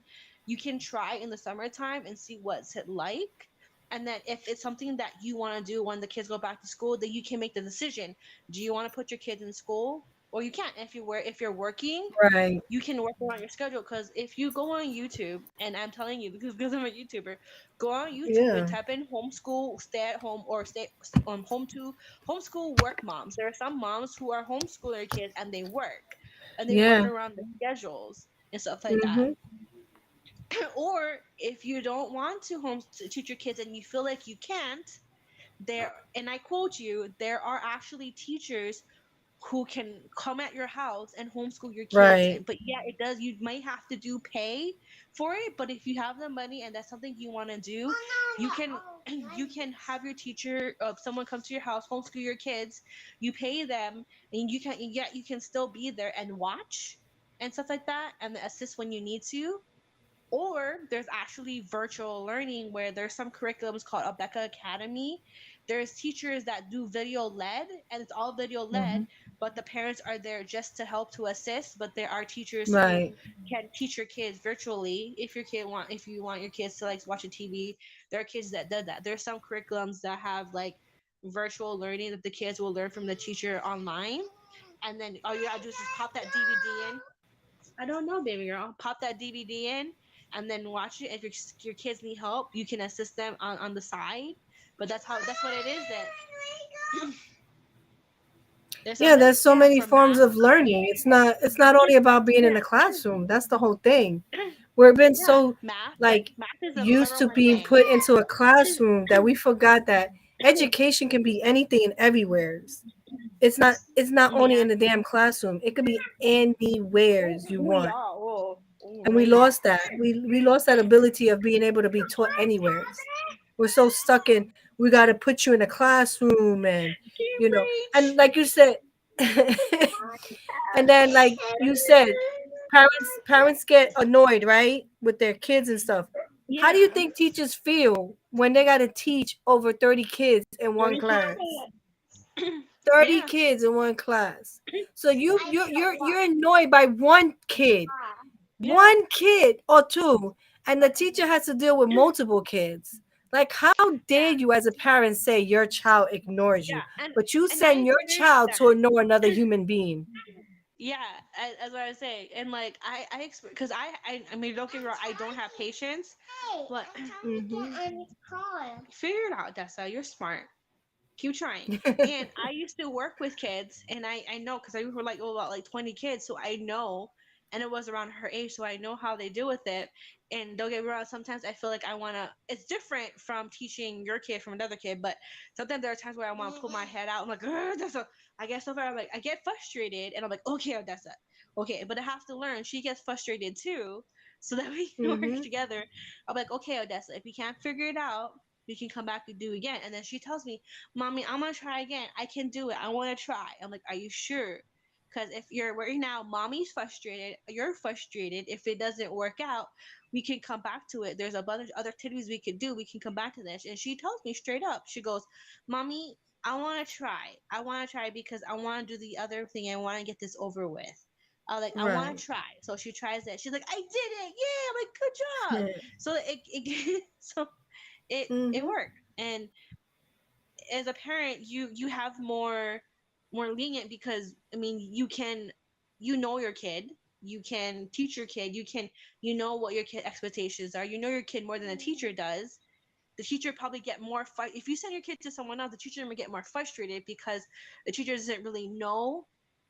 try in the summertime and see what's it like. And then if it's something that you want to do when the kids go back to school, then you can make the decision. Do you want to put your kids in school, or you can't? If you're working, Right. you can work around your schedule. Because if you go on YouTube, and I'm telling you because I'm a YouTuber, go on YouTube and Yeah. type in homeschool, stay at home, or home to homeschool work moms. There are some moms who are homeschooling their kids and they work Yeah. around the schedules and stuff like that. Hmm. Or if you don't want to home to teach your kids and you feel like you can't, there, and I quote you, there are actually teachers who can come at your house and homeschool your kids. Right. But yeah, it does, you might have to do pay for it, but if you have the money and that's something you want to do, you can you can have your teacher, someone come to your house, homeschool your kids, you pay them, and you can, yet you can still be there and watch and stuff like that and assist when you need to. Or there's actually virtual learning where there's some curriculums called Abeka Academy. There's teachers that do video led, and it's all video led, Hmm. but the parents are there just to help to assist. But there are teachers who Right. can teach your kids virtually if if you want your kids to like watch a TV. There are kids that do that. There's some curriculums that have like virtual learning that the kids will learn from the teacher online, and then all you gotta do is just pop that DVD in. I don't know, baby girl. Pop that DVD in and then watch it. If your kids need help, you can assist them on the side. But that's what it is. That there's Yeah, other, there's so yeah, many for forms math. of learning. It's not only about being in Yeah, the classroom. That's the whole thing. We've been yeah, so math. Like like math is the used number to one being thing. put into a classroom that we forgot that education can be anything and everywhere. It's not only Yeah, in the damn classroom. It could be anywhere you oh yeah, want. oh And we man. lost that. We lost that ability of being able to be taught anywhere. We're so stuck in we got to put you in a classroom and You you know and preach. like you said and then like you said parents get annoyed, right, with their kids and stuff. How do you Yeah, think teachers feel when they got to teach over 30 kids in one 30 class? kids. 30 Yeah, kids in one class. So you're annoyed by one kid, yeah, or two, and the teacher has to deal with multiple kids. Like, how dare yeah, you as a parent say your child ignores you, yeah. but you And I send your child to understand. ignore another human being? Yeah, as what I was saying, and like I because I mean, don't get me wrong, I don't have patience, but Hmm. figure it out, Dessa. You're smart. Keep trying. And I used to work with kids, and I know because I were like about like 20 kids, so I know, and it was around her age, so I know how they deal with it. And don't get me wrong, sometimes I feel like I wanna. It's different from teaching your kid from another kid, but sometimes there are times where I want to put my head out. I'm like, that's a. I get so far. I'm like, I get frustrated, and I'm like, okay, Odessa, okay, but I have to learn. She gets frustrated too, so that we can work Hmm. together. I'm like, okay, Odessa, if we can't figure it out, we can come back and do it again. And then she tells me, Mommy, I'm gonna try again. I can do it. I want to try. I'm like, are you sure? Because if you're right now, mommy's frustrated, you're frustrated. If it doesn't work out, we can come back to it. There's a bunch of other activities we could do. We can come back to this. And she tells me straight up, she goes, Mommy, I want to try. I want to try because I want to do the other thing. I want to get this over with. I want Right. to try. So she tries it. She's like, I did it. Yeah. I'm like, good job. So so it Hmm. worked. And as a parent, you have more lenient because I mean you know your kid, you can teach your kid, you know what your kid expectations are, you know your kid more than a teacher does. The teacher probably get more if you send your kid to someone else, the teacher may get more frustrated because the teacher doesn't really know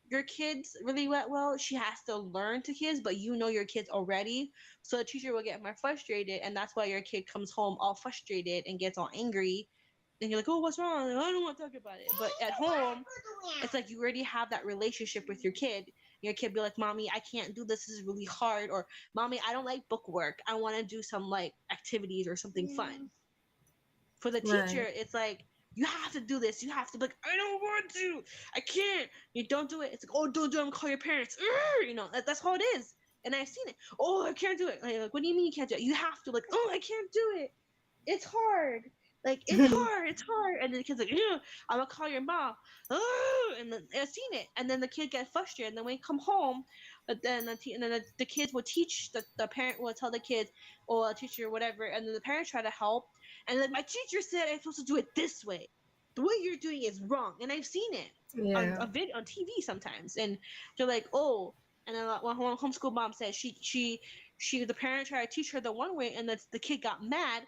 your kids really well. She has to learn to kids, but you know your kids already, so the teacher will get more frustrated, and that's why your kid comes home all frustrated and gets all angry, and you're like, oh, what's wrong? I don't want to talk about it. But at home, it's like you already have that relationship with your kid. Your kid be like, Mommy, I can't do this. This is really hard. Or, Mommy, I don't like book work. I want to do some like activities or something fun. For the teacher, Right. it's like, you have to do this. You have to be like, I don't want to. I can't. You don't do it. It's like, oh, don't do it. I'm gonna call your parents. You know, that's how it is. And I've seen it. Oh, I can't do it. Like, what do you mean you can't do it? You have to. Like, oh, I can't do it. It's hard. Like it's hard, it's hard. And then the kid's like, ew, I'm gonna call your mom. Oh, and then I've seen it. And then the kid gets frustrated. And then when he come home, then the kids will teach the parent will tell the kids or a teacher or whatever, and then the parents try to help. And then my teacher said I'm supposed to do it this way. The way you're doing is wrong. And I've seen it on Yeah. a vid on TV sometimes. And they're like, oh. And then one homeschool mom said she the parent tried to teach her the one way, and the kid got mad,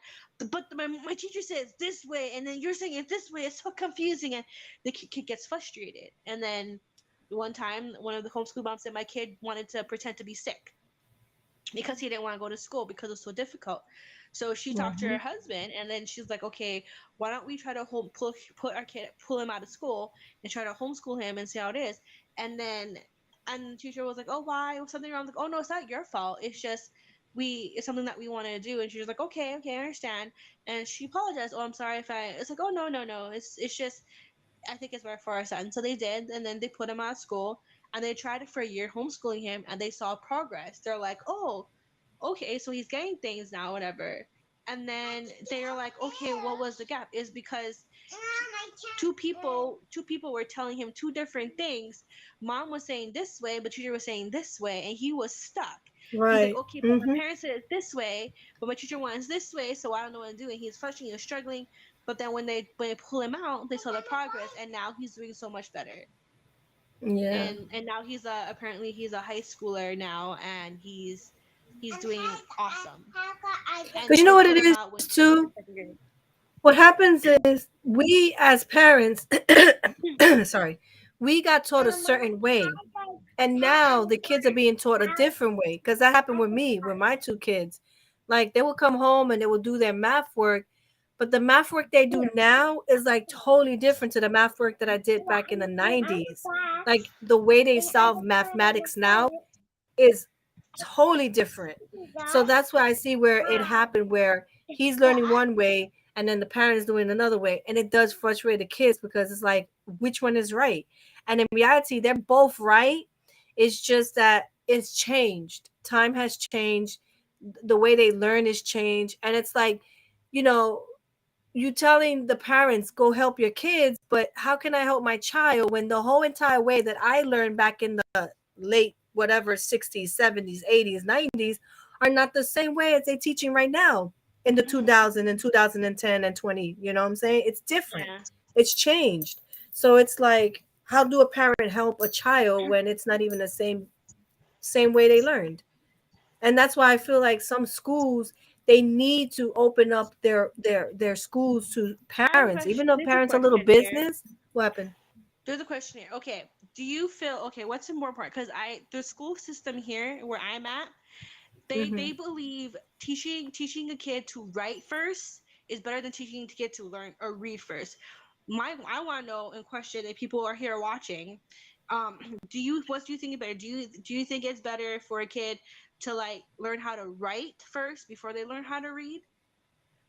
but my teacher says this way, and then you're saying it this way. It's so confusing, and the kid gets frustrated. And then one time, one of the homeschool moms said my kid wanted to pretend to be sick. because he didn't want to go to school because it was so difficult. So she talked to her Mhm. husband, and then she's like, "Okay, why don't we try to put our kid, pull him out of school, and try to homeschool him and see how it is?" And then, and the teacher was like, "Oh, why? Was something wrong?" I was like, "Oh no, it's not your fault. It's just it's something that we want to do." And she was like, "Okay, okay, I understand." And she apologized. "Oh, I'm sorry if I." It's like, "Oh no, no, no. It's just I think it's better for our son." So they did, and then they put him out of school, and they tried it for a year homeschooling him, and they saw progress. They're like, "Oh, okay, so he's getting things now, whatever." And then they're like, "Okay, what was the gap?" Is because two people were telling him two different things. Mom was saying this way, but teacher was saying this way, and he was stuck. He's like, Right. "Okay, but my Mhm. parents said it this way, but my teacher wants this way, so I don't know what I'm doing." He's frustrating, he's struggling, but then when they pull him out, they saw the progress, and now he's doing so much better. Yeah. And now he's apparently he's a high schooler now, and he's doing awesome. And Because you know they what put it him is out with too. second grade. What happens is we as parents, sorry, we got taught a certain way, and now the kids are being taught a different way. Because that happened with me with my two kids. Like they would come home and they would do their math work, but the math work they do now is like totally different to the math work that I did back in the 90s. Like the way they solve mathematics now is totally different. So that's why I see where it happened, where he's learning one way and then the parents doing another way, and it does frustrate the kids because it's like which one is right. And in reality, they're both right. It's just that it's changed. Time has changed. The way they learn is changed, and it's like, you know, you telling the parents go help your kids, but how can I help my child when the whole entire way that I learned back in the late whatever 60s, 70s, 80s, 90s are not the same way as they teaching right now in the Hmm. 2000 and 2010 and 20, you know what I'm saying? It's different. Yeah. It's changed. So it's like how do a parent help a child when it's not even the same way they learned? And that's why I feel like some schools they need to open up their schools to I have a parents, even question. though There's a parents are a little question here. business. What happened? There's a question here. Okay. Do you feel okay? What's more important? Because the school system here where I'm at, they Hmm. believe teaching a kid to write first is better than teaching a kid to learn or read first. I want to know and question if people are here watching. Um, what do you think is better? Do you think it's better for a kid to like learn how to write first before they learn how to read?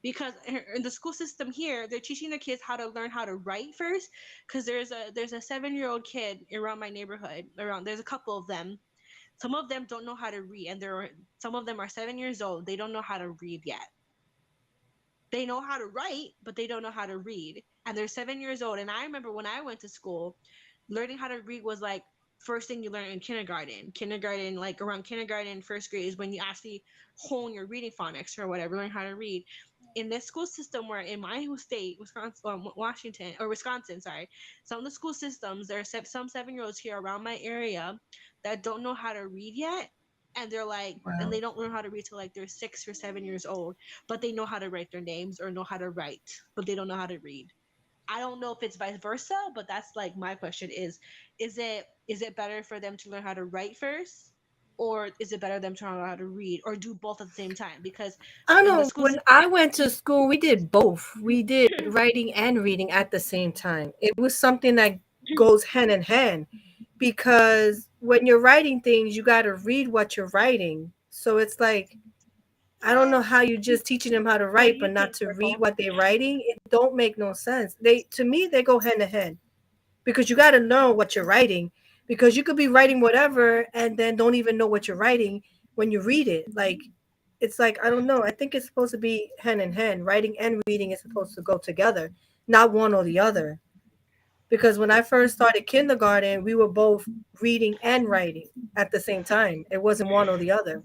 Because in the school system here they're teaching the kids how to learn how to write first, because there's a 7-year-old kid around my neighborhood. Around There's a couple of them. Some of them don't know how to read, and some of them are 7 years old. They don't know how to read yet. They know how to write, but they don't know how to read, and they're 7 years old. And I remember when I went to school, learning how to read was like first thing you learn in kindergarten, like around kindergarten, first grade is when you actually hone your reading phonics or whatever, learn how to read. In this school system, where in my state, Wisconsin, Washington or Wisconsin, sorry, some of the school systems, there are some 7-year-olds here around my area that don't know how to read yet, and they're like, and Wow. they don't learn how to read till like they're 6 or 7 years old, but they know how to write their names or know how to write, but they don't know how to read. I don't know if it's vice versa, but that's like my question is it better for them to learn how to write first, or is it better them to learn how to read, or do both at the same time? Because I don't in the know. school When system, I went to school, we did both. We did writing and reading at the same time. It was something that goes hand in hand because when you're writing things, you got to read what you're writing. So it's like I don't know how you just teaching them how to what do write you but not think, to read Purple? what they're writing. It don't make no sense. They to me they go hand in hand because you got to know what you're writing because you could be writing whatever and then don't even know what you're writing when you read it. Like it's like I don't know. I think it's supposed to be hand in hand. Writing and reading is supposed to go together, not one or the other. Because when I first started kindergarten, we were both reading and writing at the same time. It wasn't one or the other.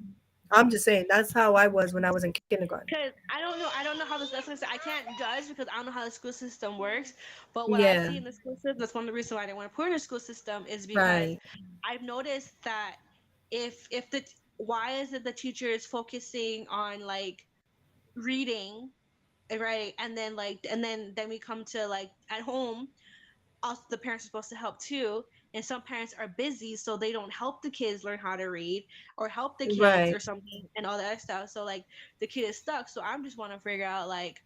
I'm just saying that's how I was when I was in kindergarten. Because I don't know how this. That's what I can't judge because I don't know how the school system works. But what I Yeah, see in the school system, that's one of the reasons why I didn't want to put in a school system, is because right. I've noticed that if the why is it the teacher is focusing on like reading, right, and then we come to like at home, also the parents are supposed to help too, and some parents are busy, so they don't help the kids learn how to read or help the kids Right. or something and all that stuff. So like the kid is stuck. So I'm just want to figure out like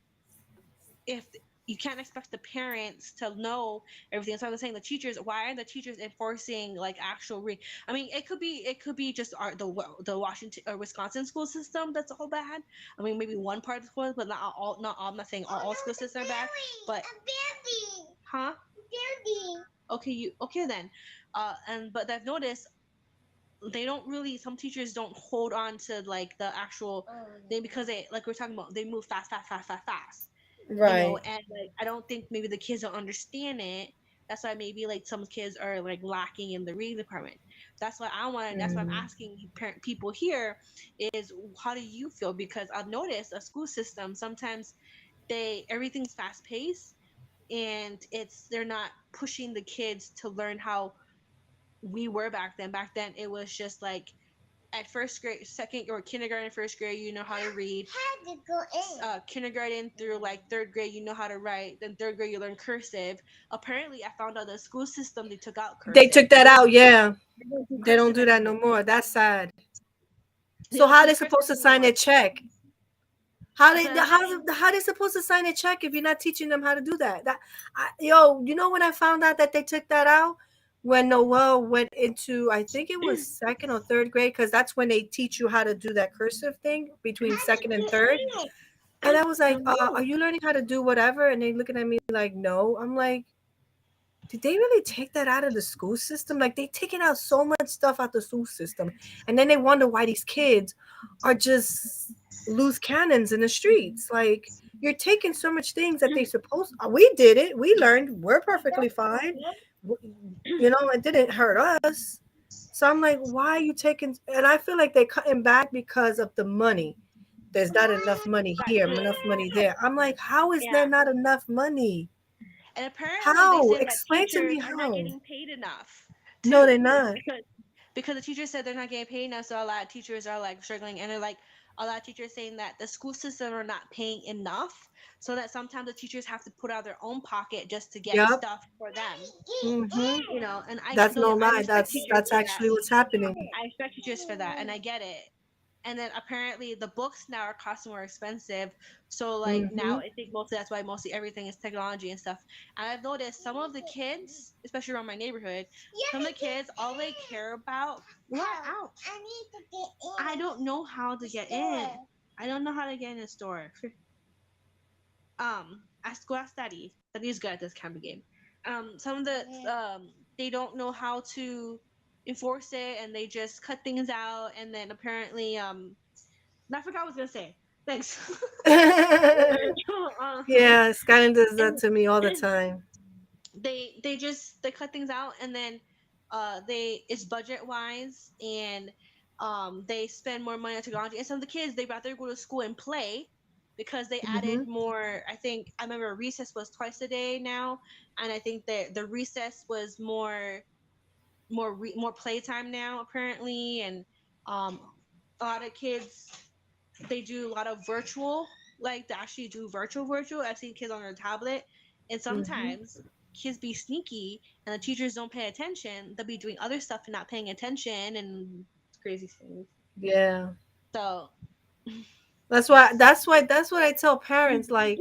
if you can't expect the parents to know everything. So I'm saying the teachers, why aren't the teachers enforcing like actual I mean, it could be just the Washington or Wisconsin school system that's all bad. I mean, maybe one part of the school, but not all. I'm not saying all school systems are bad, but huh? Okay, you okay then? And but I've noticed they don't really. Some teachers don't hold on to like the actual thing because they like we're talking about. They move fast, fast, fast, fast, fast. Right. And like I don't think maybe the kids don't understand it. That's why maybe like some kids are like lacking in the reading department. That's why I want. That's why I'm Mm. asking you parent people here is how do you feel? Because I've noticed a school system sometimes they everything's fast paced and it's they're not pushing the kids to learn how we were back then. Back then it was just like at first grade, second or kindergarten, first grade, you know how to read. Kindergarten through like third grade, you know how to write. Then third grade, you learn cursive. Apparently, I found out the school system they took out They cursive. took that out. Yeah. They don't do They don't cursive do that no anymore. more. That's sad. They So don't how are do they cursive supposed to sign anymore. their check? That's what I'm saying. How they supposed to sign a check if you're not teaching them how to do that? Yo, you know when I found out that they took that out when Noel went into I think it was second or third grade because that's when they teach you how to do that cursive thing between second and third. And I was like, "Are you learning how to do whatever?" And they looking at me like, "No." I'm like, did they really take that out of the school system? Like they taking out so much stuff out the school system, and then they wonder why these kids are just loose cannons in the streets. Like you're taking so much things that they supposed. We did it. We learned. We're perfectly fine. You know, it didn't hurt us. So I'm like, why are you taking? And I feel like they're cutting back because of the money. There's not enough money Right. here, enough money there. I'm like, how is there Yeah. not enough money? And apparently, they How? say that Explain to me teachers are not how. getting paid enough No, they're too, not. because the teachers said they're not getting paid enough, so a lot of teachers are like struggling, and they're like a lot of teachers saying that the school system are not paying enough, so that sometimes the teachers have to put out their own pocket just to get Yep. stuff for them. Mm-hmm. And I That's know no I lie. respect That's teachers that's for that. actually what's happening. I respect teachers for that, and I get it. And then apparently the books now are costing more expensive. So like Mm-hmm. now I think mostly that's why mostly everything is technology and stuff. And I've noticed some of the kids, especially around my neighborhood, some of the kids all they care about what out. I need to get in. I don't know how to get in. I don't know how to get in the store. At school I study. Study is good at this kind of game. Some of the they don't know how to enforce it and they just cut things out and then apparently I forgot what I was gonna say. Thanks. Yeah, Skyline does that and to me all the time. they cut things out and then they it's budget wise and they spend more money on technology and some of the kids they rather go to school and play because they Mm-hmm. added more. I think I remember recess was twice a day now and I think that the recess was more playtime now apparently and um a lot of kids they do a lot of virtual, like they actually do virtual. I've seen kids on their tablet, and Mm-hmm. sometimes kids be sneaky and the teachers don't pay attention. They'll be doing other stuff and not paying attention and crazy things. Yeah. So That's what I tell parents. Like,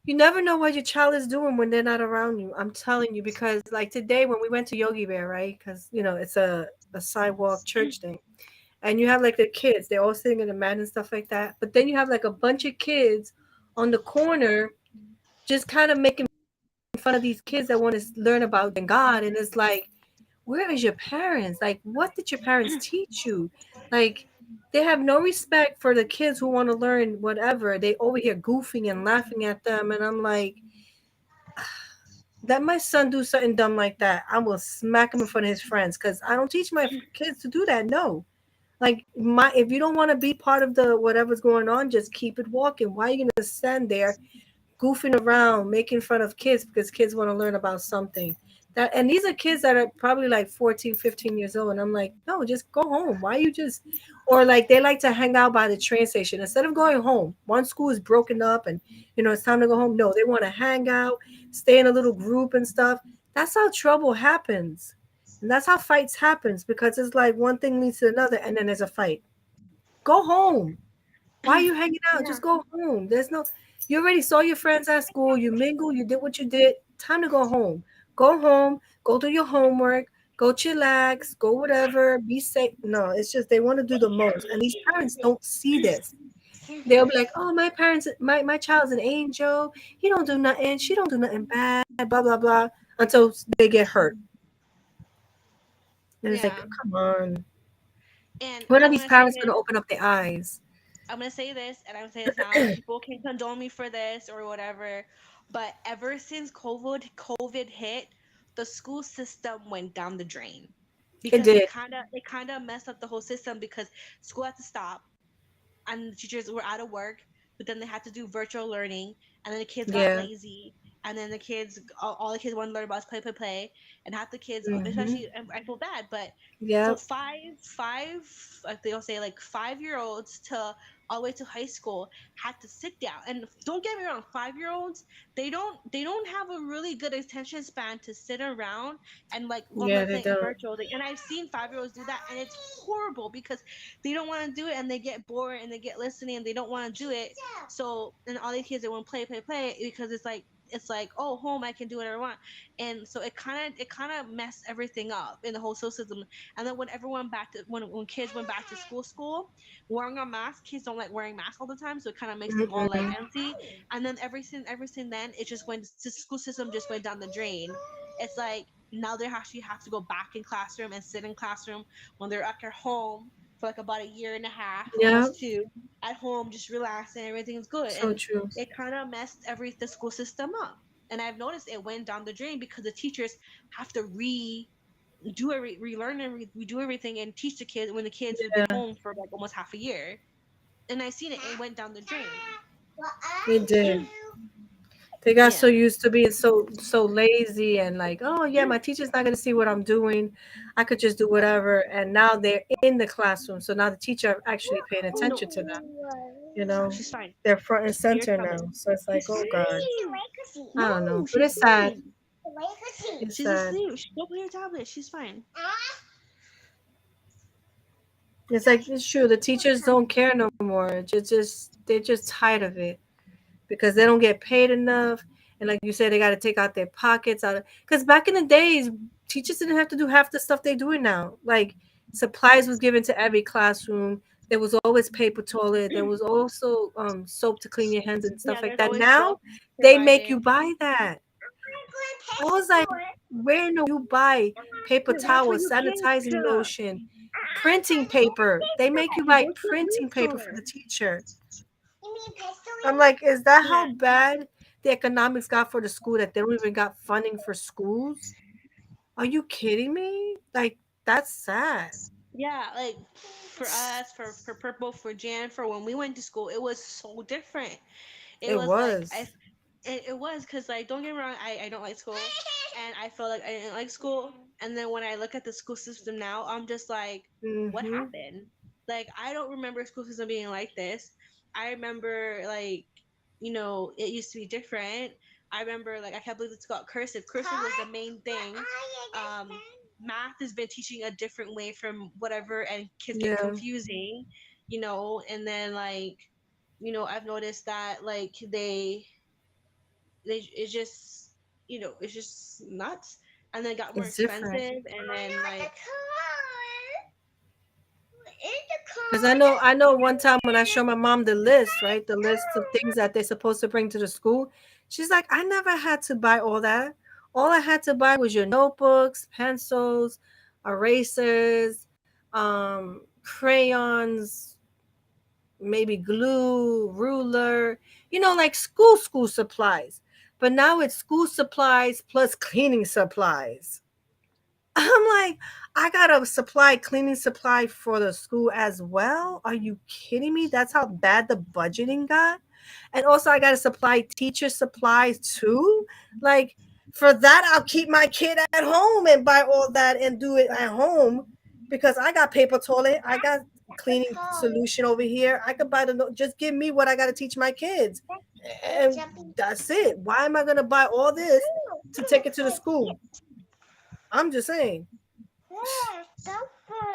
you never know what your child is doing when they're not around you. I'm telling you, because like today when we went to Yogi Bear, right? Because it's a sidewalk church thing. And you have like the kids, they're all sitting in the mat and stuff like that. But then you have like a bunch of kids on the corner just kind of making fun of these kids that want to learn about God. And it's like, where is your parents? Like, what did your parents teach you? Like, they have no respect for the kids who want to learn whatever. They over here goofing and laughing at them. And I'm like, let my son do something dumb like that. I will smack him in front of his friends because I don't teach my kids to do that. No. Like my if you don't want to be part of the whatever's going on, just keep it walking. Why are you gonna stand there goofing around, making fun of kids because kids want to learn about something? That and these are kids that are probably like 14, 15 years old. And I'm like, no, just go home. Why you just or like they like to hang out by the train station instead of going home. One school is broken up and it's time to go home. No, they want to hang out, stay in a little group and stuff. That's how trouble happens. And that's how fights happens, because it's like one thing leads to another and then there's a fight. Go home. Why are you hanging out? Yeah. Just go home. There's no, you already saw your friends at school, you mingle, you did what you did. Time to go home. Go home, go do your homework, go chillax, go whatever, be safe. No, it's just they want to do the most. And these parents don't see this. They'll be like, oh, my parents, my child's an angel. He don't do nothing. She don't do nothing bad, blah, blah, blah, until they get hurt. And it's like, Yeah. come on. And When are I'm these gonna say parents going this. to open up their eyes? I'm gonna say this, and I'm gonna say this now. People can condone me for this or whatever, but ever since COVID hit, the school system went down the drain It because did. it kind of messed up the whole system because school had to stop and the teachers were out of work, but then they had to do virtual learning, and then the kids got Yeah. lazy, and then all the kids wanted to learn about is play, and half the kids, Hmm. especially, I feel bad, but so Yep. five, like they'll say, like 5 year olds to all the way to high school had to sit down. And don't get me wrong, 5 year olds, they don't have a really good attention span to sit around and like one Yeah, more they thing don't. virtual thing. And I've seen 5 year olds do that, and it's horrible because they don't want to do it and they get bored and they get listening and they don't want to do it. So and all these kids, they want to play because it's like, oh, home, I can do whatever I want. And so it kind of messed everything up in the whole social system. And then when everyone back to when kids went back to school, wearing a mask, kids don't like wearing masks all the time, so it kind of makes them all like Mm-mm. empty. And then ever since then, it just went the school system just went down the drain. It's like now they actually have to go back in classroom and sit in classroom when they're at their home for like about a year and a half, Yeah, almost two, at home, just relaxing, everything's good. so And true. it kind of messed the school system up. And I've noticed it went down the drain because the teachers have to relearn and redo everything and teach the kids when the kids have been Yeah, home for like almost half a year. And I seen it went down the drain. they did. They got so Yeah. used to being so lazy and like, oh yeah, my teacher's not gonna see what I'm doing. I could just do whatever. And now they're in the classroom, so now the teacher actually paying No, attention to them. You know, she's fine. they're front and Your center tablet. now. So it's like, She's oh God, asleep. I don't No, know, but she's it's sad. fine. It's She's sad. asleep. Go play your tablet. She's fine. It's like it's true. The teachers don't care no more. Just they're just tired of it because they don't get paid enough. And like you said, they got to take out their pockets out. Because back in the days, teachers didn't have to do half the stuff they're doing now. Like supplies was given to every classroom. There was always paper toilet. There was also soap to clean your hands and stuff Yeah, like there's that. always Now books they make provided. you buy that. I was like, where in the world you buy paper That's what towels, you kids sanitizing lotion, printing paper? They make you buy What's the printing blue paper for for? the teacher. I'm like, is that how Yeah. bad the economics got for the school that they don't even got funding for schools? Are you kidding me? Like, that's sad. Yeah, like for us, for Purple, for Jan, for when we went to school, it was so different. It It was like was. it was because like don't get me wrong, I don't like school, and I felt like I didn't like school. And then when I look at the school system now, I'm just like, what Mm-hmm. happened? Like I don't remember school system being like this. I remember like it used to be different. I remember like I can't believe it's got cursive. Cursive was the main thing. Um, Math has been teaching a different way from whatever, and kids get Yeah, confusing, and then like I've noticed that like they it's just it's just nuts, and then it got more it's different. expensive, and then like Because I know one time when I showed my mom the list, right? The list of things that they're supposed to bring to the school. She's like, I never had to buy all that. All I had to buy was your notebooks, pencils, erasers, crayons, maybe glue, ruler, like school supplies. But now it's school supplies plus cleaning supplies. I'm like, I got a cleaning supply for the school as well. Are you kidding me? That's how bad the budgeting got. And also, I got to supply teacher supplies too. Like, for that, I'll keep my kid at home and buy all that and do it at home because I got paper toilet. I got cleaning solution over here. I could buy just give me what I got to teach my kids. And that's it. Why am I going to buy all this to take it to the school? I'm just saying.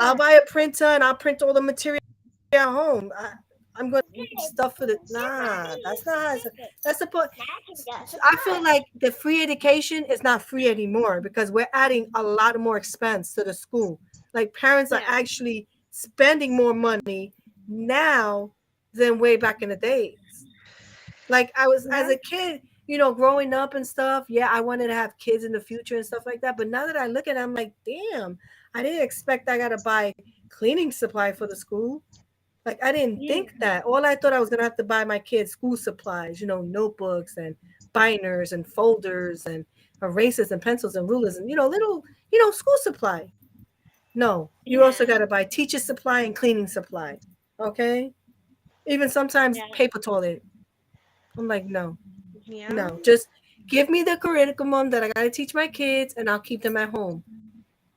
I'll buy a printer and I'll print all the material at home. I'm going to need stuff for the. Nah, that's not. That's the point. I feel like the free education is not free anymore because we're adding a lot more expense to the school. Like parents are Yeah. actually spending more money now than way back in the days. Like I was as Yeah. a kid, growing up and stuff. Yeah, I wanted to have kids in the future and stuff like that. But now that I look at it, I'm like, damn, I didn't expect I got to buy cleaning supply for the school. Like I didn't Yeah. think that. All I thought I was gonna have to buy my kids school supplies, notebooks and binders and folders and erasers and pencils and rulers and little school supply. No, you also Yeah. got to buy teacher supply and cleaning supply. Okay, even sometimes Yeah. paper toilet. I'm like, no, Yeah. no, just give me the curriculum that I got to teach my kids, and I'll keep them at home.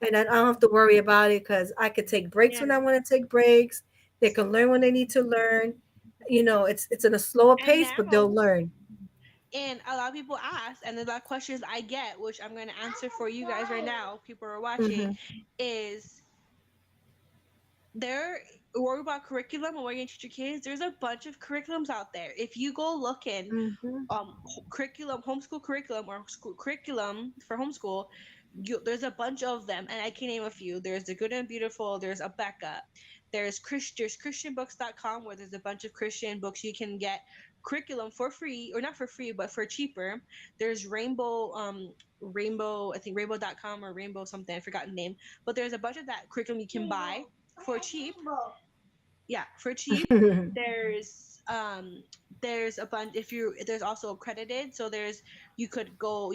And I don't have to worry about it because I could take breaks Yeah. when I want to take breaks. They can learn when they need to learn. It's in a slower And pace, but they'll now, learn. and a lot of people ask, and a lot of questions I get, which I'm going to answer for you guys right now, people are watching, Hmm. is there worry about curriculum and what you're going to teach your kids. There's a bunch of curriculums out there. If you go look in Hmm. curriculum, homeschool curriculum, or school curriculum for homeschool, there's a bunch of them, and I can name a few. There's the Good and Beautiful. There's Abeka. There's christianbooks.com, where there's a bunch of Christian books you can get curriculum for free, or not for free but for cheaper. There's rainbow, I think rainbow.com or rainbow something, I forgot the name, but there's a bunch of that curriculum you can buy for cheap. Yeah, for cheap. There's a bunch. If you There's also accredited, so you could go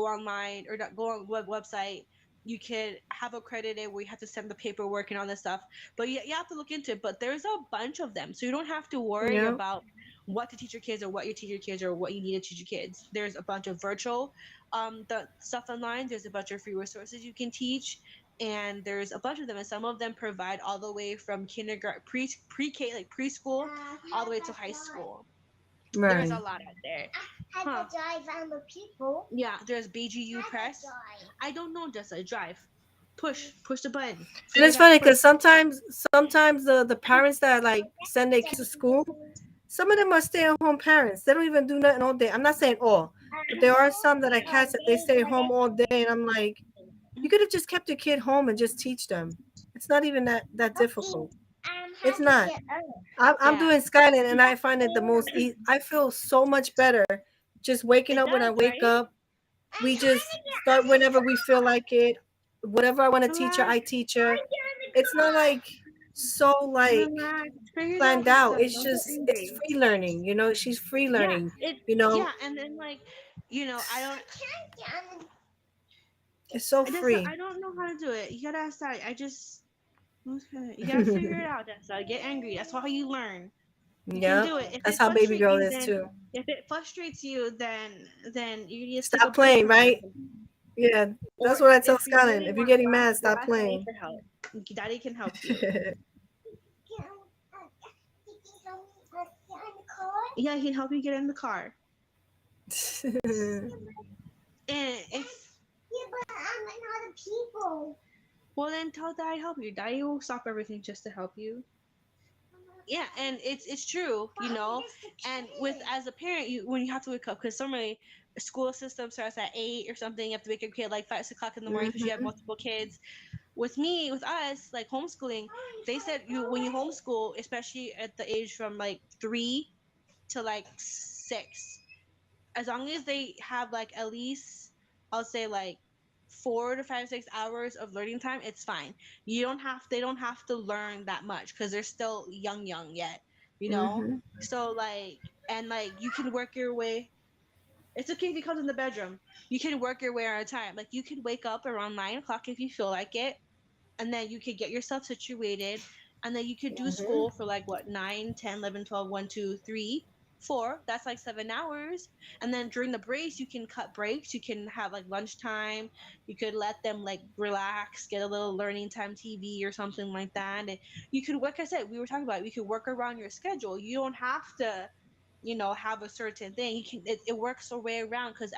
online, or not, go on website. You could have accredited where you have to send the paperwork and all this stuff, but you have to look into it. But there's a bunch of them, so you don't have to worry Yeah. about what to teach your kids, or what you teach your kids, or what you need to teach your kids. There's a bunch of virtual the stuff online. There's a bunch of free resources you can teach, and there's a bunch of them, and some of them provide all the way from kindergarten, pre-K, like preschool, all the way to high school. There's a Right. lot out there. Huh. Yeah, there's BGU Press. I don't know, just a drive. Push the button. And Figure it's it out. funny Push. because sometimes the parents that like send their kids to school, some of them are stay at home parents. They don't even do nothing all day. I'm not saying all, but there are some that I catch that they stay home all day, and I'm like, you could have just kept your kid home and just teach them. It's not even that difficult. It's not. I'm Yeah, doing Skyline, and I find it the most. I feel so much better just waking it up when I does, wake right? up. We just start whenever we feel like it. Whatever I want to teach her, Relax, I teach her. It's not like so like relax. Figure it out, planned out. Jessica. It's Don't get just it's angry. free learning. She's free Yeah, learning. You know, and then, like, I don't. it's so free. I don't know how to do it. You gotta ask that. Okay. You gotta figure it out. Get angry. That's how you learn. You can Yeah, do it. If that's it how baby frustrates girl you, is then too. if it frustrates you, then you need to take a Stop break playing, from right? everything. Yeah, Or that's what I tell if you Skyline. really If you're want to getting laugh, mad, go stop ask Daddy playing. for help. Daddy can help you. Yeah, he can help you get in the car. And if well, then tell Daddy help you. Daddy will stop everything just to help you. Yeah, and it's true, And with as a parent, when you have to wake up, because somebody school system starts at 8 or something, you have to wake your kid like 5, 6 o'clock in the morning because you have Hmm. multiple kids. With us, like homeschooling, they said when you homeschool, especially at the age from like 3 to like 6, as long as they have like at least, I'll say, like 4 to 5, 6 hours of learning time, it's fine. They don't have to learn that much because they're still young yet, you know Hmm. so like, and like, you can work your way. It's okay if he comes in the bedroom. You can work your way at a time. Like, you could wake up around 9 o'clock if you feel like it, and then you could get yourself situated, and then you could do Hmm. school for like what, 9, 10, 11, 12, 1, 2, 3, 4. That's like 7 hours. And then during the breaks, you can cut breaks. You can have like lunchtime. You could let them like relax, get a little learning time TV or something like that. And you could, like I said, we were talking about it, we could work around your schedule. You don't have to have a certain thing. It works a way around, because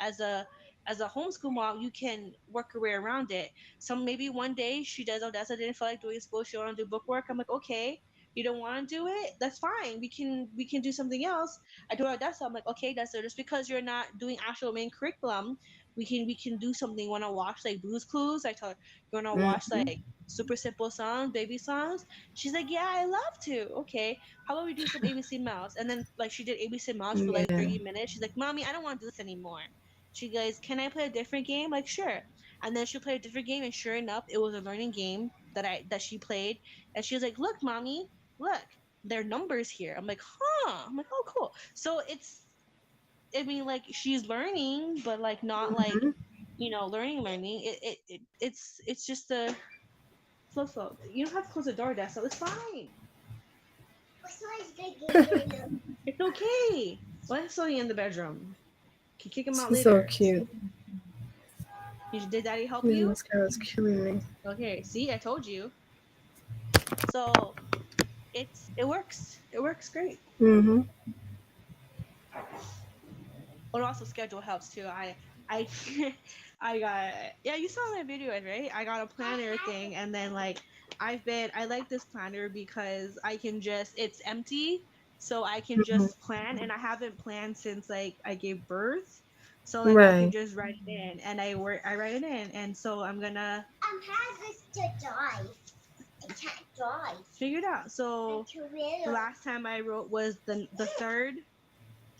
as a homeschool mom, you can work your way around it. So maybe one day she does, Odessa didn't feel like doing school, she want to do book work. I'm like, okay, you don't want to do it, that's fine. We can do something else. I do Odessa. I'm like, okay, Odessa, just because you're not doing actual main curriculum, we can do something. Want to watch like Blue's Clues? I told her, you want to watch Mhm. like super simple songs, baby songs? She's like, yeah, I love to. Okay, how about we do some ABC Mouse? And then like she did ABC Mouse for like Yeah. 30 minutes. She's like, mommy, I don't want to do this anymore. She goes, can I play a different game? Like, sure. And then she'll play a different game, and sure enough, it was a learning game that she played. And she was like, look, mommy, look, there are numbers here. I'm like, huh. I'm like, oh, cool. So I mean, like she's learning, but like not like Mhm. learning. It's just a flow. You don't have to close the door, Dessa. It's fine. It's okay. Let Sonny in the bedroom. Can kick him out She's so later. cute. Did Daddy help Man, you? this girl is killing me. Okay. See, I told you. So it works. It works great. Mm-hmm. But also schedule helps too. I I got, yeah, you saw my videos, right? I got a planner thing, and then like I like this planner because I can just, it's empty, so I can Mm-hmm. just plan, and I haven't planned since like I gave birth. So like I can Right. just write it in, and I write it in, and so I'm gonna How this to drive? I can't drive. figure it out. So Too the little. last time I wrote was the third,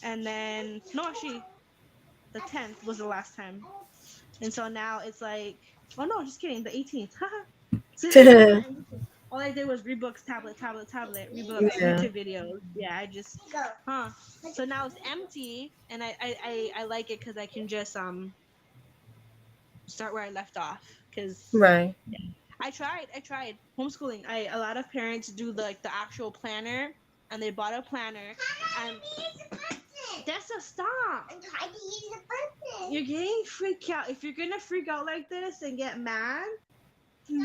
and then no, actually the 10th was the last time. And so now it's like, oh no, just kidding, the 18th. All I did was read books, tablet, read books, Yeah. YouTube videos. Yeah, I just, Go. huh. So now it's empty, and I like it because I can just start where I left off. Because Right. I tried homeschooling. A lot of parents do like the actual planner, and they bought a planner, and that's a stop. I'm trying to use the button. You're getting freaked out. If you're gonna freak out like this and get mad,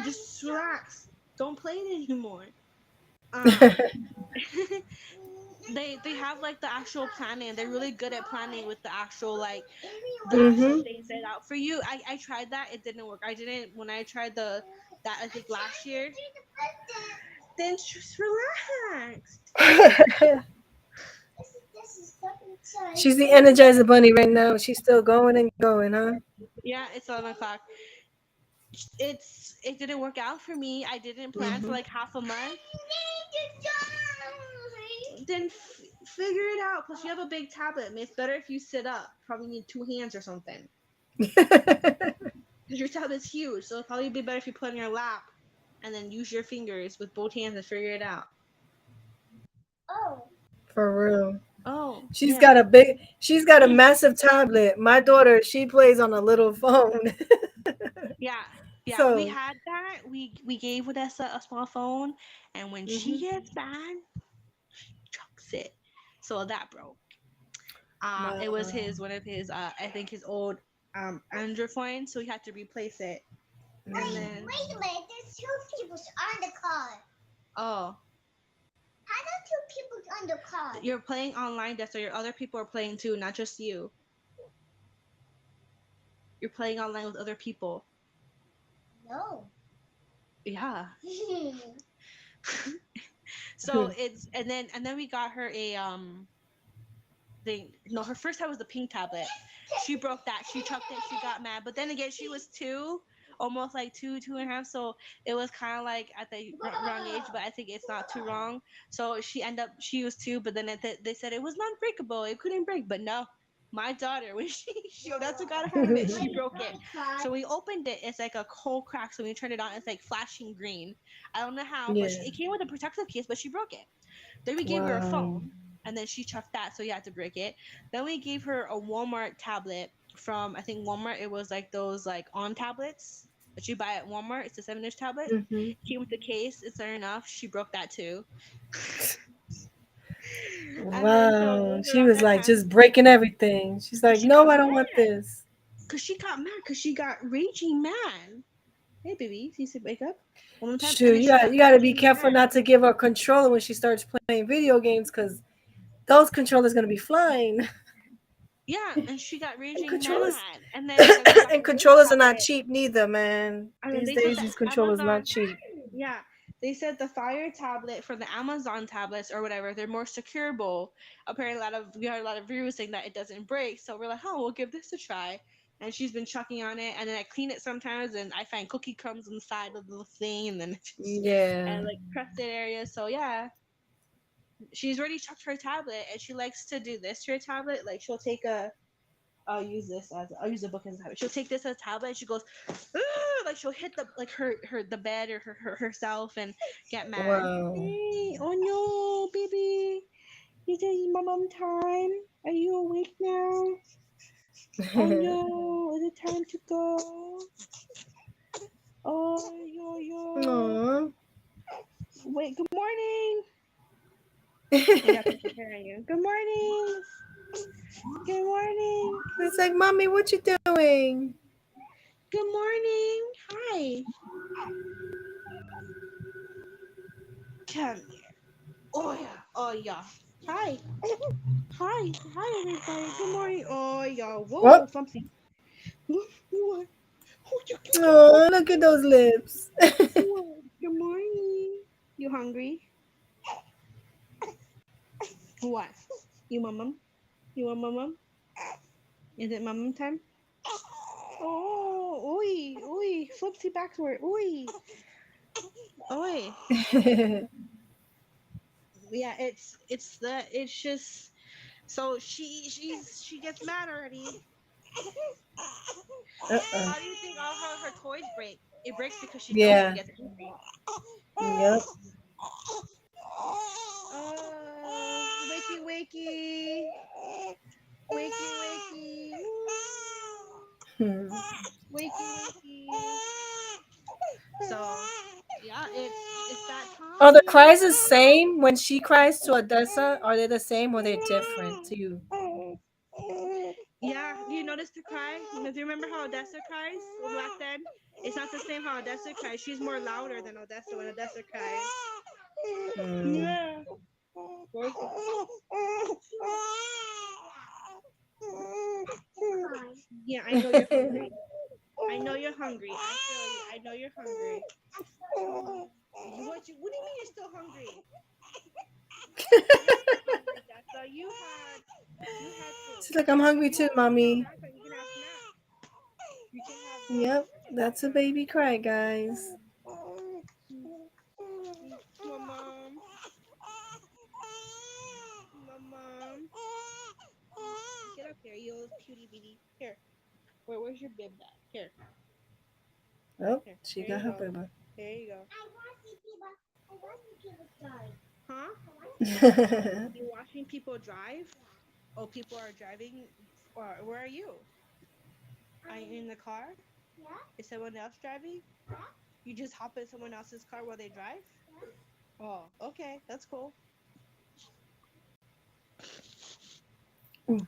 just relax. Don't play it anymore. Um, they have like the actual planning. They're really good at planning with the actual like the actual Mm-hmm. things set out for you. I tried that. It didn't work. I didn't when I tried that I think last year. Then just relax. This is something. She's the Energizer Bunny right now. She's still going and going, huh? Yeah, it's 11 o'clock. It didn't work out for me. I didn't plan for Mm-hmm. like half a month. Then figure it out. Plus, you have a big tablet. I mean, it's better if you sit up. Probably need two hands or something. Because your tablet's huge, so it'll probably be better if you put it in your lap and then use your fingers with both hands and figure it out. Oh. For real. Oh, She's yeah. got a massive tablet. My daughter, she plays on a little phone. Yeah. Yeah, we So, had that. We gave Odessa a small phone, and when she mhm. gets bad, she chucks it. So that broke. It was Wow. one of his I think his old Android phone, so he had to replace it. And then Wait a minute. There's two people on the car. oh, How are two people on the car? you're playing online, so your other people are playing too, not just you. You're playing online with other people. No. Yeah. So it's and then we got her a thing. No, her first time was the pink tablet. She broke that. She chucked it. She got mad. But then again, she was two, almost like two and a half. So it was kind of like at the wrong age. But I think it's not too wrong. So she was two. But then they said it was non-breakable. It couldn't break. But no, my daughter when she that's what got her of it. She broke it. So we opened it. It's like a cold crack. So when we turned it on, it's like flashing green. I don't know how, but Yeah. it came with a protective case. But she broke it. Then we gave her a Wow. phone, and then she chucked that, so you had to break it. Then we gave her a Walmart tablet from I think Walmart. It was like those like on tablets that you buy at Walmart. It's a 7-inch tablet. Mm-hmm. Came with the case. It's fair enough. She broke that too. And then so Wow. those are She on was their like hands. just breaking everything. She's like, She no, got I don't want mad this. because she got mad because she got raging mad. Hey baby, you should wake up one more time. And Shoot, then she got you gotta be raging careful mad. not to give her a controller when she starts playing video games because those controllers gonna be flying. Yeah, and she got And raging controllers mad, and then like we got and the new controllers are not tablet, cheap neither, man. and then These they said days, the these controllers not Amazon, cheap. yeah, they said the Fire tablet for the Amazon tablets or whatever, they're more secureable. Apparently, we heard a lot of reviews saying that it doesn't break, so we're like, oh, we'll give this a try. And she's been chucking on it, and then I clean it sometimes, and I find cookie crumbs on the side of the thing, and then Yeah. and like crusted areas. So yeah, she's already chucked her tablet, and she likes to do this to her tablet. Like she'll take a I'll use a book as a tablet. She'll take this as a tablet. And she goes, like she'll hit the like her the bed or herself and get mad. Wow. Hey, oh no, baby, is it mom time? Are you awake now? Oh no, is it time to go? Oh yo. Aww. Wait, good morning. I got to prepare you. Good morning. Good morning. It's like, mommy, what you doing? Good morning. Hi. Come here. Oh yeah. Oh yeah. Hi. Hi. Hi everybody. Good morning. Oh yeah. Whoa, Oh, Fumpsy. What? Oh, oh, look at those lips. what? Good morning. You hungry? What? You mum? You want mum? Is it mum time? Oh, oi, oi, Flipsy backward, oi, oi. Yeah, it's just so she gets mad already. Uh-uh. How do you think all her toys break? It breaks because she knows she Yeah. gets angry. Yep. Wakey wakey, wakey wakey, Hmm. wakey wakey. So yeah, it's that Are the time. cries the same when she cries to Odessa? Are they the same or they different to you? Yeah, do you notice the cry? Do you remember how Odessa cries back then? It's not the same how Odessa cries. She's more louder than Odessa when Odessa cries. Mm. Yeah. Yeah, I know you're hungry. I know you're hungry. I feel you. I know you're hungry. What do you mean you're still hungry? You're still hungry, Dessa. You had food. She's like, I'm hungry too, mommy. Snack, you can have snack. You can have Yep, that's a baby cry, guys. my mom. My mom. Get up here, you little cutie bitty. Here. Where's your bib at? Here. Oh, Here. she There got you her go. booba. There you go. Huh? You watching people drive? Oh, people are driving. Where are you? Are you in the car? Is someone else driving? You just hop in someone else's car while they drive? Oh, okay. That's cool. Ooh,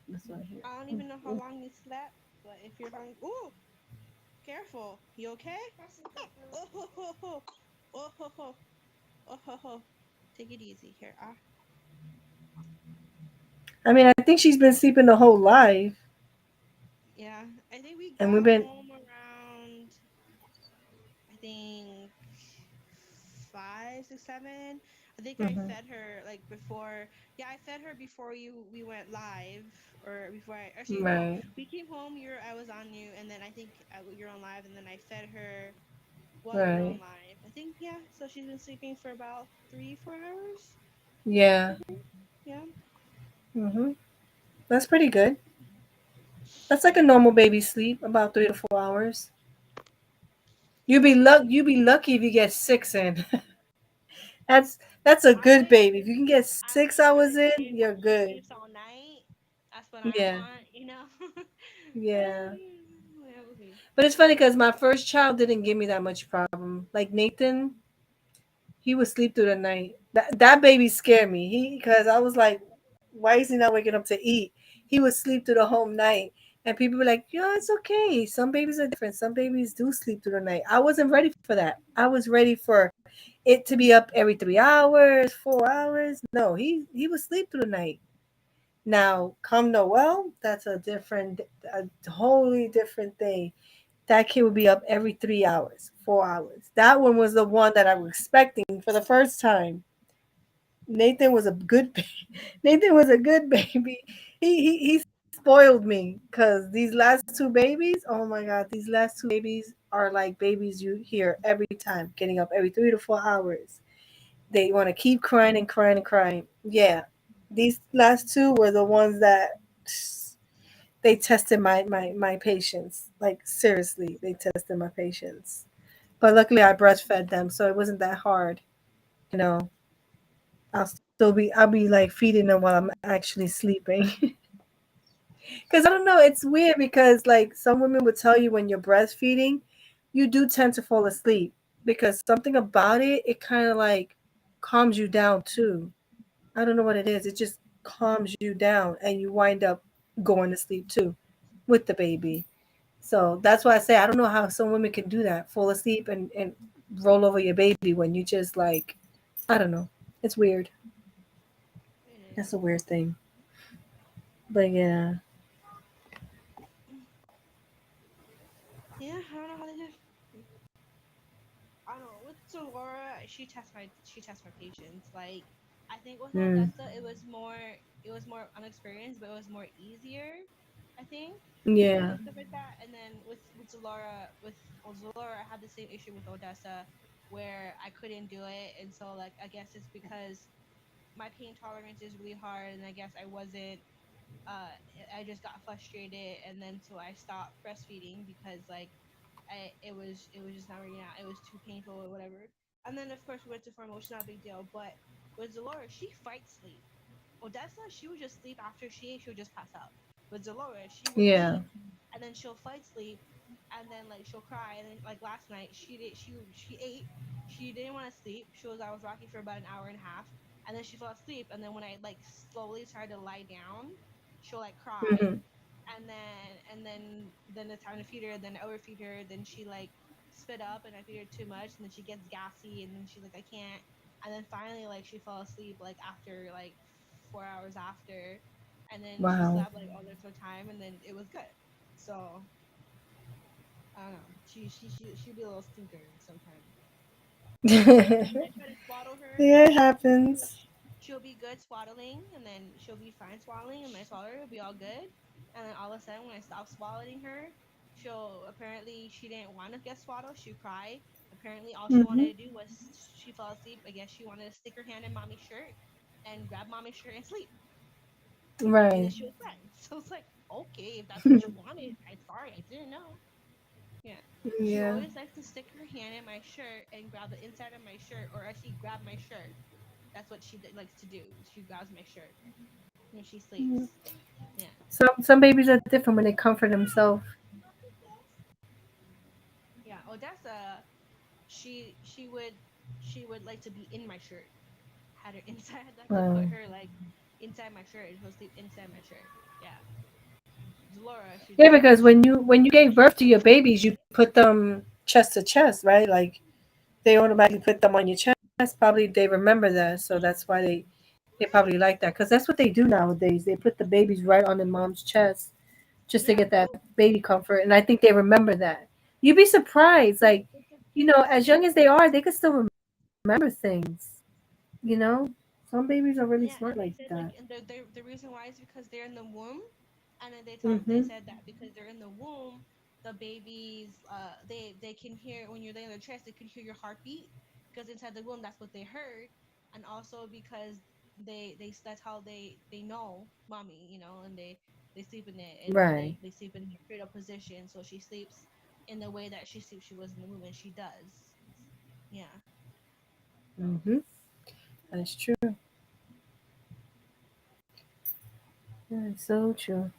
this one here. I don't even know how long you slept, but if you're hungry. Ooh, careful. You okay? Oh, ho, ho, ho. Oh, ho, ho. Oh, ho, ho. Take it easy here. I mean, I think she's been sleeping the whole life, Yeah. I think we and got we've been. home around, I think, 5, 6, 7. I think I Mhm. fed her like before. Yeah, I fed her before we went live, or before I actually no, Right, we came home. I was on you, and then I think you're on live, and then I fed her while you're on right. live. I think yeah. So she's been sleeping for about 3, 4 hours. I Yeah. think yeah. Mhm. That's pretty good. That's like a normal baby sleep, about 3 to 4 hours. You be lucky if you get 6 in. That's a I good wish baby. If you can get I six wish hours that in, when you're she good. sleeps all night, that's what I Yeah, want, you know. yeah. Yeah, okay. But it's funny because my first child didn't give me that much problem. Like Nathan, he would sleep through the night. That baby scared me. Because I was like, why is he not waking up to eat? He would sleep through the whole night. And people were like, yeah, it's okay. Some babies are different. Some babies do sleep through the night. I wasn't ready for that. I was ready for it to be up every 3 hours, 4 hours. No, he would sleep through the night. Now, come Noel, that's a totally different thing. That kid would be up every 3 hours, 4 hours. That one was the one that I was expecting for the first time. Nathan was a good Nathan was a good baby. He spoiled me because these last two babies, oh my god, these last two babies are like babies you hear every time, getting up every 3 to 4 hours. They want to keep crying and crying and crying. Yeah, these last two were the ones that they tested my patience. Like seriously, they tested my patience. But luckily, I breastfed them, so it wasn't that hard. You know, I'll be like feeding them while I'm actually sleeping. Because I don't know, it's weird because like some women would tell you when you're breastfeeding, you do tend to fall asleep because something about it, it kind of like calms you down too. I don't know what it is. It just calms you down and you wind up going to sleep too with the baby. So that's why I say I don't know how some women can do that, fall asleep and roll over your baby when you just like, I don't know. It's weird. It That's is. a weird thing. But yeah. Yeah, I don't know how they do. I don't know. With Laura, she tests my patience. Like I think with Mm, Odessa, it was more unexperienced, but it was more easier. I think yeah. and stuff like that. And then with Zalora, with Zalora, I had the same issue with Odessa, where I couldn't do it, and so like I guess it's because my pain tolerance is really hard, and I guess I wasn't. Uh, I just got frustrated, and then so I stopped breastfeeding because like it was just not working out. It was too painful or whatever. And then of course we went to formation, not a big deal. But with Zalora, she fights sleep. Odessa, she would just sleep after she ate, she would just pass out. With Zalora, she will Yeah. eat and then she'll fight sleep and then like she'll cry and then like last night she ate, she didn't want to sleep. I was rocking for about an hour and a half and then she fell asleep and then when I like slowly started to lie down, she'll like cry Hmm. and then it's time to feed her, then I overfeed her, then she like spit up and I feed her too much and then she gets gassy and then she's like I can't and then finally like she fell asleep like after like 4 hours after and then she Wow. slept like all the rest of the time and then it was good. So I don't know. She'd be a little stinker sometimes. And then I try to swaddle her Yeah, it and happens. she'll be good swaddling and then she'll be fine swaddling and my swaddler will be all good. And then all of a sudden when I stop swaddling her, she'll apparently she didn't want to get swaddled, she'd cry. Apparently all she Hmm. wanted to do was she fell asleep. I guess she wanted to stick her hand in mommy's shirt and grab mommy's shirt and sleep. And then Right. she was fine. So it's like, okay, if that's what you wanted, I'm sorry, I didn't know. Yeah. She Yeah. always likes to stick her hand in my shirt and grab the inside of my shirt or actually grab my shirt. That's what she likes to do. She grabs my shirt when she sleeps. Yeah. Some babies are different when they comfort themselves. Yeah. Odessa, she she would like to be in my shirt. Had her inside. I'd like to Wow. put her like inside my shirt and she'll sleep inside my shirt. Yeah. Laura, she Yeah, just because she when you gave birth to your babies, you put them chest to chest, right? Like they automatically put them on your chest. Probably they remember that, so that's why they probably like that. Because that's what they do nowadays. They put the babies right on their mom's chest just to yeah. get that baby comfort, and I think they remember that. You'd be surprised, like as young as they are, they could still remember things. You know, some babies are really Yeah, smart and they like said that. like and the reason why is because they're in the womb, and then they Hmm. said that because they're in the womb, the babies they can hear when you're laying on their chest, they can hear your heartbeat because inside the womb that's what they heard, and also because that's how they know mommy, and they sleep in it and Right. they sleep in a fetal position, so she sleeps in the way that she sleeps she was in the womb and she does, yeah. So. Hmm. That's true. That's so true.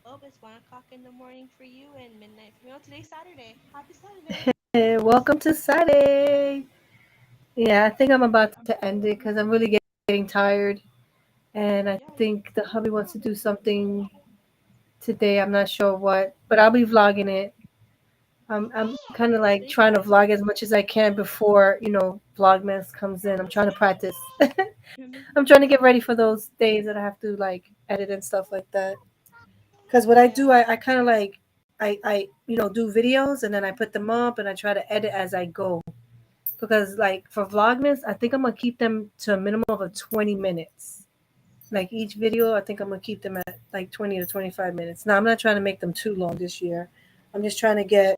Oh, it's 1 o'clock in the morning for you and midnight for me. Oh, today's Saturday. Happy Saturday. Hey, welcome to Saturday. Yeah, I think I'm about to end it because I'm really getting tired. And I Yeah, think you the hubby wants to go. do something today. I'm not sure what, but I'll be vlogging it. I'm kind of like trying to vlog as much as I can before Vlogmas comes in. I'm trying to practice. I'm trying to get ready for those days that I have to like edit and stuff like that. Because what I do, Yeah. I kind of like I do videos and then I put them up and I try to edit as I go. Because like for Vlogmas, I think I'm gonna keep them to a minimum of 20 minutes. Like each video, I think I'm gonna keep them at like 20 to 25 minutes. Now I'm not trying to make them too long this year. I'm just trying to get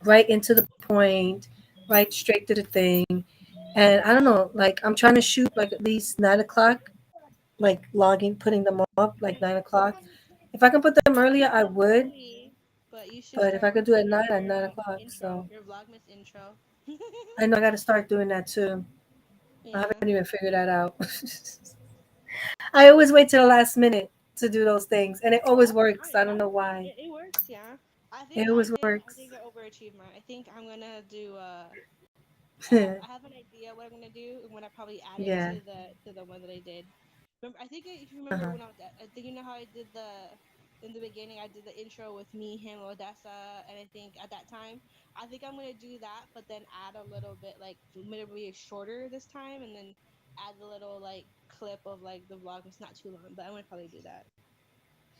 right into the point, right straight to the thing. And I don't know, like I'm trying to shoot like at least 9 o'clock, like logging, putting them up like 9 o'clock. If I can put them I earlier, think I that's would. early, but you should But if I start could do it working at on night, at your 9 o'clock. intro, So your Vlogmas intro. I know I got to start doing that too. I Yeah. haven't even figured that out. I always wait till the last minute to do those things, and it always That's works. fine. I don't That's know fine. why. It works. Yeah. I think It I always did. I works. think I overachieved mine. I think I'm gonna do. I have an idea what I'm gonna do and when I probably add it Yeah. to the one that I did. Remember, I think if you remember Uh-huh. when I think you know how I did the in the beginning I did the intro with me, him, Odessa, and I think at that time I think I'm gonna do that, but then add a little bit like maybe shorter this time, and then add a little like clip of like the vlog. It's not too long, but I'm gonna probably do that.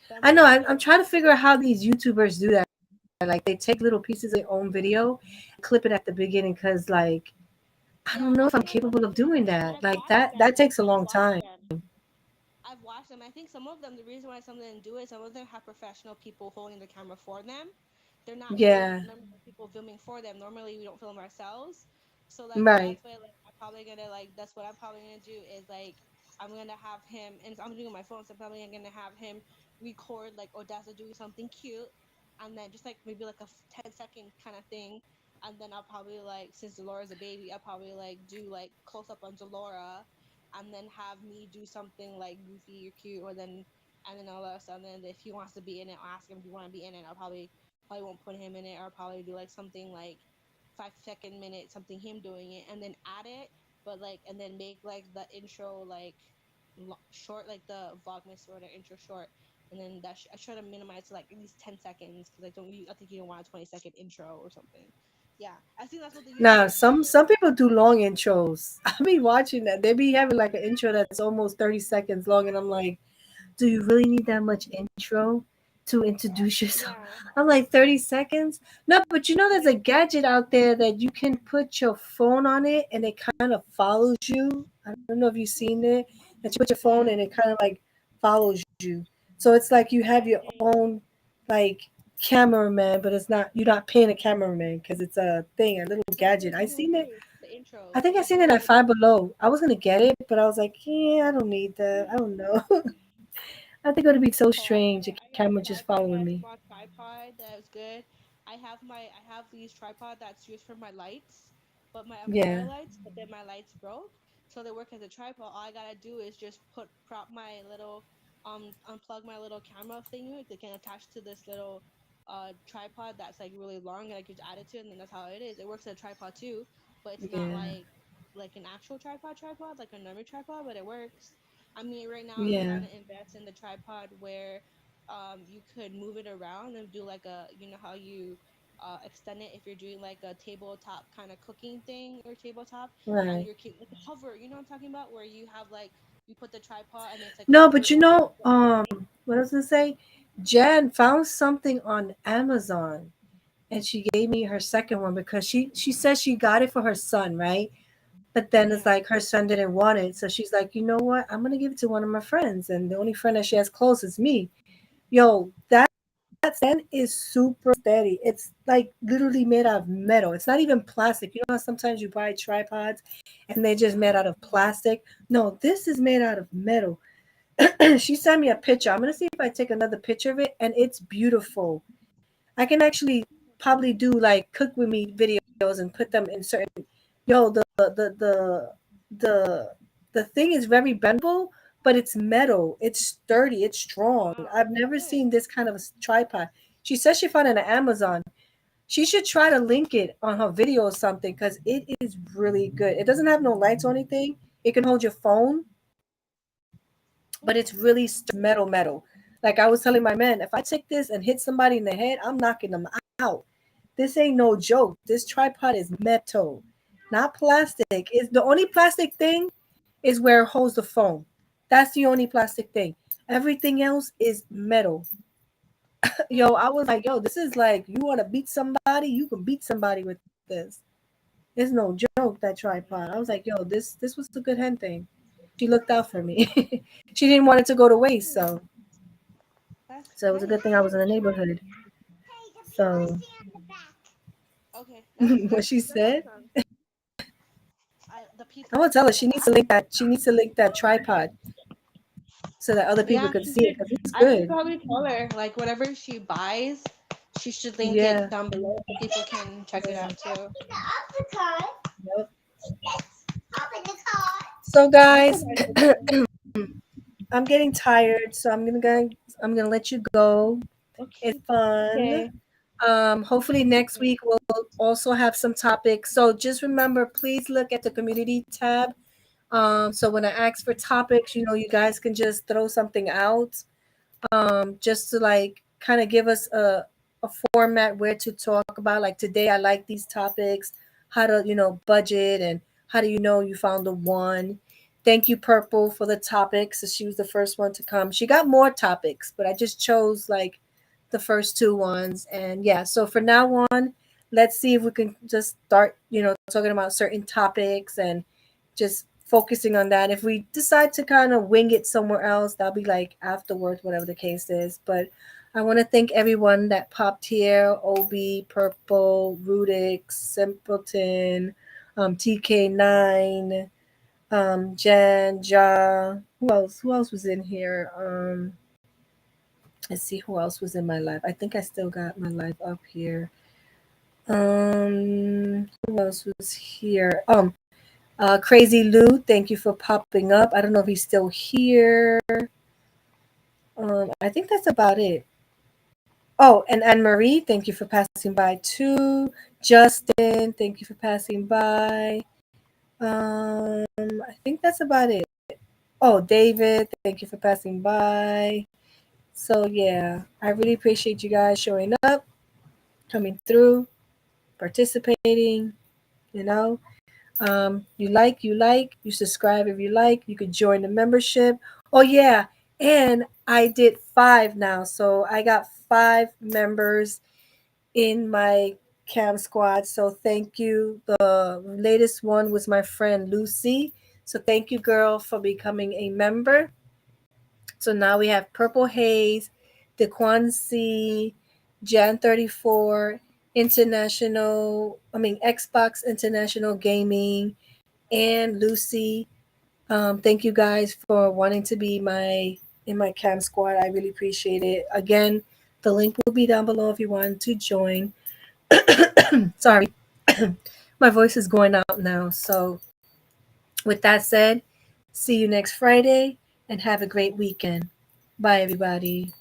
But I'm I gonna know. keep I'm it. trying to figure out how these YouTubers do that. Like they take little pieces of their own video, clip it at the beginning. Cause like I Yeah, don't know I if I'm think a lot capable of of them, doing but that. I've Like watched that them. takes a I've long watched time. them. I've watched them. I think some of them, the reason why some of them do it, some of them have professional people holding the camera for them. They're not really Yeah. normal people filming for them. Normally, we don't film ourselves. So like Right. that's why like I'm probably gonna like that's what I'm probably gonna do is like I'm gonna have him and I'm doing my phone, so I'm probably gonna have him record like Odessa doing something cute, and then just like maybe like a 10-second kind of thing, and then I'll probably like since Zalora's a baby, I'll probably like do like close up on Zalora and then have me do something like goofy or cute, or then and then all that stuff. And then if he wants to be in it, I'll ask him if he want to be in it. I'll probably won't put him in it, or I'll probably do like something like 5 second minute something him doing it, and then add it, but like and then make like the intro like short, like the vlogmas sort of intro short. And then I try to minimize to like at least 10 seconds because I think you don't want a 20-second intro or something. Yeah, I think that's what the Now, YouTubers some do. some people do long intros. I be watching that. They be having like an intro that's almost 30 seconds long, and I'm like, do you really need that much intro to introduce yourself? Yeah, I'm like 30 seconds. No, but there's a yeah, gadget out there that you can put your phone on it and it kind of follows you. I don't know if you've seen it. That you put your phone yeah. and it kind of like follows you. So it's like you have I your think. own like cameraman, but it's not, you're not paying a cameraman because it's a thing, a little That's what gadget. the I people seen it. do. The I intros. think I They seen do it it at with. Five Below. I was gonna get it, but I was like, yeah, I don't need that. I don't know. I think it would be so Oh, strange. A I got camera a just tripod. I following got a me. small tripod that was good. I have these tripod that's used for my lights, but my Yeah, umbrella lights. But then my lights broke, so they work as a tripod. All I gotta do is just prop my little unplug my little camera thingy. They can attach to this little tripod that's like really long, and I can just add it to, it, and then that's how it is. It works as a tripod too, but it's not yeah, like an actual tripod, like a normal tripod, but it works. I mean, right now I'm yeah, trying to invest in the tripod where you could move it around and do like a, you know how you extend it if you're doing like a tabletop kind of cooking thing or tabletop, and right. you're like a hover, you know what I'm talking about, where you have like you put the tripod and it's like a No, hover but over the whole thing. what was I gonna say? Jan found something on Amazon, and she gave me her second one because she said she got it for her son, right? But then it's Yeah. like her son didn't want it, so she's like, you know what? I'm gonna give it to one of my friends, and the only friend that she has close is me. Yo, that stand is super steady. It's like literally made out of metal. It's not even plastic. You know how sometimes you buy tripods and they're just made out of plastic? No, this is made out of metal. She sent me a picture. I'm gonna see if I take another picture of it, and it's beautiful. I can actually probably do like cook with me videos and put them in certain. Yo, the the thing is very bendable, but it's metal. It's sturdy. It's strong. Wow, I've that's never good. seen this kind of a tripod. She says she found it on Amazon. She should try to link it on her video or something because it is really good. It doesn't have no lights or anything. It can hold your phone, but it's really Hmm. metal. Like I was telling my man, if I take this and hit somebody in the head, I'm knocking them out. this ain't no joke. This tripod is metal, not plastic. It's the only plastic thing is where it holds the phone. That's the only plastic thing. Everything else is metal. Yo, I was like, yo, this is like you want to beat somebody, you can beat somebody with this. It's no joke, that tripod. I was like, yo, this was a good hen thing. She looked out for me. She didn't want it to go to waste, so That's it was a good nice. thing I was in the neighborhood. So Okay, what she that's said, awesome. The I'm people gonna can tell see her in the she needs back. to link that. She needs to link that tripod so that other people Yeah, could she see it should. because it's I should good. probably tell her like whatever she buys, she should link it Yeah, down below so people can check it yeah. out too. Yep. So guys, I'm getting tired, so I'm gonna let you go. It's fun. Okay. Hopefully next week we'll also have some topics. So just remember, please look at the community tab. So when I ask for topics, you guys can just throw something out. Just to like kind of give us a format where to talk about. Like today, I like these topics, how to, budget, and how do you know you found the one. Thank you, Purple, for the topics. So she was the first one to come. She got more topics, but I just chose like the first two ones. And yeah, so for now on, let's see if we can just start, talking about certain topics and just focusing on that. If we decide to kind of wing it somewhere else, that'll be like afterwards, whatever the case is. But I want to thank everyone that popped here: Obi, Purple, Rudix, Simpleton, TK9, Jan, Ja. Who else? Who else was in here? Let's see who else was in my live. I think I still got my live up here. Who else was here? Crazy Lou, thank you for popping up. I don't know if he's still here. I think that's about it. Oh, and Anne Marie, thank you for passing by too. Justin, thank you for passing by. I think that's about it. Oh, David, thank you for passing by. So yeah, I really appreciate you guys showing up, coming through, participating. You know, you subscribe if you like. You could join the membership. Oh yeah, and I did 5 now, so I got 5 members in my cam squad. So thank you. The latest one was my friend Lucy. So thank you, girl, for becoming a member. So now we have Purple Haze, Dequan C, Jan 34, Xbox International Gaming, and Lucy. Thank you guys for wanting to be in my cam squad. I really appreciate it. Again, the link will be down below if you want to join. Sorry, my voice is going out now. So, with that said, see you next Friday and have a great weekend. Bye, everybody.